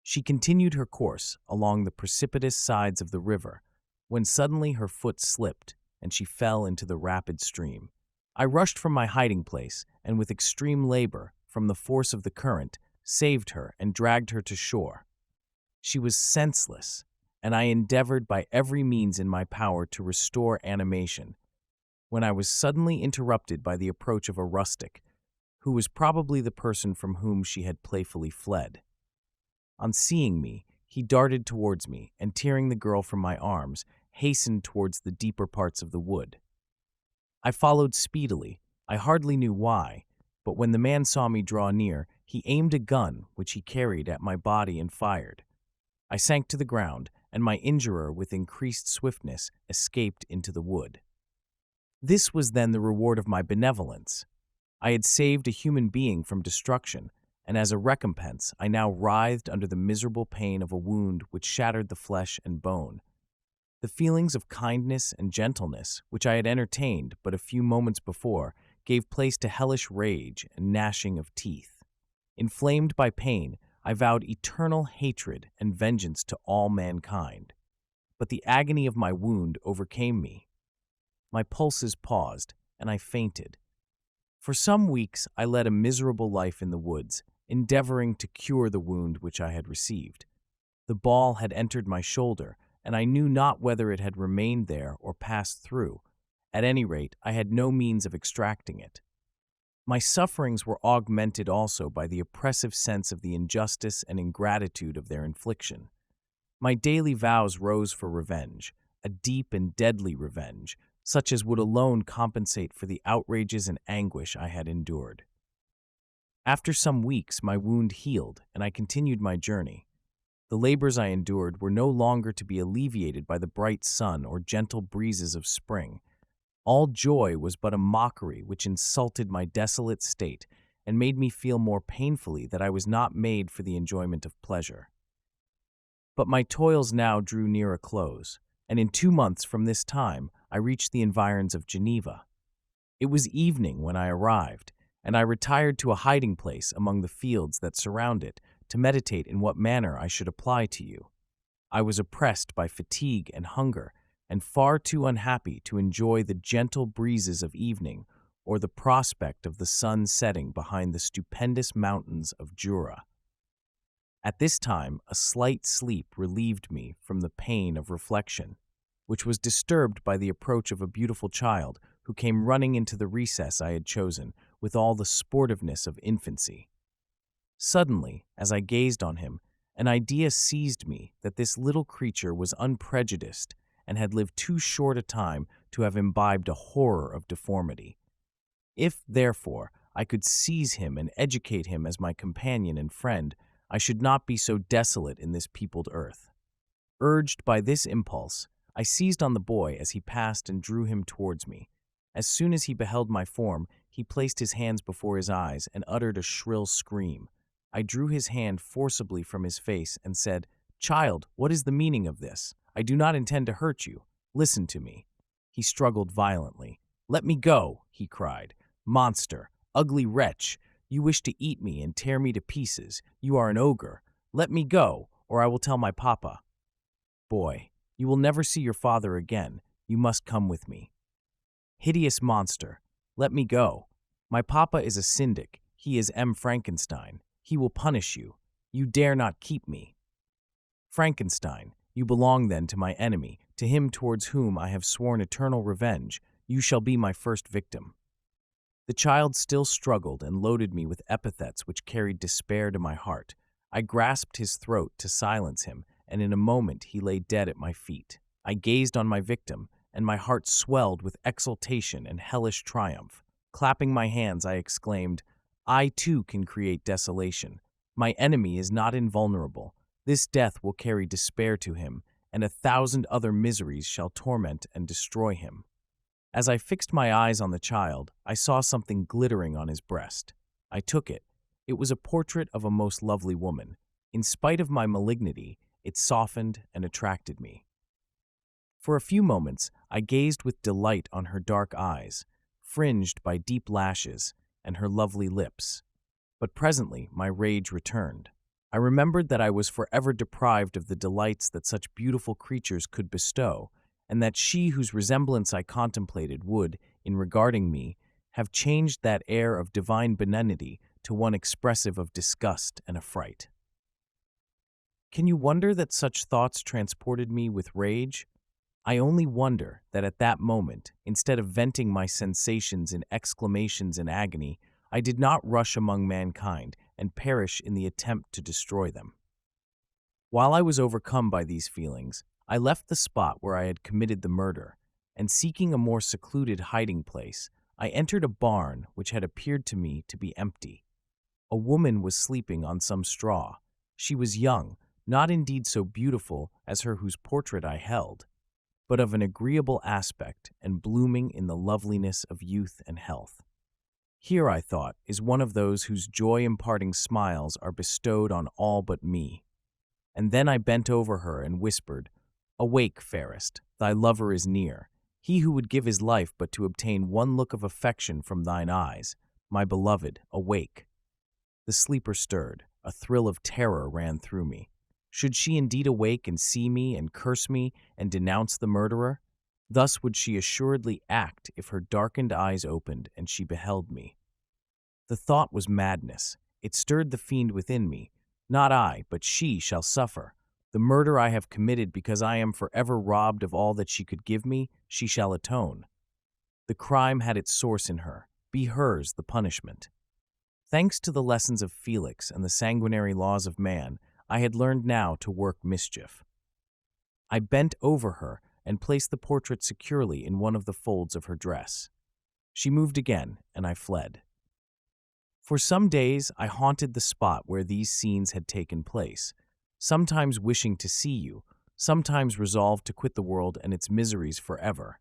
She continued her course along the precipitous sides of the river, when suddenly her foot slipped and she fell into the rapid stream. I rushed from my hiding place and with extreme labor, from the force of the current, saved her and dragged her to shore. She was senseless, and I endeavored by every means in my power to restore animation, when I was suddenly interrupted by the approach of a rustic, who was probably the person from whom she had playfully fled. On seeing me, he darted towards me, and tearing the girl from my arms, hastened towards the deeper parts of the wood. I followed speedily. I hardly knew why, but when the man saw me draw near, he aimed a gun which he carried at my body and fired. I sank to the ground, and my injurer, with increased swiftness, escaped into the wood. This was then the reward of my benevolence. I had saved a human being from destruction, and as a recompense I now writhed under the miserable pain of a wound which shattered the flesh and bone. The feelings of kindness and gentleness, which I had entertained but a few moments before, gave place to hellish rage and gnashing of teeth. Inflamed by pain, I vowed eternal hatred and vengeance to all mankind. But the agony of my wound overcame me. My pulses paused, and I fainted. For some weeks I led a miserable life in the woods, endeavoring to cure the wound which I had received. The ball had entered my shoulder, and I knew not whether it had remained there or passed through. At any rate, I had no means of extracting it. My sufferings were augmented also by the oppressive sense of the injustice and ingratitude of their infliction. My daily vows rose for revenge, a deep and deadly revenge, such as would alone compensate for the outrages and anguish I had endured. After some weeks, my wound healed, and I continued my journey. The labors I endured were no longer to be alleviated by the bright sun or gentle breezes of spring. All joy was but a mockery which insulted my desolate state and made me feel more painfully that I was not made for the enjoyment of pleasure. But my toils now drew near a close, and in 2 months from this time I reached the environs of Geneva. It was evening when I arrived, and I retired to a hiding place among the fields that surround it to meditate in what manner I should apply to you. I was oppressed by fatigue and hunger, and far too unhappy to enjoy the gentle breezes of evening or the prospect of the sun setting behind the stupendous mountains of Jura. At this time, a slight sleep relieved me from the pain of reflection, which was disturbed by the approach of a beautiful child who came running into the recess I had chosen with all the sportiveness of infancy. Suddenly, as I gazed on him, an idea seized me that this little creature was unprejudiced and had lived too short a time to have imbibed a horror of deformity. If, therefore, I could seize him and educate him as my companion and friend, I should not be so desolate in this peopled earth. Urged by this impulse, I seized on the boy as he passed and drew him towards me. As soon as he beheld my form, he placed his hands before his eyes and uttered a shrill scream. I drew his hand forcibly from his face and said, "Child, what is the meaning of this? I do not intend to hurt you. Listen to me." He struggled violently. "Let me go," he cried. "Monster, ugly wretch, you wish to eat me and tear me to pieces. You are an ogre. Let me go, or I will tell my papa." "Boy, you will never see your father again. You must come with me." "Hideous monster, let me go. My papa is a syndic. He is M. Frankenstein. He will punish you. You dare not keep me." "Frankenstein, you belong then to my enemy, to him towards whom I have sworn eternal revenge. You shall be my first victim." The child still struggled and loaded me with epithets which carried despair to my heart. I grasped his throat to silence him, and in a moment he lay dead at my feet. I gazed on my victim, and my heart swelled with exultation and hellish triumph. Clapping my hands, I exclaimed, "I too can create desolation. My enemy is not invulnerable. This death will carry despair to him, and 1,000 other miseries shall torment and destroy him." As I fixed my eyes on the child, I saw something glittering on his breast. I took it. It It was a portrait of a most lovely woman. In spite of my malignity, it softened and attracted me. For a few moments, I gazed with delight on her dark eyes, fringed by deep lashes, and her lovely lips. But presently my rage returned. I remembered that I was forever deprived of the delights that such beautiful creatures could bestow, and that she whose resemblance I contemplated would, in regarding me, have changed that air of divine benignity to one expressive of disgust and affright. Can you wonder that such thoughts transported me with rage? I only wonder that at that moment, instead of venting my sensations in exclamations and agony, I did not rush among mankind and perish in the attempt to destroy them. While I was overcome by these feelings, I left the spot where I had committed the murder, and seeking a more secluded hiding place, I entered a barn which had appeared to me to be empty. A woman was sleeping on some straw. She was young, not indeed so beautiful as her whose portrait I held, but of an agreeable aspect and blooming in the loveliness of youth and health. Here, I thought, is one of those whose joy-imparting smiles are bestowed on all but me. And then I bent over her and whispered, "Awake, fairest, thy lover is near, he who would give his life but to obtain one look of affection from thine eyes. My beloved, awake." The sleeper stirred. A thrill of terror ran through me. Should she indeed awake and see me and curse me and denounce the murderer? Thus would she assuredly act if her darkened eyes opened and she beheld me. The thought was madness. It stirred the fiend within me. Not I, but she shall suffer. The murder I have committed because I am forever robbed of all that she could give me, she shall atone. The crime had its source in her. Be hers the punishment. Thanks to the lessons of Felix and the sanguinary laws of man, I had learned now to work mischief. I bent over her and placed the portrait securely in one of the folds of her dress. She moved again, and I fled. For some days I haunted the spot where these scenes had taken place, sometimes wishing to see you, sometimes resolved to quit the world and its miseries forever.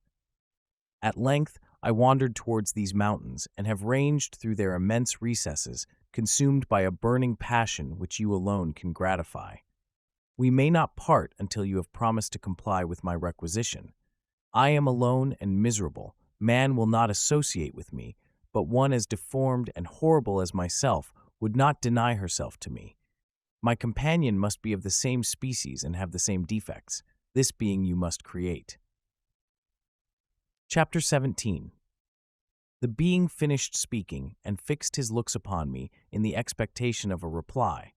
At length I wandered towards these mountains and have ranged through their immense recesses, consumed by a burning passion which you alone can gratify. We may not part until you have promised to comply with my requisition. I am alone and miserable. Man will not associate with me, but one as deformed and horrible as myself would not deny herself to me. My companion must be of the same species and have the same defects. This being you must create. Chapter 17. The being finished speaking and fixed his looks upon me in the expectation of a reply.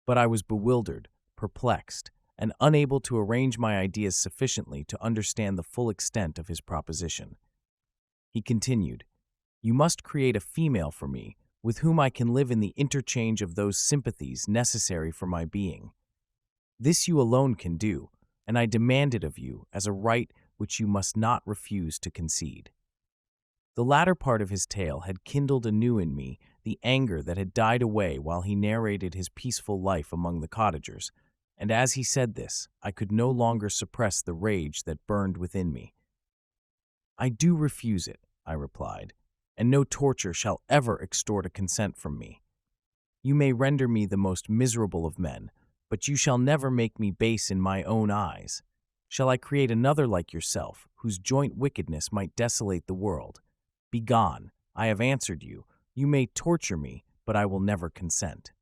But I was bewildered, perplexed, and unable to arrange my ideas sufficiently to understand the full extent of his proposition. He continued, "You must create a female for me, with whom I can live in the interchange of those sympathies necessary for my being. This you alone can do, and I demand it of you as a right which you must not refuse to concede." The latter part of his tale had kindled anew in me the anger that had died away while he narrated his peaceful life among the cottagers, and as he said this, I could no longer suppress the rage that burned within me. "I do refuse it," I replied, "and no torture shall ever extort a consent from me. You may render me the most miserable of men, but you shall never make me base in my own eyes. Shall I create another like yourself, whose joint wickedness might desolate the world? Begone, I have answered you. You may torture me, but I will never consent."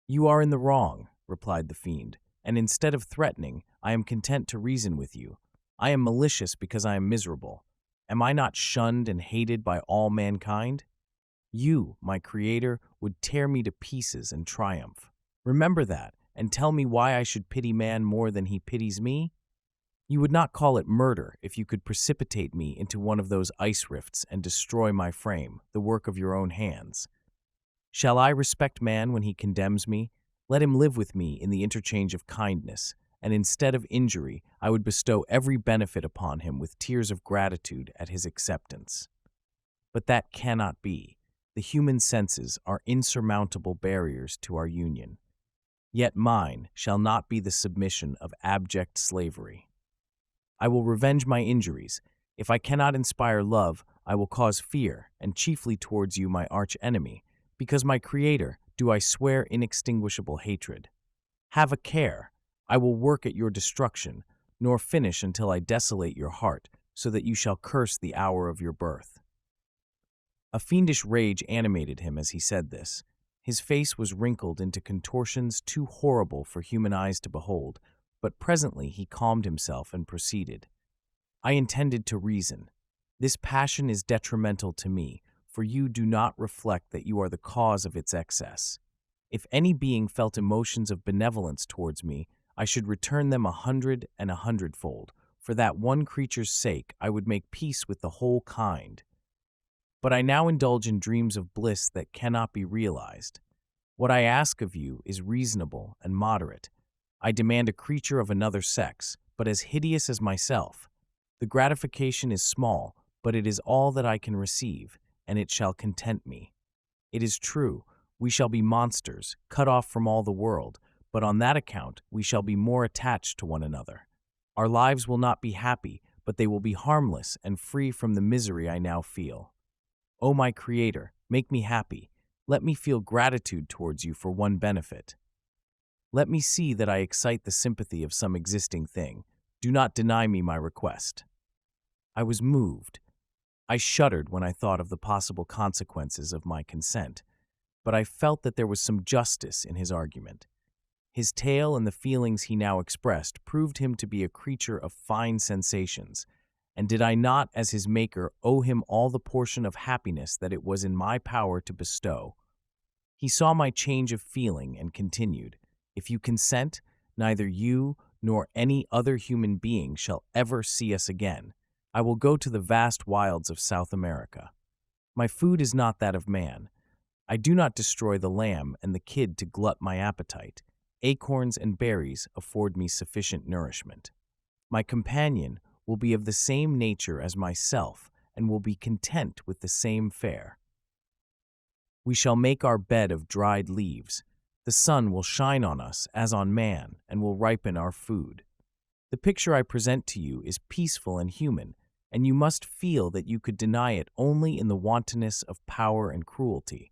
"You are in the wrong," replied the fiend, "and instead of threatening, I am content to reason with you. I am malicious because I am miserable. Am I not shunned and hated by all mankind? You, my creator, would tear me to pieces and triumph. Remember that, and tell me why I should pity man more than he pities me? You would not call it murder if you could precipitate me into one of those ice rifts and destroy my frame, the work of your own hands. Shall I respect man when he condemns me? Let him live with me in the interchange of kindness, and instead of injury, I would bestow every benefit upon him with tears of gratitude at his acceptance. But that cannot be. The human senses are insurmountable barriers to our union. Yet mine shall not be the submission of abject slavery. I will revenge my injuries. If I cannot inspire love, I will cause fear, and chiefly towards you, my arch enemy, Because my Creator, do I swear inextinguishable hatred. Have a care, I will work at your destruction, nor finish until I desolate your heart, so that you shall curse the hour of your birth. A fiendish rage animated him as he said this. His face was wrinkled into contortions too horrible for human eyes to behold, but presently he calmed himself and proceeded. I intended to reason. This passion is detrimental to me, for you do not reflect that you are the cause of its excess. If any being felt emotions of benevolence towards me, I should return them 100 and 100-fold. For that one creature's sake, I would make peace with the whole kind. But I now indulge in dreams of bliss that cannot be realized. What I ask of you is reasonable and moderate. I demand a creature of another sex, but as hideous as myself. The gratification is small, but it is all that I can receive, and it shall content me. It is true, we shall be monsters, cut off from all the world, but on that account we shall be more attached to one another. Our lives will not be happy, but they will be harmless and free from the misery I now feel. O my Creator, make me happy. Let me feel gratitude towards you for one benefit. Let me see that I excite the sympathy of some existing thing. Do not deny me my request. I was moved. I shuddered when I thought of the possible consequences of my consent, but I felt that there was some justice in his argument. His tale and the feelings he now expressed proved him to be a creature of fine sensations, and did I not, as his maker, owe him all the portion of happiness that it was in my power to bestow? He saw my change of feeling and continued, If you consent, neither you nor any other human being shall ever see us again. I will go to the vast wilds of South America. My food is not that of man. I do not destroy the lamb and the kid to glut my appetite. Acorns and berries afford me sufficient nourishment. My companion will be of the same nature as myself and will be content with the same fare. We shall make our bed of dried leaves. The sun will shine on us as on man and will ripen our food. The picture I present to you is peaceful and human, and you must feel that you could deny it only in the wantonness of power and cruelty.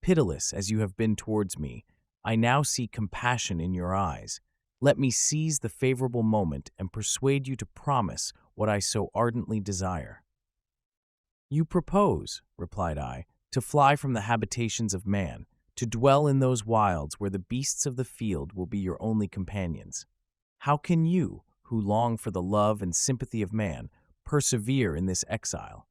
Pitiless as you have been towards me, I now see compassion in your eyes. Let me seize the favorable moment and persuade you to promise what I so ardently desire. You propose, replied I, to fly from the habitations of man, to dwell in those wilds where the beasts of the field will be your only companions. How can you, who long for the love and sympathy of man, persevere in this exile?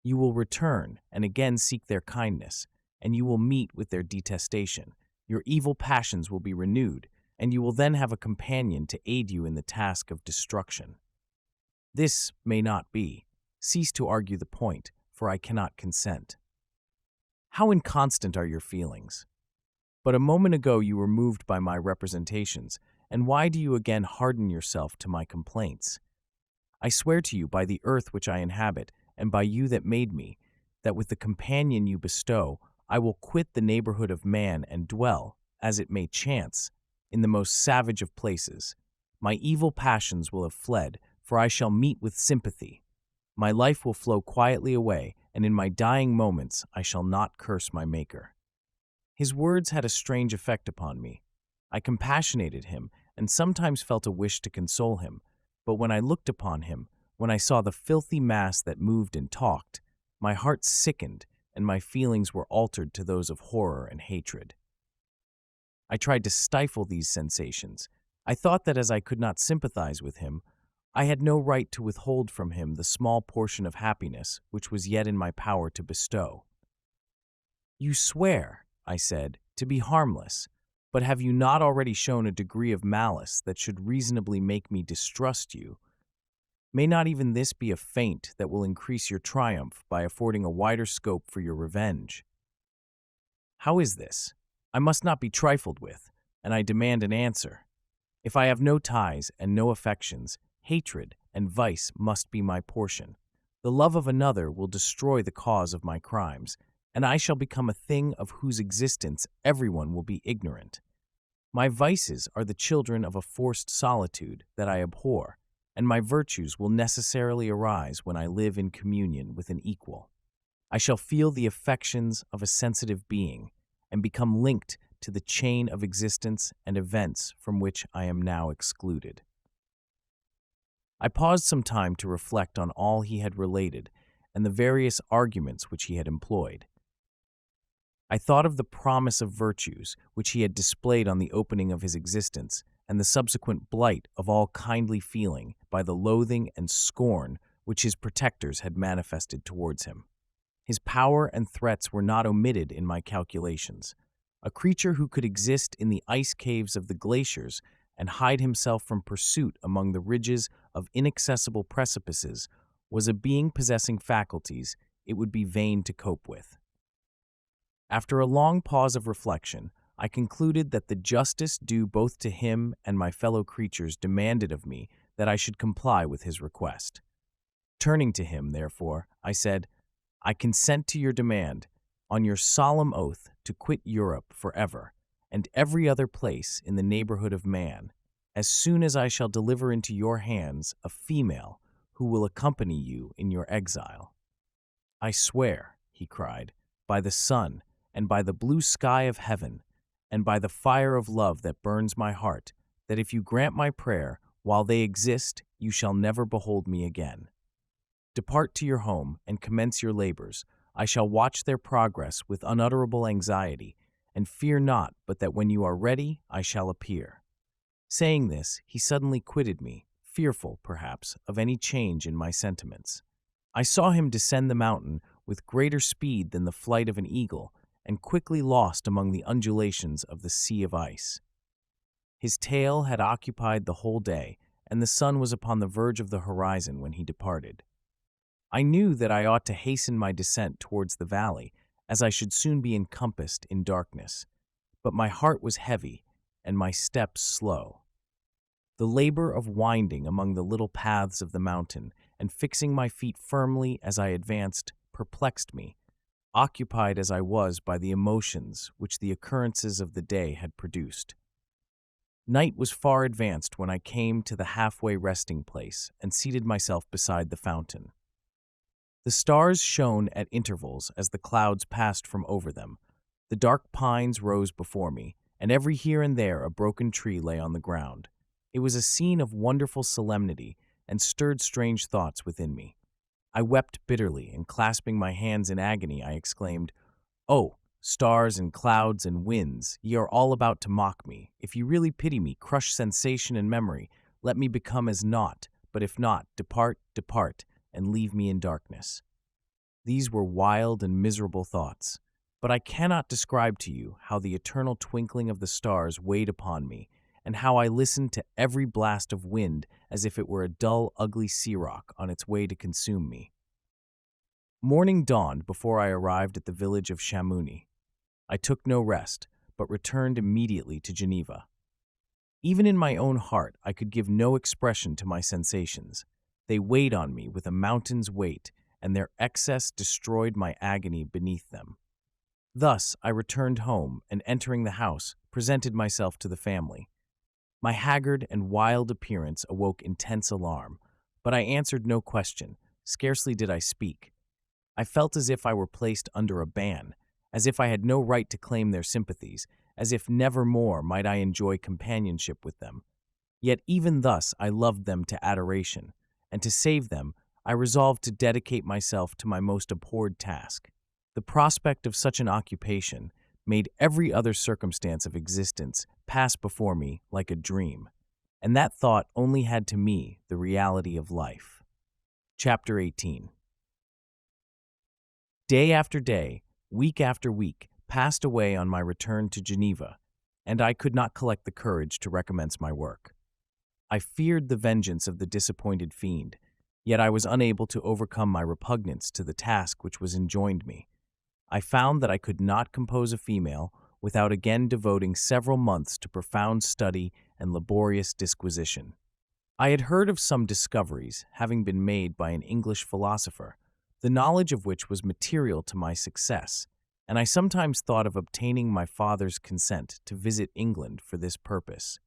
You will return and again seek their kindness, and you will meet with their detestation. Your evil passions will be renewed, and you will then have a companion to aid you in the task of destruction. This may not be. Cease to argue the point, for I cannot consent. How inconstant are your feelings! But a moment ago you were moved by my representations, and why do you again harden yourself to my complaints? I swear to you by the earth which I inhabit, and by you that made me, that with the companion you bestow, I will quit the neighborhood of man and dwell, as it may chance, in the most savage of places. My evil passions will have fled, for I shall meet with sympathy. My life will flow quietly away, and in my dying moments I shall not curse my Maker. His words had a strange effect upon me. I compassionated him, and sometimes felt a wish to console him, but when I looked upon him, when I saw the filthy mass that moved and talked, my heart sickened, and my feelings were altered to those of horror and hatred. I tried to stifle these sensations. I thought that as I could not sympathize with him, I had no right to withhold from him the small portion of happiness which was yet in my power to bestow. You swear, I said, to be harmless, but have you not already shown a degree of malice that should reasonably make me distrust you? May not even this be a feint that will increase your triumph by affording a wider scope for your revenge? How is this? I must not be trifled with, and I demand an answer. If I have no ties and no affections, hatred and vice must be my portion. The love of another will destroy the cause of my crimes, and I shall become a thing of whose existence everyone will be ignorant. My vices are the children of a forced solitude that I abhor, and my virtues will necessarily arise when I live in communion with an equal. I shall feel the affections of a sensitive being and become linked to the chain of existence and events from which I am now excluded. I paused some time to reflect on all he had related and the various arguments which he had employed. I thought of the promise of virtues which he had displayed on the opening of his existence and the subsequent blight of all kindly feeling by the loathing and scorn which his protectors had manifested towards him. His power and threats were not omitted in my calculations. A creature who could exist in the ice caves of the glaciers and hide himself from pursuit among the ridges of inaccessible precipices was a being possessing faculties it would be vain to cope with. After a long pause of reflection, I concluded that the justice due both to him and my fellow creatures demanded of me that I should comply with his request. Turning to him, therefore, I said, "I consent to your demand, on your solemn oath to quit Europe forever, and every other place in the neighborhood of man, as soon as I shall deliver into your hands a female who will accompany you in your exile." "I swear," he cried, "by the sun, and by the blue sky of heaven, and by the fire of love that burns my heart, that if you grant my prayer, while they exist, you shall never behold me again. Depart to your home and commence your labors. I shall watch their progress with unutterable anxiety, and fear not but that when you are ready, I shall appear." Saying this, he suddenly quitted me, fearful, perhaps, of any change in my sentiments. I saw him descend the mountain with greater speed than the flight of an eagle, and quickly lost among the undulations of the sea of ice. His tale had occupied the whole day, and the sun was upon the verge of the horizon when he departed. I knew that I ought to hasten my descent towards the valley, as I should soon be encompassed in darkness, but my heart was heavy and my steps slow. The labor of winding among the little paths of the mountain and fixing my feet firmly as I advanced perplexed me, occupied as I was by the emotions which the occurrences of the day had produced. Night was far advanced when I came to the halfway resting place and seated myself beside the fountain. The stars shone at intervals as the clouds passed from over them. The dark pines rose before me, and every here and there a broken tree lay on the ground. It was a scene of wonderful solemnity and stirred strange thoughts within me. I wept bitterly, and clasping my hands in agony, I exclaimed, "Oh, stars and clouds and winds, ye are all about to mock me. If you really pity me, crush sensation and memory. Let me become as naught, but if not, depart, depart, and leave me in darkness." These were wild and miserable thoughts, but I cannot describe to you how the eternal twinkling of the stars weighed upon me, and how I listened to every blast of wind as if it were a dull, ugly sea rock on its way to consume me. Morning dawned before I arrived at the village of Chamouni. I took no rest, but returned immediately to Geneva. Even in my own heart, I could give no expression to my sensations. They weighed on me with a mountain's weight, and their excess destroyed my agony beneath them. Thus I returned home, and entering the house, presented myself to the family. My haggard and wild appearance awoke intense alarm, but I answered no question, scarcely did I speak. I felt as if I were placed under a ban, as if I had no right to claim their sympathies, as if never more might I enjoy companionship with them. Yet even thus I loved them to adoration, and to save them, I resolved to dedicate myself to my most abhorred task. The prospect of such an occupation made every other circumstance of existence pass before me like a dream, and that thought only had to me the reality of life. Chapter 18. Day after day, week after week, passed away on my return to Geneva, and I could not collect the courage to recommence my work. I feared the vengeance of the disappointed fiend, yet I was unable to overcome my repugnance to the task which was enjoined me. I found that I could not compose a female without again devoting several months to profound study and laborious disquisition. I had heard of some discoveries having been made by an English philosopher, the knowledge of which was material to my success, and I sometimes thought of obtaining my father's consent to visit England for this purpose.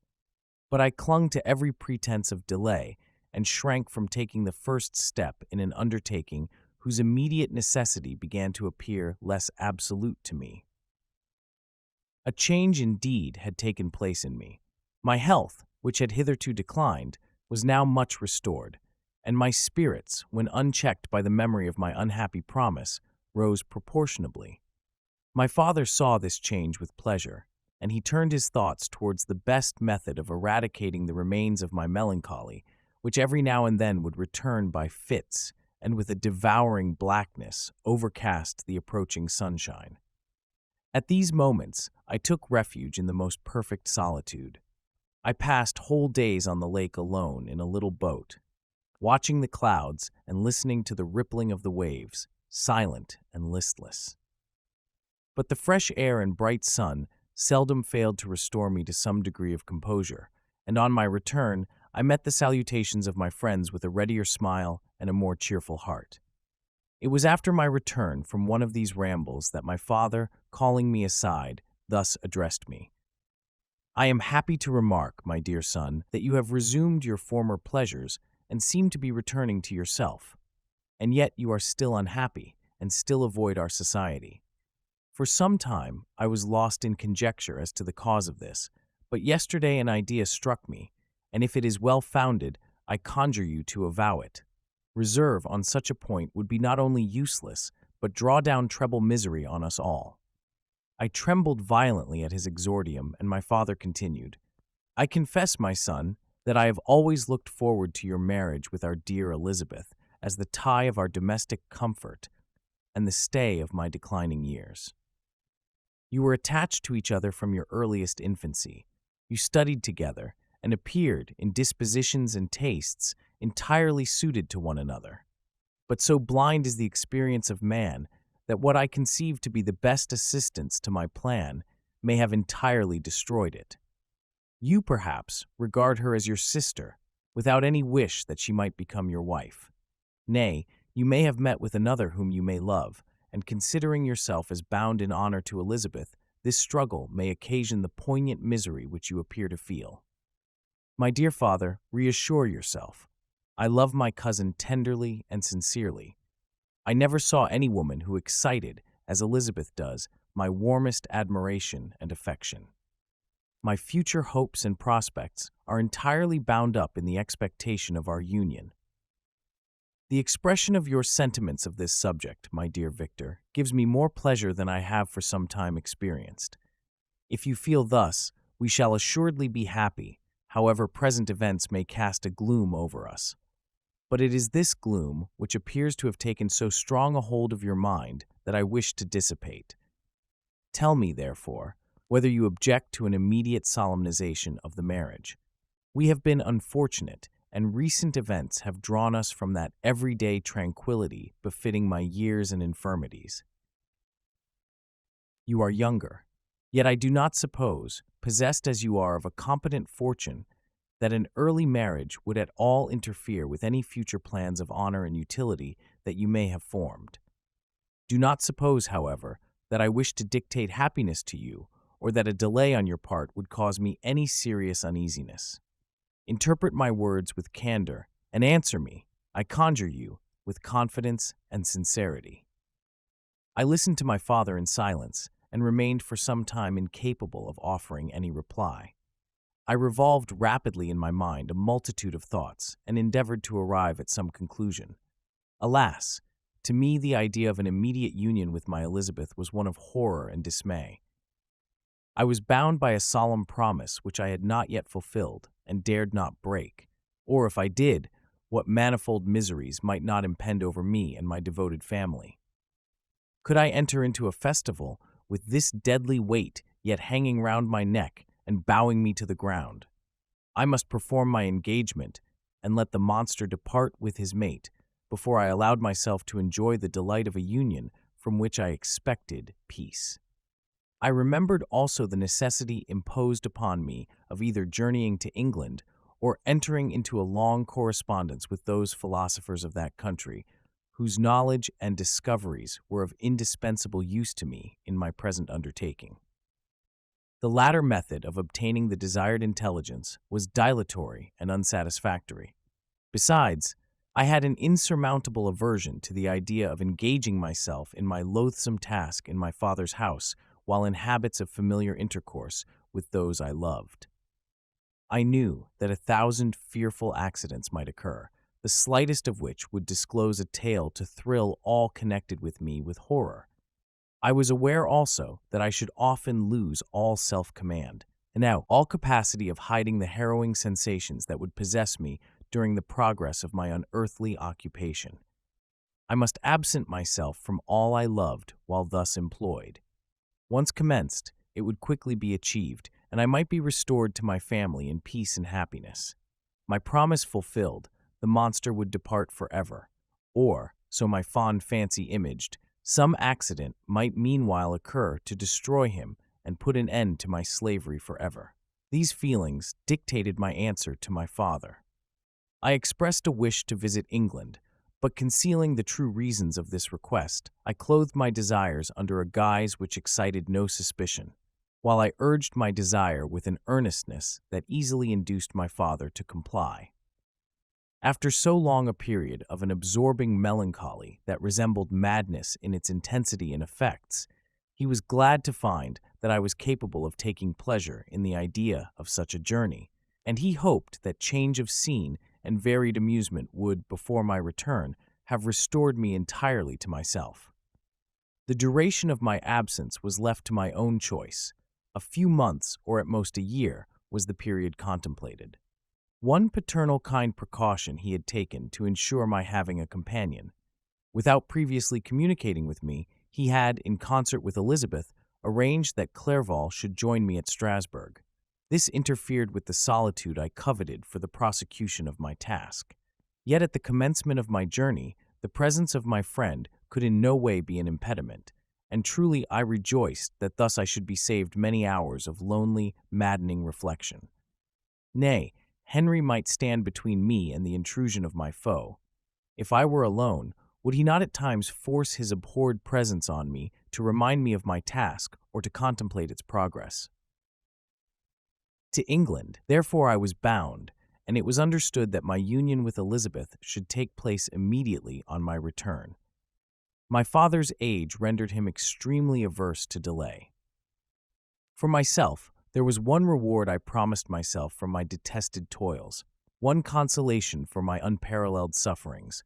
But I clung to every pretense of delay and shrank from taking the first step in an undertaking whose immediate necessity began to appear less absolute to me. A change indeed had taken place in me. My health, which had hitherto declined, was now much restored, and my spirits, when unchecked by the memory of my unhappy promise, rose proportionably. My father saw this change with pleasure, and he turned his thoughts towards the best method of eradicating the remains of my melancholy, which every now and then would return by fits, and with a devouring blackness overcast the approaching sunshine. At these moments, I took refuge in the most perfect solitude. I passed whole days on the lake alone in a little boat, watching the clouds and listening to the rippling of the waves, silent and listless. But the fresh air and bright sun seldom failed to restore me to some degree of composure, and on my return, I met the salutations of my friends with a readier smile and a more cheerful heart. It was after my return from one of these rambles that my father, calling me aside, thus addressed me. "I am happy to remark, my dear son, that you have resumed your former pleasures and seem to be returning to yourself. And yet you are still unhappy and still avoid our society. For some time I was lost in conjecture as to the cause of this, but yesterday an idea struck me, and if it is well founded, I conjure you to avow it. Reserve on such a point would be not only useless, but draw down treble misery on us all." I trembled violently at his exordium, and my father continued, "I confess, my son, that I have always looked forward to your marriage with our dear Elizabeth as the tie of our domestic comfort and the stay of my declining years. You were attached to each other from your earliest infancy. You studied together and appeared, in dispositions and tastes, entirely suited to one another. But so blind is the experience of man that what I conceive to be the best assistance to my plan may have entirely destroyed it. You, perhaps, regard her as your sister, without any wish that she might become your wife. Nay, you may have met with another whom you may love, and considering yourself as bound in honor to Elizabeth, this struggle may occasion the poignant misery which you appear to feel. My dear father, reassure yourself. I love my cousin tenderly and sincerely. I never saw any woman who excited, as Elizabeth does, my warmest admiration and affection. My future hopes and prospects are entirely bound up in the expectation of our union. The expression of your sentiments of this subject, my dear Victor, gives me more pleasure than I have for some time experienced. If you feel thus, we shall assuredly be happy, however present events may cast a gloom over us. But it is this gloom which appears to have taken so strong a hold of your mind that I wish to dissipate. Tell me, therefore, whether you object to an immediate solemnization of the marriage. We have been unfortunate, and recent events have drawn us from that everyday tranquility befitting my years and infirmities. You are younger, yet I do not suppose, possessed as you are of a competent fortune, that an early marriage would at all interfere with any future plans of honor and utility that you may have formed. Do not suppose, however, that I wish to dictate happiness to you, or that a delay on your part would cause me any serious uneasiness. Interpret my words with candor, and answer me, I conjure you, with confidence and sincerity." I listened to my father in silence, and remained for some time incapable of offering any reply. I revolved rapidly in my mind a multitude of thoughts, and endeavored to arrive at some conclusion. Alas! To me the idea of an immediate union with my Elizabeth was one of horror and dismay. I was bound by a solemn promise which I had not yet fulfilled, and dared not break, or if I did, what manifold miseries might not impend over me and my devoted family. Could I enter into a festival with this deadly weight yet hanging round my neck and bowing me to the ground? I must perform my engagement and let the monster depart with his mate before I allowed myself to enjoy the delight of a union from which I expected peace. I remembered also the necessity imposed upon me of either journeying to England or entering into a long correspondence with those philosophers of that country, whose knowledge and discoveries were of indispensable use to me in my present undertaking. The latter method of obtaining the desired intelligence was dilatory and unsatisfactory. Besides, I had an insurmountable aversion to the idea of engaging myself in my loathsome task in my father's house while in habits of familiar intercourse with those I loved. I knew that 1,000 fearful accidents might occur, the slightest of which would disclose a tale to thrill all connected with me with horror. I was aware also that I should often lose all self-command, and now all capacity of hiding the harrowing sensations that would possess me during the progress of my unearthly occupation. I must absent myself from all I loved while thus employed. Once commenced, it would quickly be achieved, and I might be restored to my family in peace and happiness. My promise fulfilled, the monster would depart forever, or, so my fond fancy imaged, some accident might meanwhile occur to destroy him and put an end to my slavery forever. These feelings dictated my answer to my father. I expressed a wish to visit England, but concealing the true reasons of this request, I clothed my desires under a guise which excited no suspicion, while I urged my desire with an earnestness that easily induced my father to comply. After so long a period of an absorbing melancholy that resembled madness in its intensity and effects, he was glad to find that I was capable of taking pleasure in the idea of such a journey, and he hoped that change of scene and varied amusement would, before my return, have restored me entirely to myself. The duration of my absence was left to my own choice. A few months, or at most a year, was the period contemplated. One paternal kind precaution he had taken to ensure my having a companion. Without previously communicating with me, he had, in concert with Elizabeth, arranged that Clerval should join me at Strasbourg. This interfered with the solitude I coveted for the prosecution of my task. Yet at the commencement of my journey, the presence of my friend could in no way be an impediment, and truly I rejoiced that thus I should be saved many hours of lonely, maddening reflection. Nay, Henry might stand between me and the intrusion of my foe. If I were alone, would he not at times force his abhorred presence on me to remind me of my task or to contemplate its progress? To England, therefore, I was bound, and it was understood that my union with Elizabeth should take place immediately on my return. My father's age rendered him extremely averse to delay. For myself, there was one reward I promised myself for my detested toils, one consolation for my unparalleled sufferings.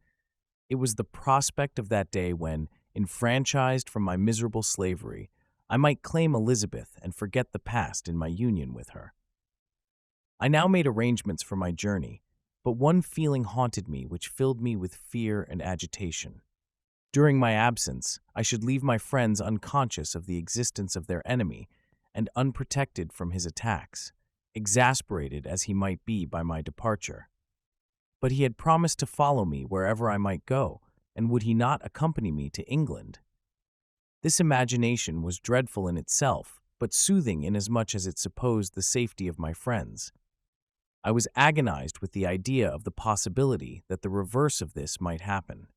It was the prospect of that day when, enfranchised from my miserable slavery, I might claim Elizabeth and forget the past in my union with her. I now made arrangements for my journey, but one feeling haunted me which filled me with fear and agitation. During my absence, I should leave my friends unconscious of the existence of their enemy and unprotected from his attacks, exasperated as he might be by my departure. But he had promised to follow me wherever I might go, and would he not accompany me to England? This imagination was dreadful in itself, but soothing inasmuch as it supposed the safety of my friends. I was agonized with the idea of the possibility that the reverse of this might happen.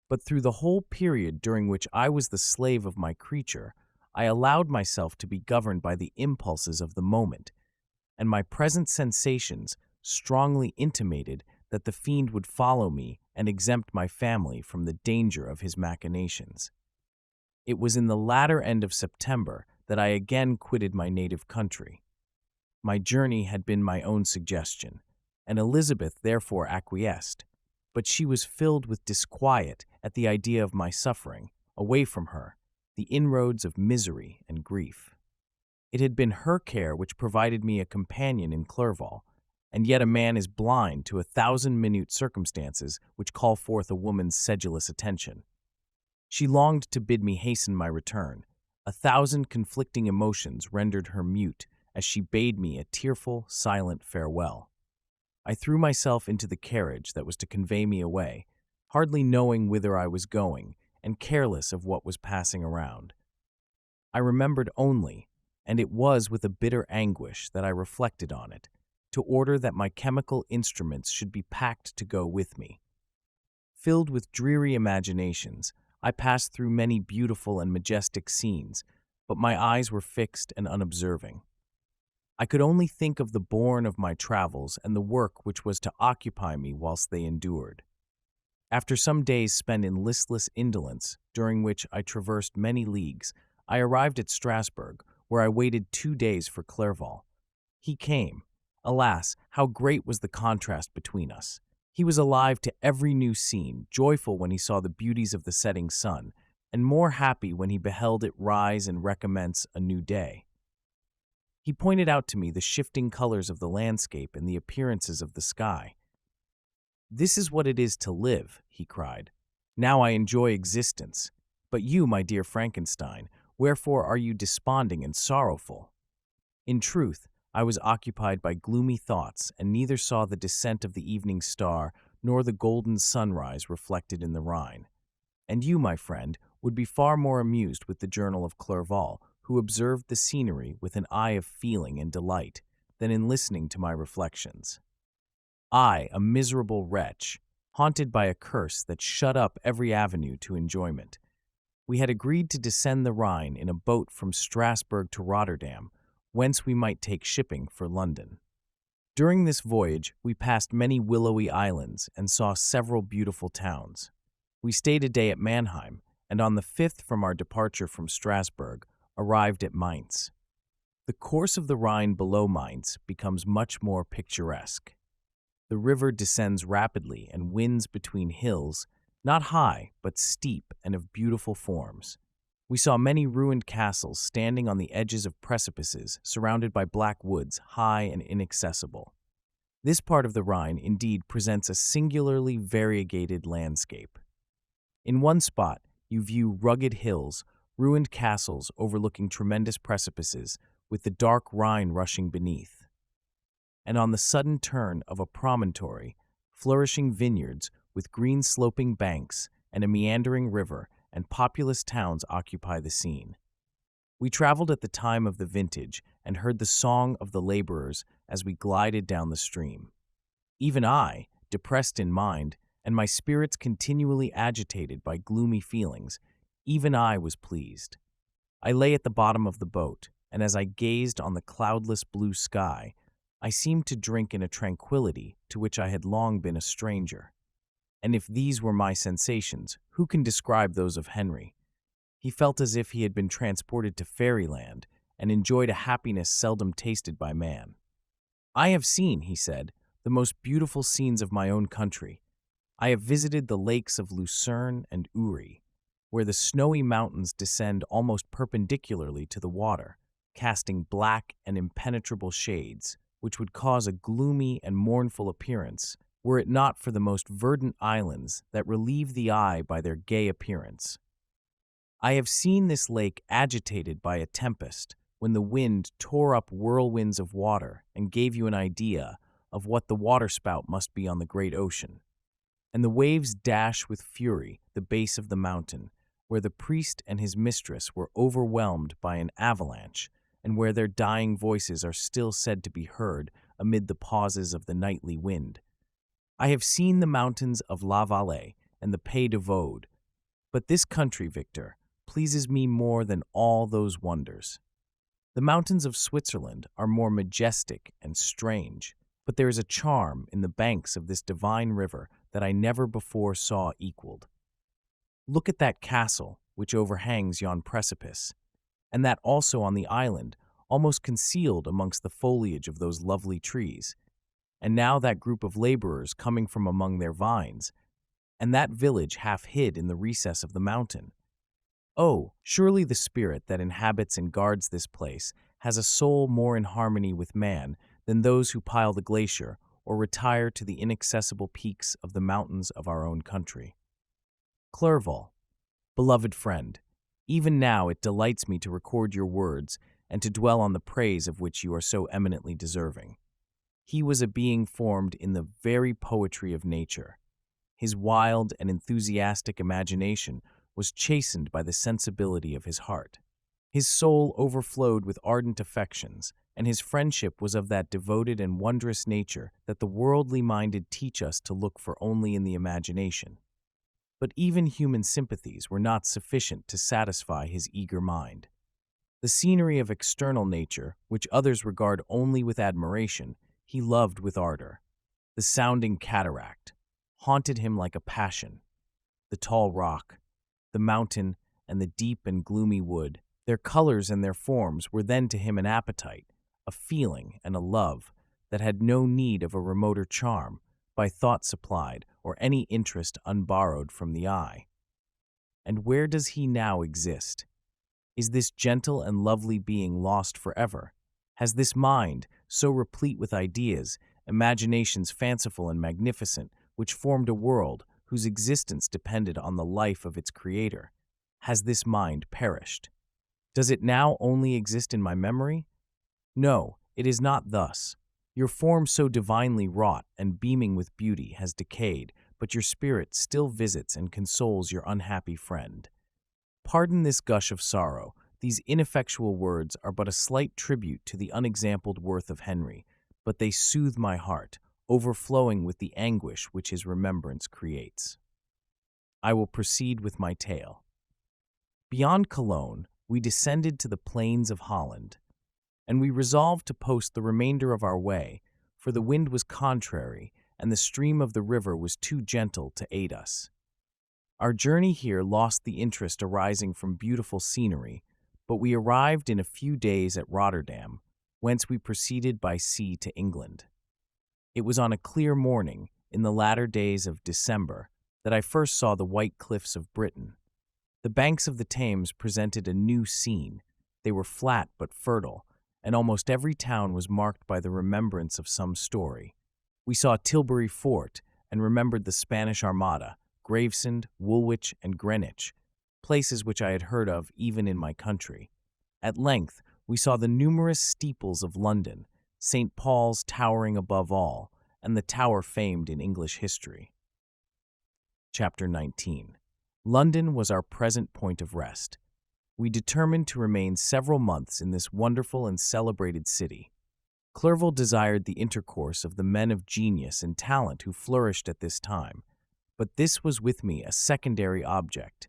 But through the whole period during which I was the slave of my creature, I allowed myself to be governed by the impulses of the moment, and my present sensations strongly intimated that the fiend would follow me and exempt my family from the danger of his machinations. It was in the latter end of September that I again quitted my native country. My journey had been my own suggestion, and Elizabeth therefore acquiesced, but she was filled with disquiet at the idea of my suffering, away from her, the inroads of misery and grief. It had been her care which provided me a companion in Clerval, and yet a man is blind to 1,000 minute circumstances which call forth a woman's sedulous attention. She longed to bid me hasten my return. 1,000 conflicting emotions rendered her mute as she bade me a tearful, silent farewell. I threw myself into the carriage that was to convey me away, hardly knowing whither I was going, and careless of what was passing around. I remembered only, and it was with a bitter anguish that I reflected on it, to order that my chemical instruments should be packed to go with me. Filled with dreary imaginations, I passed through many beautiful and majestic scenes, but my eyes were fixed and unobserving. I could only think of the bourne of my travels and the work which was to occupy me whilst they endured. After some days spent in listless indolence, during which I traversed many leagues, I arrived at Strasbourg, where I waited 2 days for Clerval. He came. Alas, how great was the contrast between us! He was alive to every new scene, joyful when he saw the beauties of the setting sun, and more happy when he beheld it rise and recommence a new day. He pointed out to me the shifting colors of the landscape and the appearances of the sky. "This is what it is to live," he cried. "Now I enjoy existence. But you, my dear Frankenstein, wherefore are you desponding and sorrowful?" In truth, I was occupied by gloomy thoughts and neither saw the descent of the evening star nor the golden sunrise reflected in the Rhine. And you, my friend, would be far more amused with the journal of Clerval, who observed the scenery with an eye of feeling and delight, than in listening to my reflections. I, a miserable wretch, haunted by a curse that shut up every avenue to enjoyment. We had agreed to descend the Rhine in a boat from Strasbourg to Rotterdam, whence we might take shipping for London. During this voyage, we passed many willowy islands and saw several beautiful towns. We stayed a day at Mannheim, and on the 5th from our departure from Strasbourg, arrived at Mainz. The course of the Rhine below Mainz becomes much more picturesque. The river descends rapidly and winds between hills, not high, but steep and of beautiful forms. We saw many ruined castles standing on the edges of precipices, surrounded by black woods, high and inaccessible. This part of the Rhine indeed presents a singularly variegated landscape. In one spot, you view rugged hills, ruined castles overlooking tremendous precipices, with the dark Rhine rushing beneath. And on the sudden turn of a promontory, flourishing vineyards with green sloping banks and a meandering river and populous towns occupy the scene. We traveled at the time of the vintage and heard the song of the laborers as we glided down the stream. Even I, depressed in mind, and my spirits continually agitated by gloomy feelings, even I was pleased. I lay at the bottom of the boat, and as I gazed on the cloudless blue sky, I seemed to drink in a tranquility to which I had long been a stranger. And if these were my sensations, who can describe those of Henry? He felt as if he had been transported to fairyland and enjoyed a happiness seldom tasted by man. "I have seen," he said, "the most beautiful scenes of my own country. I have visited the lakes of Lucerne and Uri, where the snowy mountains descend almost perpendicularly to the water, casting black and impenetrable shades, which would cause a gloomy and mournful appearance were it not for the most verdant islands that relieve the eye by their gay appearance. I have seen this lake agitated by a tempest, when the wind tore up whirlwinds of water and gave you an idea of what the waterspout must be on the great ocean. And the waves dash with fury the base of the mountain, where the priest and his mistress were overwhelmed by an avalanche, and where their dying voices are still said to be heard amid the pauses of the nightly wind. I have seen the mountains of La Valais and the Pays de Vaud, but this country, Victor, pleases me more than all those wonders. The mountains of Switzerland are more majestic and strange, but there is a charm in the banks of this divine river that I never before saw equaled. Look at that castle which overhangs yon precipice, and that also on the island, almost concealed amongst the foliage of those lovely trees. And now that group of laborers coming from among their vines, and that village half hid in the recess of the mountain. Oh, surely the spirit that inhabits and guards this place has a soul more in harmony with man than those who pile the glacier or retire to the inaccessible peaks of the mountains of our own country. Clerval, beloved friend, even now it delights me to record your words and to dwell on the praise of which you are so eminently deserving. He was a being formed in the very poetry of nature. His wild and enthusiastic imagination was chastened by the sensibility of his heart. His soul overflowed with ardent affections, and his friendship was of that devoted and wondrous nature that the worldly-minded teach us to look for only in the imagination. But even human sympathies were not sufficient to satisfy his eager mind. The scenery of external nature, which others regard only with admiration, he loved with ardor. The sounding cataract, haunted him like a passion. The tall rock, the mountain, and the deep and gloomy wood, their colors and their forms were then to him an appetite, a feeling and a love that had no need of a remoter charm, by thought supplied, or any interest unborrowed from the eye. And where does he now exist? Is this gentle and lovely being lost forever? Has this mind, so replete with ideas, imaginations fanciful and magnificent, which formed a world whose existence depended on the life of its creator, has this mind perished? Does it now only exist in my memory? No, it is not thus. Your form so divinely wrought and beaming with beauty has decayed, but your spirit still visits and consoles your unhappy friend. Pardon this gush of sorrow. These ineffectual words are but a slight tribute to the unexampled worth of Henry, but they soothe my heart, overflowing with the anguish which his remembrance creates. I will proceed with my tale. Beyond Cologne, we descended to the plains of Holland, and we resolved to post the remainder of our way, for the wind was contrary, and the stream of the river was too gentle to aid us. Our journey here lost the interest arising from beautiful scenery, but we arrived in a few days at Rotterdam, whence we proceeded by sea to England. It was on a clear morning, in the latter days of December, that I first saw the white cliffs of Britain. The banks of the Thames presented a new scene. They were flat but fertile, and almost every town was marked by the remembrance of some story. We saw Tilbury Fort and remembered the Spanish Armada, Gravesend, Woolwich, and Greenwich, places which I had heard of even in my country. At length, we saw the numerous steeples of London, St. Paul's towering above all, and the tower famed in English history. Chapter 19. London was our present point of rest. We determined to remain several months in this wonderful and celebrated city. Clerval desired the intercourse of the men of genius and talent who flourished at this time, but this was with me a secondary object.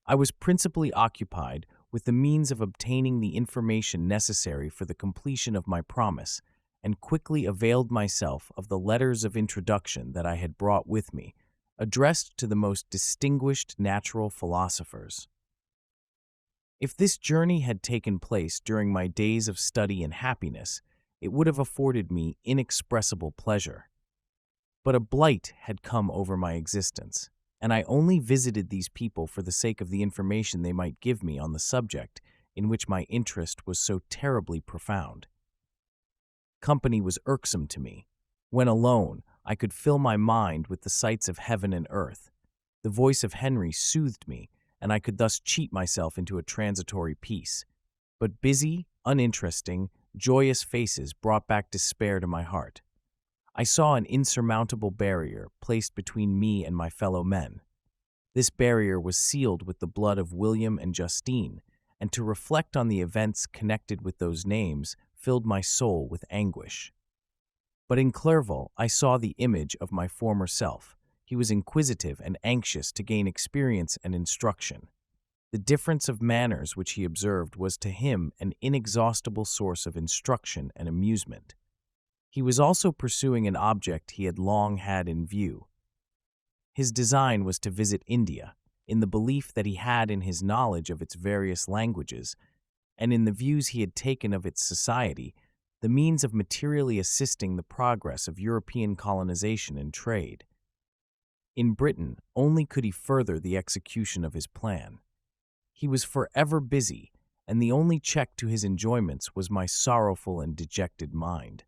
I was principally occupied with the means of obtaining the information necessary for the completion of my promise, and quickly availed myself of the letters of introduction that I had brought with me, addressed to the most distinguished natural philosophers. If this journey had taken place during my days of study and happiness, it would have afforded me inexpressible pleasure. But a blight had come over my existence, and I only visited these people for the sake of the information they might give me on the subject in which my interest was so terribly profound. Company was irksome to me. When alone, I could fill my mind with the sights of heaven and earth. The voice of Henry soothed me, and I could thus cheat myself into a transitory peace. But busy, uninteresting, joyous faces brought back despair to my heart. I saw an insurmountable barrier placed between me and my fellow men. This barrier was sealed with the blood of William and Justine, and to reflect on the events connected with those names filled my soul with anguish. But in Clerval I saw the image of my former self. He was inquisitive and anxious to gain experience and instruction. The difference of manners which he observed was to him an inexhaustible source of instruction and amusement. He was also pursuing an object he had long had in view. His design was to visit India, in the belief that he had in his knowledge of its various languages, and in the views he had taken of its society, the means of materially assisting the progress of European colonization and trade. In Britain only could he further the execution of his plan. He was forever busy, and the only check to his enjoyments was my sorrowful and dejected mind.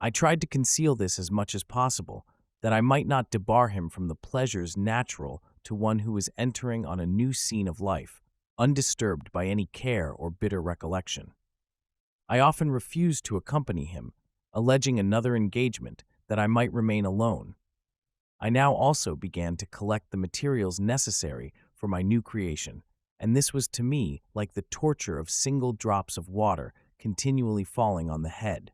I tried to conceal this as much as possible, that I might not debar him from the pleasures natural to one who was entering on a new scene of life, undisturbed by any care or bitter recollection. I often refused to accompany him, alleging another engagement, that I might remain alone. I now also began to collect the materials necessary for my new creation, and this was to me like the torture of single drops of water continually falling on the head.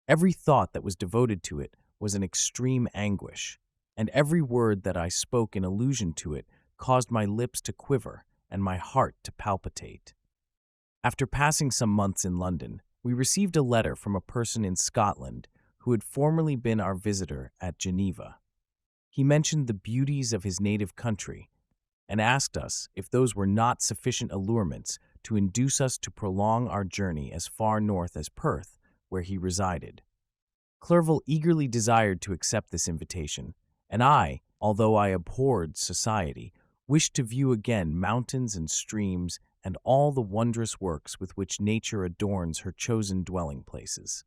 Every thought that was devoted to it was an extreme anguish, and every word that I spoke in allusion to it caused my lips to quiver and my heart to palpitate. After passing some months in London, we received a letter from a person in Scotland who had formerly been our visitor at Geneva. He mentioned the beauties of his native country and asked us if those were not sufficient allurements to induce us to prolong our journey as far north as Perth, where he resided. Clerval eagerly desired to accept this invitation, and I, although I abhorred society, wished to view again mountains and streams and all the wondrous works with which nature adorns her chosen dwelling places.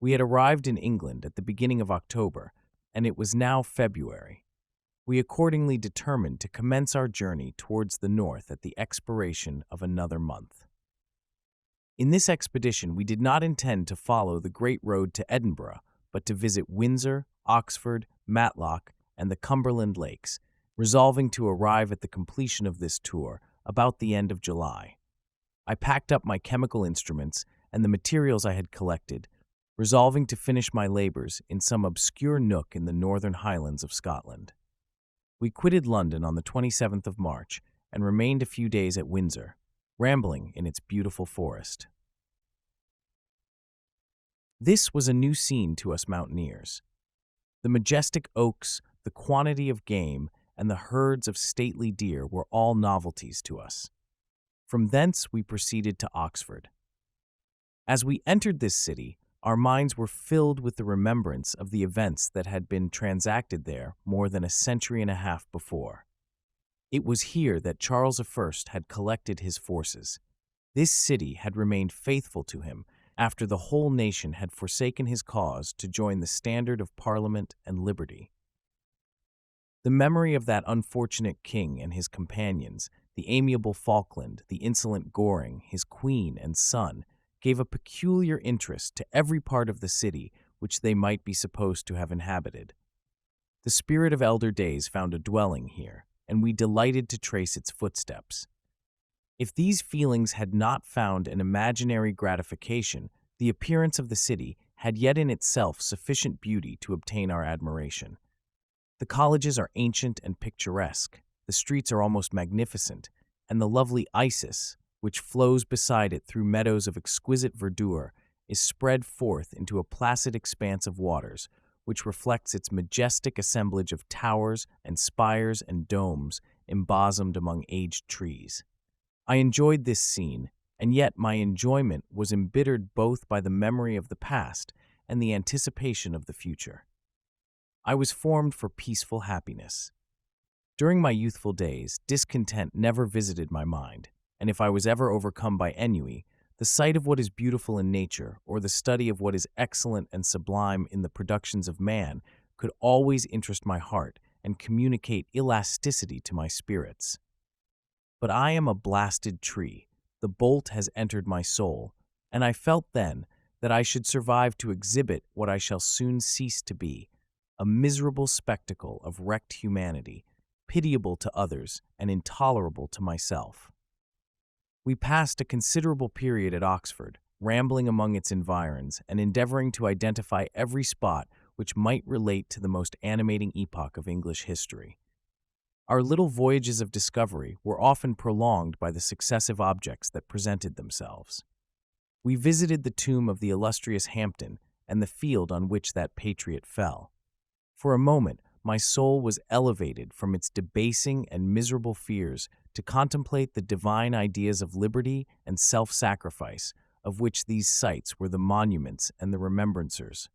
We had arrived in England at the beginning of October, and it was now February. We accordingly determined to commence our journey towards the north at the expiration of another month. In this expedition, we did not intend to follow the great road to Edinburgh, but to visit Windsor, Oxford, Matlock, and the Cumberland Lakes, resolving to arrive at the completion of this tour about the end of July. I packed up my chemical instruments and the materials I had collected, resolving to finish my labors in some obscure nook in the northern highlands of Scotland. We quitted London on the 27th of March and remained a few days at Windsor, rambling in its beautiful forest. This was a new scene to us mountaineers. The majestic oaks, the quantity of game, and the herds of stately deer were all novelties to us. From thence we proceeded to Oxford. As we entered this city, our minds were filled with the remembrance of the events that had been transacted there more than a century and a half before. It was here that Charles I had collected his forces. This city had remained faithful to him after the whole nation had forsaken his cause to join the standard of Parliament and liberty. The memory of that unfortunate king and his companions, the amiable Falkland, the insolent Goring, his queen and son, gave a peculiar interest to every part of the city which they might be supposed to have inhabited. The spirit of elder days found a dwelling here, and we delighted to trace its footsteps. If these feelings had not found an imaginary gratification, the appearance of the city had yet in itself sufficient beauty to obtain our admiration. The colleges are ancient and picturesque, the streets are almost magnificent, and the lovely Isis, which flows beside it through meadows of exquisite verdure, is spread forth into a placid expanse of waters, which reflects its majestic assemblage of towers and spires and domes embosomed among aged trees. I enjoyed this scene, and yet my enjoyment was embittered both by the memory of the past and the anticipation of the future. I was formed for peaceful happiness. During my youthful days, discontent never visited my mind, and if I was ever overcome by ennui, the sight of what is beautiful in nature or the study of what is excellent and sublime in the productions of man could always interest my heart and communicate elasticity to my spirits. But I am a blasted tree, the bolt has entered my soul, and I felt then that I should survive to exhibit what I shall soon cease to be, a miserable spectacle of wrecked humanity, pitiable to others and intolerable to myself. We passed a considerable period at Oxford, rambling among its environs and endeavoring to identify every spot which might relate to the most animating epoch of English history. Our little voyages of discovery were often prolonged by the successive objects that presented themselves. We visited the tomb of the illustrious Hampden and the field on which that patriot fell. For a moment, my soul was elevated from its debasing and miserable fears to contemplate the divine ideas of liberty and self-sacrifice, of which these sites were the monuments and the remembrancers.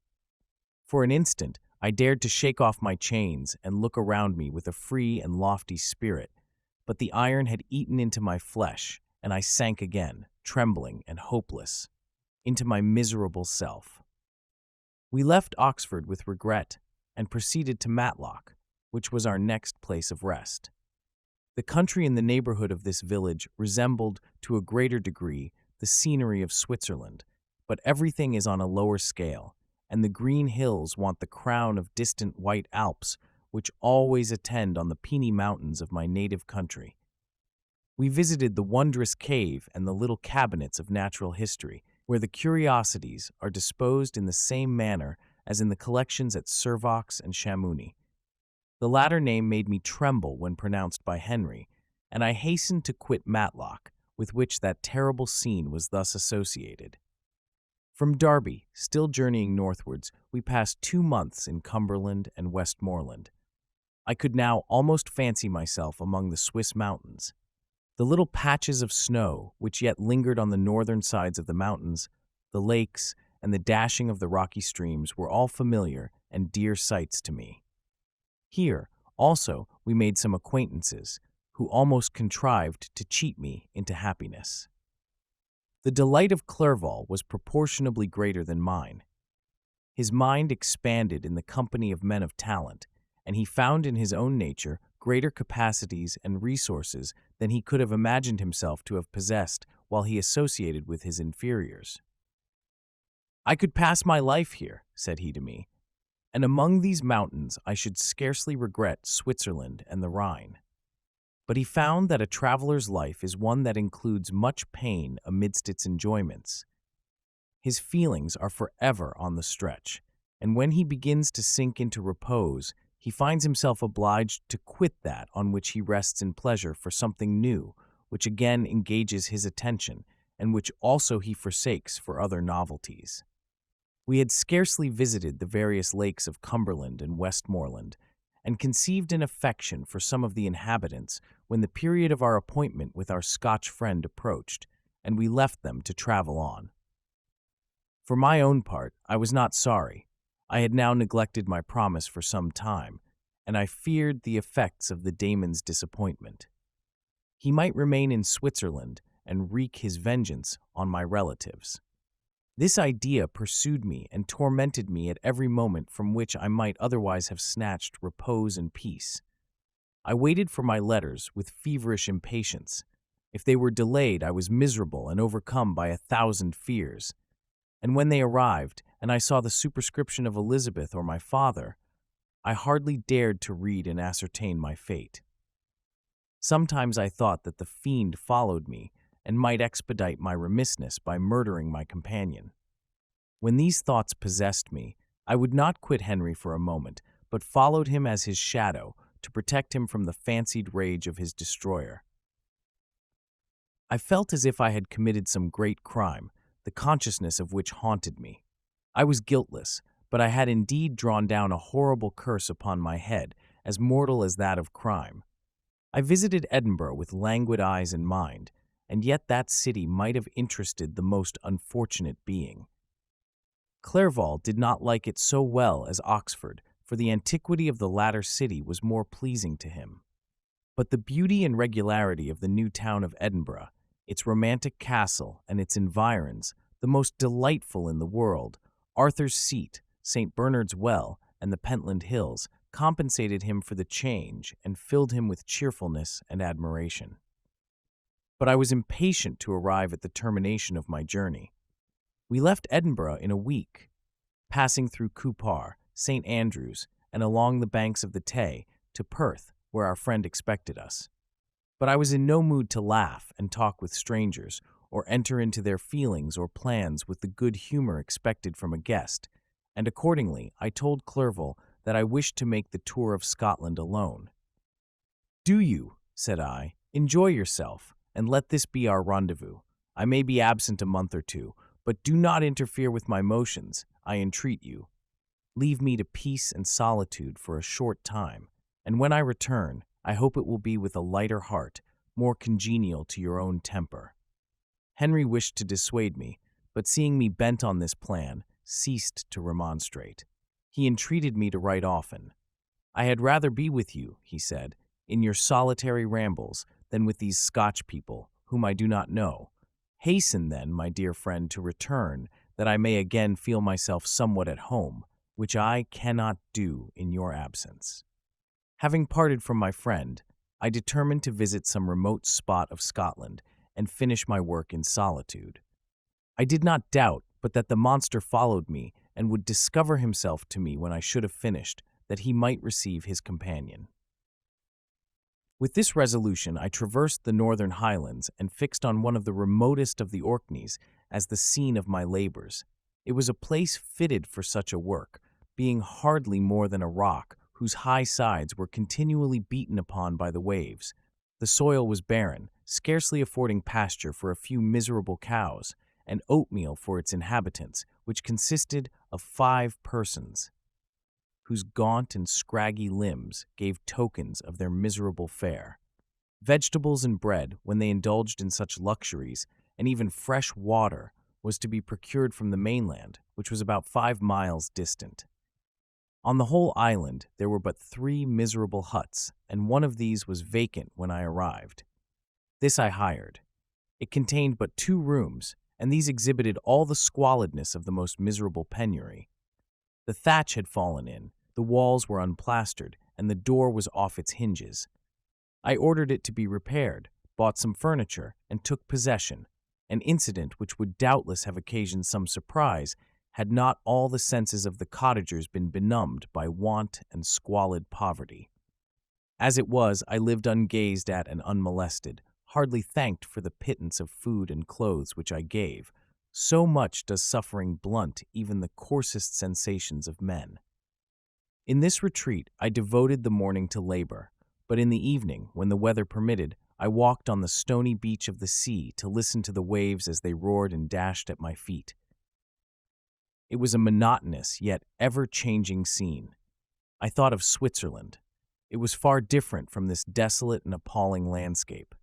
For an instant, I dared to shake off my chains and look around me with a free and lofty spirit, but the iron had eaten into my flesh, and I sank again, trembling and hopeless, into my miserable self. We left Oxford with regret and proceeded to Matlock, which was our next place of rest. The country in the neighborhood of this village resembled, to a greater degree, the scenery of Switzerland, but everything is on a lower scale, and the green hills want the crown of distant white Alps, which always attend on the peony mountains of my native country. We visited the wondrous cave and the little cabinets of natural history, where the curiosities are disposed in the same manner as in the collections at Servox and Chamouni. The latter name made me tremble when pronounced by Henry, and I hastened to quit Matlock, with which that terrible scene was thus associated. From Derby, still journeying northwards, we passed 2 months in Cumberland and Westmoreland. I could now almost fancy myself among the Swiss mountains. The little patches of snow, which yet lingered on the northern sides of the mountains, the lakes, and the dashing of the rocky streams were all familiar and dear sights to me. Here, also, we made some acquaintances, who almost contrived to cheat me into happiness. The delight of Clerval was proportionably greater than mine. His mind expanded in the company of men of talent, and he found in his own nature greater capacities and resources than he could have imagined himself to have possessed while he associated with his inferiors. "I could pass my life here," said he to me, "and among these mountains I should scarcely regret Switzerland and the Rhine." But he found that a traveler's life is one that includes much pain amidst its enjoyments. His feelings are forever on the stretch, and when he begins to sink into repose, he finds himself obliged to quit that on which he rests in pleasure for something new, which again engages his attention, and which also he forsakes for other novelties. We had scarcely visited the various lakes of Cumberland and Westmoreland, and conceived an affection for some of the inhabitants when the period of our appointment with our Scotch friend approached, and we left them to travel on. For my own part, I was not sorry. I had now neglected my promise for some time, and I feared the effects of the daemon's disappointment. He might remain in Switzerland and wreak his vengeance on my relatives. This idea pursued me and tormented me at every moment from which I might otherwise have snatched repose and peace. I waited for my letters with feverish impatience. If they were delayed, I was miserable and overcome by 1,000 fears. And when they arrived, and I saw the superscription of Elizabeth or my father, I hardly dared to read and ascertain my fate. Sometimes I thought that the fiend followed me and might expedite my remissness by murdering my companion. When these thoughts possessed me, I would not quit Henry for a moment, but followed him as his shadow to protect him from the fancied rage of his destroyer. I felt as if I had committed some great crime, the consciousness of which haunted me. I was guiltless, but I had indeed drawn down a horrible curse upon my head, as mortal as that of crime. I visited Edinburgh with languid eyes and mind, and yet that city might have interested the most unfortunate being. Clerval did not like it so well as Oxford, for the antiquity of the latter city was more pleasing to him. But the beauty and regularity of the new town of Edinburgh, its romantic castle and its environs, the most delightful in the world, Arthur's Seat, St. Bernard's Well, and the Pentland Hills, compensated him for the change and filled him with cheerfulness and admiration. But I was impatient to arrive at the termination of my journey. We left Edinburgh in a week, passing through Cupar, St. Andrews, and along the banks of the Tay to Perth, where our friend expected us. But I was in no mood to laugh and talk with strangers, or enter into their feelings or plans with the good humor expected from a guest, and accordingly I told Clerval that I wished to make the tour of Scotland alone. "Do you," said I, "enjoy yourself, and let this be our rendezvous. I may be absent a month or two, but do not interfere with my motions, I entreat you. Leave me to peace and solitude for a short time, and when I return, I hope it will be with a lighter heart, more congenial to your own temper." Henry wished to dissuade me, but seeing me bent on this plan, ceased to remonstrate. He entreated me to write often. "I had rather be with you," he said, "in your solitary rambles than with these Scotch people, whom I do not know. Hasten, then, my dear friend, to return, that I may again feel myself somewhat at home, which I cannot do in your absence." Having parted from my friend, I determined to visit some remote spot of Scotland and finish my work in solitude. I did not doubt but that the monster followed me and would discover himself to me when I should have finished, that he might receive his companion. With this resolution, I traversed the northern highlands and fixed on one of the remotest of the Orkneys as the scene of my labors. It was a place fitted for such a work, being hardly more than a rock whose high sides were continually beaten upon by the waves. The soil was barren, scarcely affording pasture for a few miserable cows, and oatmeal for its inhabitants, which consisted of 5 persons. whose gaunt and scraggy limbs gave tokens of their miserable fare. Vegetables and bread, when they indulged in such luxuries, and even fresh water, was to be procured from the mainland, which was about 5 miles distant. On the whole island, there were but 3 miserable huts, and one of these was vacant when I arrived. This I hired. It contained but 2 rooms, and these exhibited all the squalidness of the most miserable penury. The thatch had fallen in, the walls were unplastered, and the door was off its hinges. I ordered it to be repaired, bought some furniture, and took possession, an incident which would doubtless have occasioned some surprise had not all the senses of the cottagers been benumbed by want and squalid poverty. As it was, I lived ungazed at and unmolested, hardly thanked for the pittance of food and clothes which I gave. So much does suffering blunt even the coarsest sensations of men. In this retreat, I devoted the morning to labor, but in the evening, when the weather permitted, I walked on the stony beach of the sea to listen to the waves as they roared and dashed at my feet. It was a monotonous yet ever-changing scene. I thought of Switzerland. It was far different from this desolate and appalling landscape.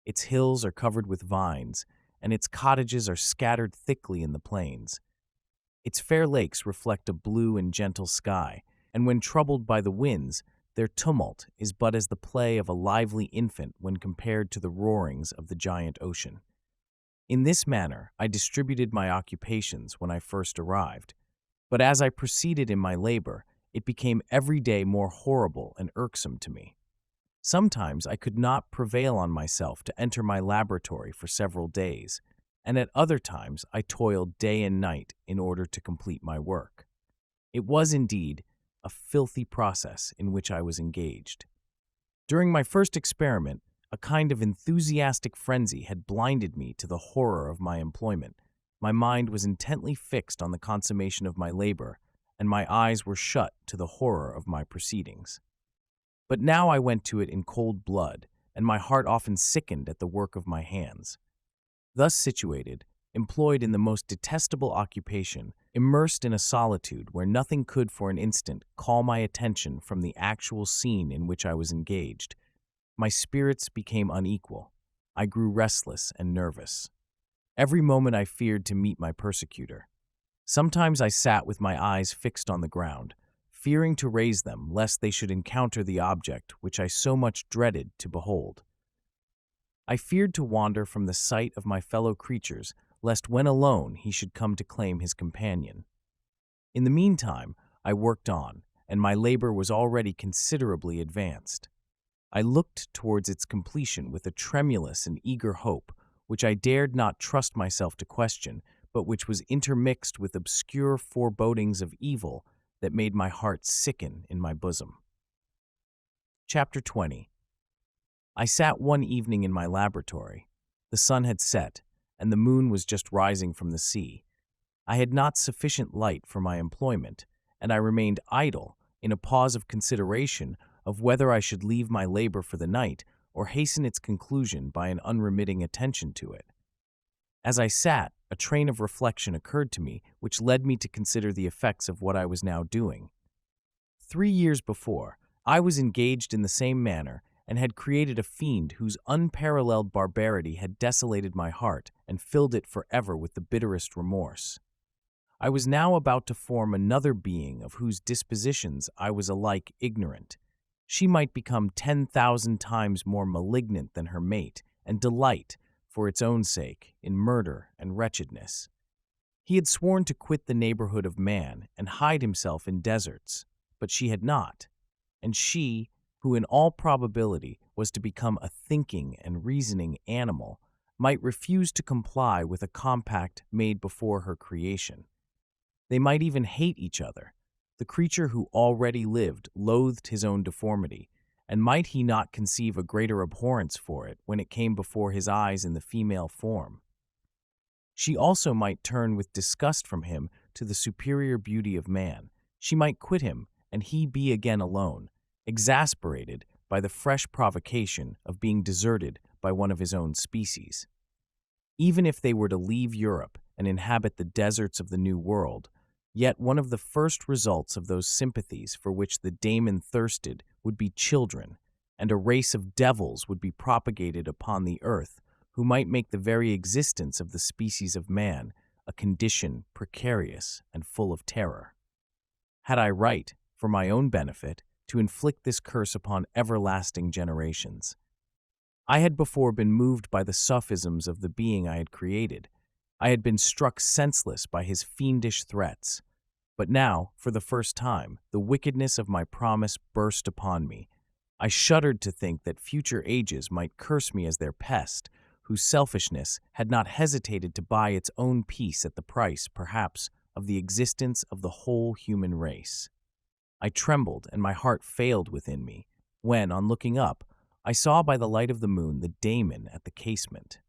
Its hills are covered with vines, and its cottages are scattered thickly in the plains. Its fair lakes reflect a blue and gentle sky, and when troubled by the winds, their tumult is but as the play of a lively infant when compared to the roarings of the giant ocean. In this manner, I distributed my occupations when I first arrived, but as I proceeded in my labor, it became every day more horrible and irksome to me. Sometimes I could not prevail on myself to enter my laboratory for several days, and at other times I toiled day and night in order to complete my work. It was indeed a filthy process in which I was engaged. During my first experiment, a kind of enthusiastic frenzy had blinded me to the horror of my employment. My mind was intently fixed on the consummation of my labor, and my eyes were shut to the horror of my proceedings. But now I went to it in cold blood, and my heart often sickened at the work of my hands. Thus situated, employed in the most detestable occupation, immersed in a solitude where nothing could for an instant call my attention from the actual scene in which I was engaged, my spirits became unequal. I grew restless and nervous. Every moment I feared to meet my persecutor. Sometimes I sat with my eyes fixed on the ground, fearing to raise them lest they should encounter the object which I so much dreaded to behold. I feared to wander from the sight of my fellow creatures, lest when alone he should come to claim his companion. In the meantime, I worked on, and my labor was already considerably advanced. I looked towards its completion with a tremulous and eager hope, which I dared not trust myself to question, but which was intermixed with obscure forebodings of evil that made my heart sicken in my bosom. Chapter 20. I sat one evening in my laboratory. The sun had set, and the moon was just rising from the sea. I had not sufficient light for my employment, and I remained idle in a pause of consideration of whether I should leave my labor for the night or hasten its conclusion by an unremitting attention to it. As I sat, a train of reflection occurred to me which led me to consider the effects of what I was now doing. 3 years before, I was engaged in the same manner and had created a fiend whose unparalleled barbarity had desolated my heart and filled it forever with the bitterest remorse. I was now about to form another being of whose dispositions I was alike ignorant. She might become 10,000 times more malignant than her mate, and delight, for its own sake, in murder and wretchedness. He had sworn to quit the neighborhood of man and hide himself in deserts, but she had not, and she, who in all probability was to become a thinking and reasoning animal, might refuse to comply with a compact made before her creation. They might even hate each other. The creature who already lived loathed his own deformity, and might he not conceive a greater abhorrence for it when it came before his eyes in the female form? She also might turn with disgust from him to the superior beauty of man. She might quit him, and he be again alone, exasperated by the fresh provocation of being deserted by one of his own species. Even if they were to leave Europe and inhabit the deserts of the New World, Yet one of the first results of those sympathies for which the daemon thirsted would be children, and a race of devils would be propagated upon the earth who might make the very existence of the species of man a condition precarious and full of terror. Had I right, for my own benefit, to inflict this curse upon everlasting generations? I had before been moved by the sophisms of the being I had created. I had been struck senseless by his fiendish threats. But now, for the first time, the wickedness of my promise burst upon me. I shuddered to think that future ages might curse me as their pest, whose selfishness had not hesitated to buy its own peace at the price, perhaps, of the existence of the whole human race. I trembled, and my heart failed within me, when, on looking up, I saw by the light of the moon the daemon at the casement.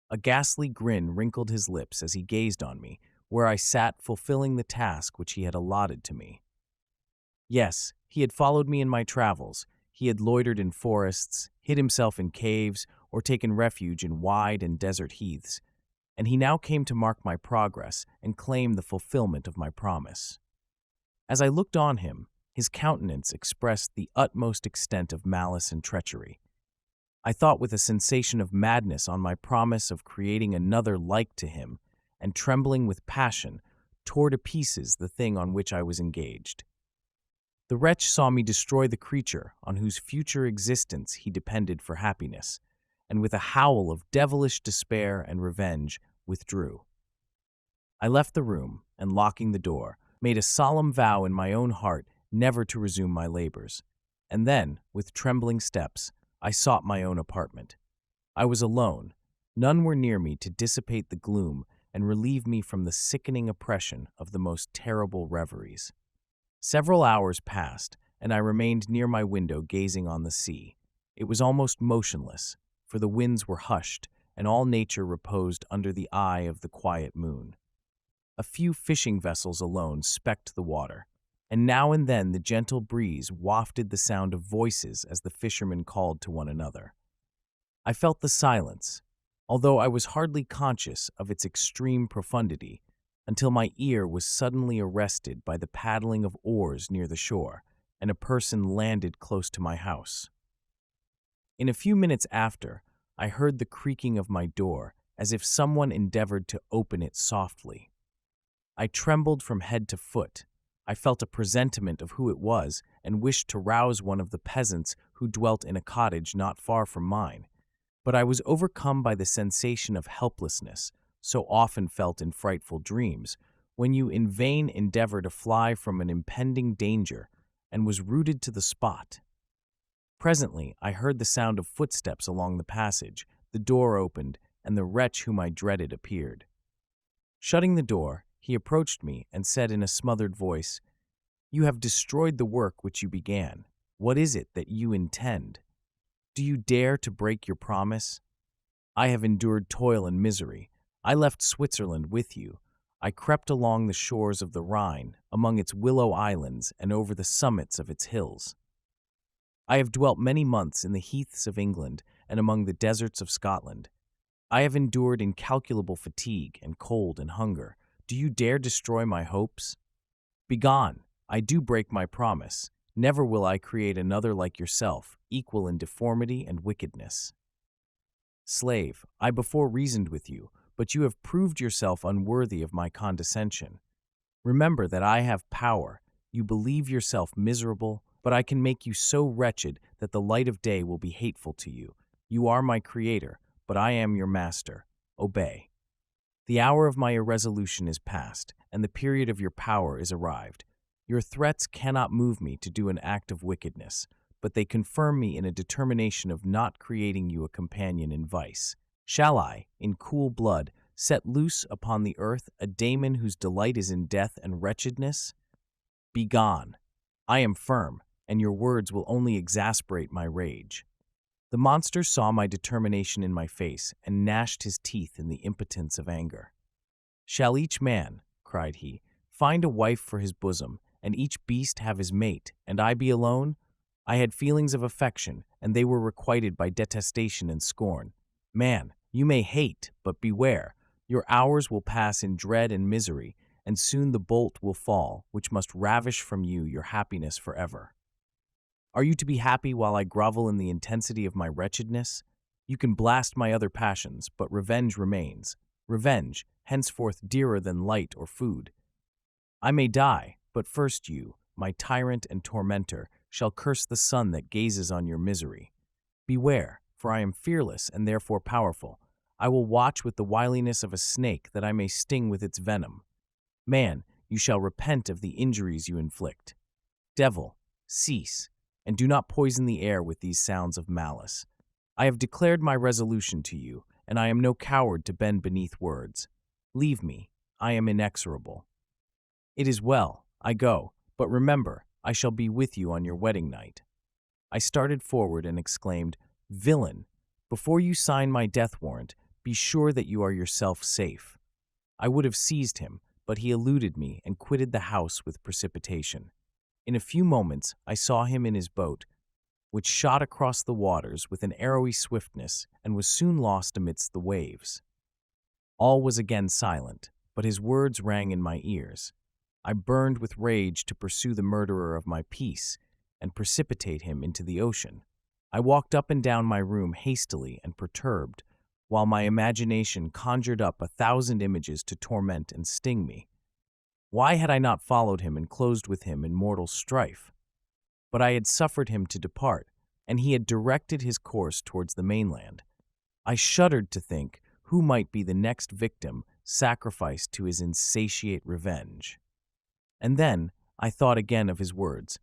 A ghastly grin wrinkled his lips as he gazed on me, where I sat fulfilling the task which he had allotted to me. Yes, he had followed me in my travels. He had loitered in forests, hid himself in caves, or taken refuge in wide and desert heaths, and he now came to mark my progress and claim the fulfillment of my promise. As I looked on him, his countenance expressed the utmost extent of malice and treachery. I thought with a sensation of madness on my promise of creating another like to him, and trembling with passion, tore to pieces the thing on which I was engaged. The wretch saw me destroy the creature on whose future existence he depended for happiness, and with a howl of devilish despair and revenge, withdrew. I left the room, and locking the door, made a solemn vow in my own heart never to resume my labors, and then, with trembling steps, I sought my own apartment. I was alone. None were near me to dissipate the gloom and relieve me from the sickening oppression of the most terrible reveries. Several hours passed, and I remained near my window gazing on the sea. It was almost motionless, for the winds were hushed, and all nature reposed under the eye of the quiet moon. A few fishing vessels alone specked the water, and now and then the gentle breeze wafted the sound of voices as the fishermen called to one another. I felt the silence, although I was hardly conscious of its extreme profundity, until my ear was suddenly arrested by the paddling of oars near the shore, and a person landed close to my house. In a few minutes after, I heard the creaking of my door, as if someone endeavored to open it softly. I trembled from head to foot. I felt a presentiment of who it was, and wished to rouse one of the peasants who dwelt in a cottage not far from mine. But I was overcome by the sensation of helplessness, so often felt in frightful dreams, when you in vain endeavor to fly from an impending danger, and was rooted to the spot. Presently I heard the sound of footsteps along the passage, the door opened, and the wretch whom I dreaded appeared. Shutting the door, he approached me and said in a smothered voice, "You have destroyed the work which you began. What is it that you intend? Do you dare to break your promise? I have endured toil and misery. I left Switzerland with you. I crept along the shores of the Rhine, among its willow islands and over the summits of its hills. I have dwelt many months in the heaths of England and among the deserts of Scotland. I have endured incalculable fatigue and cold and hunger. Do you dare destroy my hopes? Begone! I do break my promise. Never will I create another like yourself, equal in deformity and wickedness. Slave, I before reasoned with you, but you have proved yourself unworthy of my condescension. Remember that I have power. You believe yourself miserable, but I can make you so wretched that the light of day will be hateful to you. You are my creator, but I am your master. Obey. The hour of my irresolution is past, and the period of your power is arrived. Your threats cannot move me to do an act of wickedness, but they confirm me in a determination of not creating you a companion in vice. Shall I, in cool blood, set loose upon the earth a daemon whose delight is in death and wretchedness? Begone! I am firm, and your words will only exasperate my rage." The monster saw my determination in my face and gnashed his teeth in the impotence of anger. "Shall each man," cried he, "find a wife for his bosom, and each beast have his mate, and I be alone? I had feelings of affection, and they were requited by detestation and scorn. Man, you may hate, but beware. Your hours will pass in dread and misery, and soon the bolt will fall, which must ravish from you your happiness forever. Are you to be happy while I grovel in the intensity of my wretchedness? You can blast my other passions, but revenge remains. Revenge, henceforth dearer than light or food. I may die, but first you, my tyrant and tormentor, shall curse the sun that gazes on your misery. Beware, for I am fearless and therefore powerful. I will watch with the wiliness of a snake that I may sting with its venom. Man, you shall repent of the injuries you inflict. Devil, cease, and do not poison the air with these sounds of malice. I have declared my resolution to you, and I am no coward to bend beneath words. Leave me, I am inexorable. It is well, I go, but remember, I shall be with you on your wedding night. I started forward and exclaimed, Villain, before you sign my death warrant, be sure that you are yourself safe. I would have seized him, but he eluded me and quitted the house with precipitation. In a few moments, I saw him in his boat, which shot across the waters with an arrowy swiftness and was soon lost amidst the waves. All was again silent, but his words rang in my ears. I burned with rage to pursue the murderer of my peace and precipitate him into the ocean. I walked up and down my room hastily and perturbed, while my imagination conjured up 1,000 images to torment and sting me. Why had I not followed him and closed with him in mortal strife? But I had suffered him to depart, and he had directed his course towards the mainland. I shuddered to think who might be the next victim sacrificed to his insatiate revenge. And then I thought again of his words,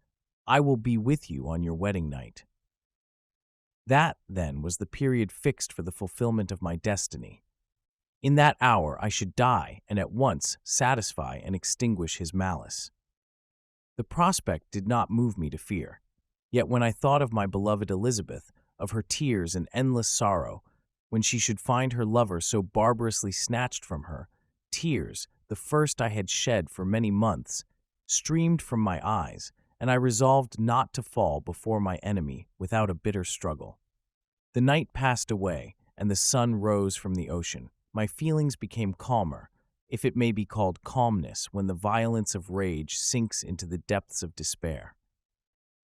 I will be with you on your wedding night. That, then, was the period fixed for the fulfillment of my destiny. In that hour I should die and at once satisfy and extinguish his malice. The prospect did not move me to fear. Yet when I thought of my beloved Elizabeth, of her tears and endless sorrow, when she should find her lover so barbarously snatched from her, tears, the first I had shed for many months, streamed from my eyes, and I resolved not to fall before my enemy without a bitter struggle. The night passed away, and the sun rose from the ocean. My feelings became calmer, if it may be called calmness when the violence of rage sinks into the depths of despair.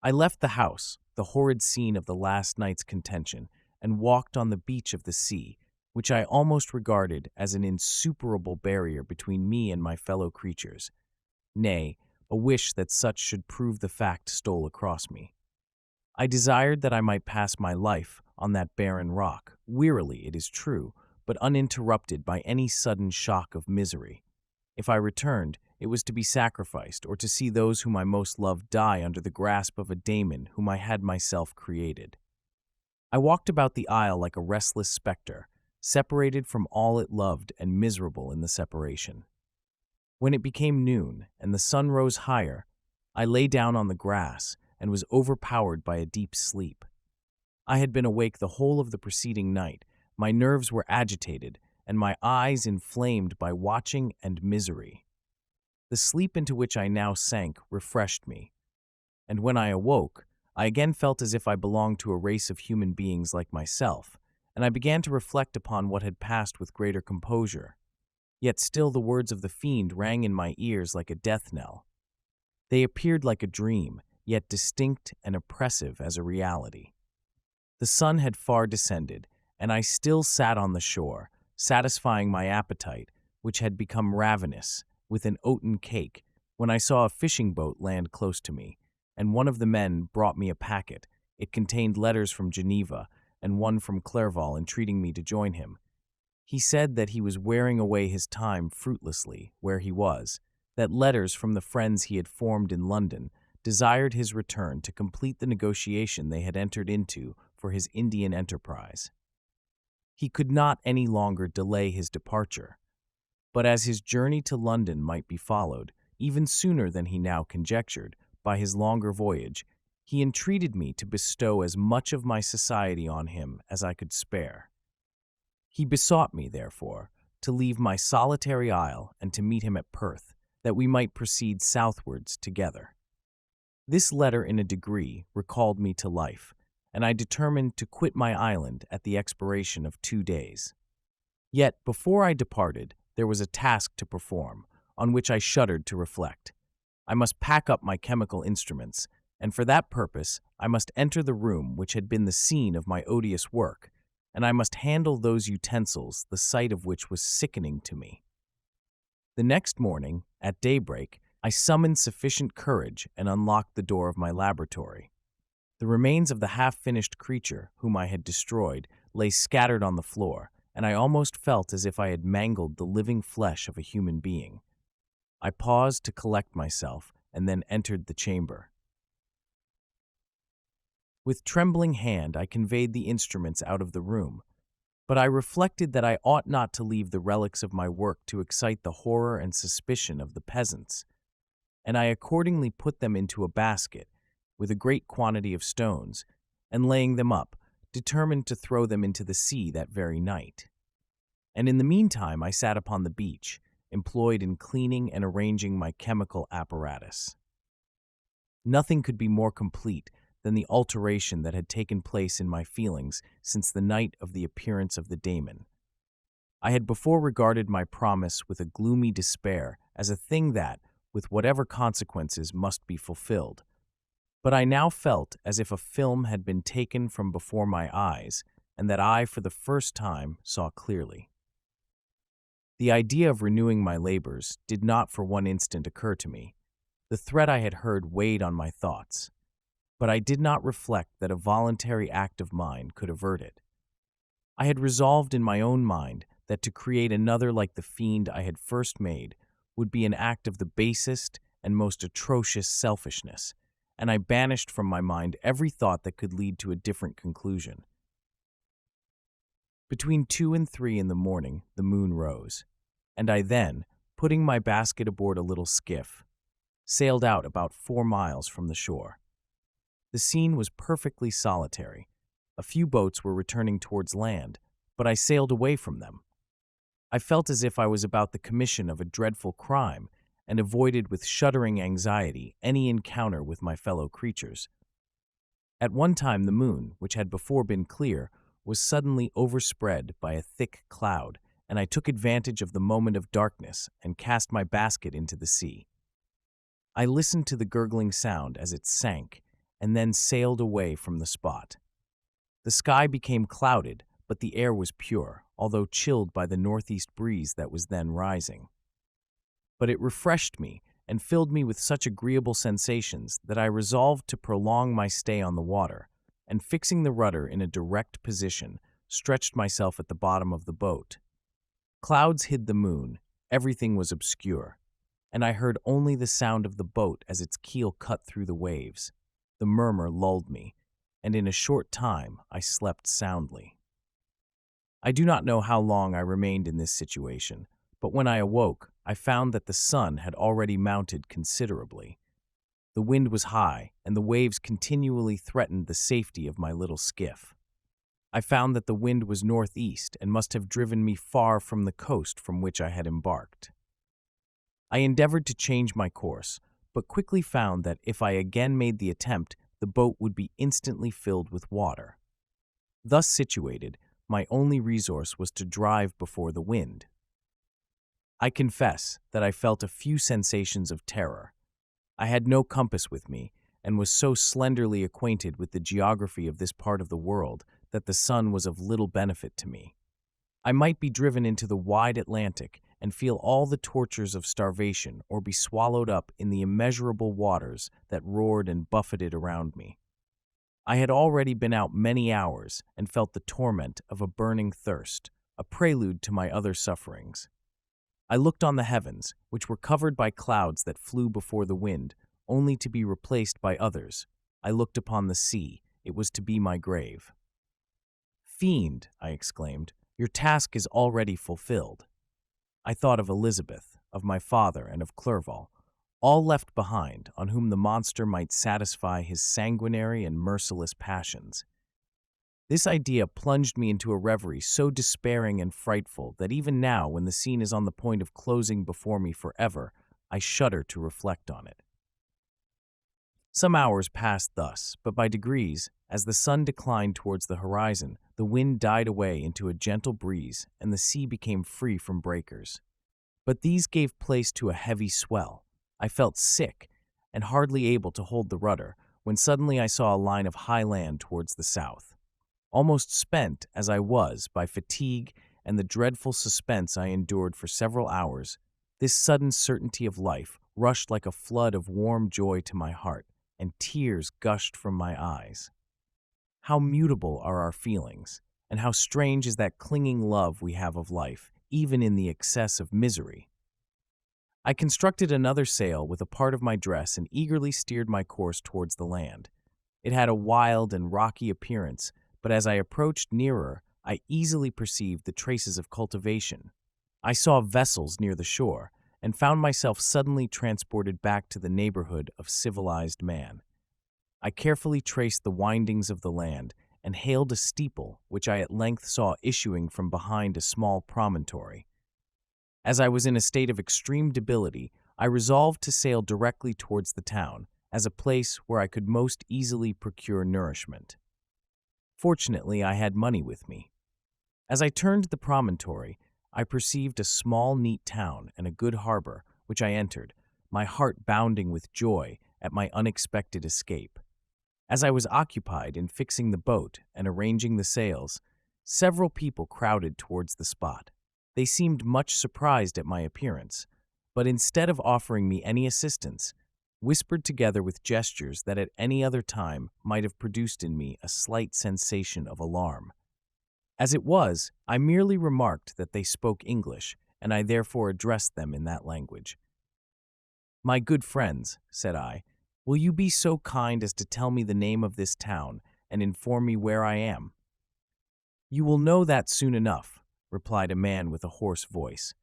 I left the house, the horrid scene of the last night's contention, and walked on the beach of the sea, which I almost regarded as an insuperable barrier between me and my fellow creatures. Nay, a wish that such should prove the fact stole across me. I desired that I might pass my life on that barren rock, wearily, it is true, but uninterrupted by any sudden shock of misery. If I returned, it was to be sacrificed or to see those whom I most loved die under the grasp of a daemon whom I had myself created. I walked about the isle like a restless spectre, separated from all it loved and miserable in the separation. When it became noon and the sun rose higher, I lay down on the grass and was overpowered by a deep sleep. I had been awake the whole of the preceding night, my nerves were agitated, and my eyes inflamed by watching and misery. The sleep into which I now sank refreshed me, and when I awoke, I again felt as if I belonged to a race of human beings like myself, and I began to reflect upon what had passed with greater composure. Yet still the words of the fiend rang in my ears like a death knell. They appeared like a dream, yet distinct and oppressive as a reality. The sun had far descended, and I still sat on the shore, satisfying my appetite, which had become ravenous, with an oaten cake, when I saw a fishing boat land close to me, and one of the men brought me a packet. It contained letters from Geneva, and one from Clerval entreating me to join him. He said that he was wearing away his time fruitlessly where he was, that letters from the friends he had formed in London desired his return to complete the negotiation they had entered into for his Indian enterprise. He could not any longer delay his departure, but as his journey to London might be followed, even sooner than he now conjectured, by his longer voyage, he entreated me to bestow as much of my society on him as I could spare. He besought me, therefore, to leave my solitary isle and to meet him at Perth, that we might proceed southwards together. This letter in a degree recalled me to life, and I determined to quit my island at the expiration of 2 days. Yet, before I departed, there was a task to perform, on which I shuddered to reflect. I must pack up my chemical instruments, and for that purpose I must enter the room which had been the scene of my odious work, and I must handle those utensils, the sight of which was sickening to me. The next morning, at daybreak, I summoned sufficient courage and unlocked the door of my laboratory. The remains of the half-finished creature, whom I had destroyed, lay scattered on the floor, and I almost felt as if I had mangled the living flesh of a human being. I paused to collect myself, and then entered the chamber. With trembling hand, I conveyed the instruments out of the room, but I reflected that I ought not to leave the relics of my work to excite the horror and suspicion of the peasants, and I accordingly put them into a basket with a great quantity of stones, and laying them up, determined to throw them into the sea that very night. And in the meantime I sat upon the beach, employed in cleaning and arranging my chemical apparatus. Nothing could be more complete than the alteration that had taken place in my feelings since the night of the appearance of the daemon. I had before regarded my promise with a gloomy despair as a thing that, with whatever consequences, must be fulfilled. But I now felt as if a film had been taken from before my eyes, and that I, for the first time, saw clearly. The idea of renewing my labors did not for one instant occur to me. The threat I had heard weighed on my thoughts, but I did not reflect that a voluntary act of mine could avert it. I had resolved in my own mind that to create another like the fiend I had first made would be an act of the basest and most atrocious selfishness, and I banished from my mind every thought that could lead to a different conclusion. Between 2 and 3 in the morning, the moon rose, and I then, putting my basket aboard a little skiff, sailed out about 4 miles from the shore. The scene was perfectly solitary. A few boats were returning towards land, but I sailed away from them. I felt as if I was about the commission of a dreadful crime, and avoided with shuddering anxiety any encounter with my fellow creatures. At one time the moon, which had before been clear, was suddenly overspread by a thick cloud, and I took advantage of the moment of darkness and cast my basket into the sea. I listened to the gurgling sound as it sank, and then sailed away from the spot. The sky became clouded, but the air was pure, although chilled by the northeast breeze that was then rising. But it refreshed me and filled me with such agreeable sensations that I resolved to prolong my stay on the water, and fixing the rudder in a direct position, stretched myself at the bottom of the boat. Clouds hid the moon, everything was obscure, and I heard only the sound of the boat as its keel cut through the waves. The murmur lulled me, and in a short time I slept soundly. I do not know how long I remained in this situation, but when I awoke, I found that the sun had already mounted considerably. The wind was high, and the waves continually threatened the safety of my little skiff. I found that the wind was northeast and must have driven me far from the coast from which I had embarked. I endeavored to change my course, but quickly found that if I again made the attempt, the boat would be instantly filled with water. Thus situated, my only resource was to drive before the wind. I confess that I felt a few sensations of terror. I had no compass with me, and was so slenderly acquainted with the geography of this part of the world that the sun was of little benefit to me. I might be driven into the wide Atlantic and feel all the tortures of starvation, or be swallowed up in the immeasurable waters that roared and buffeted around me. I had already been out many hours and felt the torment of a burning thirst, a prelude to my other sufferings. I looked on the heavens, which were covered by clouds that flew before the wind, only to be replaced by others. I looked upon the sea. It was to be my grave. "Fiend," I exclaimed, "your task is already fulfilled." I thought of Elizabeth, of my father, and of Clerval, all left behind, on whom the monster might satisfy his sanguinary and merciless passions. This idea plunged me into a reverie so despairing and frightful that even now, when the scene is on the point of closing before me forever, I shudder to reflect on it. Some hours passed thus, but by degrees, as the sun declined towards the horizon, the wind died away into a gentle breeze, and the sea became free from breakers. But these gave place to a heavy swell. I felt sick and hardly able to hold the rudder when suddenly I saw a line of high land towards the south. Almost spent as I was by fatigue and the dreadful suspense I endured for several hours, this sudden certainty of life rushed like a flood of warm joy to my heart, and tears gushed from my eyes. How mutable are our feelings, and how strange is that clinging love we have of life, even in the excess of misery. I constructed another sail with a part of my dress and eagerly steered my course towards the land. It had a wild and rocky appearance, but as I approached nearer, I easily perceived the traces of cultivation. I saw vessels near the shore, and found myself suddenly transported back to the neighborhood of civilized man. I carefully traced the windings of the land and hailed a steeple which I at length saw issuing from behind a small promontory. As I was in a state of extreme debility, I resolved to sail directly towards the town, as a place where I could most easily procure nourishment. Fortunately, I had money with me. As I turned the promontory, I perceived a small, neat town and a good harbor, which I entered, my heart bounding with joy at my unexpected escape. As I was occupied in fixing the boat and arranging the sails, several people crowded towards the spot. They seemed much surprised at my appearance, but instead of offering me any assistance, whispered together with gestures that at any other time might have produced in me a slight sensation of alarm. As it was, I merely remarked that they spoke English, and I therefore addressed them in that language. "My good friends," said I, "will you be so kind as to tell me the name of this town and inform me where I am?" "You will know that soon enough," replied a man with a hoarse voice.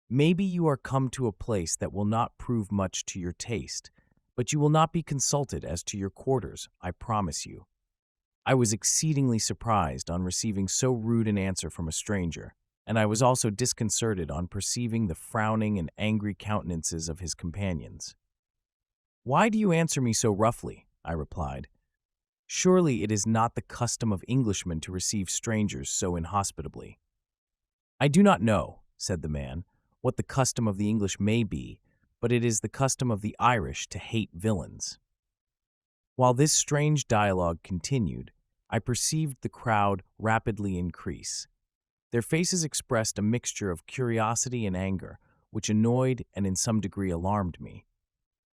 "Maybe you are come to a place that will not prove much to your taste, but you will not be consulted as to your quarters, I promise you." I was exceedingly surprised on receiving so rude an answer from a stranger, and I was also disconcerted on perceiving the frowning and angry countenances of his companions. "Why do you answer me so roughly?" I replied. "Surely it is not the custom of Englishmen to receive strangers so inhospitably." "I do not know," said the man, "what the custom of the English may be, but it is the custom of the Irish to hate villains." While this strange dialogue continued, I perceived the crowd rapidly increase. Their faces expressed a mixture of curiosity and anger, which annoyed and in some degree alarmed me.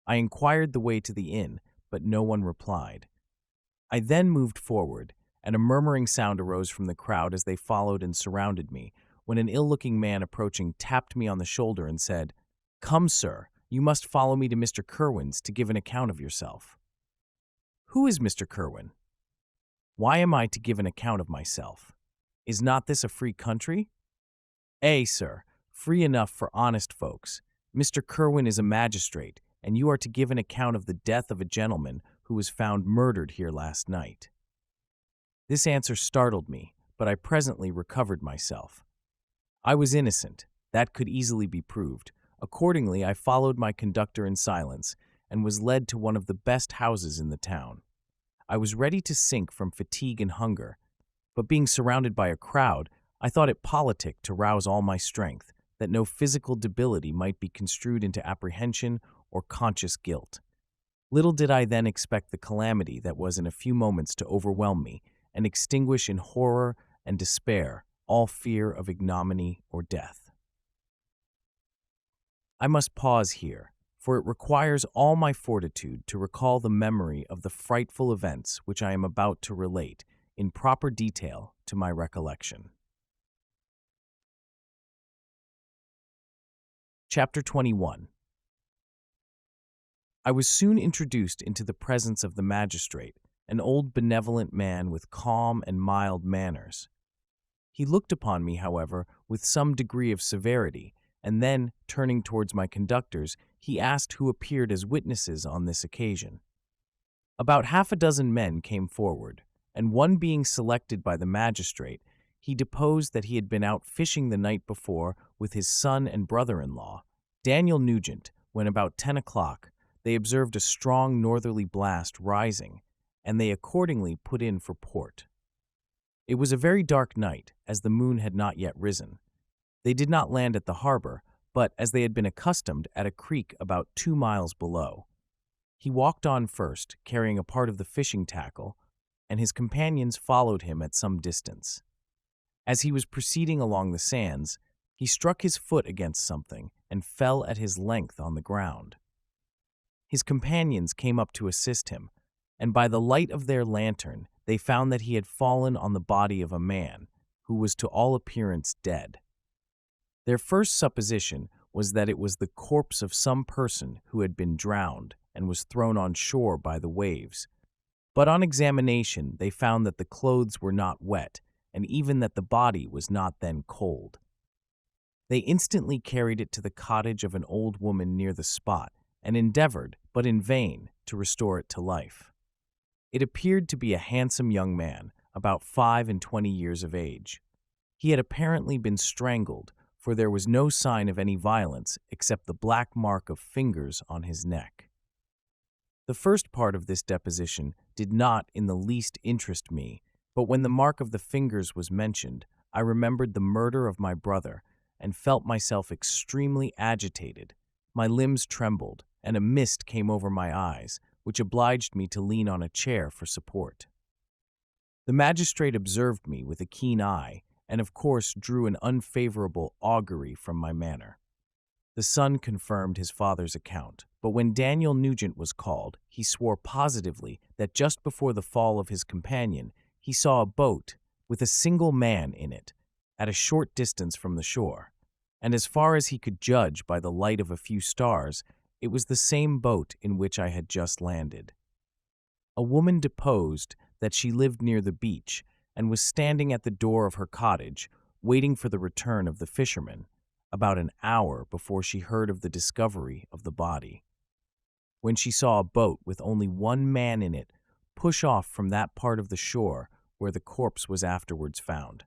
I inquired the way to the inn, but no one replied. I then moved forward, and a murmuring sound arose from the crowd as they followed and surrounded me, when an ill-looking man approaching tapped me on the shoulder and said, "Come, sir, you must follow me to Mr. Kerwin's to give an account of yourself." "Who is Mr. Kerwin?" "Why am I to give an account of myself? Is not this a free country?" "Ay, sir, free enough for honest folks. Mr. Kerwin is a magistrate, and you are to give an account of the death of a gentleman who was found murdered here last night." This answer startled me, but I presently recovered myself. I was innocent. That could easily be proved. Accordingly, I followed my conductor in silence and was led to one of the best houses in the town. I was ready to sink from fatigue and hunger, but being surrounded by a crowd, I thought it politic to rouse all my strength, that no physical debility might be construed into apprehension or conscious guilt. Little did I then expect the calamity that was in a few moments to overwhelm me and extinguish in horror and despair all fear of ignominy or death. I must pause here, for it requires all my fortitude to recall the memory of the frightful events which I am about to relate in proper detail to my recollection. Chapter 21. I was soon introduced into the presence of the magistrate, an old benevolent man with calm and mild manners. He looked upon me, however, with some degree of severity, and then, turning towards my conductors, he asked who appeared as witnesses on this occasion. About half a dozen men came forward, and one being selected by the magistrate, he deposed that he had been out fishing the night before with his son and brother-in-law, Daniel Nugent, when about 10 o'clock they observed a strong northerly blast rising, and they accordingly put in for port. It was a very dark night, as the moon had not yet risen. They did not land at the harbor, but as they had been accustomed, at a creek about 2 miles below. He walked on first, carrying a part of the fishing tackle, and his companions followed him at some distance. As he was proceeding along the sands, he struck his foot against something and fell at his length on the ground. His companions came up to assist him, and by the light of their lantern, they found that he had fallen on the body of a man who was to all appearance dead. Their first supposition was that it was the corpse of some person who had been drowned and was thrown on shore by the waves. But on examination, they found that the clothes were not wet, and even that the body was not then cold. They instantly carried it to the cottage of an old woman near the spot and endeavored, but in vain, to restore it to life. It appeared to be a handsome young man, about 25 years of age. He had apparently been strangled, for there was no sign of any violence except the black mark of fingers on his neck. The first part of this deposition did not in the least interest me, but when the mark of the fingers was mentioned, I remembered the murder of my brother and felt myself extremely agitated. My limbs trembled, and a mist came over my eyes, which obliged me to lean on a chair for support. The magistrate observed me with a keen eye, and of course drew an unfavorable augury from my manner. The son confirmed his father's account, but when Daniel Nugent was called, he swore positively that just before the fall of his companion, he saw a boat with a single man in it at a short distance from the shore, and as far as he could judge by the light of a few stars, it was the same boat in which I had just landed. A woman deposed that she lived near the beach and was standing at the door of her cottage, waiting for the return of the fisherman, about an hour before she heard of the discovery of the body. When she saw a boat with only one man in it push off from that part of the shore where the corpse was afterwards found.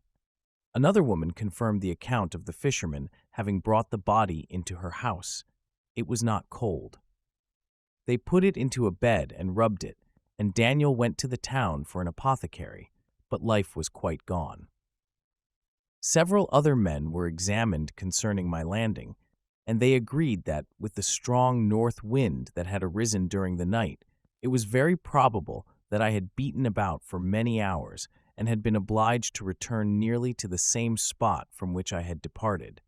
Another woman confirmed the account of the fisherman having brought the body into her house. It was not cold. They put it into a bed and rubbed it, and Daniel went to the town for an apothecary, but life was quite gone. Several other men were examined concerning my landing, and they agreed that, with the strong north wind that had arisen during the night, it was very probable that I had beaten about for many hours and had been obliged to return nearly to the same spot from which I had departed.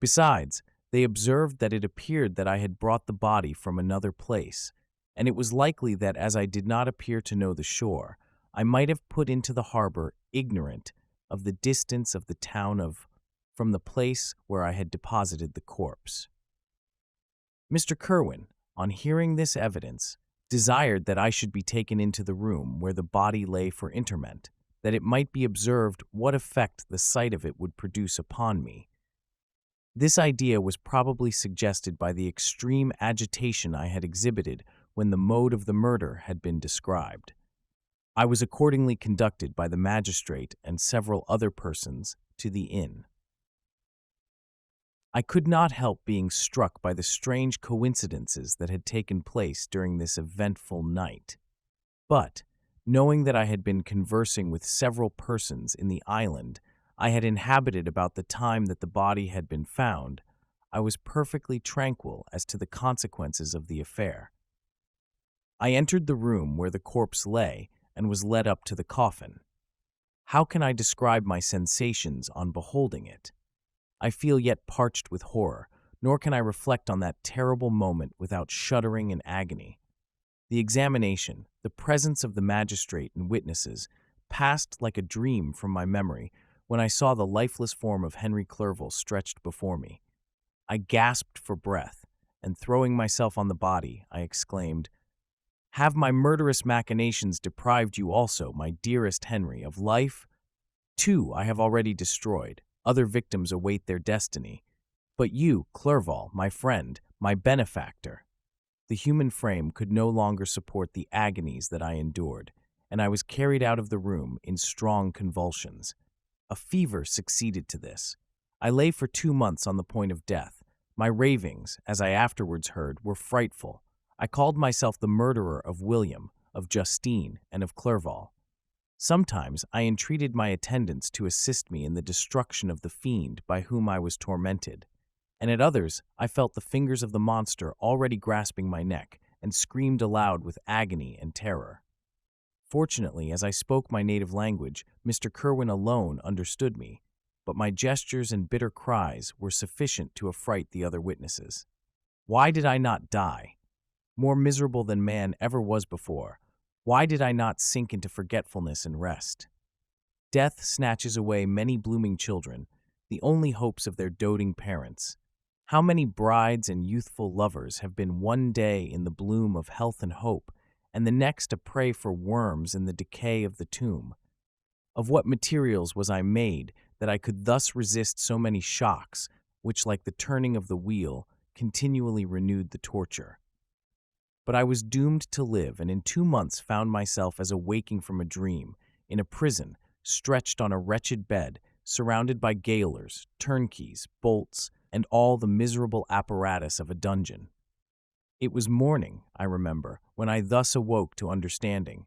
Besides, they observed that it appeared that I had brought the body from another place, and it was likely that as I did not appear to know the shore, I might have put into the harbor ignorant of the distance of the town from the place where I had deposited the corpse. Mr. Kerwin, on hearing this evidence, desired that I should be taken into the room where the body lay for interment, that it might be observed what effect the sight of it would produce upon me. This idea was probably suggested by the extreme agitation I had exhibited when the mode of the murder had been described. I was accordingly conducted by the magistrate and several other persons to the inn. I could not help being struck by the strange coincidences that had taken place during this eventful night. But, knowing that I had been conversing with several persons in the island I had inhabited about the time that the body had been found, I was perfectly tranquil as to the consequences of the affair. I entered the room where the corpse lay and was led up to the coffin. How can I describe my sensations on beholding it? I feel yet parched with horror, nor can I reflect on that terrible moment without shuddering in agony. The examination, the presence of the magistrate and witnesses, passed like a dream from my memory when I saw the lifeless form of Henry Clerval stretched before me. I gasped for breath, and throwing myself on the body, I exclaimed, "Have my murderous machinations deprived you also, my dearest Henry, of life? Two I have already destroyed. Other victims await their destiny. But you, Clerval, my friend, my benefactor." The human frame could no longer support the agonies that I endured, and I was carried out of the room in strong convulsions. A fever succeeded to this. I lay for 2 months on the point of death. My ravings, as I afterwards heard, were frightful. I called myself the murderer of William, of Justine, and of Clerval. Sometimes I entreated my attendants to assist me in the destruction of the fiend by whom I was tormented. and at others I felt the fingers of the monster already grasping my neck and screamed aloud with agony and terror. Fortunately, as I spoke my native language, Mr. Kerwin alone understood me, but my gestures and bitter cries were sufficient to affright the other witnesses. Why did I not die? More miserable than man ever was before, why did I not sink into forgetfulness and rest? Death snatches away many blooming children, the only hopes of their doting parents. How many brides and youthful lovers have been one day in the bloom of health and hope, and the next a prey for worms in the decay of the tomb? Of what materials was I made that I could thus resist so many shocks, which, like the turning of the wheel, continually renewed the torture? But I was doomed to live, and in 2 months found myself as awaking from a dream, in a prison, stretched on a wretched bed, surrounded by gaolers, turnkeys, bolts, and all the miserable apparatus of a dungeon. It was morning, I remember, when I thus awoke to understanding.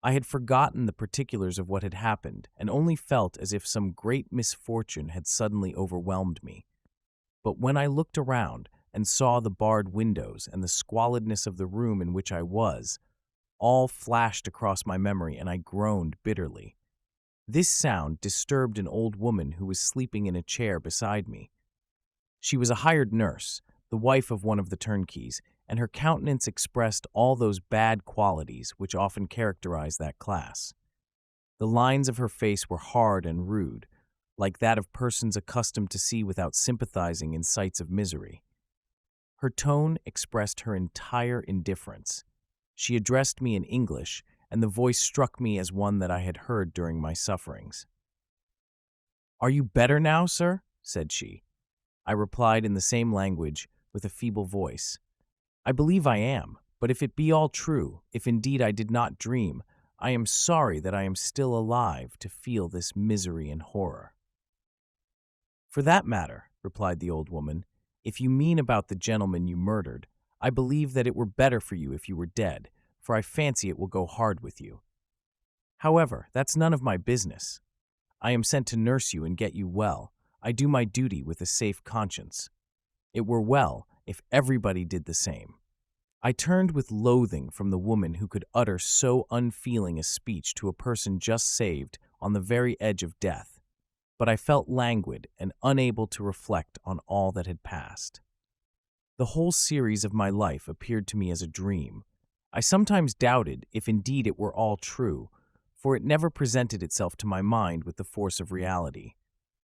I had forgotten the particulars of what had happened, and only felt as if some great misfortune had suddenly overwhelmed me. But when I looked around and saw the barred windows and the squalidness of the room in which I was, all flashed across my memory, and I groaned bitterly. This sound disturbed an old woman who was sleeping in a chair beside me. She was a hired nurse, the wife of one of the turnkeys, and her countenance expressed all those bad qualities which often characterize that class. The lines of her face were hard and rude, like that of persons accustomed to see without sympathizing in sights of misery. Her tone expressed her entire indifference. She addressed me in English, and the voice struck me as one that I had heard during my sufferings. "Are you better now, sir?" said she. I replied in the same language, with a feeble voice. "I believe I am, but if it be all true, if indeed I did not dream, I am sorry that I am still alive to feel this misery and horror." "For that matter," replied the old woman, "if you mean about the gentleman you murdered, I believe that it were better for you if you were dead, for I fancy it will go hard with you. However, that's none of my business. I am sent to nurse you and get you well. I do my duty with a safe conscience. It were well if everybody did the same." I turned with loathing from the woman who could utter so unfeeling a speech to a person just saved on the very edge of death, but I felt languid and unable to reflect on all that had passed. The whole series of my life appeared to me as a dream. I sometimes doubted if indeed it were all true, for it never presented itself to my mind with the force of reality.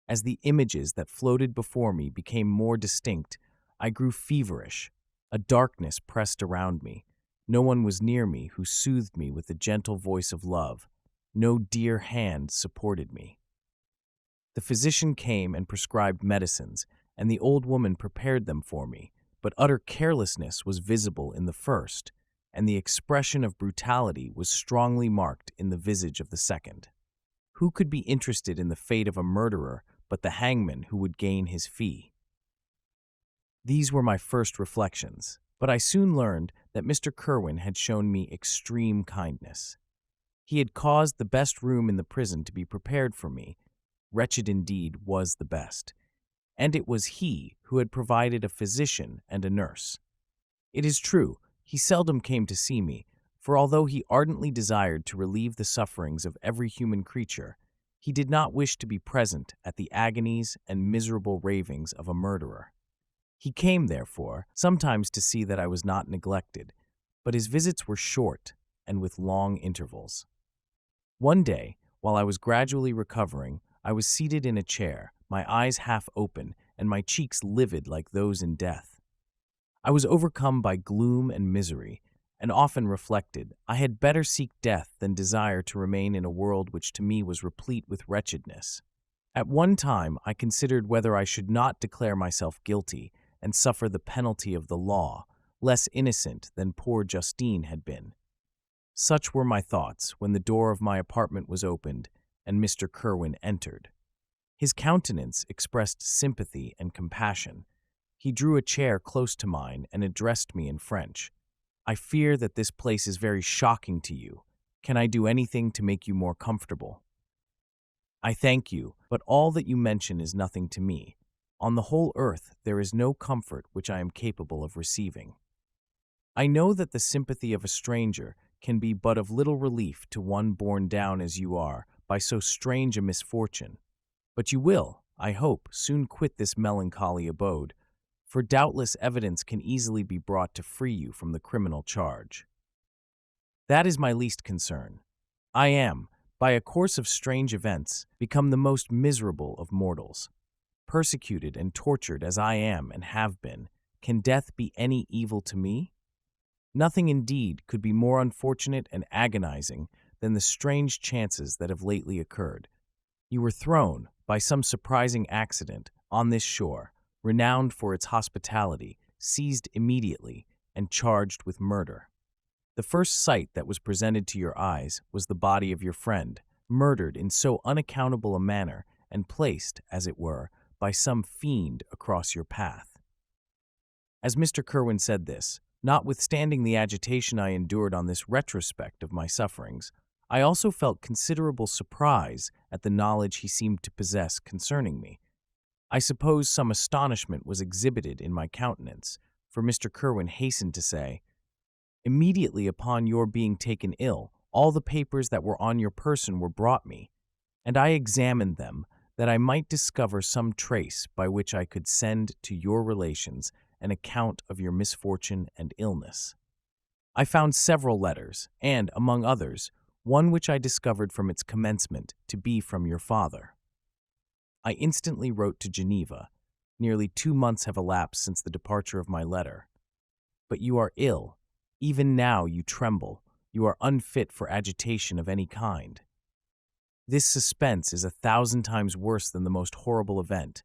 As the images that floated before me became more distinct, I grew feverish. A darkness pressed around me. No one was near me who soothed me with the gentle voice of love. No dear hand supported me. The physician came and prescribed medicines, and the old woman prepared them for me, but utter carelessness was visible in the first, and the expression of brutality was strongly marked in the visage of the second. Who could be interested in the fate of a murderer but the hangman who would gain his fee? These were my first reflections, but I soon learned that Mr. Kerwin had shown me extreme kindness. He had caused the best room in the prison to be prepared for me. Wretched indeed was the best, and it was he who had provided a physician and a nurse. It is true, he seldom came to see me, for although he ardently desired to relieve the sufferings of every human creature, he did not wish to be present at the agonies and miserable ravings of a murderer. He came, therefore, sometimes to see that I was not neglected, but his visits were short and with long intervals. One day, while I was gradually recovering, I was seated in a chair, my eyes half open and my cheeks livid like those in death. I was overcome by gloom and misery, and often reflected, I had better seek death than desire to remain in a world which to me was replete with wretchedness. At one time, I considered whether I should not declare myself guilty and suffer the penalty of the law, less innocent than poor Justine had been. Such were my thoughts when the door of my apartment was opened and Mr. Kerwin entered. His countenance expressed sympathy and compassion. He drew a chair close to mine and addressed me in French. "I fear that this place is very shocking to you. Can I do anything to make you more comfortable?" "I thank you, but all that you mention is nothing to me. On the whole earth there is no comfort which I am capable of receiving. I know that the sympathy of a stranger can be but of little relief to one borne down as you are by so strange a misfortune, but you will, I hope, soon quit this melancholy abode, for doubtless evidence can easily be brought to free you from the criminal charge. That is my least concern. I am, by a course of strange events, become the most miserable of mortals. Persecuted and tortured as I am and have been, can death be any evil to me? Nothing indeed could be more unfortunate and agonizing than the strange chances that have lately occurred. You were thrown, by some surprising accident, on this shore, renowned for its hospitality, seized immediately, and charged with murder. The first sight that was presented to your eyes was the body of your friend, murdered in so unaccountable a manner and placed, as it were, by some fiend across your path. As Mr. Kerwin said this, notwithstanding the agitation I endured on this retrospect of my sufferings, I also felt considerable surprise at the knowledge he seemed to possess concerning me. I suppose some astonishment was exhibited in my countenance, for Mr. Kerwin hastened to say, "Immediately upon your being taken ill, all the papers that were on your person were brought me, and I examined them that I might discover some trace by which I could send to your relations an account of your misfortune and illness. I found several letters, and, among others, one which I discovered from its commencement to be from your father. I instantly wrote to Geneva. Nearly 2 months have elapsed since the departure of my letter. But you are ill. Even now you tremble. You are unfit for agitation of any kind. This suspense is 1,000 times worse than the most horrible event.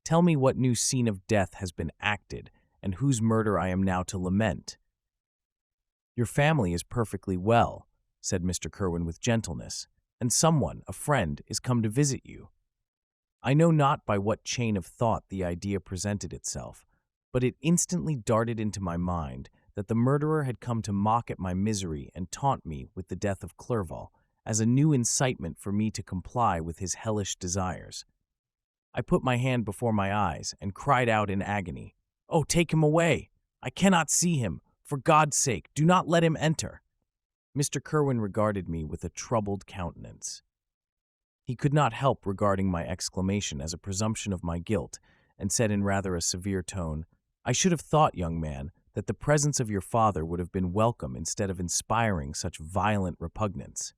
Tell me what new scene of death has been acted, and whose murder I am now to lament." "Your family is perfectly well," said Mr. Kerwin with gentleness, "and someone, a friend, is come to visit you." I know not by what chain of thought the idea presented itself, but it instantly darted into my mind that the murderer had come to mock at my misery and taunt me with the death of Clerval, as a new incitement for me to comply with his hellish desires. I put my hand before my eyes and cried out in agony, "Oh, take him away! I cannot see him! For God's sake, do not let him enter!" Mr. Kerwin regarded me with a troubled countenance. He could not help regarding my exclamation as a presumption of my guilt, and said in rather a severe tone, "I should have thought, young man, that the presence of your father would have been welcome instead of inspiring such violent repugnance."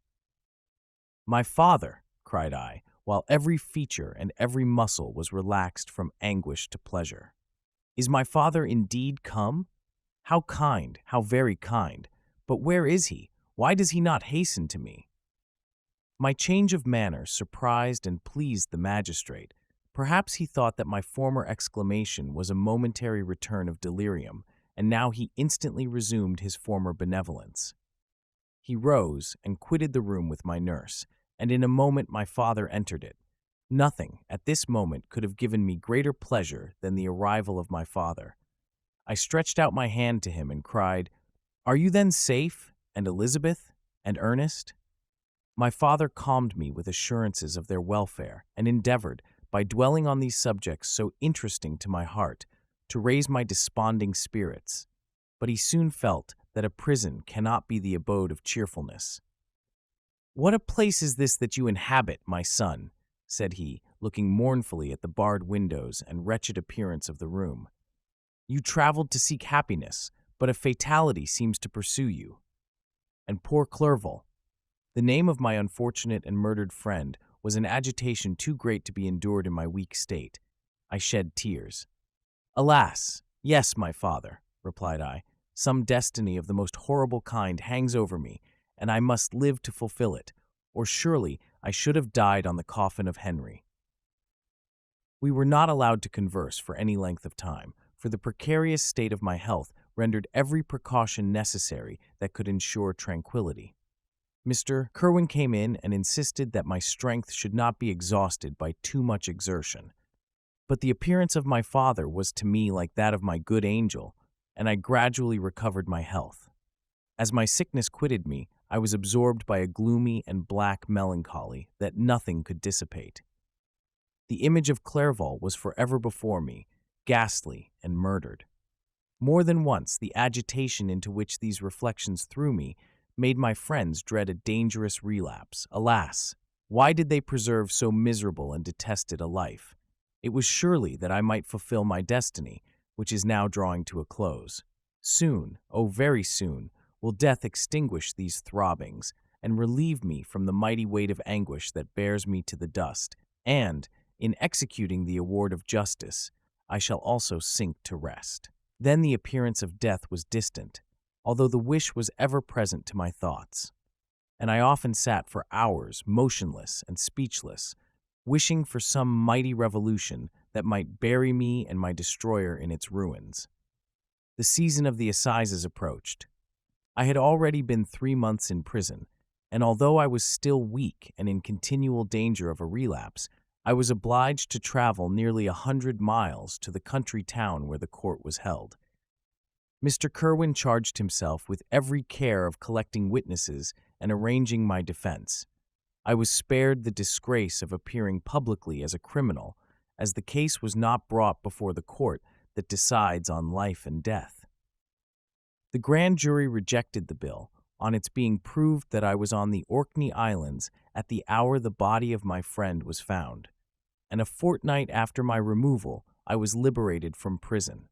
"My father!" cried I, while every feature and every muscle was relaxed from anguish to pleasure. "Is my father indeed come? How kind, how very kind! But where is he? Why does he not hasten to me?" My change of manner surprised and pleased the magistrate. Perhaps he thought that my former exclamation was a momentary return of delirium, and now he instantly resumed his former benevolence. He rose and quitted the room with my nurse, and in a moment my father entered it. Nothing, at this moment, could have given me greater pleasure than the arrival of my father. I stretched out my hand to him and cried, "Are you then safe, and Elizabeth, and Ernest?" My father calmed me with assurances of their welfare, and endeavored, by dwelling on these subjects so interesting to my heart, to raise my desponding spirits. But he soon felt that a prison cannot be the abode of cheerfulness. "What a place is this that you inhabit, my son?" said he, looking mournfully at the barred windows and wretched appearance of the room. "You traveled to seek happiness, but a fatality seems to pursue you. And poor Clerval." The name of my unfortunate and murdered friend was an agitation too great to be endured in my weak state. I shed tears. "Alas! Yes, my father," replied I. "Some destiny of the most horrible kind hangs over me, and I must live to fulfill it, or surely I should have died on the coffin of Henry." We were not allowed to converse for any length of time, for the precarious state of my health rendered every precaution necessary that could ensure tranquility. Mr. Kerwin came in and insisted that my strength should not be exhausted by too much exertion. But the appearance of my father was to me like that of my good angel, and I gradually recovered my health. As my sickness quitted me, I was absorbed by a gloomy and black melancholy that nothing could dissipate. The image of Clerval was forever before me, ghastly and murdered. More than once, the agitation into which these reflections threw me made my friends dread a dangerous relapse. Alas, why did they preserve so miserable and detested a life? It was surely that I might fulfill my destiny, which is now drawing to a close. Soon, oh very soon, will death extinguish these throbbings and relieve me from the mighty weight of anguish that bears me to the dust, and, in executing the award of justice, I shall also sink to rest. Then the appearance of death was distant, although the wish was ever present to my thoughts, and I often sat for hours motionless and speechless, wishing for some mighty revolution that might bury me and my destroyer in its ruins. The season of the assizes approached. I had already been 3 months in prison, and although I was still weak and in continual danger of a relapse, I was obliged to travel nearly 100 miles to the country town where the court was held. Mr. Kerwin charged himself with every care of collecting witnesses and arranging my defense. I was spared the disgrace of appearing publicly as a criminal, as the case was not brought before the court that decides on life and death. The grand jury rejected the bill, on its being proved that I was on the Orkney Islands at the hour the body of my friend was found, and a fortnight after my removal I was liberated from prison.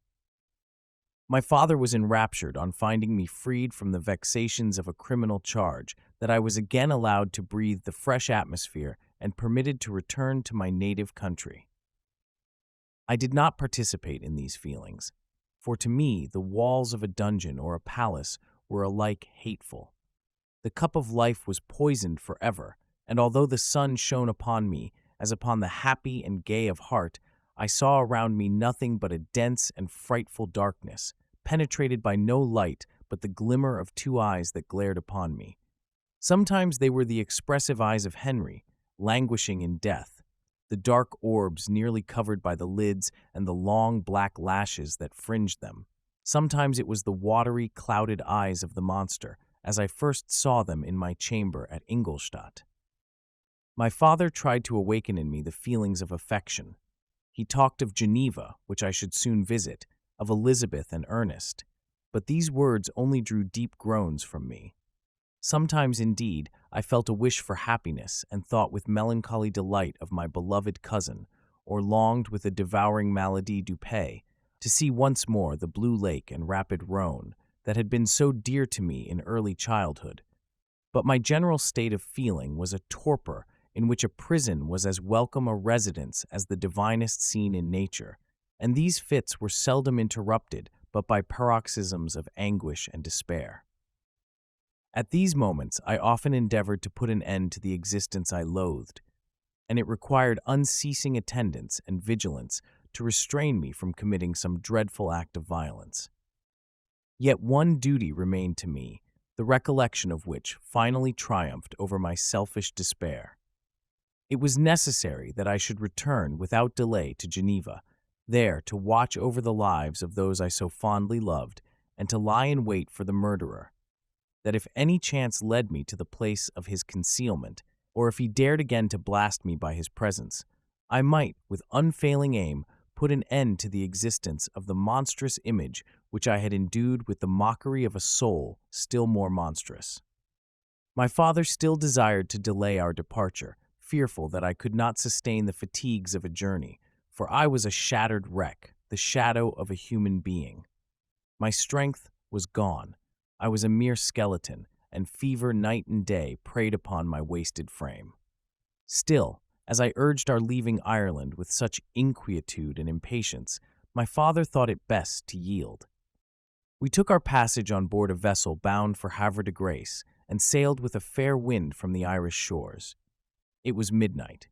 My father was enraptured on finding me freed from the vexations of a criminal charge, that I was again allowed to breathe the fresh atmosphere and permitted to return to my native country. I did not participate in these feelings, for to me the walls of a dungeon or a palace were alike hateful. The cup of life was poisoned forever, and although the sun shone upon me as upon the happy and gay of heart, I saw around me nothing but a dense and frightful darkness, penetrated by no light but the glimmer of 2 eyes that glared upon me. Sometimes they were the expressive eyes of Henry, languishing in death, the dark orbs nearly covered by the lids and the long black lashes that fringed them. Sometimes it was the watery, clouded eyes of the monster, as I first saw them in my chamber at Ingolstadt. My father tried to awaken in me the feelings of affection. He talked of Geneva, which I should soon visit, of Elizabeth and Ernest, but these words only drew deep groans from me. Sometimes, indeed, I felt a wish for happiness and thought with melancholy delight of my beloved cousin, or longed with a devouring maladie du pays to see once more the blue lake and rapid Rhone that had been so dear to me in early childhood. But my general state of feeling was a torpor in which a prison was as welcome a residence as the divinest scene in nature, and these fits were seldom interrupted but by paroxysms of anguish and despair. At these moments I often endeavored to put an end to the existence I loathed, and it required unceasing attendance and vigilance to restrain me from committing some dreadful act of violence. Yet one duty remained to me, the recollection of which finally triumphed over my selfish despair. It was necessary that I should return without delay to Geneva, there to watch over the lives of those I so fondly loved, and to lie in wait for the murderer, that if any chance led me to the place of his concealment, or if he dared again to blast me by his presence, I might, with unfailing aim, put an end to the existence of the monstrous image which I had endued with the mockery of a soul still more monstrous. My father still desired to delay our departure, fearful that I could not sustain the fatigues of a journey, for I was a shattered wreck, the shadow of a human being. My strength was gone. I was a mere skeleton, and fever night and day preyed upon my wasted frame. Still, as I urged our leaving Ireland with such inquietude and impatience, my father thought it best to yield. We took our passage on board a vessel bound for Havre de Grace, and sailed with a fair wind from the Irish shores. It was midnight.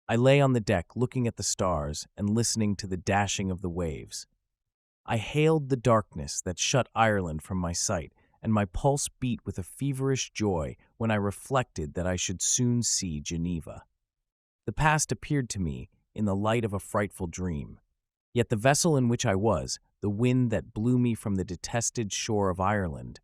I lay on the deck looking at the stars and listening to the dashing of the waves. I hailed the darkness that shut Ireland from my sight, and my pulse beat with a feverish joy when I reflected that I should soon see Geneva. The past appeared to me in the light of a frightful dream. Yet the vessel in which I was, the wind that blew me from the detested shore of Ireland,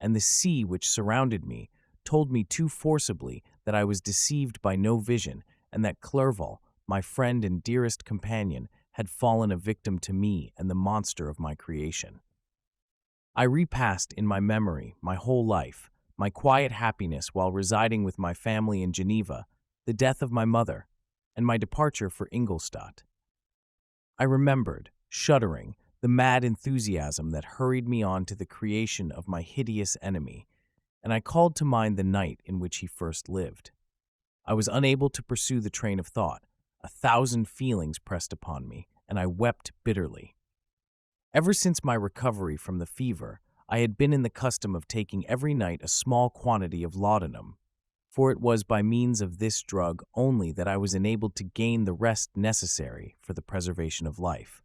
and the sea which surrounded me, told me too forcibly that I was deceived by no vision, and that Clerval, my friend and dearest companion, had fallen a victim to me and the monster of my creation. I repassed in my memory my whole life, my quiet happiness while residing with my family in Geneva, the death of my mother, and my departure for Ingolstadt. I remembered, shuddering, the mad enthusiasm that hurried me on to the creation of my hideous enemy, and I called to mind the night in which he first lived. I was unable to pursue the train of thought. 1,000 feelings pressed upon me, and I wept bitterly. Ever since my recovery from the fever, I had been in the custom of taking every night a small quantity of laudanum, for it was by means of this drug only that I was enabled to gain the rest necessary for the preservation of life.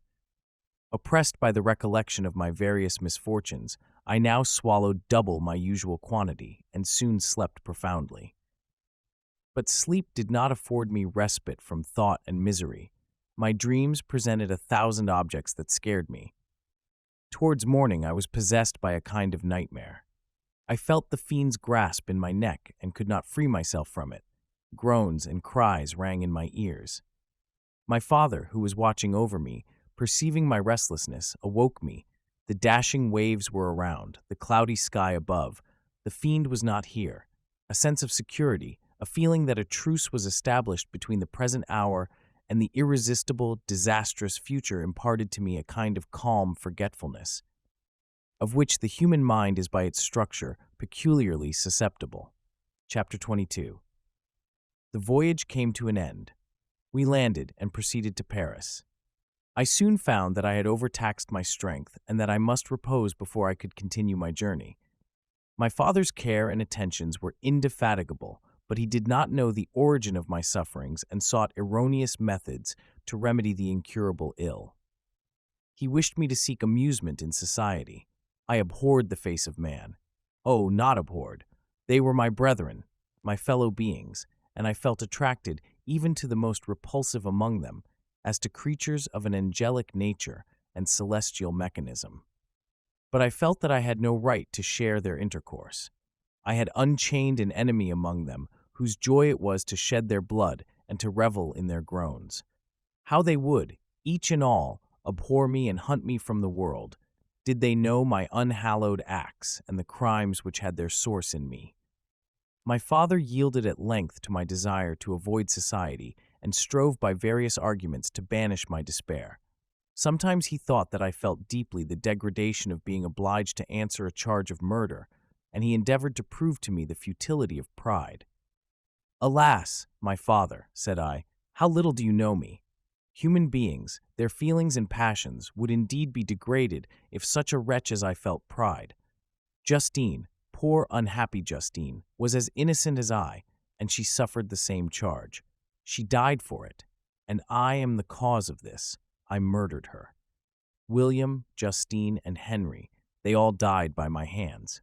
Oppressed by the recollection of my various misfortunes, I now swallowed double my usual quantity and soon slept profoundly. But sleep did not afford me respite from thought and misery. My dreams presented 1,000 objects that scared me. Towards morning, I was possessed by a kind of nightmare. I felt the fiend's grasp in my neck and could not free myself from it. Groans and cries rang in my ears. My father, who was watching over me, perceiving my restlessness, awoke me. The dashing waves were around, the cloudy sky above. The fiend was not here. A sense of security, a feeling that a truce was established between the present hour and the irresistible, disastrous future imparted to me a kind of calm forgetfulness, of which the human mind is by its structure peculiarly susceptible. Chapter 22. The voyage came to an end. We landed and proceeded to Paris. I soon found that I had overtaxed my strength and that I must repose before I could continue my journey. My father's care and attentions were indefatigable, but he did not know the origin of my sufferings and sought erroneous methods to remedy the incurable ill. He wished me to seek amusement in society. I abhorred the face of man. Oh, not abhorred. They were my brethren, my fellow beings, and I felt attracted even to the most repulsive among them, as to creatures of an angelic nature and celestial mechanism. But I felt that I had no right to share their intercourse. I had unchained an enemy among them, whose joy it was to shed their blood and to revel in their groans. How they would, each and all, abhor me and hunt me from the world, did they know my unhallowed acts and the crimes which had their source in me. My father yielded at length to my desire to avoid society and strove by various arguments to banish my despair. Sometimes he thought that I felt deeply the degradation of being obliged to answer a charge of murder, and he endeavored to prove to me the futility of pride. "Alas, my father," said I, "how little do you know me? Human beings, their feelings and passions, would indeed be degraded if such a wretch as I felt pride. Justine, poor unhappy Justine, was as innocent as I, and she suffered the same charge. She died for it, and I am the cause of this. I murdered her. William, Justine, and Henry, they all died by my hands."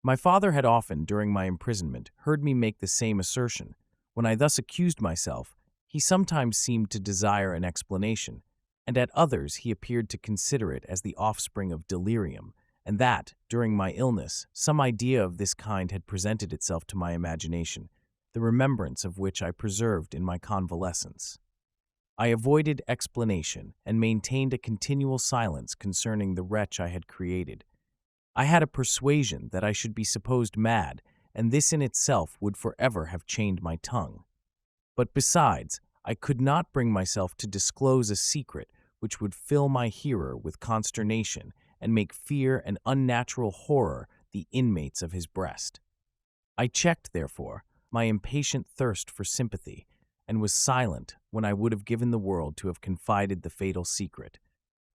My father had often, during my imprisonment, heard me make the same assertion. When I thus accused myself, he sometimes seemed to desire an explanation, and at others he appeared to consider it as the offspring of delirium, and that, during my illness, some idea of this kind had presented itself to my imagination, the remembrance of which I preserved in my convalescence. I avoided explanation and maintained a continual silence concerning the wretch I had created. I had a persuasion that I should be supposed mad, and this in itself would forever have chained my tongue. But besides, I could not bring myself to disclose a secret which would fill my hearer with consternation and make fear and unnatural horror the inmates of his breast. I checked, therefore, my impatient thirst for sympathy, and was silent when I would have given the world to have confided the fatal secret.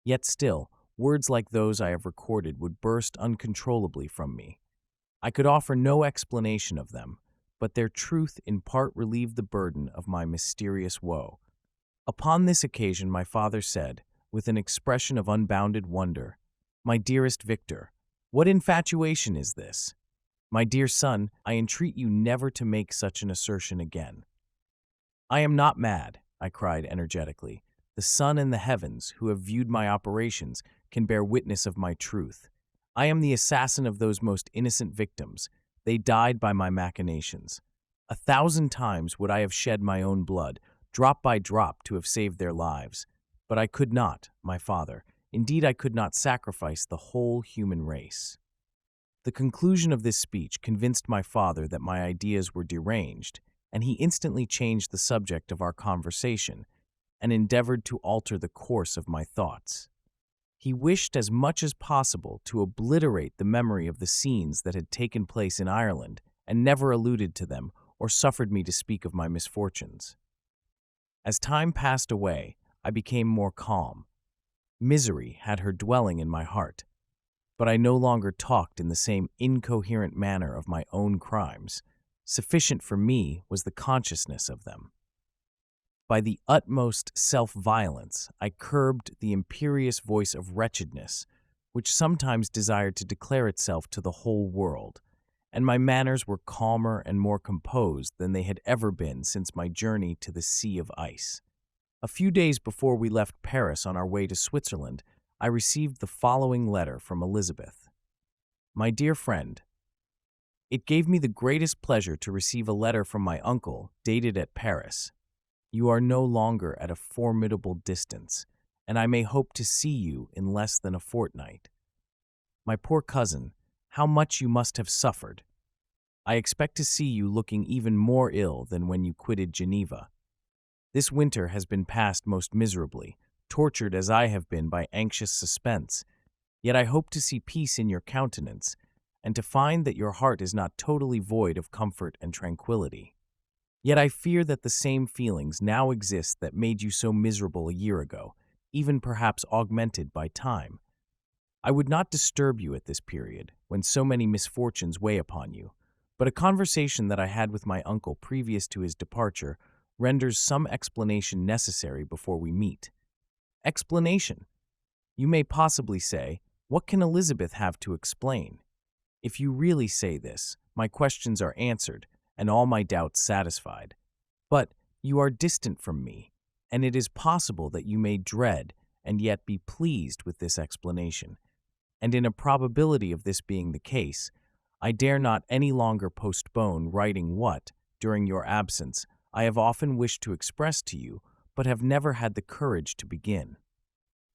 Yet still, words like those I have recorded would burst uncontrollably from me. I could offer no explanation of them, but their truth in part relieved the burden of my mysterious woe. Upon this occasion my father said, with an expression of unbounded wonder, "My dearest Victor, what infatuation is this? My dear son, I entreat you never to make such an assertion again." "I am not mad," I cried energetically. "The sun and the heavens, who have viewed my operations, can bear witness of my truth. I am the assassin of those most innocent victims. They died by my machinations. 1,000 times would I have shed my own blood, drop by drop, to have saved their lives. But I could not, my father. Indeed, I could not sacrifice the whole human race." The conclusion of this speech convinced my father that my ideas were deranged, and he instantly changed the subject of our conversation and endeavored to alter the course of my thoughts. He wished as much as possible to obliterate the memory of the scenes that had taken place in Ireland, and never alluded to them or suffered me to speak of my misfortunes. As time passed away, I became more calm. Misery had her dwelling in my heart, but I no longer talked in the same incoherent manner of my own crimes. Sufficient for me was the consciousness of them. By the utmost self-violence, I curbed the imperious voice of wretchedness, which sometimes desired to declare itself to the whole world, and my manners were calmer and more composed than they had ever been since my journey to the Sea of Ice. A few days before we left Paris on our way to Switzerland, I received the following letter from Elizabeth. "My dear friend, it gave me the greatest pleasure to receive a letter from my uncle, dated at Paris. You are no longer at a formidable distance, and I may hope to see you in less than a fortnight. My poor cousin, how much you must have suffered! I expect to see you looking even more ill than when you quitted Geneva. This winter has been passed most miserably, tortured as I have been by anxious suspense, yet I hope to see peace in your countenance, and to find that your heart is not totally void of comfort and tranquility. Yet I fear that the same feelings now exist that made you so miserable a year ago, even perhaps augmented by time. I would not disturb you at this period, when so many misfortunes weigh upon you, but a conversation that I had with my uncle previous to his departure renders some explanation necessary before we meet. Explanation! You may possibly say, what can Elizabeth have to explain? If you really say this, my questions are answered, and all my doubts satisfied. But you are distant from me, and it is possible that you may dread and yet be pleased with this explanation. And in a probability of this being the case, I dare not any longer postpone writing what, during your absence, I have often wished to express to you, but have never had the courage to begin.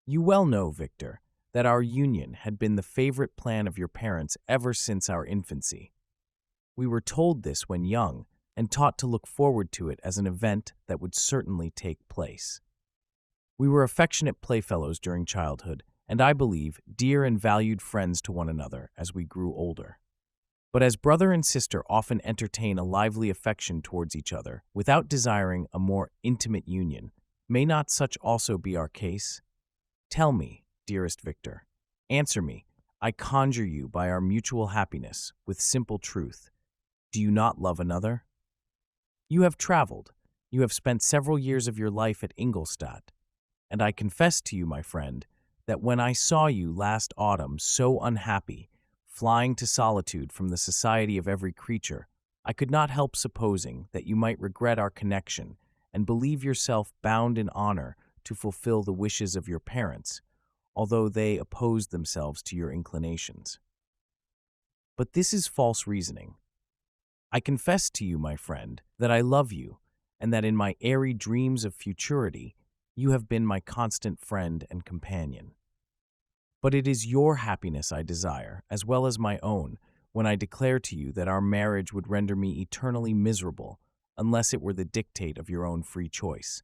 You well know, Victor, that our union had been the favorite plan of your parents ever since our infancy. We were told this when young, and taught to look forward to it as an event that would certainly take place. We were affectionate playfellows during childhood, and I believe dear and valued friends to one another as we grew older. But as brother and sister often entertain a lively affection towards each other without desiring a more intimate union, may not such also be our case? Tell me, dearest Victor, answer me, I conjure you by our mutual happiness, with simple truth. Do you not love another? You have traveled. You have spent several years of your life at Ingolstadt, and I confess to you, my friend, that when I saw you last autumn so unhappy, flying to solitude from the society of every creature, I could not help supposing that you might regret our connection and believe yourself bound in honor to fulfill the wishes of your parents, although they opposed themselves to your inclinations. But this is false reasoning. I confess to you, my friend, that I love you, and that in my airy dreams of futurity, you have been my constant friend and companion. But it is your happiness I desire, as well as my own, when I declare to you that our marriage would render me eternally miserable, unless it were the dictate of your own free choice.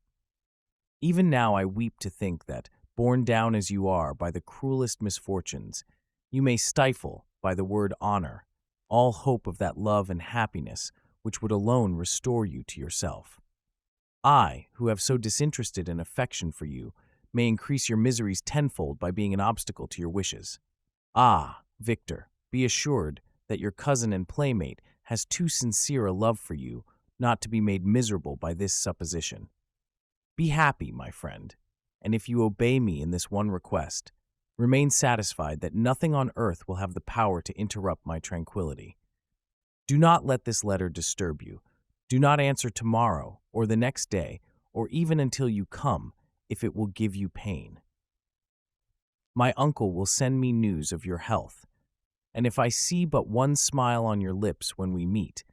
Even now I weep to think that, borne down as you are by the cruelest misfortunes, you may stifle, by the word honor, all hope of that love and happiness which would alone restore you to yourself. I, who have so disinterested an affection for you, may increase your miseries tenfold by being an obstacle to your wishes. Ah, Victor, be assured that your cousin and playmate has too sincere a love for you not to be made miserable by this supposition. Be happy, my friend, and if you obey me in this one request, remain satisfied that nothing on earth will have the power to interrupt my tranquility. Do not let this letter disturb you. Do not answer tomorrow, or the next day, or even until you come, if it will give you pain. My uncle will send me news of your health, and if I see but one smile on your lips when we meet,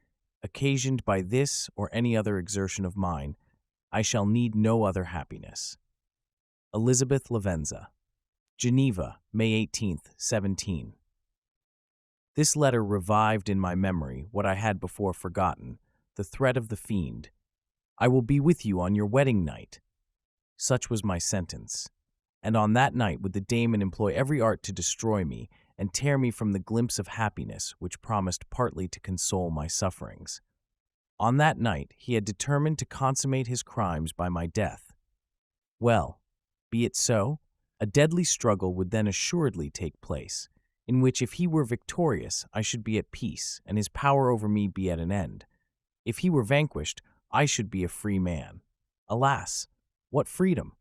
occasioned by this or any other exertion of mine, I shall need no other happiness. Elizabeth Lavenza. Geneva, May 18th, 17. This letter revived in my memory what I had before forgotten, the threat of the fiend. I will be with you on your wedding night. Such was my sentence. And on that night would the daemon employ every art to destroy me and tear me from the glimpse of happiness which promised partly to console my sufferings. On that night he had determined to consummate his crimes by my death. Well, be it so. A deadly struggle would then assuredly take place, in which if he were victorious, I should be at peace, and his power over me be at an end. If he were vanquished, I should be a free man. Alas, what freedom!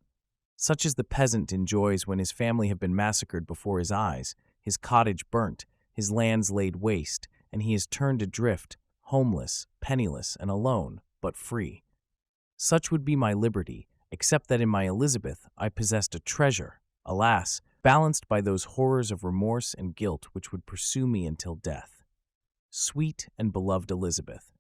Such as the peasant enjoys when his family have been massacred before his eyes, his cottage burnt, his lands laid waste, and he is turned adrift, homeless, penniless, and alone, but free. Such would be my liberty, except that in my Elizabeth I possessed a treasure, alas, balanced by those horrors of remorse and guilt which would pursue me until death. Sweet and beloved Elizabeth.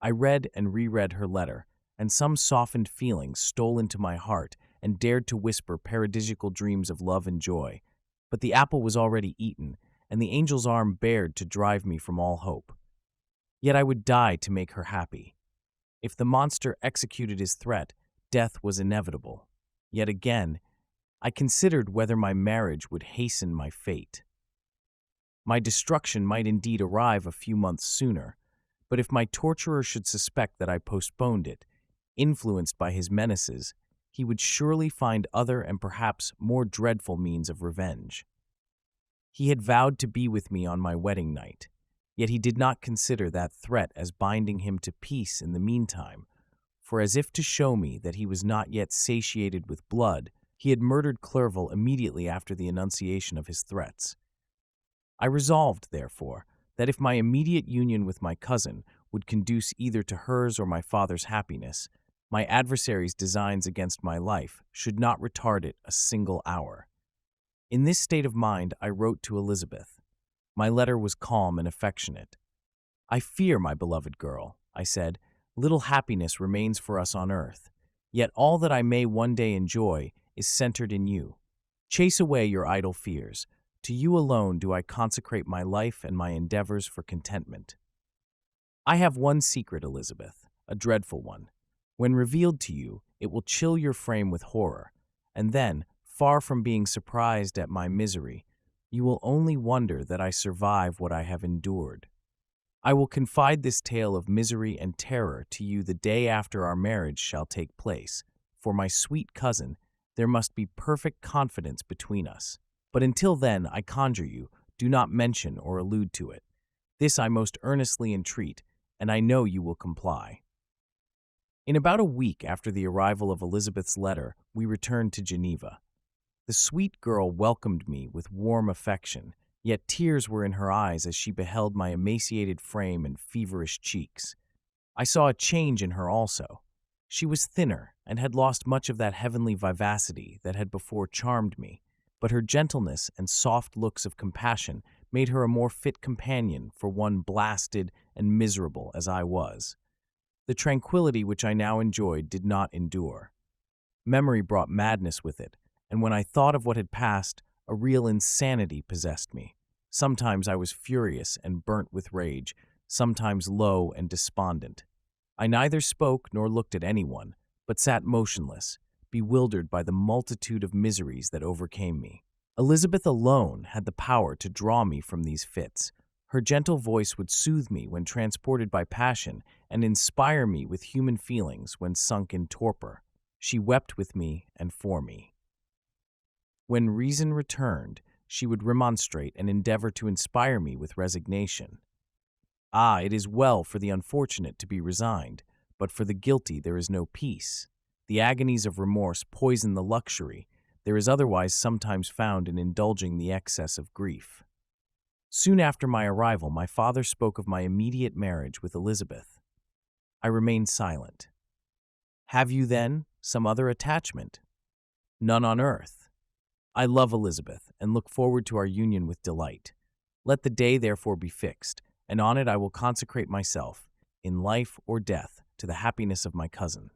I read and reread her letter, and some softened feelings stole into my heart and dared to whisper paradisiacal dreams of love and joy. But the apple was already eaten, and the angel's arm bared to drive me from all hope. Yet I would die to make her happy. If the monster executed his threat, death was inevitable. Yet again, I considered whether my marriage would hasten my fate. My destruction might indeed arrive a few months sooner, but if my torturer should suspect that I postponed it, influenced by his menaces, he would surely find other and perhaps more dreadful means of revenge. He had vowed to be with me on my wedding night, yet he did not consider that threat as binding him to peace in the meantime, for as if to show me that he was not yet satiated with blood, he had murdered Clerval immediately after the enunciation of his threats. I resolved, therefore, that if my immediate union with my cousin would conduce either to hers or my father's happiness, my adversary's designs against my life should not retard it a single hour. In this state of mind I wrote to Elizabeth. My letter was calm and affectionate. I fear, my beloved girl, I said, little happiness remains for us on earth, yet all that I may one day enjoy is centered in you. Chase away your idle fears. To you alone do I consecrate my life and my endeavors for contentment. I have one secret, Elizabeth, a dreadful one. When revealed to you, it will chill your frame with horror, and then, far from being surprised at my misery, you will only wonder that I survive what I have endured. I will confide this tale of misery and terror to you the day after our marriage shall take place. For my sweet cousin, there must be perfect confidence between us. But until then, I conjure you, do not mention or allude to it. This I most earnestly entreat, and I know you will comply. In about a week after the arrival of Elizabeth's letter, we returned to Geneva. The sweet girl welcomed me with warm affection, yet tears were in her eyes as she beheld my emaciated frame and feverish cheeks. I saw a change in her also. She was thinner and had lost much of that heavenly vivacity that had before charmed me, but her gentleness and soft looks of compassion made her a more fit companion for one blasted and miserable as I was. The tranquility which I now enjoyed did not endure. Memory brought madness with it, and when I thought of what had passed, a real insanity possessed me. Sometimes I was furious and burnt with rage, sometimes low and despondent. I neither spoke nor looked at anyone, but sat motionless, bewildered by the multitude of miseries that overcame me. Elizabeth alone had the power to draw me from these fits. Her gentle voice would soothe me when transported by passion and inspire me with human feelings when sunk in torpor. She wept with me and for me. When reason returned, she would remonstrate and endeavor to inspire me with resignation. Ah, it is well for the unfortunate to be resigned, but for the guilty there is no peace. The agonies of remorse poison the luxury there is otherwise sometimes found in indulging the excess of grief. Soon after my arrival, my father spoke of my immediate marriage with Elizabeth. I remained silent. Have you, then, some other attachment? None on earth. I love Elizabeth and look forward to our union with delight. Let the day therefore be fixed, and on it I will consecrate myself, in life or death, to the happiness of my cousin.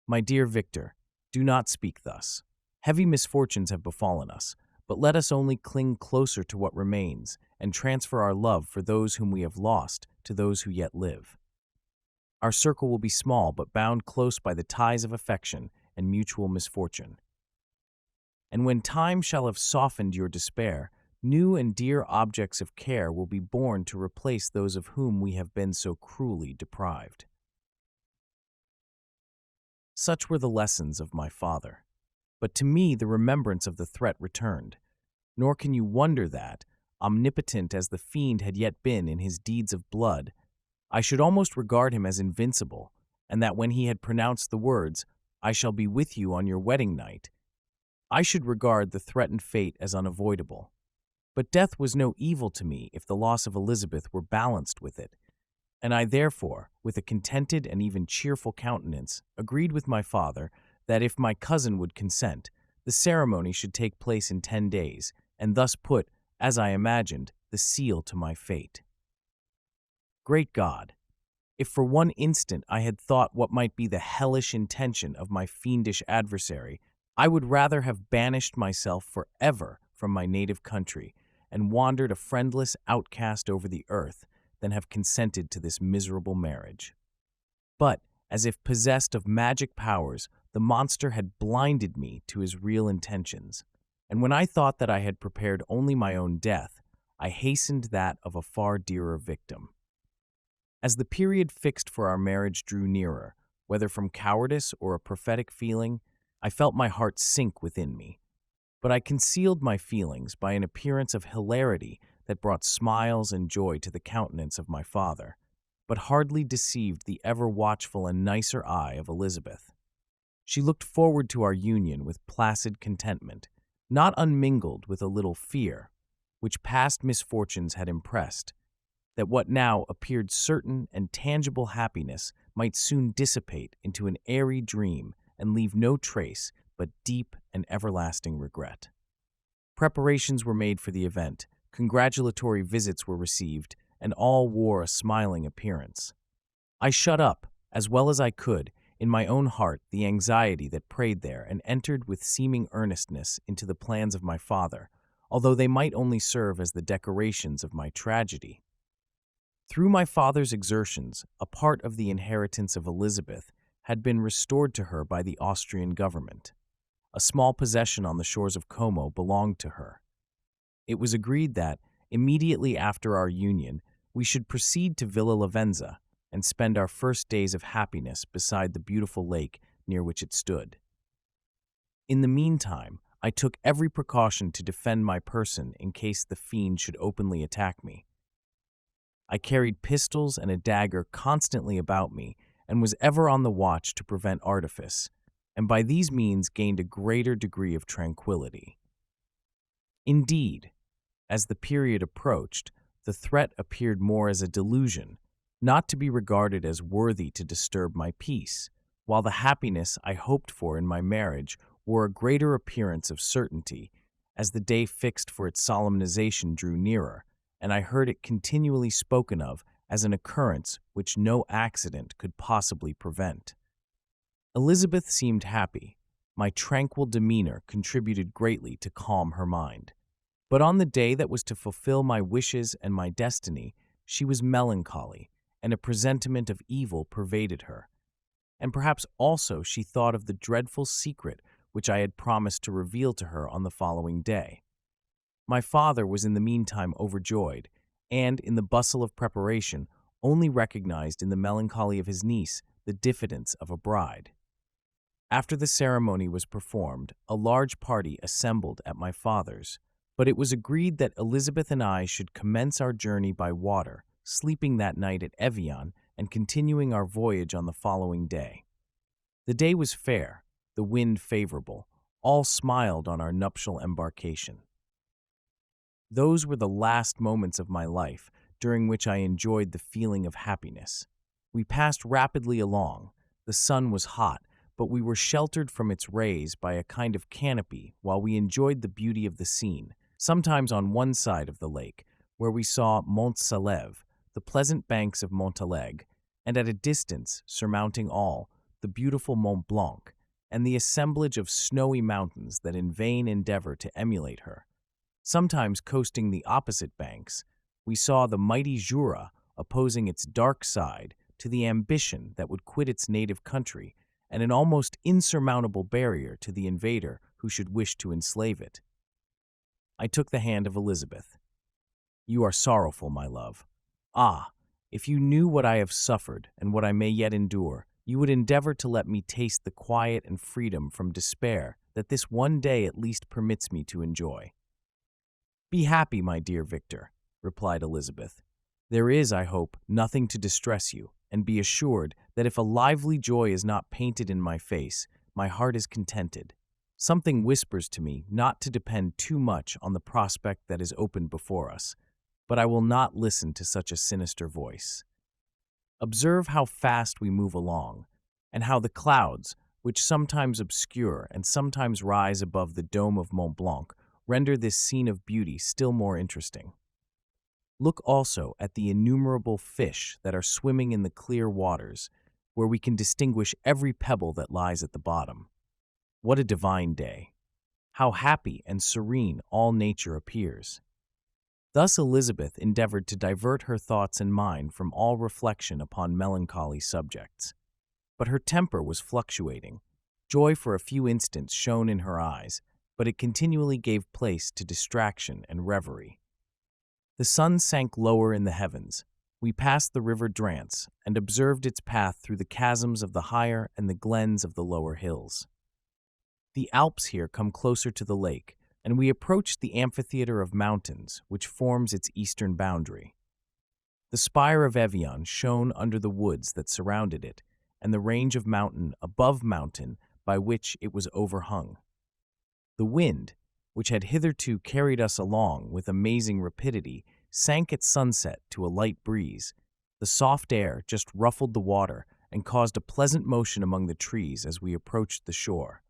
My dear Victor, do not speak thus. Heavy misfortunes have befallen us, but let us only cling closer to what remains and transfer our love for those whom we have lost to those who yet live. Our circle will be small, but bound close by the ties of affection and mutual misfortune. And when time shall have softened your despair, new and dear objects of care will be born to replace those of whom we have been so cruelly deprived. Such were the lessons of my father. But to me the remembrance of the threat returned, nor can you wonder that, omnipotent as the fiend had yet been in his deeds of blood, I should almost regard him as invincible, and that when he had pronounced the words, "I shall be with you on your wedding night," I should regard the threatened fate as unavoidable. But death was no evil to me if the loss of Elizabeth were balanced with it, and I therefore, with a contented and even cheerful countenance, agreed with my father that if my cousin would consent, the ceremony should take place in 10 days, and thus put, as I imagined, the seal to my fate. Great God! If for one instant I had thought what might be the hellish intention of my fiendish adversary, I would rather have banished myself forever from my native country and wandered a friendless outcast over the earth than have consented to this miserable marriage. But, as if possessed of magic powers, the monster had blinded me to his real intentions, and when I thought that I had prepared only my own death, I hastened that of a far dearer victim. As the period fixed for our marriage drew nearer, whether from cowardice or a prophetic feeling, I felt my heart sink within me. But I concealed my feelings by an appearance of hilarity that brought smiles and joy to the countenance of my father, but hardly deceived the ever-watchful and nicer eye of Elizabeth. She looked forward to our union with placid contentment, not unmingled with a little fear, which past misfortunes had impressed, that what now appeared certain and tangible happiness might soon dissipate into an airy dream and leave no trace but deep and everlasting regret. Preparations were made for the event, congratulatory visits were received, and all wore a smiling appearance. I shut up, as well as I could, in my own heart the anxiety that preyed there, and entered with seeming earnestness into the plans of my father, although they might only serve as the decorations of my tragedy. Through my father's exertions, a part of the inheritance of Elizabeth had been restored to her by the Austrian government. A small possession on the shores of Como belonged to her. It was agreed that, immediately after our union, we should proceed to Villa Lavenza and spend our first days of happiness beside the beautiful lake near which it stood. In the meantime, I took every precaution to defend my person in case the fiend should openly attack me. I carried pistols and a dagger constantly about me and was ever on the watch to prevent artifice, and by these means gained a greater degree of tranquility. Indeed, as the period approached, the threat appeared more as a delusion, not to be regarded as worthy to disturb my peace, while the happiness I hoped for in my marriage wore a greater appearance of certainty as the day fixed for its solemnization drew nearer, and I heard it continually spoken of as an occurrence which no accident could possibly prevent. Elizabeth seemed happy. My tranquil demeanor contributed greatly to calm her mind. But on the day that was to fulfill my wishes and my destiny, she was melancholy, and a presentiment of evil pervaded her. And perhaps also she thought of the dreadful secret which I had promised to reveal to her on the following day. My father was in the meantime overjoyed, and, in the bustle of preparation, only recognized in the melancholy of his niece the diffidence of a bride. After the ceremony was performed, a large party assembled at my father's, but it was agreed that Elizabeth and I should commence our journey by water, sleeping that night at Evian and continuing our voyage on the following day. The day was fair, the wind favorable, all smiled on our nuptial embarkation. Those were the last moments of my life during which I enjoyed the feeling of happiness. We passed rapidly along. The sun was hot, but we were sheltered from its rays by a kind of canopy while we enjoyed the beauty of the scene, sometimes on one side of the lake, where we saw Mont Saleve, the pleasant banks of Montalegre, and at a distance, surmounting all, the beautiful Mont Blanc, and the assemblage of snowy mountains that in vain endeavor to emulate her. Sometimes coasting the opposite banks, we saw the mighty Jura opposing its dark side to the ambition that would quit its native country, and an almost insurmountable barrier to the invader who should wish to enslave it. I took the hand of Elizabeth. "You are sorrowful, my love. Ah, if you knew what I have suffered and what I may yet endure, you would endeavor to let me taste the quiet and freedom from despair that this one day at least permits me to enjoy." "Be happy, my dear Victor," replied Elizabeth. "There is, I hope, nothing to distress you, and be assured that if a lively joy is not painted in my face, my heart is contented. Something whispers to me not to depend too much on the prospect that is opened before us, but I will not listen to such a sinister voice. Observe how fast we move along, and how the clouds, which sometimes obscure and sometimes rise above the dome of Mont Blanc, render this scene of beauty still more interesting. Look also at the innumerable fish that are swimming in the clear waters, where we can distinguish every pebble that lies at the bottom. What a divine day! How happy and serene all nature appears! Thus Elizabeth endeavored to divert her thoughts and mine from all reflection upon melancholy subjects. But her temper was fluctuating. Joy for a few instants shone in her eyes, but it continually gave place to distraction and reverie. The sun sank lower in the heavens. We passed the river Drance and observed its path through the chasms of the higher and the glens of the lower hills. The Alps here come closer to the lake, and we approached the amphitheater of mountains which forms its eastern boundary. The spire of Evian shone under the woods that surrounded it, and the range of mountain above mountain by which it was overhung. The wind, which had hitherto carried us along with amazing rapidity, sank at sunset to a light breeze. The soft air just ruffled the water and caused a pleasant motion among the trees as we approached the shore,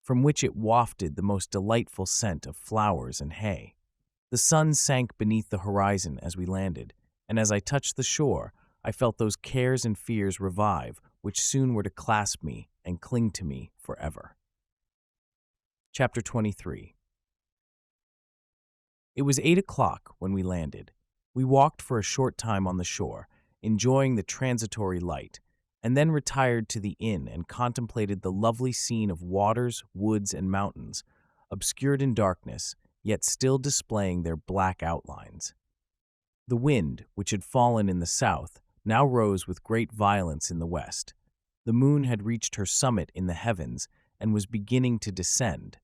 from which it wafted the most delightful scent of flowers and hay. The sun sank beneath the horizon as we landed, and as I touched the shore, I felt those cares and fears revive which soon were to clasp me and cling to me forever. Chapter 23. It was 8 o'clock when we landed. We walked for a short time on the shore, enjoying the transitory light, and then retired to the inn and contemplated the lovely scene of waters, woods, and mountains, obscured in darkness, yet still displaying their black outlines. The wind, which had fallen in the south, now rose with great violence in the west. The moon had reached her summit in the heavens and was beginning to descend.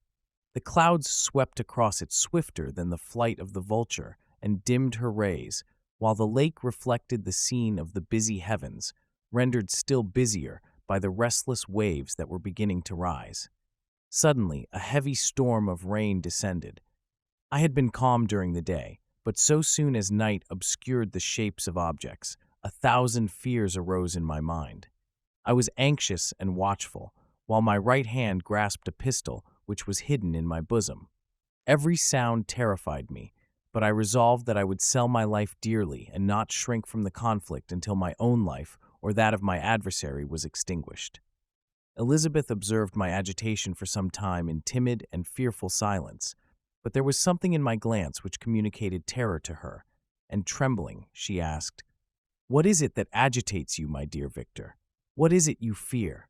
The clouds swept across it swifter than the flight of the vulture and dimmed her rays, while the lake reflected the scene of the busy heavens, rendered still busier by the restless waves that were beginning to rise. Suddenly, a heavy storm of rain descended. I had been calm during the day, but so soon as night obscured the shapes of objects, 1,000 fears arose in my mind. I was anxious and watchful, while my right hand grasped a pistol which was hidden in my bosom. Every sound terrified me, but I resolved that I would sell my life dearly and not shrink from the conflict until my own life or that of my adversary was extinguished. Elizabeth observed my agitation for some time in timid and fearful silence, but there was something in my glance which communicated terror to her, and trembling, she asked, "What is it that agitates you, my dear Victor? What is it you fear?"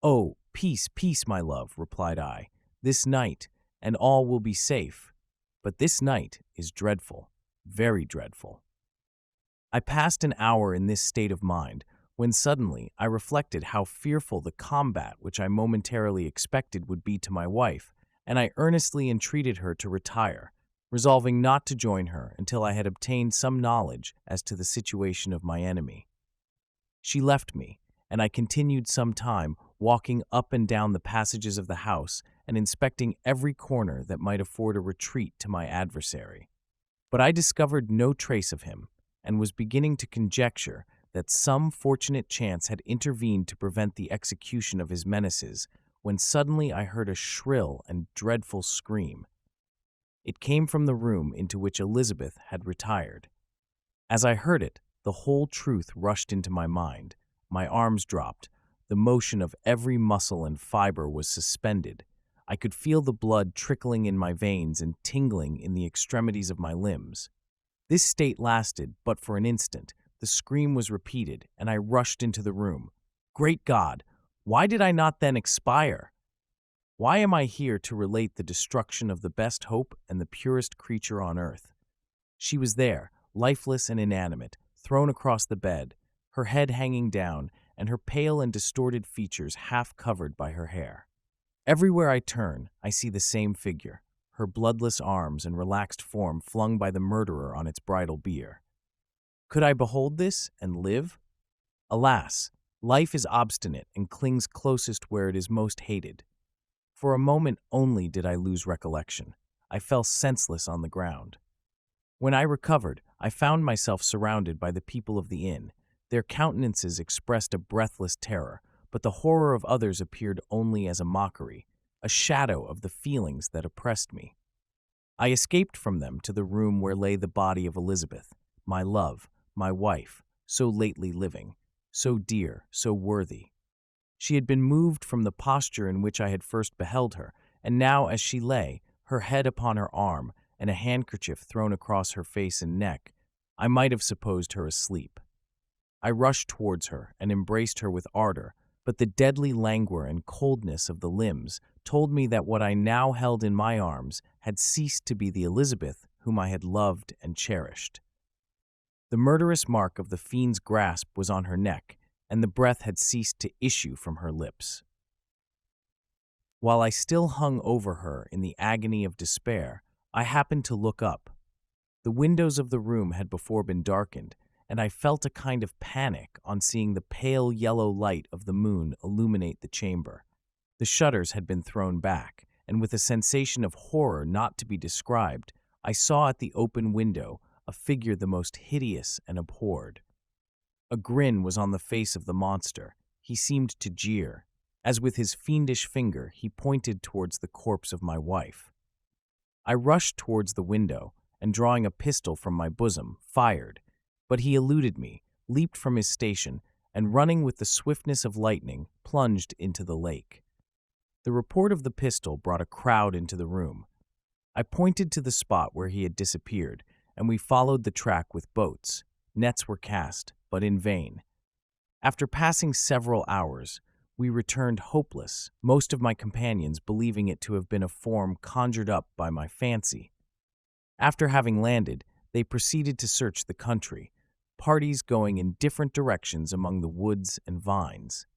"Oh, peace, peace, my love," replied I. "This night, and all will be safe. But this night is dreadful, very dreadful." I passed an hour in this state of mind, when suddenly I reflected how fearful the combat which I momentarily expected would be to my wife, and I earnestly entreated her to retire, resolving not to join her until I had obtained some knowledge as to the situation of my enemy. She left me, and I continued some time walking up and down the passages of the house and inspecting every corner that might afford a retreat to my adversary. But I discovered no trace of him, and was beginning to conjecture that some fortunate chance had intervened to prevent the execution of his menaces, when suddenly I heard a shrill and dreadful scream. It came from the room into which Elizabeth had retired. As I heard it, the whole truth rushed into my mind. My arms dropped, The motion of every muscle and fiber was suspended. I could feel the blood trickling in my veins and tingling in the extremities of my limbs. This state lasted but for an instant. The scream was repeated, and I rushed into the room. Great God! Why did I not then expire? Why am I here to relate the destruction of the best hope and the purest creature on earth? She was there, lifeless and inanimate, thrown across the bed, her head hanging down, and her pale and distorted features half covered by her hair. Everywhere I turn, I see the same figure, her bloodless arms and relaxed form flung by the murderer on its bridal bier. Could I behold this and live? Alas, life is obstinate and clings closest where it is most hated. For a moment only did I lose recollection. I fell senseless on the ground. When I recovered, I found myself surrounded by the people of the inn. Their countenances expressed a breathless terror, but the horror of others appeared only as a mockery, a shadow of the feelings that oppressed me. I escaped from them to the room where lay the body of Elizabeth, my love, my wife, so lately living, so dear, so worthy. She had been moved from the posture in which I had first beheld her, and now as she lay, her head upon her arm, and a handkerchief thrown across her face and neck, I might have supposed her asleep. I rushed towards her and embraced her with ardor, but the deadly languor and coldness of the limbs told me that what I now held in my arms had ceased to be the Elizabeth whom I had loved and cherished. The murderous mark of the fiend's grasp was on her neck, and the breath had ceased to issue from her lips. While I still hung over her in the agony of despair, I happened to look up. The windows of the room had before been darkened, and I felt a kind of panic on seeing the pale yellow light of the moon illuminate the chamber. The shutters had been thrown back, and with a sensation of horror not to be described, I saw at the open window a figure the most hideous and abhorred. A grin was on the face of the monster. He seemed to jeer, as with his fiendish finger he pointed towards the corpse of my wife. I rushed towards the window, and drawing a pistol from my bosom, fired, but he eluded me, leaped from his station, and running with the swiftness of lightning, plunged into the lake. The report of the pistol brought a crowd into the room. I pointed to the spot where he had disappeared, and we followed the track with boats. Nets were cast, but in vain. After passing several hours, we returned hopeless, most of my companions believing it to have been a form conjured up by my fancy. After having landed, they proceeded to search the country, parties going in different directions among the woods and vines.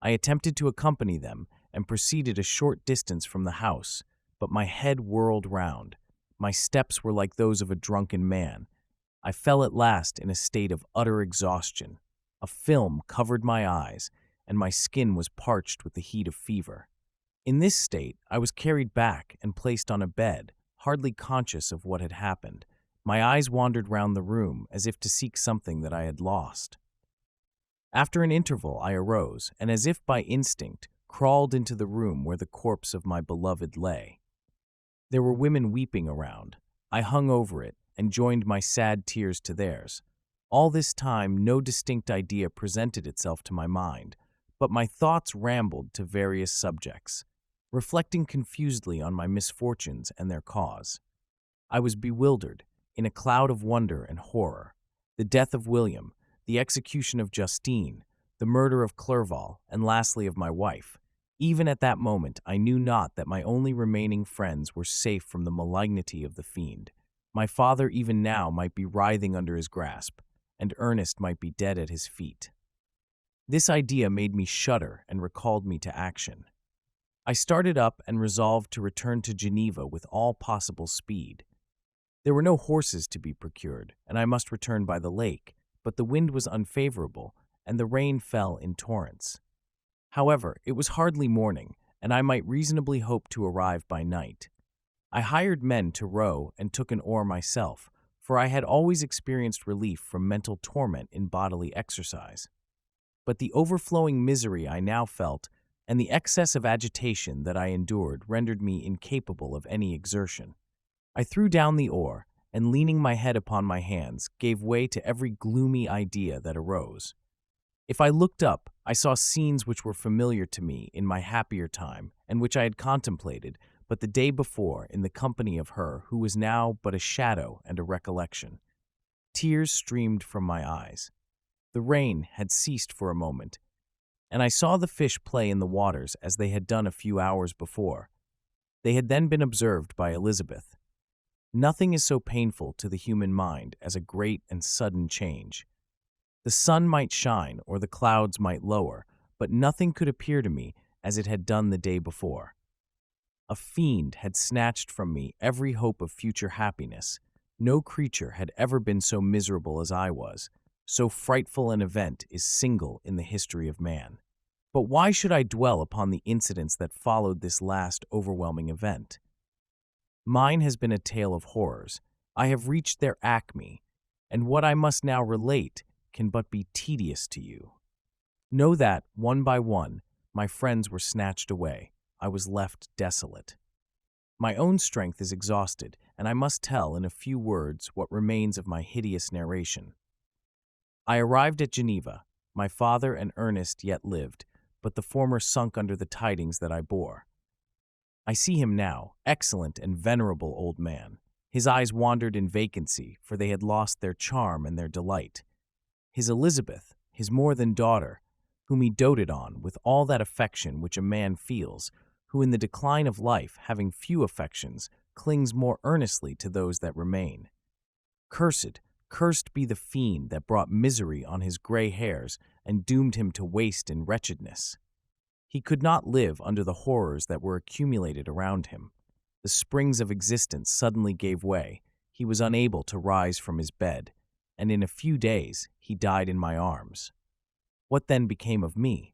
I attempted to accompany them and proceeded a short distance from the house, but my head whirled round. My steps were like those of a drunken man. I fell at last in a state of utter exhaustion. A film covered my eyes, and my skin was parched with the heat of fever. In this state, I was carried back and placed on a bed, hardly conscious of what had happened. My eyes wandered round the room as if to seek something that I had lost. After an interval, I arose, and as if by instinct, crawled into the room where the corpse of my beloved lay. There were women weeping around. I hung over it and joined my sad tears to theirs. All this time, no distinct idea presented itself to my mind, but my thoughts rambled to various subjects, reflecting confusedly on my misfortunes and their cause. I was bewildered, in a cloud of wonder and horror. The death of William, the execution of Justine, the murder of Clerval, and lastly of my wife. Even at that moment, I knew not that my only remaining friends were safe from the malignity of the fiend. My father even now might be writhing under his grasp, and Ernest might be dead at his feet. This idea made me shudder and recalled me to action. I started up and resolved to return to Geneva with all possible speed. There were no horses to be procured, and I must return by the lake, but the wind was unfavorable, and the rain fell in torrents. However, it was hardly morning, and I might reasonably hope to arrive by night. I hired men to row and took an oar myself, for I had always experienced relief from mental torment in bodily exercise. But the overflowing misery I now felt and the excess of agitation that I endured rendered me incapable of any exertion. I threw down the oar, and leaning my head upon my hands, gave way to every gloomy idea that arose. If I looked up, I saw scenes which were familiar to me in my happier time and which I had contemplated but the day before in the company of her who was now but a shadow and a recollection. Tears streamed from my eyes. The rain had ceased for a moment, and I saw the fish play in the waters as they had done a few hours before. They had then been observed by Elizabeth. Nothing is so painful to the human mind as a great and sudden change. The sun might shine or the clouds might lower, but nothing could appear to me as it had done the day before. A fiend had snatched from me every hope of future happiness. No creature had ever been so miserable as I was. So frightful an event is single in the history of man. But why should I dwell upon the incidents that followed this last overwhelming event? Mine has been a tale of horrors. I have reached their acme, and what I must now relate can but be tedious to you. Know that, one by one, my friends were snatched away. I was left desolate. My own strength is exhausted, and I must tell in a few words what remains of my hideous narration. I arrived at Geneva. My father and Ernest yet lived, but the former sunk under the tidings that I bore. I see him now, excellent and venerable old man. His eyes wandered in vacancy, for they had lost their charm and their delight. His Elizabeth, his more than daughter, whom he doted on with all that affection which a man feels, who in the decline of life, having few affections, clings more earnestly to those that remain. Cursed be the fiend that brought misery on his gray hairs and doomed him to waste in wretchedness. He could not live under the horrors that were accumulated around him. The springs of existence suddenly gave way. He was unable to rise from his bed, and in a few days he died in my arms. What then became of me?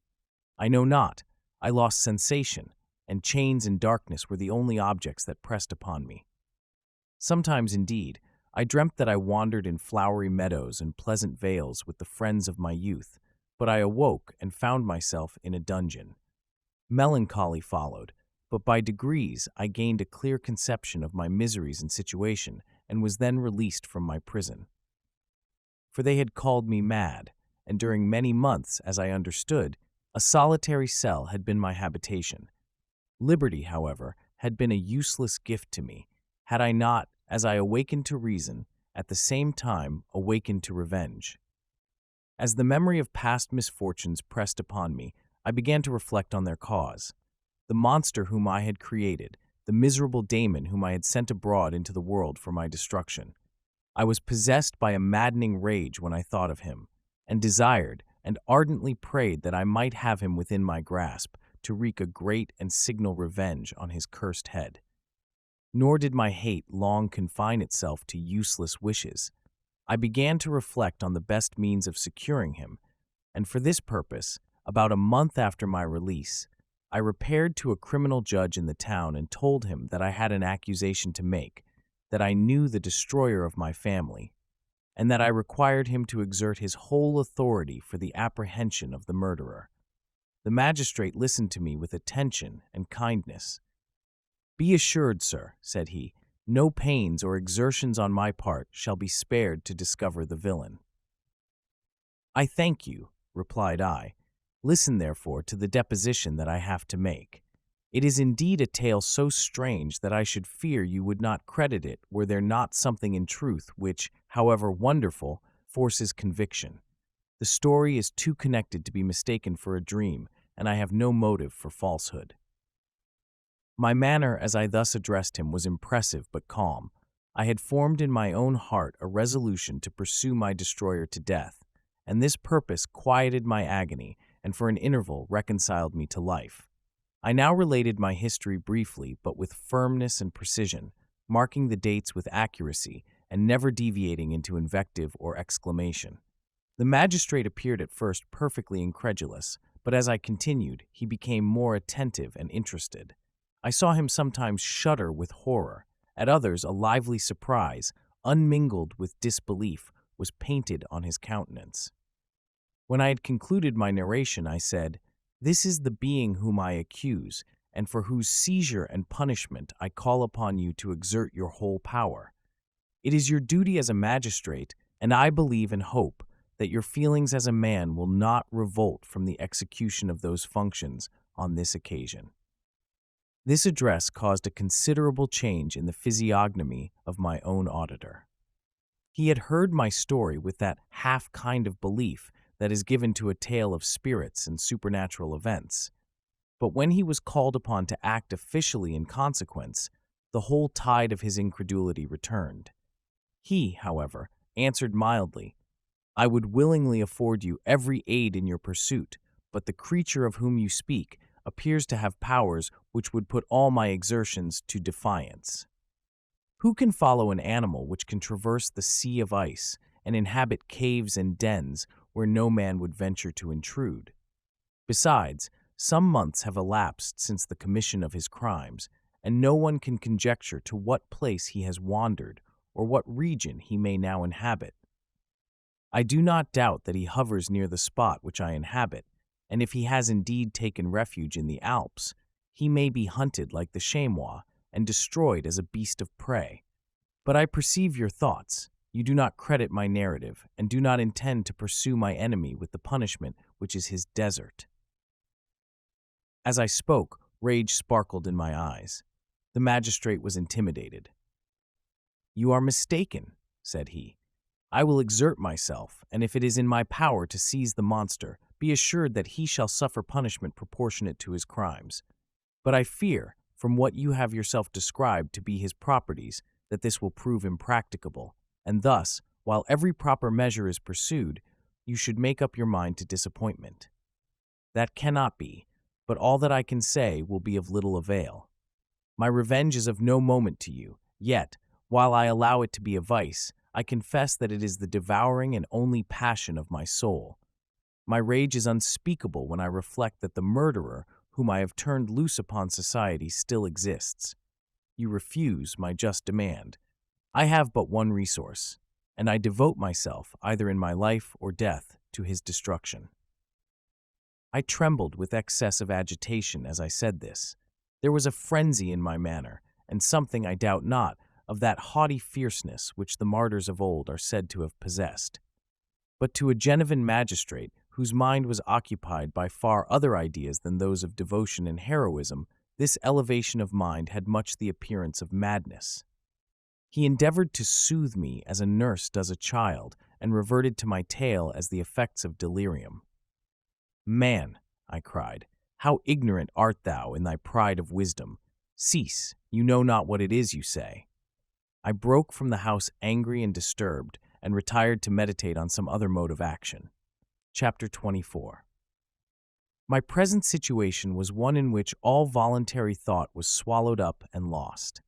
I know not. I lost sensation, and chains and darkness were the only objects that pressed upon me. Sometimes, indeed, I dreamt that I wandered in flowery meadows and pleasant vales with the friends of my youth, but I awoke and found myself in a dungeon. Melancholy followed, but by degrees I gained a clear conception of my miseries and situation, and was then released from my prison. For they had called me mad, and during many months, as I understood, a solitary cell had been my habitation. Liberty, however, had been a useless gift to me, had I not, as I awakened to reason, at the same time awakened to revenge. As the memory of past misfortunes pressed upon me, I began to reflect on their cause. The monster whom I had created, the miserable Damon whom I had sent abroad into the world for my destruction. I was possessed by a maddening rage when I thought of him, and desired and ardently prayed that I might have him within my grasp to wreak a great and signal revenge on his cursed head. Nor did my hate long confine itself to useless wishes. I began to reflect on the best means of securing him, and for this purpose, about a month after my release, I repaired to a criminal judge in the town and told him that I had an accusation to make, that I knew the destroyer of my family, and that I required him to exert his whole authority for the apprehension of the murderer. The magistrate listened to me with attention and kindness. "Be assured, sir," said he, "no pains or exertions on my part shall be spared to discover the villain." "I thank you," replied I. "Listen, therefore, to the deposition that I have to make. It is indeed a tale so strange that I should fear you would not credit it were there not something in truth which, however wonderful, forces conviction. The story is too connected to be mistaken for a dream, and I have no motive for falsehood." My manner as I thus addressed him was impressive but calm. I had formed in my own heart a resolution to pursue my destroyer to death, and this purpose quieted my agony and for an interval reconciled me to life. I now related my history briefly but with firmness and precision, marking the dates with accuracy and never deviating into invective or exclamation. The magistrate appeared at first perfectly incredulous, but as I continued, he became more attentive and interested. I saw him sometimes shudder with horror. At others, a lively surprise, unmingled with disbelief, was painted on his countenance. When I had concluded my narration, I said, "This is the being whom I accuse, and for whose seizure and punishment I call upon you to exert your whole power. It is your duty as a magistrate, and I believe and hope, that your feelings as a man will not revolt from the execution of those functions on this occasion." This address caused a considerable change in the physiognomy of my own auditor. He had heard my story with that half kind of belief that is given to a tale of spirits and supernatural events. But when he was called upon to act officially in consequence, the whole tide of his incredulity returned. He, however, answered mildly, "I would willingly afford you every aid in your pursuit, but the creature of whom you speak appears to have powers which would put all my exertions to defiance. Who can follow an animal which can traverse the sea of ice and inhabit caves and dens where no man would venture to intrude? Besides, some months have elapsed since the commission of his crimes, and no one can conjecture to what place he has wandered or what region he may now inhabit. I do not doubt that he hovers near the spot which I inhabit, and if he has indeed taken refuge in the Alps, he may be hunted like the chamois and destroyed as a beast of prey. But I perceive your thoughts. You do not credit my narrative, and do not intend to pursue my enemy with the punishment which is his desert." As I spoke, rage sparkled in my eyes. The magistrate was intimidated. "You are mistaken," said he. "I will exert myself, and if it is in my power to seize the monster, be assured that he shall suffer punishment proportionate to his crimes. But I fear, from what you have yourself described to be his properties, that this will prove impracticable, and thus, while every proper measure is pursued, you should make up your mind to disappointment. That cannot be, but all that I can say will be of little avail. My revenge is of no moment to you, yet, while I allow it to be a vice, I confess that it is the devouring and only passion of my soul. My rage is unspeakable when I reflect that the murderer whom I have turned loose upon society still exists. You refuse my just demand. I have but one resource, and I devote myself, either in my life or death, to his destruction." I trembled with excess of agitation as I said this. There was a frenzy in my manner, and something, I doubt not, of that haughty fierceness which the martyrs of old are said to have possessed. But to a Genevan magistrate, whose mind was occupied by far other ideas than those of devotion and heroism, this elevation of mind had much the appearance of madness. He endeavored to soothe me as a nurse does a child, and reverted to my tale as the effects of delirium. "Man," I cried, "how ignorant art thou in thy pride of wisdom! Cease, you know not what it is you say." I broke from the house angry and disturbed, and retired to meditate on some other mode of action. Chapter 24. My present situation was one in which all voluntary thought was swallowed up and lost.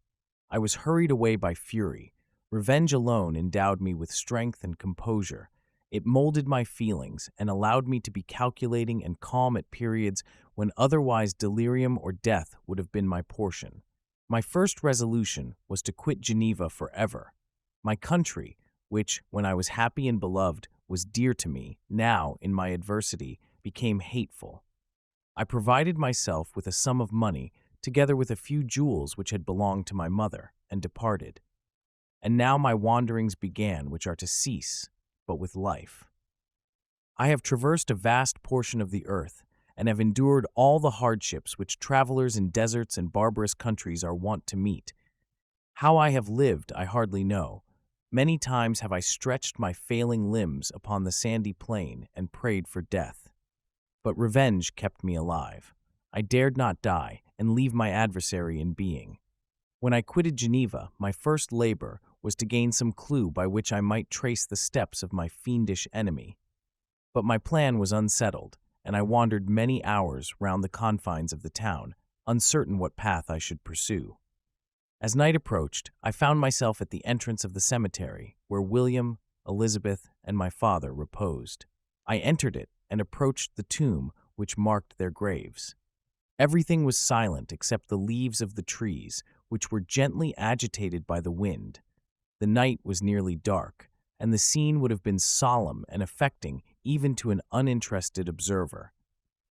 I was hurried away by fury. Revenge alone endowed me with strength and composure. It molded my feelings and allowed me to be calculating and calm at periods when otherwise delirium or death would have been my portion. My first resolution was to quit Geneva forever. My country, which, when I was happy and beloved, was dear to me, now, in my adversity, became hateful. I provided myself with a sum of money, together with a few jewels which had belonged to my mother, and departed. And now my wanderings began, which are to cease, but with life. I have traversed a vast portion of the earth, and have endured all the hardships which travelers in deserts and barbarous countries are wont to meet. How I have lived, I hardly know. Many times have I stretched my failing limbs upon the sandy plain and prayed for death. But revenge kept me alive. I dared not die and leave my adversary in being. When I quitted Geneva, my first labor was to gain some clue by which I might trace the steps of my fiendish enemy. But my plan was unsettled, and I wandered many hours round the confines of the town, uncertain what path I should pursue. As night approached, I found myself at the entrance of the cemetery, where William, Elizabeth, and my father reposed. I entered it and approached the tomb which marked their graves. Everything was silent except the leaves of the trees, which were gently agitated by the wind. The night was nearly dark, and the scene would have been solemn and affecting even to an uninterested observer.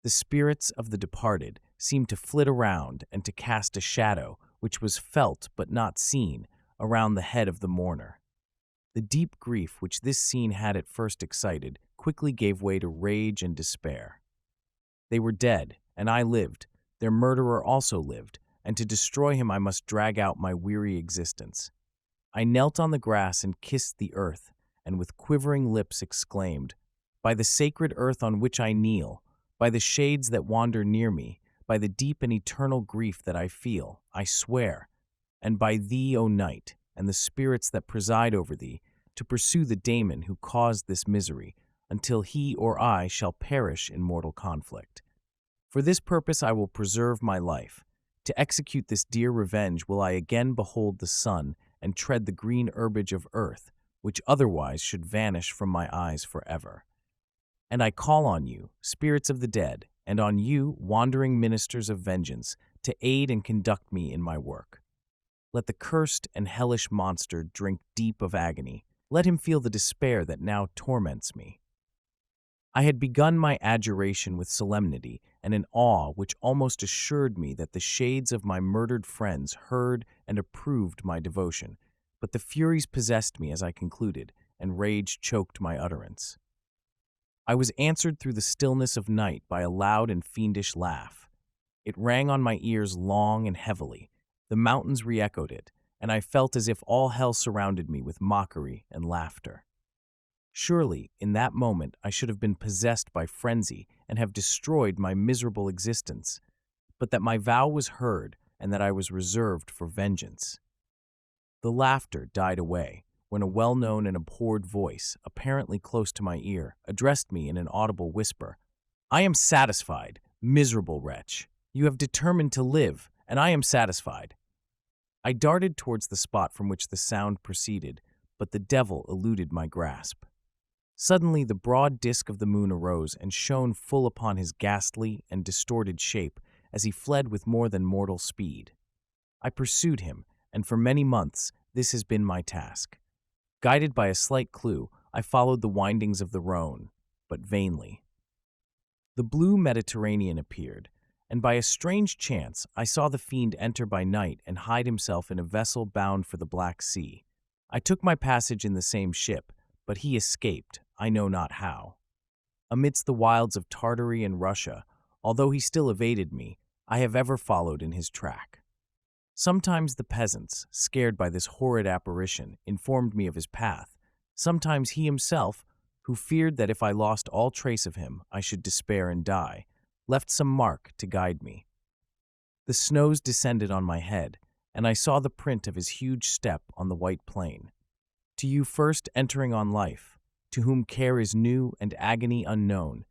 The spirits of the departed seemed to flit around and to cast a shadow, which was felt but not seen, around the head of the mourner. The deep grief which this scene had at first excited quickly gave way to rage and despair. They were dead, and I lived. Their murderer also lived, and to destroy him I must drag out my weary existence. I knelt on the grass and kissed the earth, and with quivering lips exclaimed, "By the sacred earth on which I kneel, by the shades that wander near me, by the deep and eternal grief that I feel, I swear, and by thee, O night, and the spirits that preside over thee, to pursue the daemon who caused this misery, until he or I shall perish in mortal conflict. For this purpose I will preserve my life. To execute this dear revenge will I again behold the sun and tread the green herbage of earth, which otherwise should vanish from my eyes forever. And I call on you, spirits of the dead, and on you, wandering ministers of vengeance, to aid and conduct me in my work. Let the cursed and hellish monster drink deep of agony. Let him feel the despair that now torments me." I had begun my adjuration with solemnity and an awe which almost assured me that the shades of my murdered friends heard and approved my devotion, but the furies possessed me as I concluded, and rage choked my utterance. I was answered through the stillness of night by a loud and fiendish laugh. It rang on my ears long and heavily. The mountains re-echoed it, and I felt as if all hell surrounded me with mockery and laughter. Surely, in that moment, I should have been possessed by frenzy and have destroyed my miserable existence, but that my vow was heard and that I was reserved for vengeance. The laughter died away when a well-known and abhorred voice, apparently close to my ear, addressed me in an audible whisper. "I am satisfied, miserable wretch. You have determined to live, and I am satisfied." I darted towards the spot from which the sound proceeded, but the devil eluded my grasp. Suddenly the broad disk of the moon arose and shone full upon his ghastly and distorted shape as he fled with more than mortal speed. I pursued him, and for many months this has been my task. Guided by a slight clue, I followed the windings of the Rhone, but vainly. The blue Mediterranean appeared, and by a strange chance I saw the fiend enter by night and hide himself in a vessel bound for the Black Sea. I took my passage in the same ship, but he escaped, I know not how. Amidst the wilds of Tartary and Russia, although he still evaded me, I have ever followed in his track. Sometimes the peasants, scared by this horrid apparition, informed me of his path. Sometimes he himself, who feared that if I lost all trace of him, I should despair and die, left some mark to guide me. The snows descended on my head, and I saw the print of his huge step on the white plain. To you first entering on life, to whom care is new and agony unknown,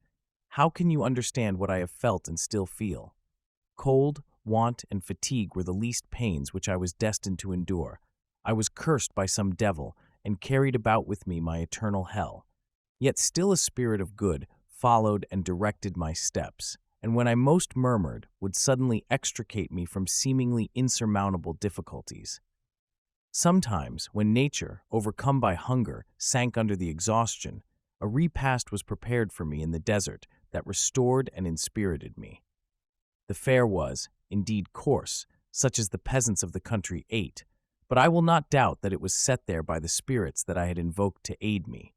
how can you understand what I have felt and still feel? Cold, want, and fatigue were the least pains which I was destined to endure. I was cursed by some devil, and carried about with me my eternal hell. Yet still a spirit of good followed and directed my steps, and when I most murmured, would suddenly extricate me from seemingly insurmountable difficulties. Sometimes, when nature, overcome by hunger, sank under the exhaustion, a repast was prepared for me in the desert that restored and inspirited me. The fare was, indeed, coarse, such as the peasants of the country ate, but I will not doubt that it was set there by the spirits that I had invoked to aid me.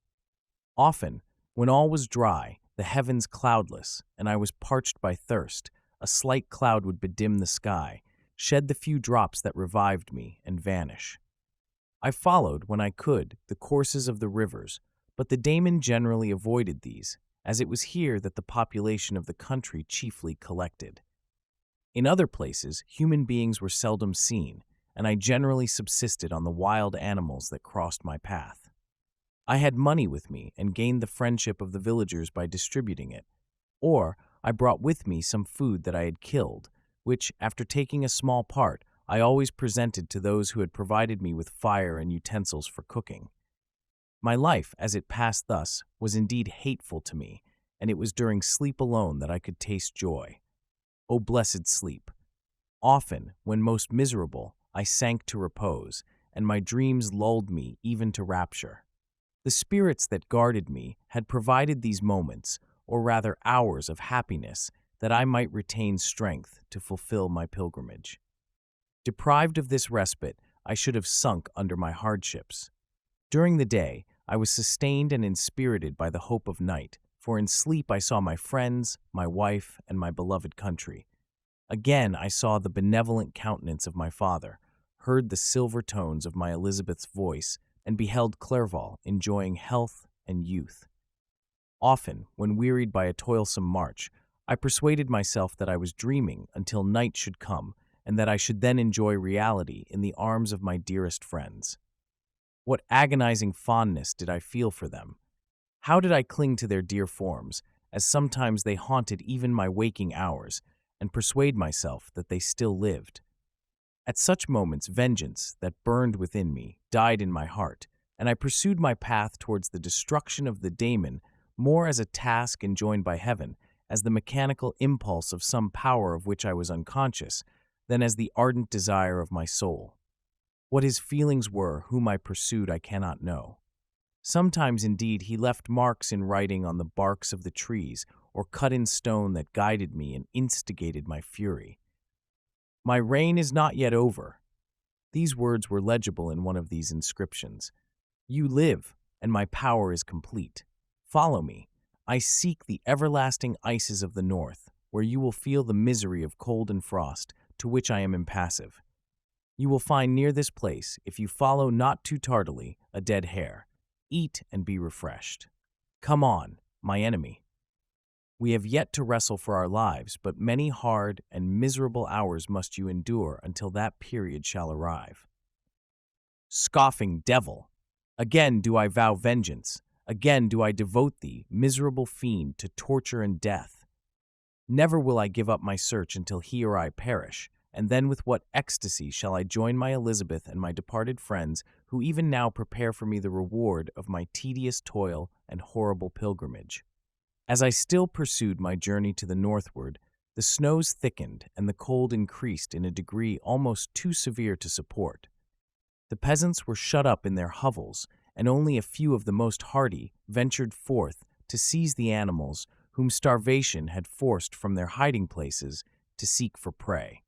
Often, when all was dry, the heavens cloudless, and I was parched by thirst, a slight cloud would bedim the sky, shed the few drops that revived me, and vanish. I followed, when I could, the courses of the rivers, but the daemon generally avoided these, as it was here that the population of the country chiefly collected. In other places, human beings were seldom seen, and I generally subsisted on the wild animals that crossed my path. I had money with me and gained the friendship of the villagers by distributing it, or I brought with me some food that I had killed, which, after taking a small part, I always presented to those who had provided me with fire and utensils for cooking. My life, as it passed thus, was indeed hateful to me, and it was during sleep alone that I could taste joy. O blessed sleep! Often, when most miserable, I sank to repose, and my dreams lulled me even to rapture. The spirits that guarded me had provided these moments, or rather hours of happiness, that I might retain strength to fulfill my pilgrimage. Deprived of this respite, I should have sunk under my hardships. During the day, I was sustained and inspirited by the hope of night, for in sleep I saw my friends, my wife, and my beloved country. Again I saw the benevolent countenance of my father, heard the silver tones of my Elizabeth's voice, and beheld Clerval enjoying health and youth. Often, when wearied by a toilsome march, I persuaded myself that I was dreaming until night should come, and that I should then enjoy reality in the arms of my dearest friends. What agonizing fondness did I feel for them! How did I cling to their dear forms, as sometimes they haunted even my waking hours, and persuade myself that they still lived. At such moments vengeance, that burned within me, died in my heart, and I pursued my path towards the destruction of the daemon more as a task enjoined by heaven, as the mechanical impulse of some power of which I was unconscious, than as the ardent desire of my soul. What his feelings were, whom I pursued, I cannot know. Sometimes, indeed, he left marks in writing on the barks of the trees, or cut in stone that guided me and instigated my fury. My reign is not yet over. These words were legible in one of these inscriptions. You live, and my power is complete. Follow me. I seek the everlasting ices of the north, where you will feel the misery of cold and frost, to which I am impassive. You will find near this place, if you follow not too tardily, a dead hare. Eat and be refreshed. Come on, my enemy. We have yet to wrestle for our lives, but many hard and miserable hours must you endure until that period shall arrive. Scoffing devil! Again do I vow vengeance. Again do I devote thee, miserable fiend, to torture and death. Never will I give up my search until he or I perish, and then with what ecstasy shall I join my Elizabeth and my departed friends, who even now prepare for me the reward of my tedious toil and horrible pilgrimage. As I still pursued my journey to the northward, the snows thickened and the cold increased in a degree almost too severe to support. The peasants were shut up in their hovels, and only a few of the most hardy ventured forth to seize the animals whom starvation had forced from their hiding places to seek for prey.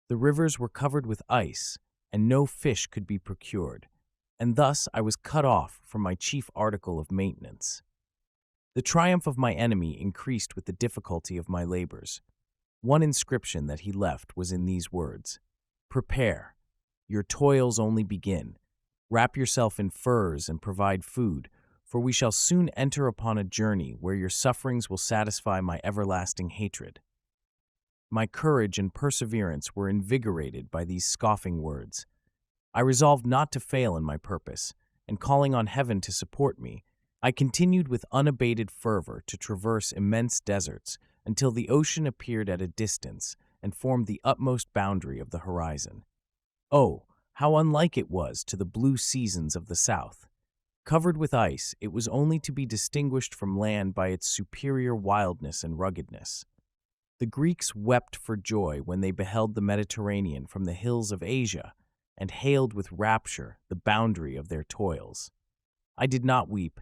The rivers were covered with ice, and no fish could be procured, and thus I was cut off from my chief article of maintenance. The triumph of my enemy increased with the difficulty of my labors. One inscription that he left was in these words: Prepare. Your toils only begin. Wrap yourself in furs and provide food, for we shall soon enter upon a journey where your sufferings will satisfy my everlasting hatred. My courage and perseverance were invigorated by these scoffing words. I resolved not to fail in my purpose, and calling on heaven to support me, I continued with unabated fervor to traverse immense deserts until the ocean appeared at a distance and formed the utmost boundary of the horizon. Oh, how unlike it was to the blue seasons of the south! Covered with ice, it was only to be distinguished from land by its superior wildness and ruggedness. The Greeks wept for joy when they beheld the Mediterranean from the hills of Asia, and hailed with rapture the boundary of their toils. I did not weep,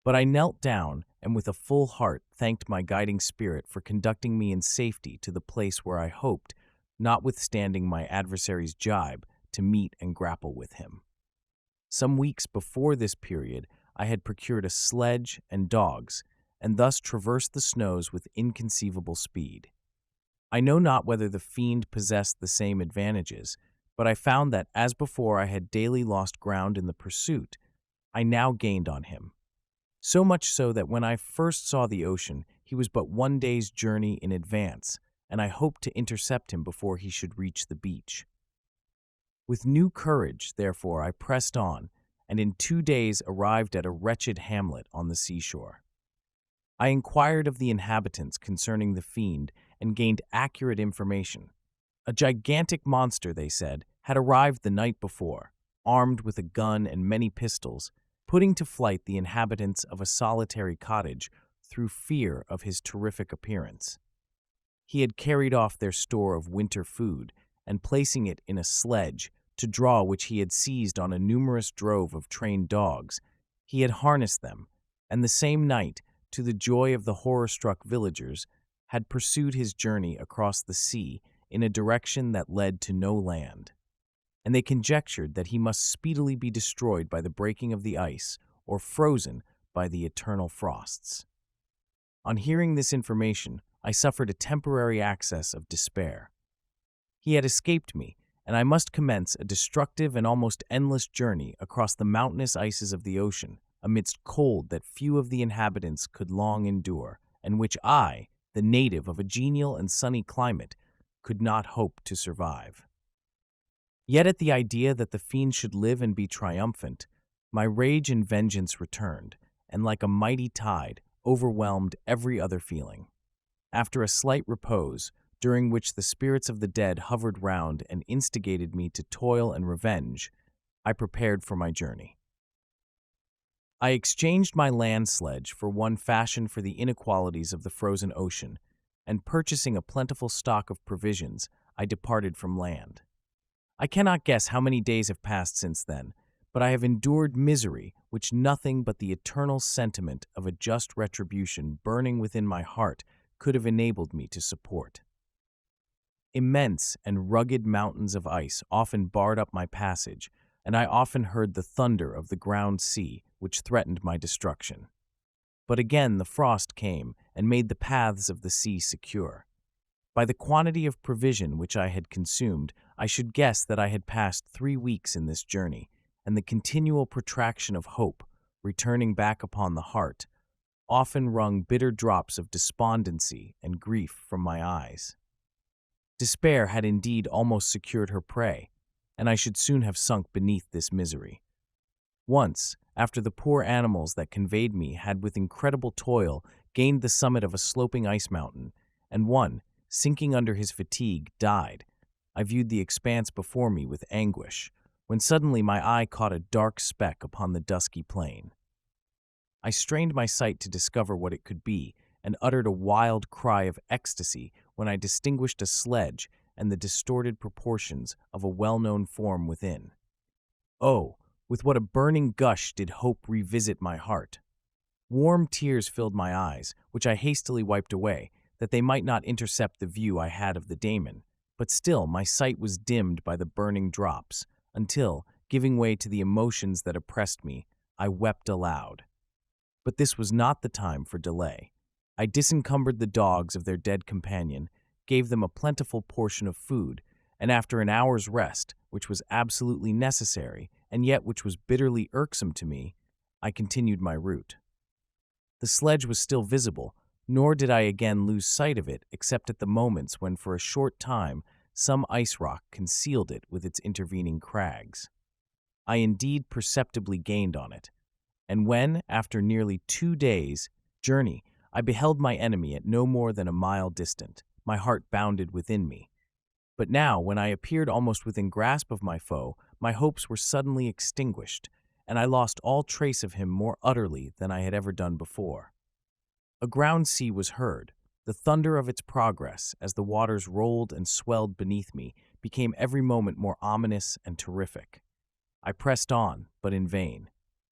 but I knelt down and with a full heart thanked my guiding spirit for conducting me in safety to the place where I hoped, notwithstanding my adversary's jibe, to meet and grapple with him. Some weeks before this period, I had procured a sledge and dogs, and thus traversed the snows with inconceivable speed. I know not whether the fiend possessed the same advantages, but I found that, as before I had daily lost ground in the pursuit, I now gained on him. So much so that when I first saw the ocean, he was but 1 day's journey in advance, and I hoped to intercept him before he should reach the beach. With new courage, therefore, I pressed on, and in 2 days arrived at a wretched hamlet on the seashore. I inquired of the inhabitants concerning the fiend and gained accurate information. A gigantic monster, they said, had arrived the night before, armed with a gun and many pistols, putting to flight the inhabitants of a solitary cottage through fear of his terrific appearance. He had carried off their store of winter food, and placing it in a sledge, to draw which he had seized on a numerous drove of trained dogs, he had harnessed them, and the same night, to the joy of the horror-struck villagers, had pursued his journey across the sea in a direction that led to no land. and they conjectured that he must speedily be destroyed by the breaking of the ice or frozen by the eternal frosts. On hearing this information, I suffered a temporary access of despair. He had escaped me, and I must commence a destructive and almost endless journey across the mountainous ices of the ocean, amidst cold that few of the inhabitants could long endure, and which I, the native of a genial and sunny climate, could not hope to survive. Yet at the idea that the fiend should live and be triumphant, my rage and vengeance returned, and like a mighty tide, overwhelmed every other feeling. After a slight repose, during which the spirits of the dead hovered round and instigated me to toil and revenge, I prepared for my journey. I exchanged my land sledge for one fashioned for the inequalities of the frozen ocean, and purchasing a plentiful stock of provisions, I departed from land. I cannot guess how many days have passed since then, but I have endured misery which nothing but the eternal sentiment of a just retribution burning within my heart could have enabled me to support. Immense and rugged mountains of ice often barred up my passage, and I often heard the thunder of the ground sea which threatened my destruction. But again the frost came and made the paths of the sea secure. By the quantity of provision which I had consumed, I should guess that I had passed 3 weeks in this journey, and the continual protraction of hope, returning back upon the heart, often wrung bitter drops of despondency and grief from my eyes. Despair had indeed almost secured her prey, and I should soon have sunk beneath this misery. Once, after the poor animals that conveyed me had with incredible toil gained the summit of a sloping ice mountain, and one, sinking under his fatigue, died, I viewed the expanse before me with anguish, when suddenly my eye caught a dark speck upon the dusky plain. I strained my sight to discover what it could be, and uttered a wild cry of ecstasy when I distinguished a sledge and the distorted proportions of a well-known form within. Oh, with what a burning gush did hope revisit my heart! Warm tears filled my eyes, which I hastily wiped away, that they might not intercept the view I had of the daemon, but still my sight was dimmed by the burning drops, until, giving way to the emotions that oppressed me, I wept aloud. But this was not the time for delay. I disencumbered the dogs of their dead companion, gave them a plentiful portion of food, and after an hour's rest, which was absolutely necessary, and yet which was bitterly irksome to me, I continued my route. The sledge was still visible, nor did I again lose sight of it except at the moments when for a short time some ice rock concealed it with its intervening crags. I indeed perceptibly gained on it, and when, after nearly 2 days' journey, I beheld my enemy at no more than a mile distant, my heart bounded within me. But now, when I appeared almost within grasp of my foe, my hopes were suddenly extinguished, and I lost all trace of him more utterly than I had ever done before. A ground sea was heard. The thunder of its progress, as the waters rolled and swelled beneath me, became every moment more ominous and terrific. I pressed on, but in vain.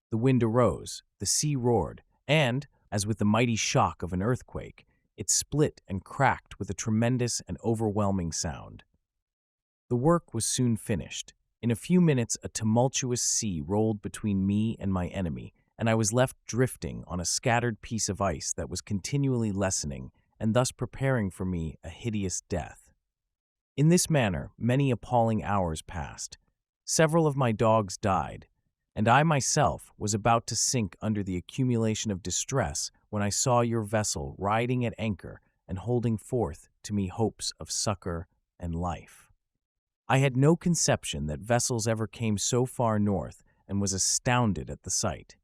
The wind arose, the sea roared, and, as with the mighty shock of an earthquake, it split and cracked with a tremendous and overwhelming sound. The work was soon finished. In a few minutes a tumultuous sea rolled between me and my enemy, and I was left drifting on a scattered piece of ice that was continually lessening and thus preparing for me a hideous death. In this manner many appalling hours passed. Several of my dogs died, and I myself was about to sink under the accumulation of distress when I saw your vessel riding at anchor and holding forth to me hopes of succor and life. I had no conception that vessels ever came so far north and was astounded at the sight.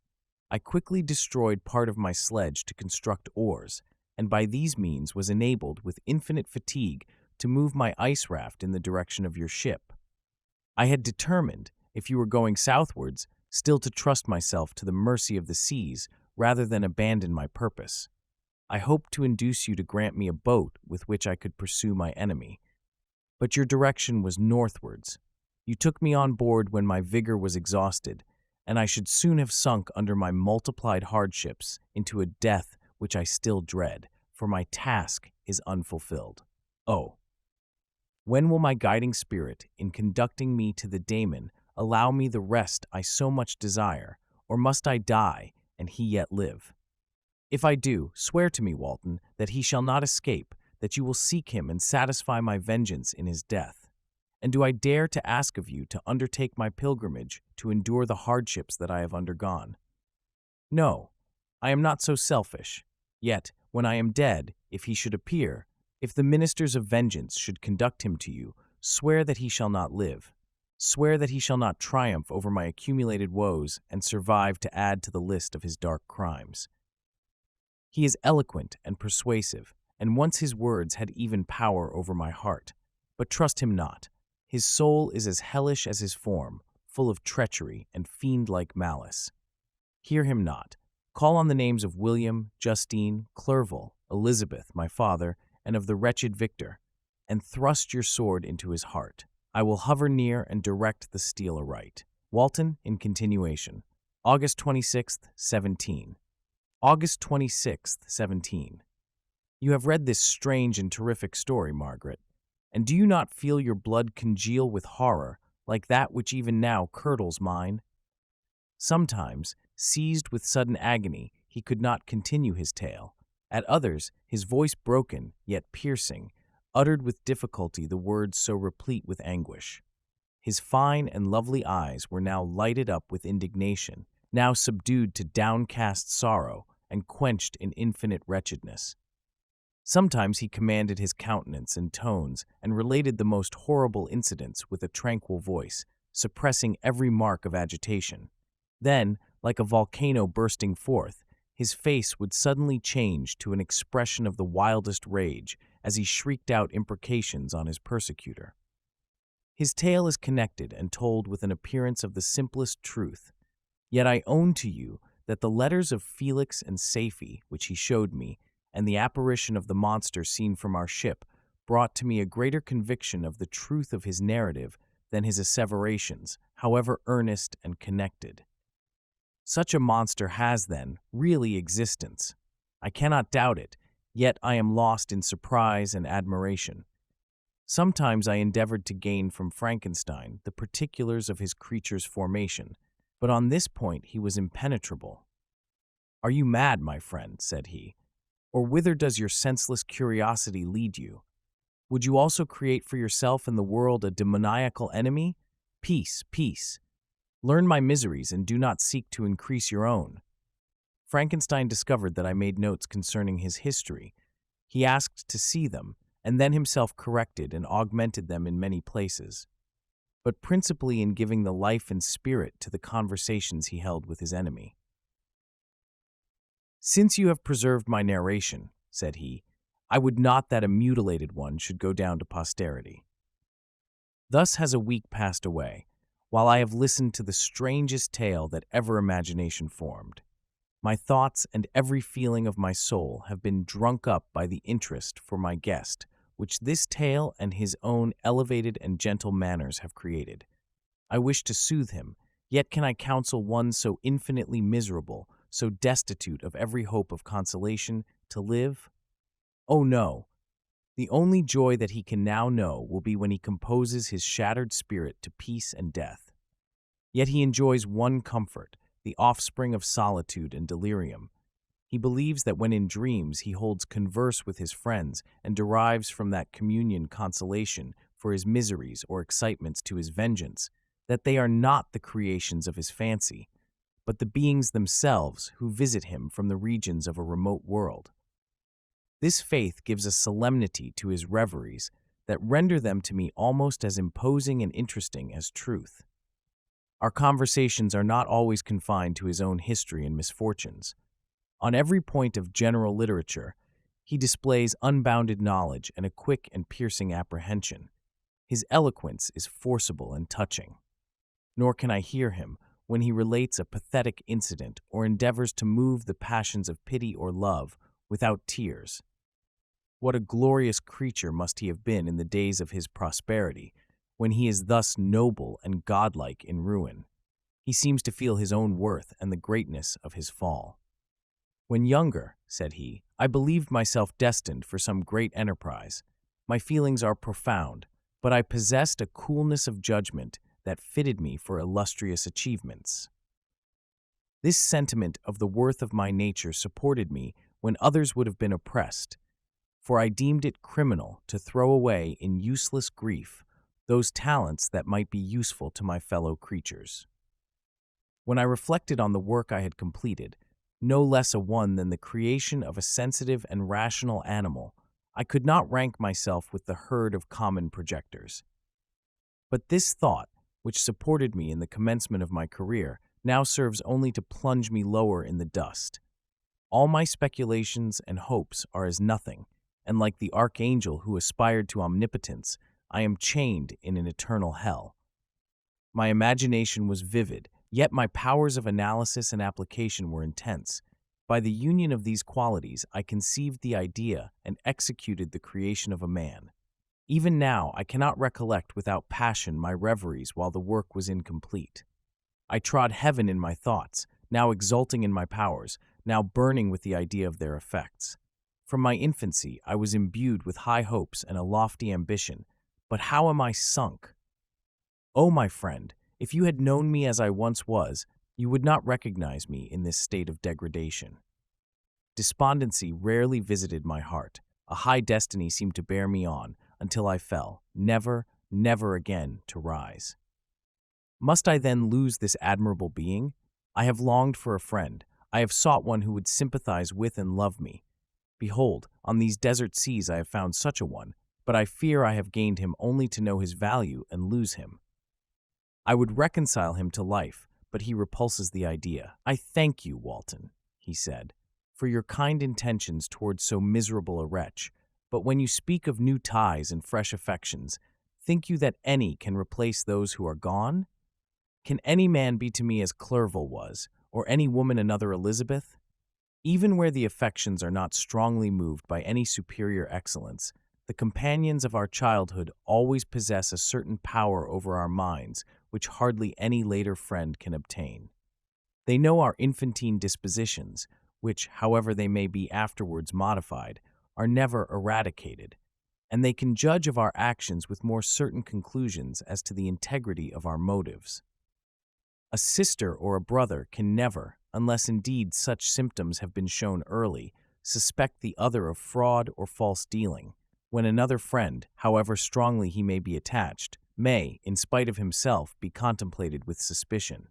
I quickly destroyed part of my sledge to construct oars, and by these means was enabled with infinite fatigue to move my ice raft in the direction of your ship. I had determined, if you were going southwards, still to trust myself to the mercy of the seas rather than abandon my purpose. I hoped to induce you to grant me a boat with which I could pursue my enemy. But your direction was northwards. You took me on board when my vigor was exhausted, and I should soon have sunk under my multiplied hardships into a death which I still dread, for my task is unfulfilled. Oh, When will my guiding spirit, in conducting me to the daemon, allow me the rest I so much desire, or must I die, and he yet live? If I do, swear to me, Walton, that he shall not escape, that you will seek him and satisfy my vengeance in his death. And do I dare to ask of you to undertake my pilgrimage to endure the hardships that I have undergone? No, I am not so selfish. Yet, when I am dead, if he should appear, if the ministers of vengeance should conduct him to you, swear that he shall not live. Swear that he shall not triumph over my accumulated woes and survive to add to the list of his dark crimes. He is eloquent and persuasive, and once his words had even power over my heart. But trust him not. His soul is as hellish as his form, full of treachery and fiend-like malice. Hear him not. Call on the names of William, Justine, Clerval, Elizabeth, my father, and of the wretched Victor, and thrust your sword into his heart. I will hover near and direct the steel aright. Walton, in continuation. August 26th, 17. August 26th, 17. You have read this strange and terrific story, Margaret, and do you not feel your blood congeal with horror, like that which even now curdles mine? Sometimes, seized with sudden agony, he could not continue his tale. At others, his voice broken, yet piercing, uttered with difficulty the words so replete with anguish. His fine and lovely eyes were now lighted up with indignation, now subdued to downcast sorrow, and quenched in infinite wretchedness. Sometimes he commanded his countenance and tones, and related the most horrible incidents with a tranquil voice, suppressing every mark of agitation. Then, like a volcano bursting forth, his face would suddenly change to an expression of the wildest rage as he shrieked out imprecations on his persecutor. His tale is connected and told with an appearance of the simplest truth, yet I own to you that the letters of Felix and Safie, which he showed me, and the apparition of the monster seen from our ship, brought to me a greater conviction of the truth of his narrative than his asseverations, however earnest and connected. Such a monster has, then, really existence. I cannot doubt it, yet I am lost in surprise and admiration. Sometimes I endeavored to gain from Frankenstein the particulars of his creature's formation, but on this point he was impenetrable. "Are you mad, my friend?" said he. "Or whither does your senseless curiosity lead you? Would you also create for yourself in the world a demoniacal enemy? Peace, peace. Learn my miseries and do not seek to increase your own." Frankenstein discovered that I made notes concerning his history. He asked to see them, and then himself corrected and augmented them in many places, but principally in giving the life and spirit to the conversations he held with his enemy. "Since you have preserved my narration," said he, "I would not that a mutilated one should go down to posterity." Thus has a week passed away, while I have listened to the strangest tale that ever imagination formed. My thoughts and every feeling of my soul have been drunk up by the interest for my guest, which this tale and his own elevated and gentle manners have created. I wish to soothe him, yet can I counsel one so infinitely miserable, so destitute of every hope of consolation, to live? Oh no! The only joy that he can now know will be when he composes his shattered spirit to peace and death. Yet he enjoys one comfort, the offspring of solitude and delirium. He believes that when in dreams he holds converse with his friends and derives from that communion consolation for his miseries or excitements to his vengeance, that they are not the creations of his fancy, but the beings themselves who visit him from the regions of a remote world. This faith gives a solemnity to his reveries that render them to me almost as imposing and interesting as truth. Our conversations are not always confined to his own history and misfortunes. On every point of general literature, he displays unbounded knowledge and a quick and piercing apprehension. His eloquence is forcible and touching. Nor can I hear him when he relates a pathetic incident or endeavors to move the passions of pity or love without tears. What a glorious creature must he have been in the days of his prosperity, when he is thus noble and godlike in ruin. He seems to feel his own worth and the greatness of his fall. "When younger," said he, "I believed myself destined for some great enterprise. My feelings are profound, but I possessed a coolness of judgment that fitted me for illustrious achievements. This sentiment of the worth of my nature supported me when others would have been oppressed, for I deemed it criminal to throw away in useless grief those talents that might be useful to my fellow creatures. When I reflected on the work I had completed, no less a one than the creation of a sensitive and rational animal, I could not rank myself with the herd of common projectors. But this thought, which supported me in the commencement of my career, now serves only to plunge me lower in the dust. All my speculations and hopes are as nothing, and like the archangel who aspired to omnipotence, I am chained in an eternal hell. My imagination was vivid, yet my powers of analysis and application were intense. By the union of these qualities, I conceived the idea and executed the creation of a man. Even now, I cannot recollect without passion my reveries while the work was incomplete. I trod heaven in my thoughts, now exulting in my powers, now burning with the idea of their effects. From my infancy, I was imbued with high hopes and a lofty ambition, but how am I sunk? Oh, my friend, if you had known me as I once was, you would not recognize me in this state of degradation. Despondency rarely visited my heart. A high destiny seemed to bear me on until I fell, never, never again to rise. Must I then lose this admirable being? I have longed for a friend. I have sought one who would sympathize with and love me. Behold, on these desert seas I have found such a one, but I fear I have gained him only to know his value and lose him. I would reconcile him to life, but he repulses the idea. I thank you, Walton, he said, for your kind intentions towards so miserable a wretch, but when you speak of new ties and fresh affections, think you that any can replace those who are gone? Can any man be to me as Clerval was, or any woman another Elizabeth? Even where the affections are not strongly moved by any superior excellence, the companions of our childhood always possess a certain power over our minds which hardly any later friend can obtain. They know our infantine dispositions, which, however they may be afterwards modified, are never eradicated, and they can judge of our actions with more certain conclusions as to the integrity of our motives. A sister or a brother can never, unless indeed such symptoms have been shown early, suspect the other of fraud or false dealing, when another friend, however strongly he may be attached, may, in spite of himself, be contemplated with suspicion.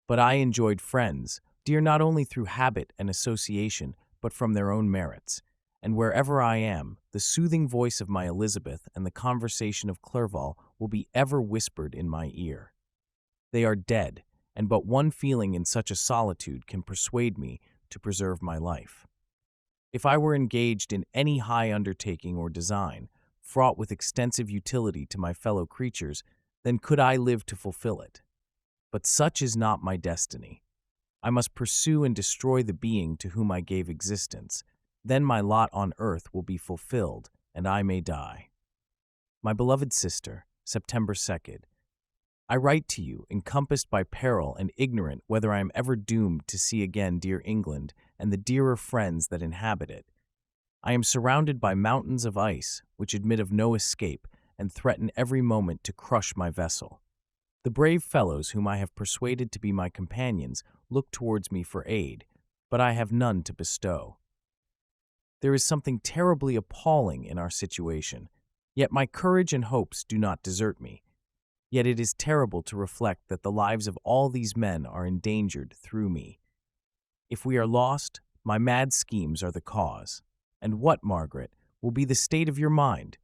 But I enjoyed friends, dear not only through habit and association, but from their own merits, and wherever I am, the soothing voice of my Elizabeth and the conversation of Clerval will be ever whispered in my ear. They are dead, and but one feeling in such a solitude can persuade me to preserve my life. If I were engaged in any high undertaking or design, fraught with extensive utility to my fellow creatures, then could I live to fulfill it. But such is not my destiny. I must pursue and destroy the being to whom I gave existence. Then my lot on earth will be fulfilled, and I may die. My beloved sister, September 2nd. I write to you, encompassed by peril and ignorant whether I am ever doomed to see again dear England and the dearer friends that inhabit it. I am surrounded by mountains of ice, which admit of no escape and threaten every moment to crush my vessel. The brave fellows whom I have persuaded to be my companions look towards me for aid, but I have none to bestow. There is something terribly appalling in our situation, yet my courage and hopes do not desert me. Yet it is terrible to reflect that the lives of all these men are endangered through me. If we are lost, my mad schemes are the cause. And what, Margaret, will be the state of your mind?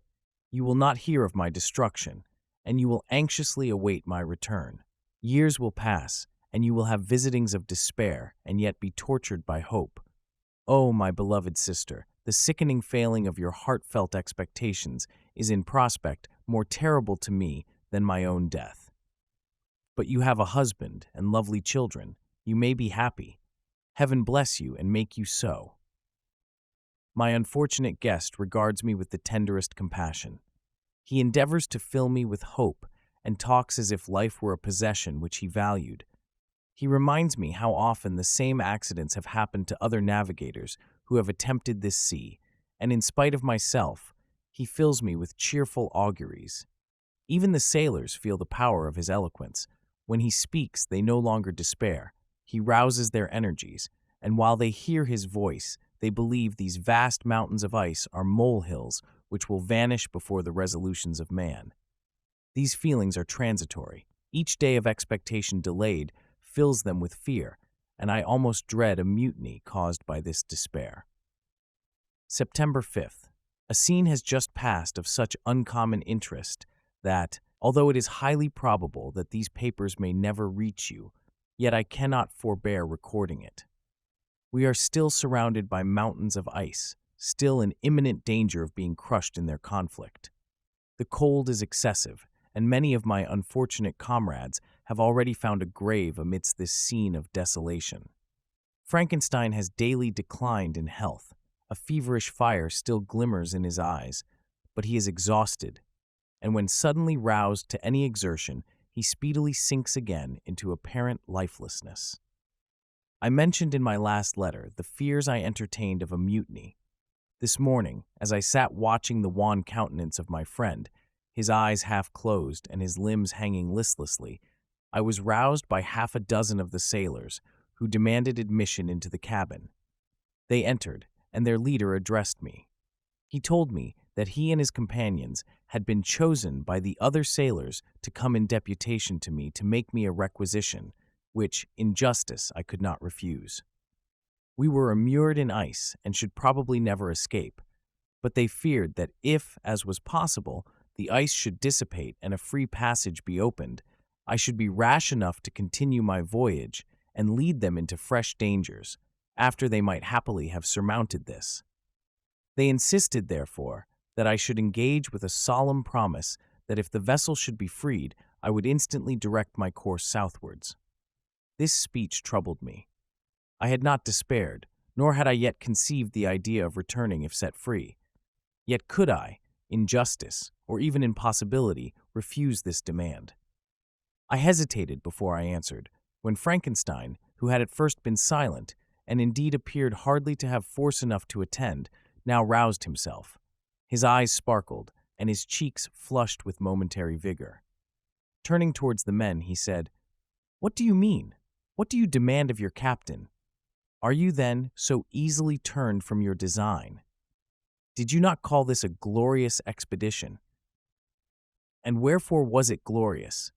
You will not hear of my destruction, and you will anxiously await my return. Years will pass, and you will have visitings of despair, and yet be tortured by hope. Oh, my beloved sister, the sickening failing of your heartfelt expectations is in prospect more terrible to me than my own death. But you have a husband and lovely children. You may be happy. Heaven bless you and make you so. My unfortunate guest regards me with the tenderest compassion. He endeavors to fill me with hope and talks as if life were a possession which he valued. He reminds me how often the same accidents have happened to other navigators who have attempted this sea, and in spite of myself, he fills me with cheerful auguries. Even the sailors feel the power of his eloquence. When he speaks, they no longer despair. He rouses their energies, and while they hear his voice, they believe these vast mountains of ice are molehills which will vanish before the resolutions of man. These feelings are transitory. Each day of expectation delayed fills them with fear, and I almost dread a mutiny caused by this despair. September 5th. A scene has just passed of such uncommon interest that, although it is highly probable that these papers may never reach you, yet I cannot forbear recording it. We are still surrounded by mountains of ice, still in imminent danger of being crushed in their conflict. The cold is excessive, and many of my unfortunate comrades have already found a grave amidst this scene of desolation. Frankenstein has daily declined in health. A feverish fire still glimmers in his eyes, but he is exhausted, and when suddenly roused to any exertion, he speedily sinks again into apparent lifelessness. I mentioned in my last letter the fears I entertained of a mutiny. This morning, as I sat watching the wan countenance of my friend, his eyes half closed and his limbs hanging listlessly, I was roused by half a dozen of the sailors, who demanded admission into the cabin. They entered, and their leader addressed me. He told me that he and his companions had been chosen by the other sailors to come in deputation to me to make me a requisition, which, in justice, I could not refuse. We were immured in ice and should probably never escape, but they feared that if, as was possible, the ice should dissipate and a free passage be opened, I should be rash enough to continue my voyage and lead them into fresh dangers, after they might happily have surmounted this. They insisted, therefore, that I should engage with a solemn promise that if the vessel should be freed, I would instantly direct my course southwards. This speech troubled me. I had not despaired, nor had I yet conceived the idea of returning if set free. Yet could I, in justice, or even in possibility, refuse this demand? I hesitated before I answered, when Frankenstein, who had at first been silent, and indeed appeared hardly to have force enough to attend, now roused himself. His eyes sparkled, and his cheeks flushed with momentary vigor. Turning towards the men, he said, "What do you mean? What do you demand of your captain? Are you, then, so easily turned from your design? Did you not call this a glorious expedition? And wherefore was it glorious?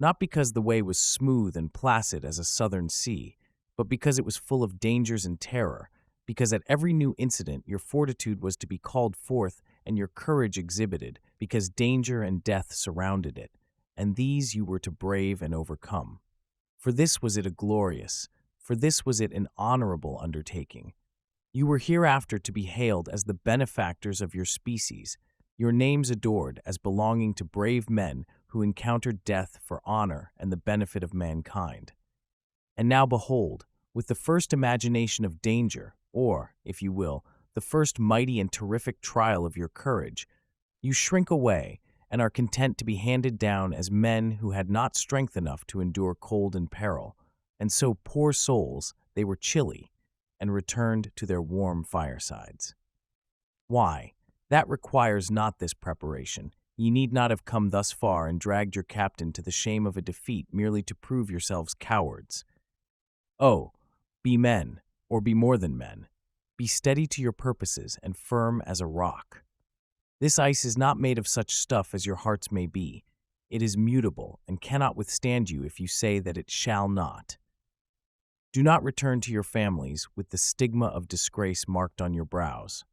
Not because the way was smooth and placid as a southern sea, but because it was full of dangers and terror, because at every new incident your fortitude was to be called forth and your courage exhibited, because danger and death surrounded it, and these you were to brave and overcome. For this was it a glorious, for this was it an honorable undertaking. You were hereafter to be hailed as the benefactors of your species, your names adored as belonging to brave men who encountered death for honor and the benefit of mankind. And now behold, with the first imagination of danger, or, if you will, the first mighty and terrific trial of your courage, you shrink away and are content to be handed down as men who had not strength enough to endure cold and peril, and so, poor souls, they were chilly, and returned to their warm firesides. Why, that requires not this preparation. Ye need not have come thus far and dragged your captain to the shame of a defeat merely to prove yourselves cowards. Oh, be men, or be more than men. Be steady to your purposes and firm as a rock. This ice is not made of such stuff as your hearts may be. It is mutable and cannot withstand you if you say that it shall not. Do not return to your families with the stigma of disgrace marked on your brows.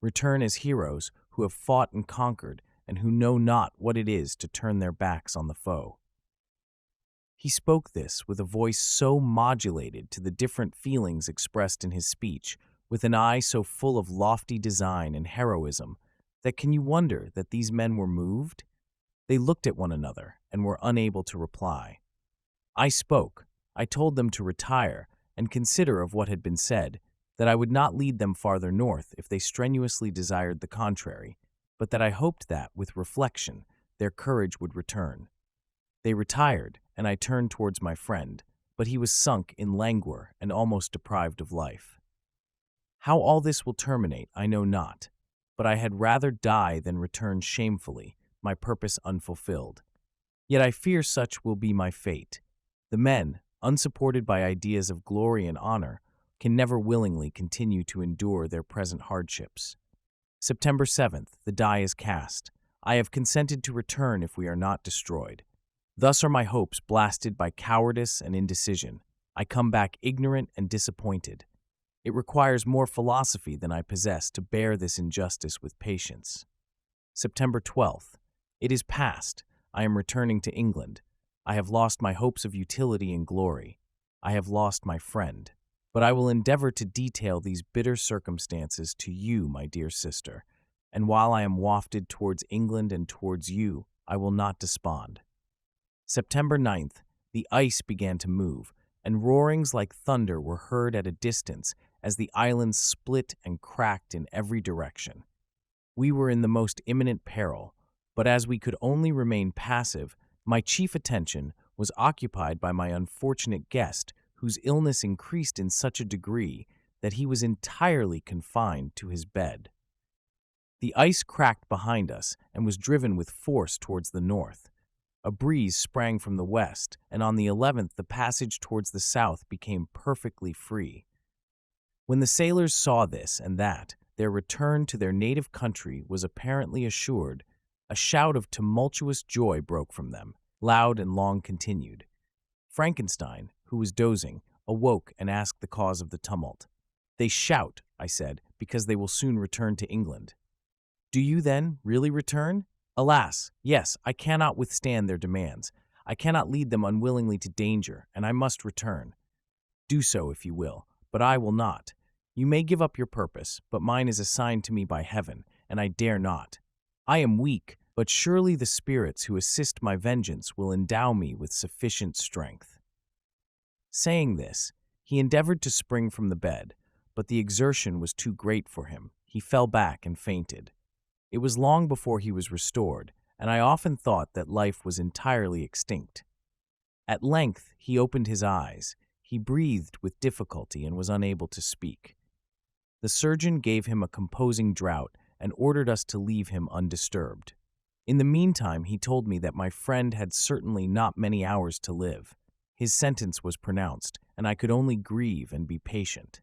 Return as heroes who have fought and conquered and who know not what it is to turn their backs on the foe." He spoke this with a voice so modulated to the different feelings expressed in his speech, with an eye so full of lofty design and heroism, that can you wonder that these men were moved? They looked at one another and were unable to reply. I spoke. I told them to retire and consider of what had been said, that I would not lead them farther north if they strenuously desired the contrary, but that I hoped that, with reflection, their courage would return. They retired, and I turned towards my friend, but he was sunk in languor and almost deprived of life. How all this will terminate, I know not, but I had rather die than return shamefully, my purpose unfulfilled. Yet I fear such will be my fate. The men, unsupported by ideas of glory and honor, can never willingly continue to endure their present hardships. September 7th, the die is cast. I have consented to return if we are not destroyed. Thus are my hopes blasted by cowardice and indecision. I come back ignorant and disappointed. It requires more philosophy than I possess to bear this injustice with patience. September 12th. It is past. I am returning to England. I have lost my hopes of utility and glory. I have lost my friend. But I will endeavor to detail these bitter circumstances to you, my dear sister, and while I am wafted towards England and towards you, I will not despond. September 9th, the ice began to move, and roarings like thunder were heard at a distance as the islands split and cracked in every direction. We were in the most imminent peril, but as we could only remain passive, my chief attention was occupied by my unfortunate guest, whose illness increased in such a degree that he was entirely confined to his bed. The ice cracked behind us and was driven with force towards the north. A breeze sprang from the west, and on the 11th the passage towards the south became perfectly free. When the sailors saw this and that, their return to their native country was apparently assured, a shout of tumultuous joy broke from them, loud and long continued. Frankenstein, who was dozing, awoke and asked the cause of the tumult. "They shout," I said, "because they will soon return to England." "Do you, then, really return?" "Alas, yes, I cannot withstand their demands. I cannot lead them unwillingly to danger, and I must return." "Do so, if you will, but I will not. You may give up your purpose, but mine is assigned to me by heaven, and I dare not. I am weak, but surely the spirits who assist my vengeance will endow me with sufficient strength." Saying this, he endeavored to spring from the bed, but the exertion was too great for him. He fell back and fainted. It was long before he was restored, and I often thought that life was entirely extinct. At length he opened his eyes. He breathed with difficulty and was unable to speak. The surgeon gave him a composing draught and ordered us to leave him undisturbed. In the meantime, he told me that my friend had certainly not many hours to live. His sentence was pronounced, and I could only grieve and be patient.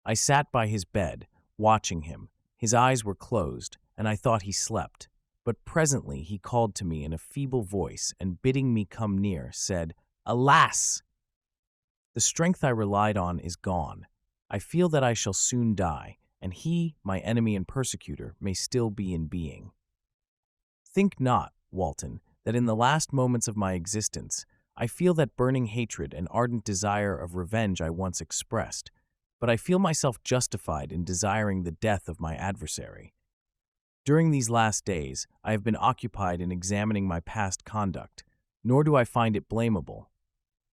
I sat by his bed, watching him. His eyes were closed, and I thought he slept. But presently he called to me in a feeble voice, and bidding me come near, said, "Alas! The strength I relied on is gone. I feel that I shall soon die, and he, my enemy and persecutor, may still be in being. Think not, Walton, that in the last moments of my existence, I feel that burning hatred and ardent desire of revenge I once expressed, but I feel myself justified in desiring the death of my adversary. During these last days, I have been occupied in examining my past conduct, nor do I find it blamable.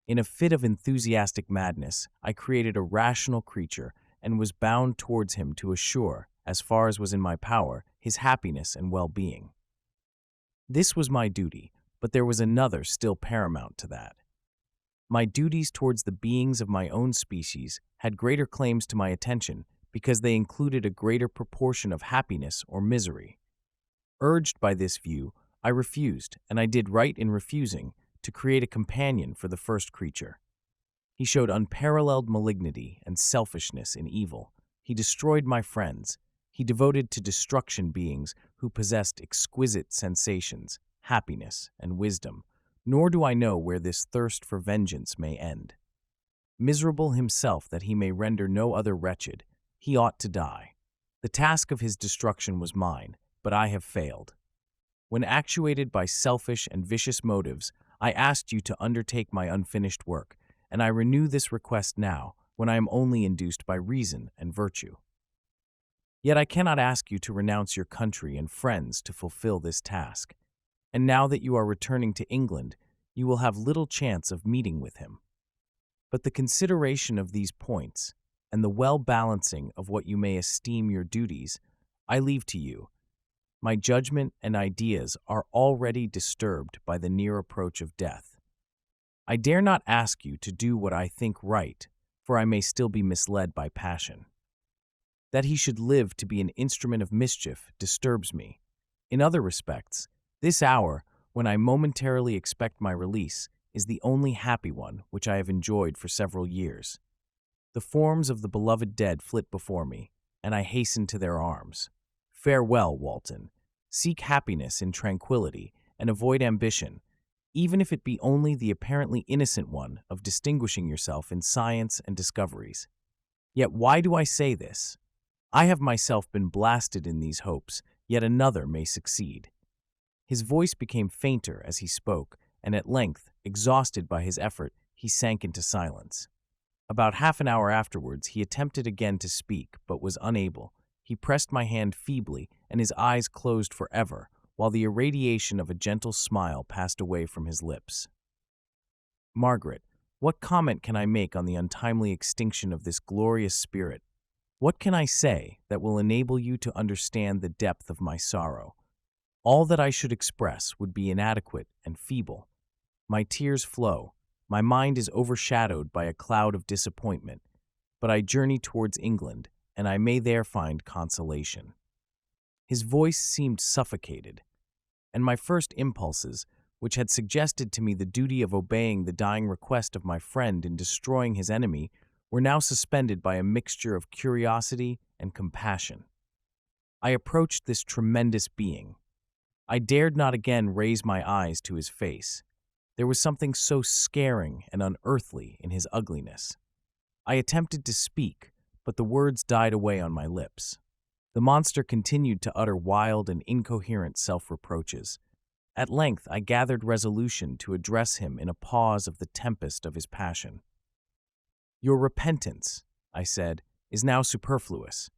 In a fit of enthusiastic madness, I created a rational creature and was bound towards him to assure, as far as was in my power, his happiness and well-being. This was my duty, but there was another still paramount to that. My duties towards the beings of my own species had greater claims to my attention because they included a greater proportion of happiness or misery. Urged by this view, I refused, and I did right in refusing, to create a companion for the first creature. He showed unparalleled malignity and selfishness in evil. He destroyed my friends. He devoted to destruction beings who possessed exquisite sensations, happiness, and wisdom, nor do I know where this thirst for vengeance may end. Miserable himself that he may render no other wretched, he ought to die. The task of his destruction was mine, but I have failed. When actuated by selfish and vicious motives, I asked you to undertake my unfinished work, and I renew this request now, when I am only induced by reason and virtue. Yet I cannot ask you to renounce your country and friends to fulfill this task, and now that you are returning to England, you will have little chance of meeting with him. But the consideration of these points, and the well-balancing of what you may esteem your duties, I leave to you. My judgment and ideas are already disturbed by the near approach of death. I dare not ask you to do what I think right, for I may still be misled by passion. That he should live to be an instrument of mischief disturbs me. In other respects, This hour, when I momentarily expect my release, is the only happy one which I have enjoyed for several years. The forms of the beloved dead flit before me, and I hasten to their arms. Farewell, Walton. Seek happiness in tranquility, and avoid ambition, even if it be only the apparently innocent one of distinguishing yourself in science and discoveries. Yet why do I say this? I have myself been blasted in these hopes, yet another may succeed. His voice became fainter as he spoke, and at length, exhausted by his effort, he sank into silence. About half an hour afterwards, he attempted again to speak, but was unable. He pressed my hand feebly, and his eyes closed forever, while the irradiation of a gentle smile passed away from his lips. Margaret, what comment can I make on the untimely extinction of this glorious spirit? What can I say that will enable you to understand the depth of my sorrow? All that I should express would be inadequate and feeble. My tears flow. My mind is overshadowed by a cloud of disappointment, but I journey towards England, and I may there find consolation. His voice seemed suffocated, and my first impulses, which had suggested to me the duty of obeying the dying request of my friend in destroying his enemy, were now suspended by a mixture of curiosity and compassion. I approached this tremendous being. I dared not again raise my eyes to his face. There was something so scaring and unearthly in his ugliness. I attempted to speak, but the words died away on my lips. The monster continued to utter wild and incoherent self-reproaches. At length, I gathered resolution to address him in a pause of the tempest of his passion. "Your repentance," I said, "is now superfluous.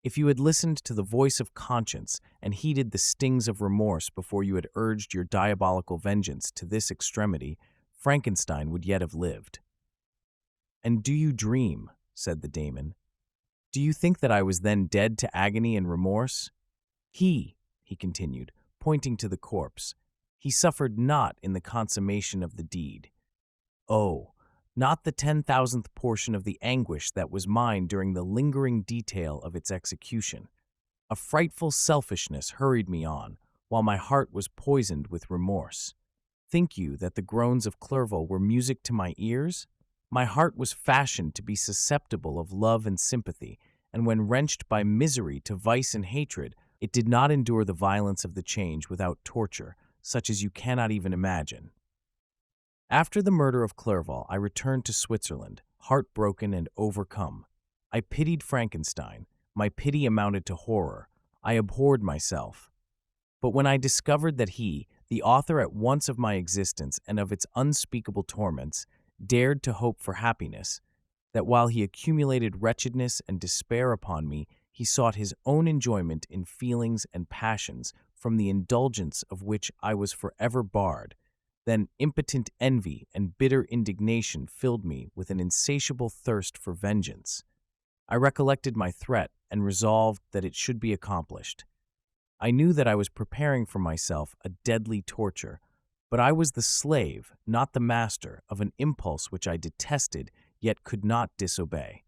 If you had listened to the voice of conscience and heeded the stings of remorse before you had urged your diabolical vengeance to this extremity, Frankenstein would yet have lived." "And do you dream?" said the daemon. "Do you think that I was then dead to agony and remorse? He continued, pointing to the corpse, he suffered not in the consummation of the deed. Oh, not the 10,000th portion of the anguish that was mine during the lingering detail of its execution. A frightful selfishness hurried me on, while my heart was poisoned with remorse. Think you that the groans of Clerval were music to my ears? My heart was fashioned to be susceptible of love and sympathy, and when wrenched by misery to vice and hatred, it did not endure the violence of the change without torture, such as you cannot even imagine. After the murder of Clerval, I returned to Switzerland, heartbroken and overcome. I pitied Frankenstein. My pity amounted to horror. I abhorred myself. But when I discovered that he, the author at once of my existence and of its unspeakable torments, dared to hope for happiness, that while he accumulated wretchedness and despair upon me, he sought his own enjoyment in feelings and passions from the indulgence of which I was forever barred, then impotent envy and bitter indignation filled me with an insatiable thirst for vengeance. I recollected my threat and resolved that it should be accomplished. I knew that I was preparing for myself a deadly torture, but I was the slave, not the master, of an impulse which I detested, yet could not disobey.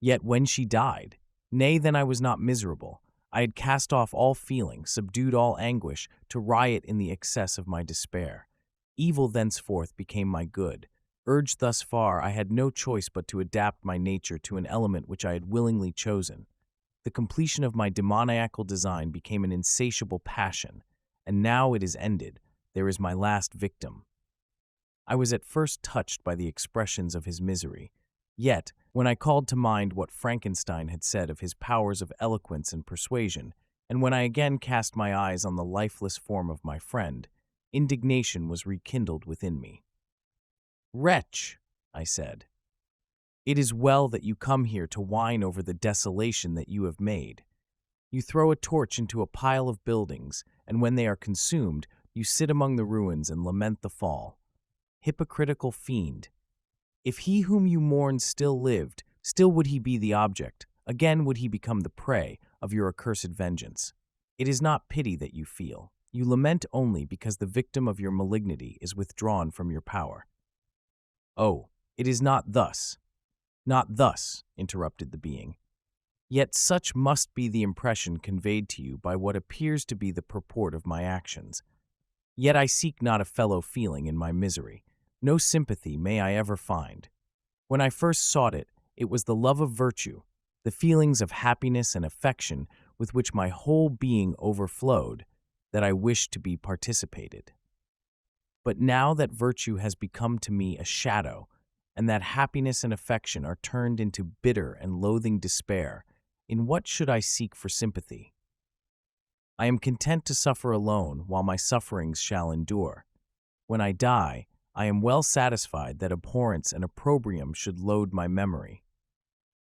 Yet when she died, nay, then I was not miserable. I had cast off all feeling, subdued all anguish, to riot in the excess of my despair. Evil thenceforth became my good. Urged thus far, I had no choice but to adapt my nature to an element which I had willingly chosen. The completion of my demoniacal design became an insatiable passion, and now it is ended. There is my last victim. I was at first touched by the expressions of his misery. Yet, when I called to mind what Frankenstein had said of his powers of eloquence and persuasion, and when I again cast my eyes on the lifeless form of my friend, indignation was rekindled within me. "Wretch," I said, "it is well that you come here to whine over the desolation that you have made. You throw a torch into a pile of buildings, and when they are consumed, you sit among the ruins and lament the fall. Hypocritical fiend! If he whom you mourn still lived, still would he be the object, again would he become the prey of your accursed vengeance. It is not pity that you feel. You lament only because the victim of your malignity is withdrawn from your power." "Oh, it is not thus." "Not thus," interrupted the being. "Yet such must be the impression conveyed to you by what appears to be the purport of my actions. Yet I seek not a fellow feeling in my misery. No sympathy may I ever find. When I first sought it, it was the love of virtue, the feelings of happiness and affection with which my whole being overflowed, that I wished to be participated. But now that virtue has become to me a shadow, and that happiness and affection are turned into bitter and loathing despair, in what should I seek for sympathy? I am content to suffer alone while my sufferings shall endure. When I die, I am well satisfied that abhorrence and opprobrium should load my memory.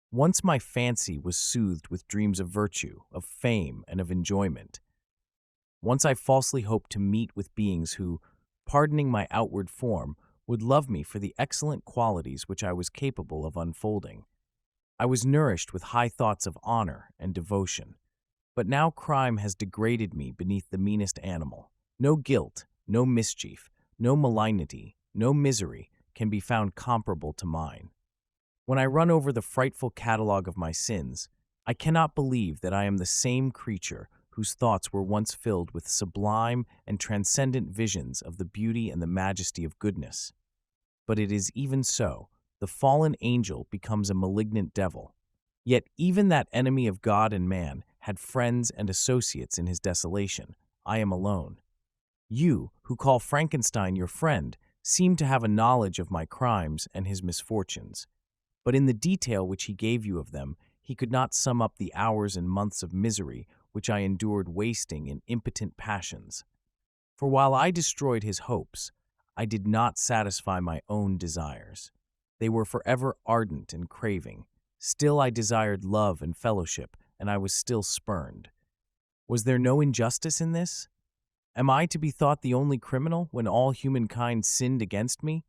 Once my fancy was soothed with dreams of virtue, of fame, and of enjoyment. Once I falsely hoped to meet with beings who, pardoning my outward form, would love me for the excellent qualities which I was capable of unfolding. I was nourished with high thoughts of honor and devotion. But now crime has degraded me beneath the meanest animal. No guilt, no mischief, no malignity, no misery can be found comparable to mine. When I run over the frightful catalogue of my sins, I cannot believe that I am the same creature whose thoughts were once filled with sublime and transcendent visions of the beauty and the majesty of goodness. But it is even so, the fallen angel becomes a malignant devil. Yet even that enemy of God and man had friends and associates in his desolation. I am alone. You, who call Frankenstein your friend, seem to have a knowledge of my crimes and his misfortunes. But in the detail which he gave you of them, he could not sum up the hours and months of misery which I endured wasting in impotent passions. For while I destroyed his hopes, I did not satisfy my own desires. They were forever ardent and craving. Still I desired love and fellowship, and I was still spurned. Was there no injustice in this? Am I to be thought the only criminal when all humankind sinned against me?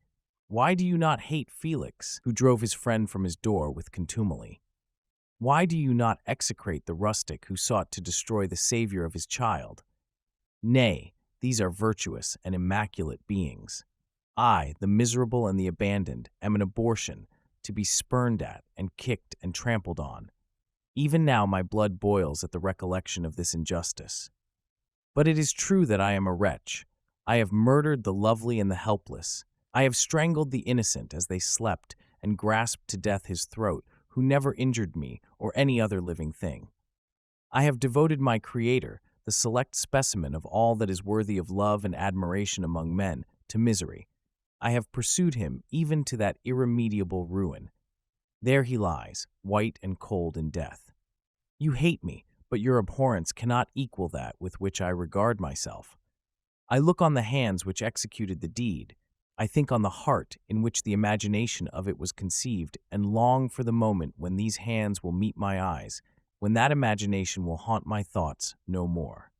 Why do you not hate Felix, who drove his friend from his door with contumely? Why do you not execrate the rustic who sought to destroy the Savior of his child? Nay, these are virtuous and immaculate beings. I, the miserable and the abandoned, am an abortion, to be spurned at and kicked and trampled on. Even now my blood boils at the recollection of this injustice. But it is true that I am a wretch. I have murdered the lovely and the helpless. I have strangled the innocent as they slept and grasped to death his throat, who never injured me or any other living thing. I have devoted my Creator, the select specimen of all that is worthy of love and admiration among men, to misery. I have pursued him even to that irremediable ruin. There he lies, white and cold in death. You hate me, but your abhorrence cannot equal that with which I regard myself. I look on the hands which executed the deed. I think on the heart in which the imagination of it was conceived, and long for the moment when these hands will meet my eyes, when that imagination will haunt my thoughts no more.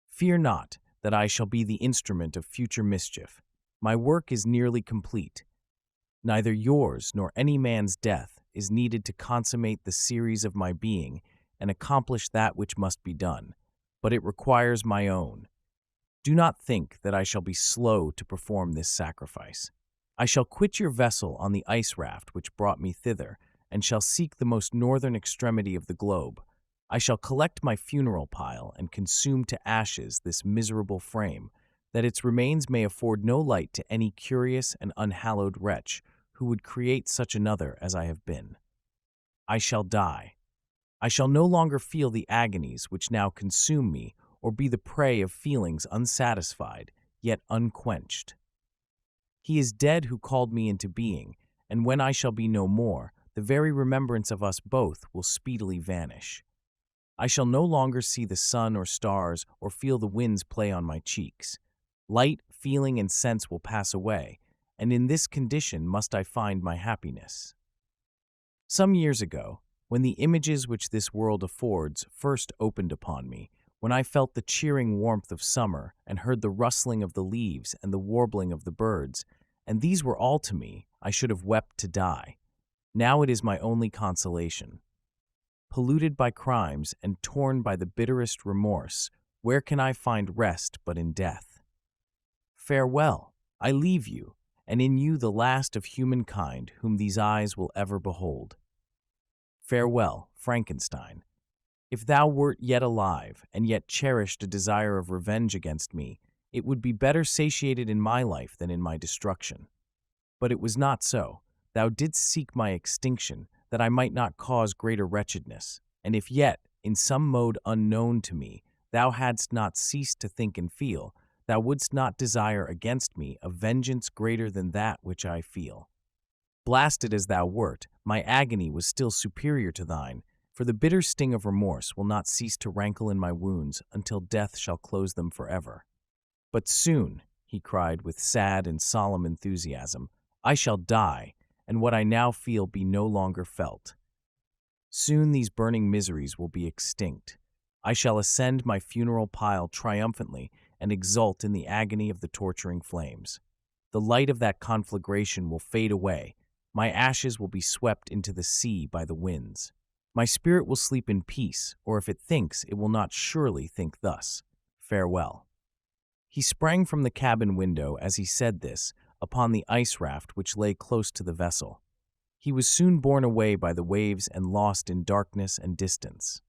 Fear not that I shall be the instrument of future mischief. My work is nearly complete. Neither yours nor any man's death is needed to consummate the series of my being and accomplish that which must be done, but it requires my own. Do not think that I shall be slow to perform this sacrifice. I shall quit your vessel on the ice raft which brought me thither, and shall seek the most northern extremity of the globe. I shall collect my funeral pile and consume to ashes this miserable frame, that its remains may afford no light to any curious and unhallowed wretch who would create such another as I have been. I shall die. I shall no longer feel the agonies which now consume me, or be the prey of feelings unsatisfied, yet unquenched. He is dead who called me into being, and when I shall be no more, the very remembrance of us both will speedily vanish. I shall no longer see the sun or stars or feel the winds play on my cheeks. Light, feeling, and sense will pass away, and in this condition must I find my happiness. Some years ago, when the images which this world affords first opened upon me, when I felt the cheering warmth of summer and heard the rustling of the leaves and the warbling of the birds, and these were all to me, I should have wept to die. Now it is my only consolation. Polluted by crimes and torn by the bitterest remorse, where can I find rest but in death? Farewell, I leave you, and in you the last of humankind whom these eyes will ever behold. Farewell, Frankenstein. If thou wert yet alive, and yet cherished a desire of revenge against me, it would be better satiated in my life than in my destruction. But it was not so. Thou didst seek my extinction, that I might not cause greater wretchedness. And if yet, in some mode unknown to me, thou hadst not ceased to think and feel, thou wouldst not desire against me a vengeance greater than that which I feel. Blasted as thou wert, my agony was still superior to thine, for the bitter sting of remorse will not cease to rankle in my wounds until death shall close them forever. But soon, he cried with sad and solemn enthusiasm, I shall die, and what I now feel be no longer felt. Soon these burning miseries will be extinct. I shall ascend my funeral pile triumphantly and exult in the agony of the torturing flames. The light of that conflagration will fade away. My ashes will be swept into the sea by the winds. My spirit will sleep in peace, or if it thinks, it will not surely think thus. Farewell. He sprang from the cabin window as he said this, upon the ice raft which lay close to the vessel. He was soon borne away by the waves and lost in darkness and distance.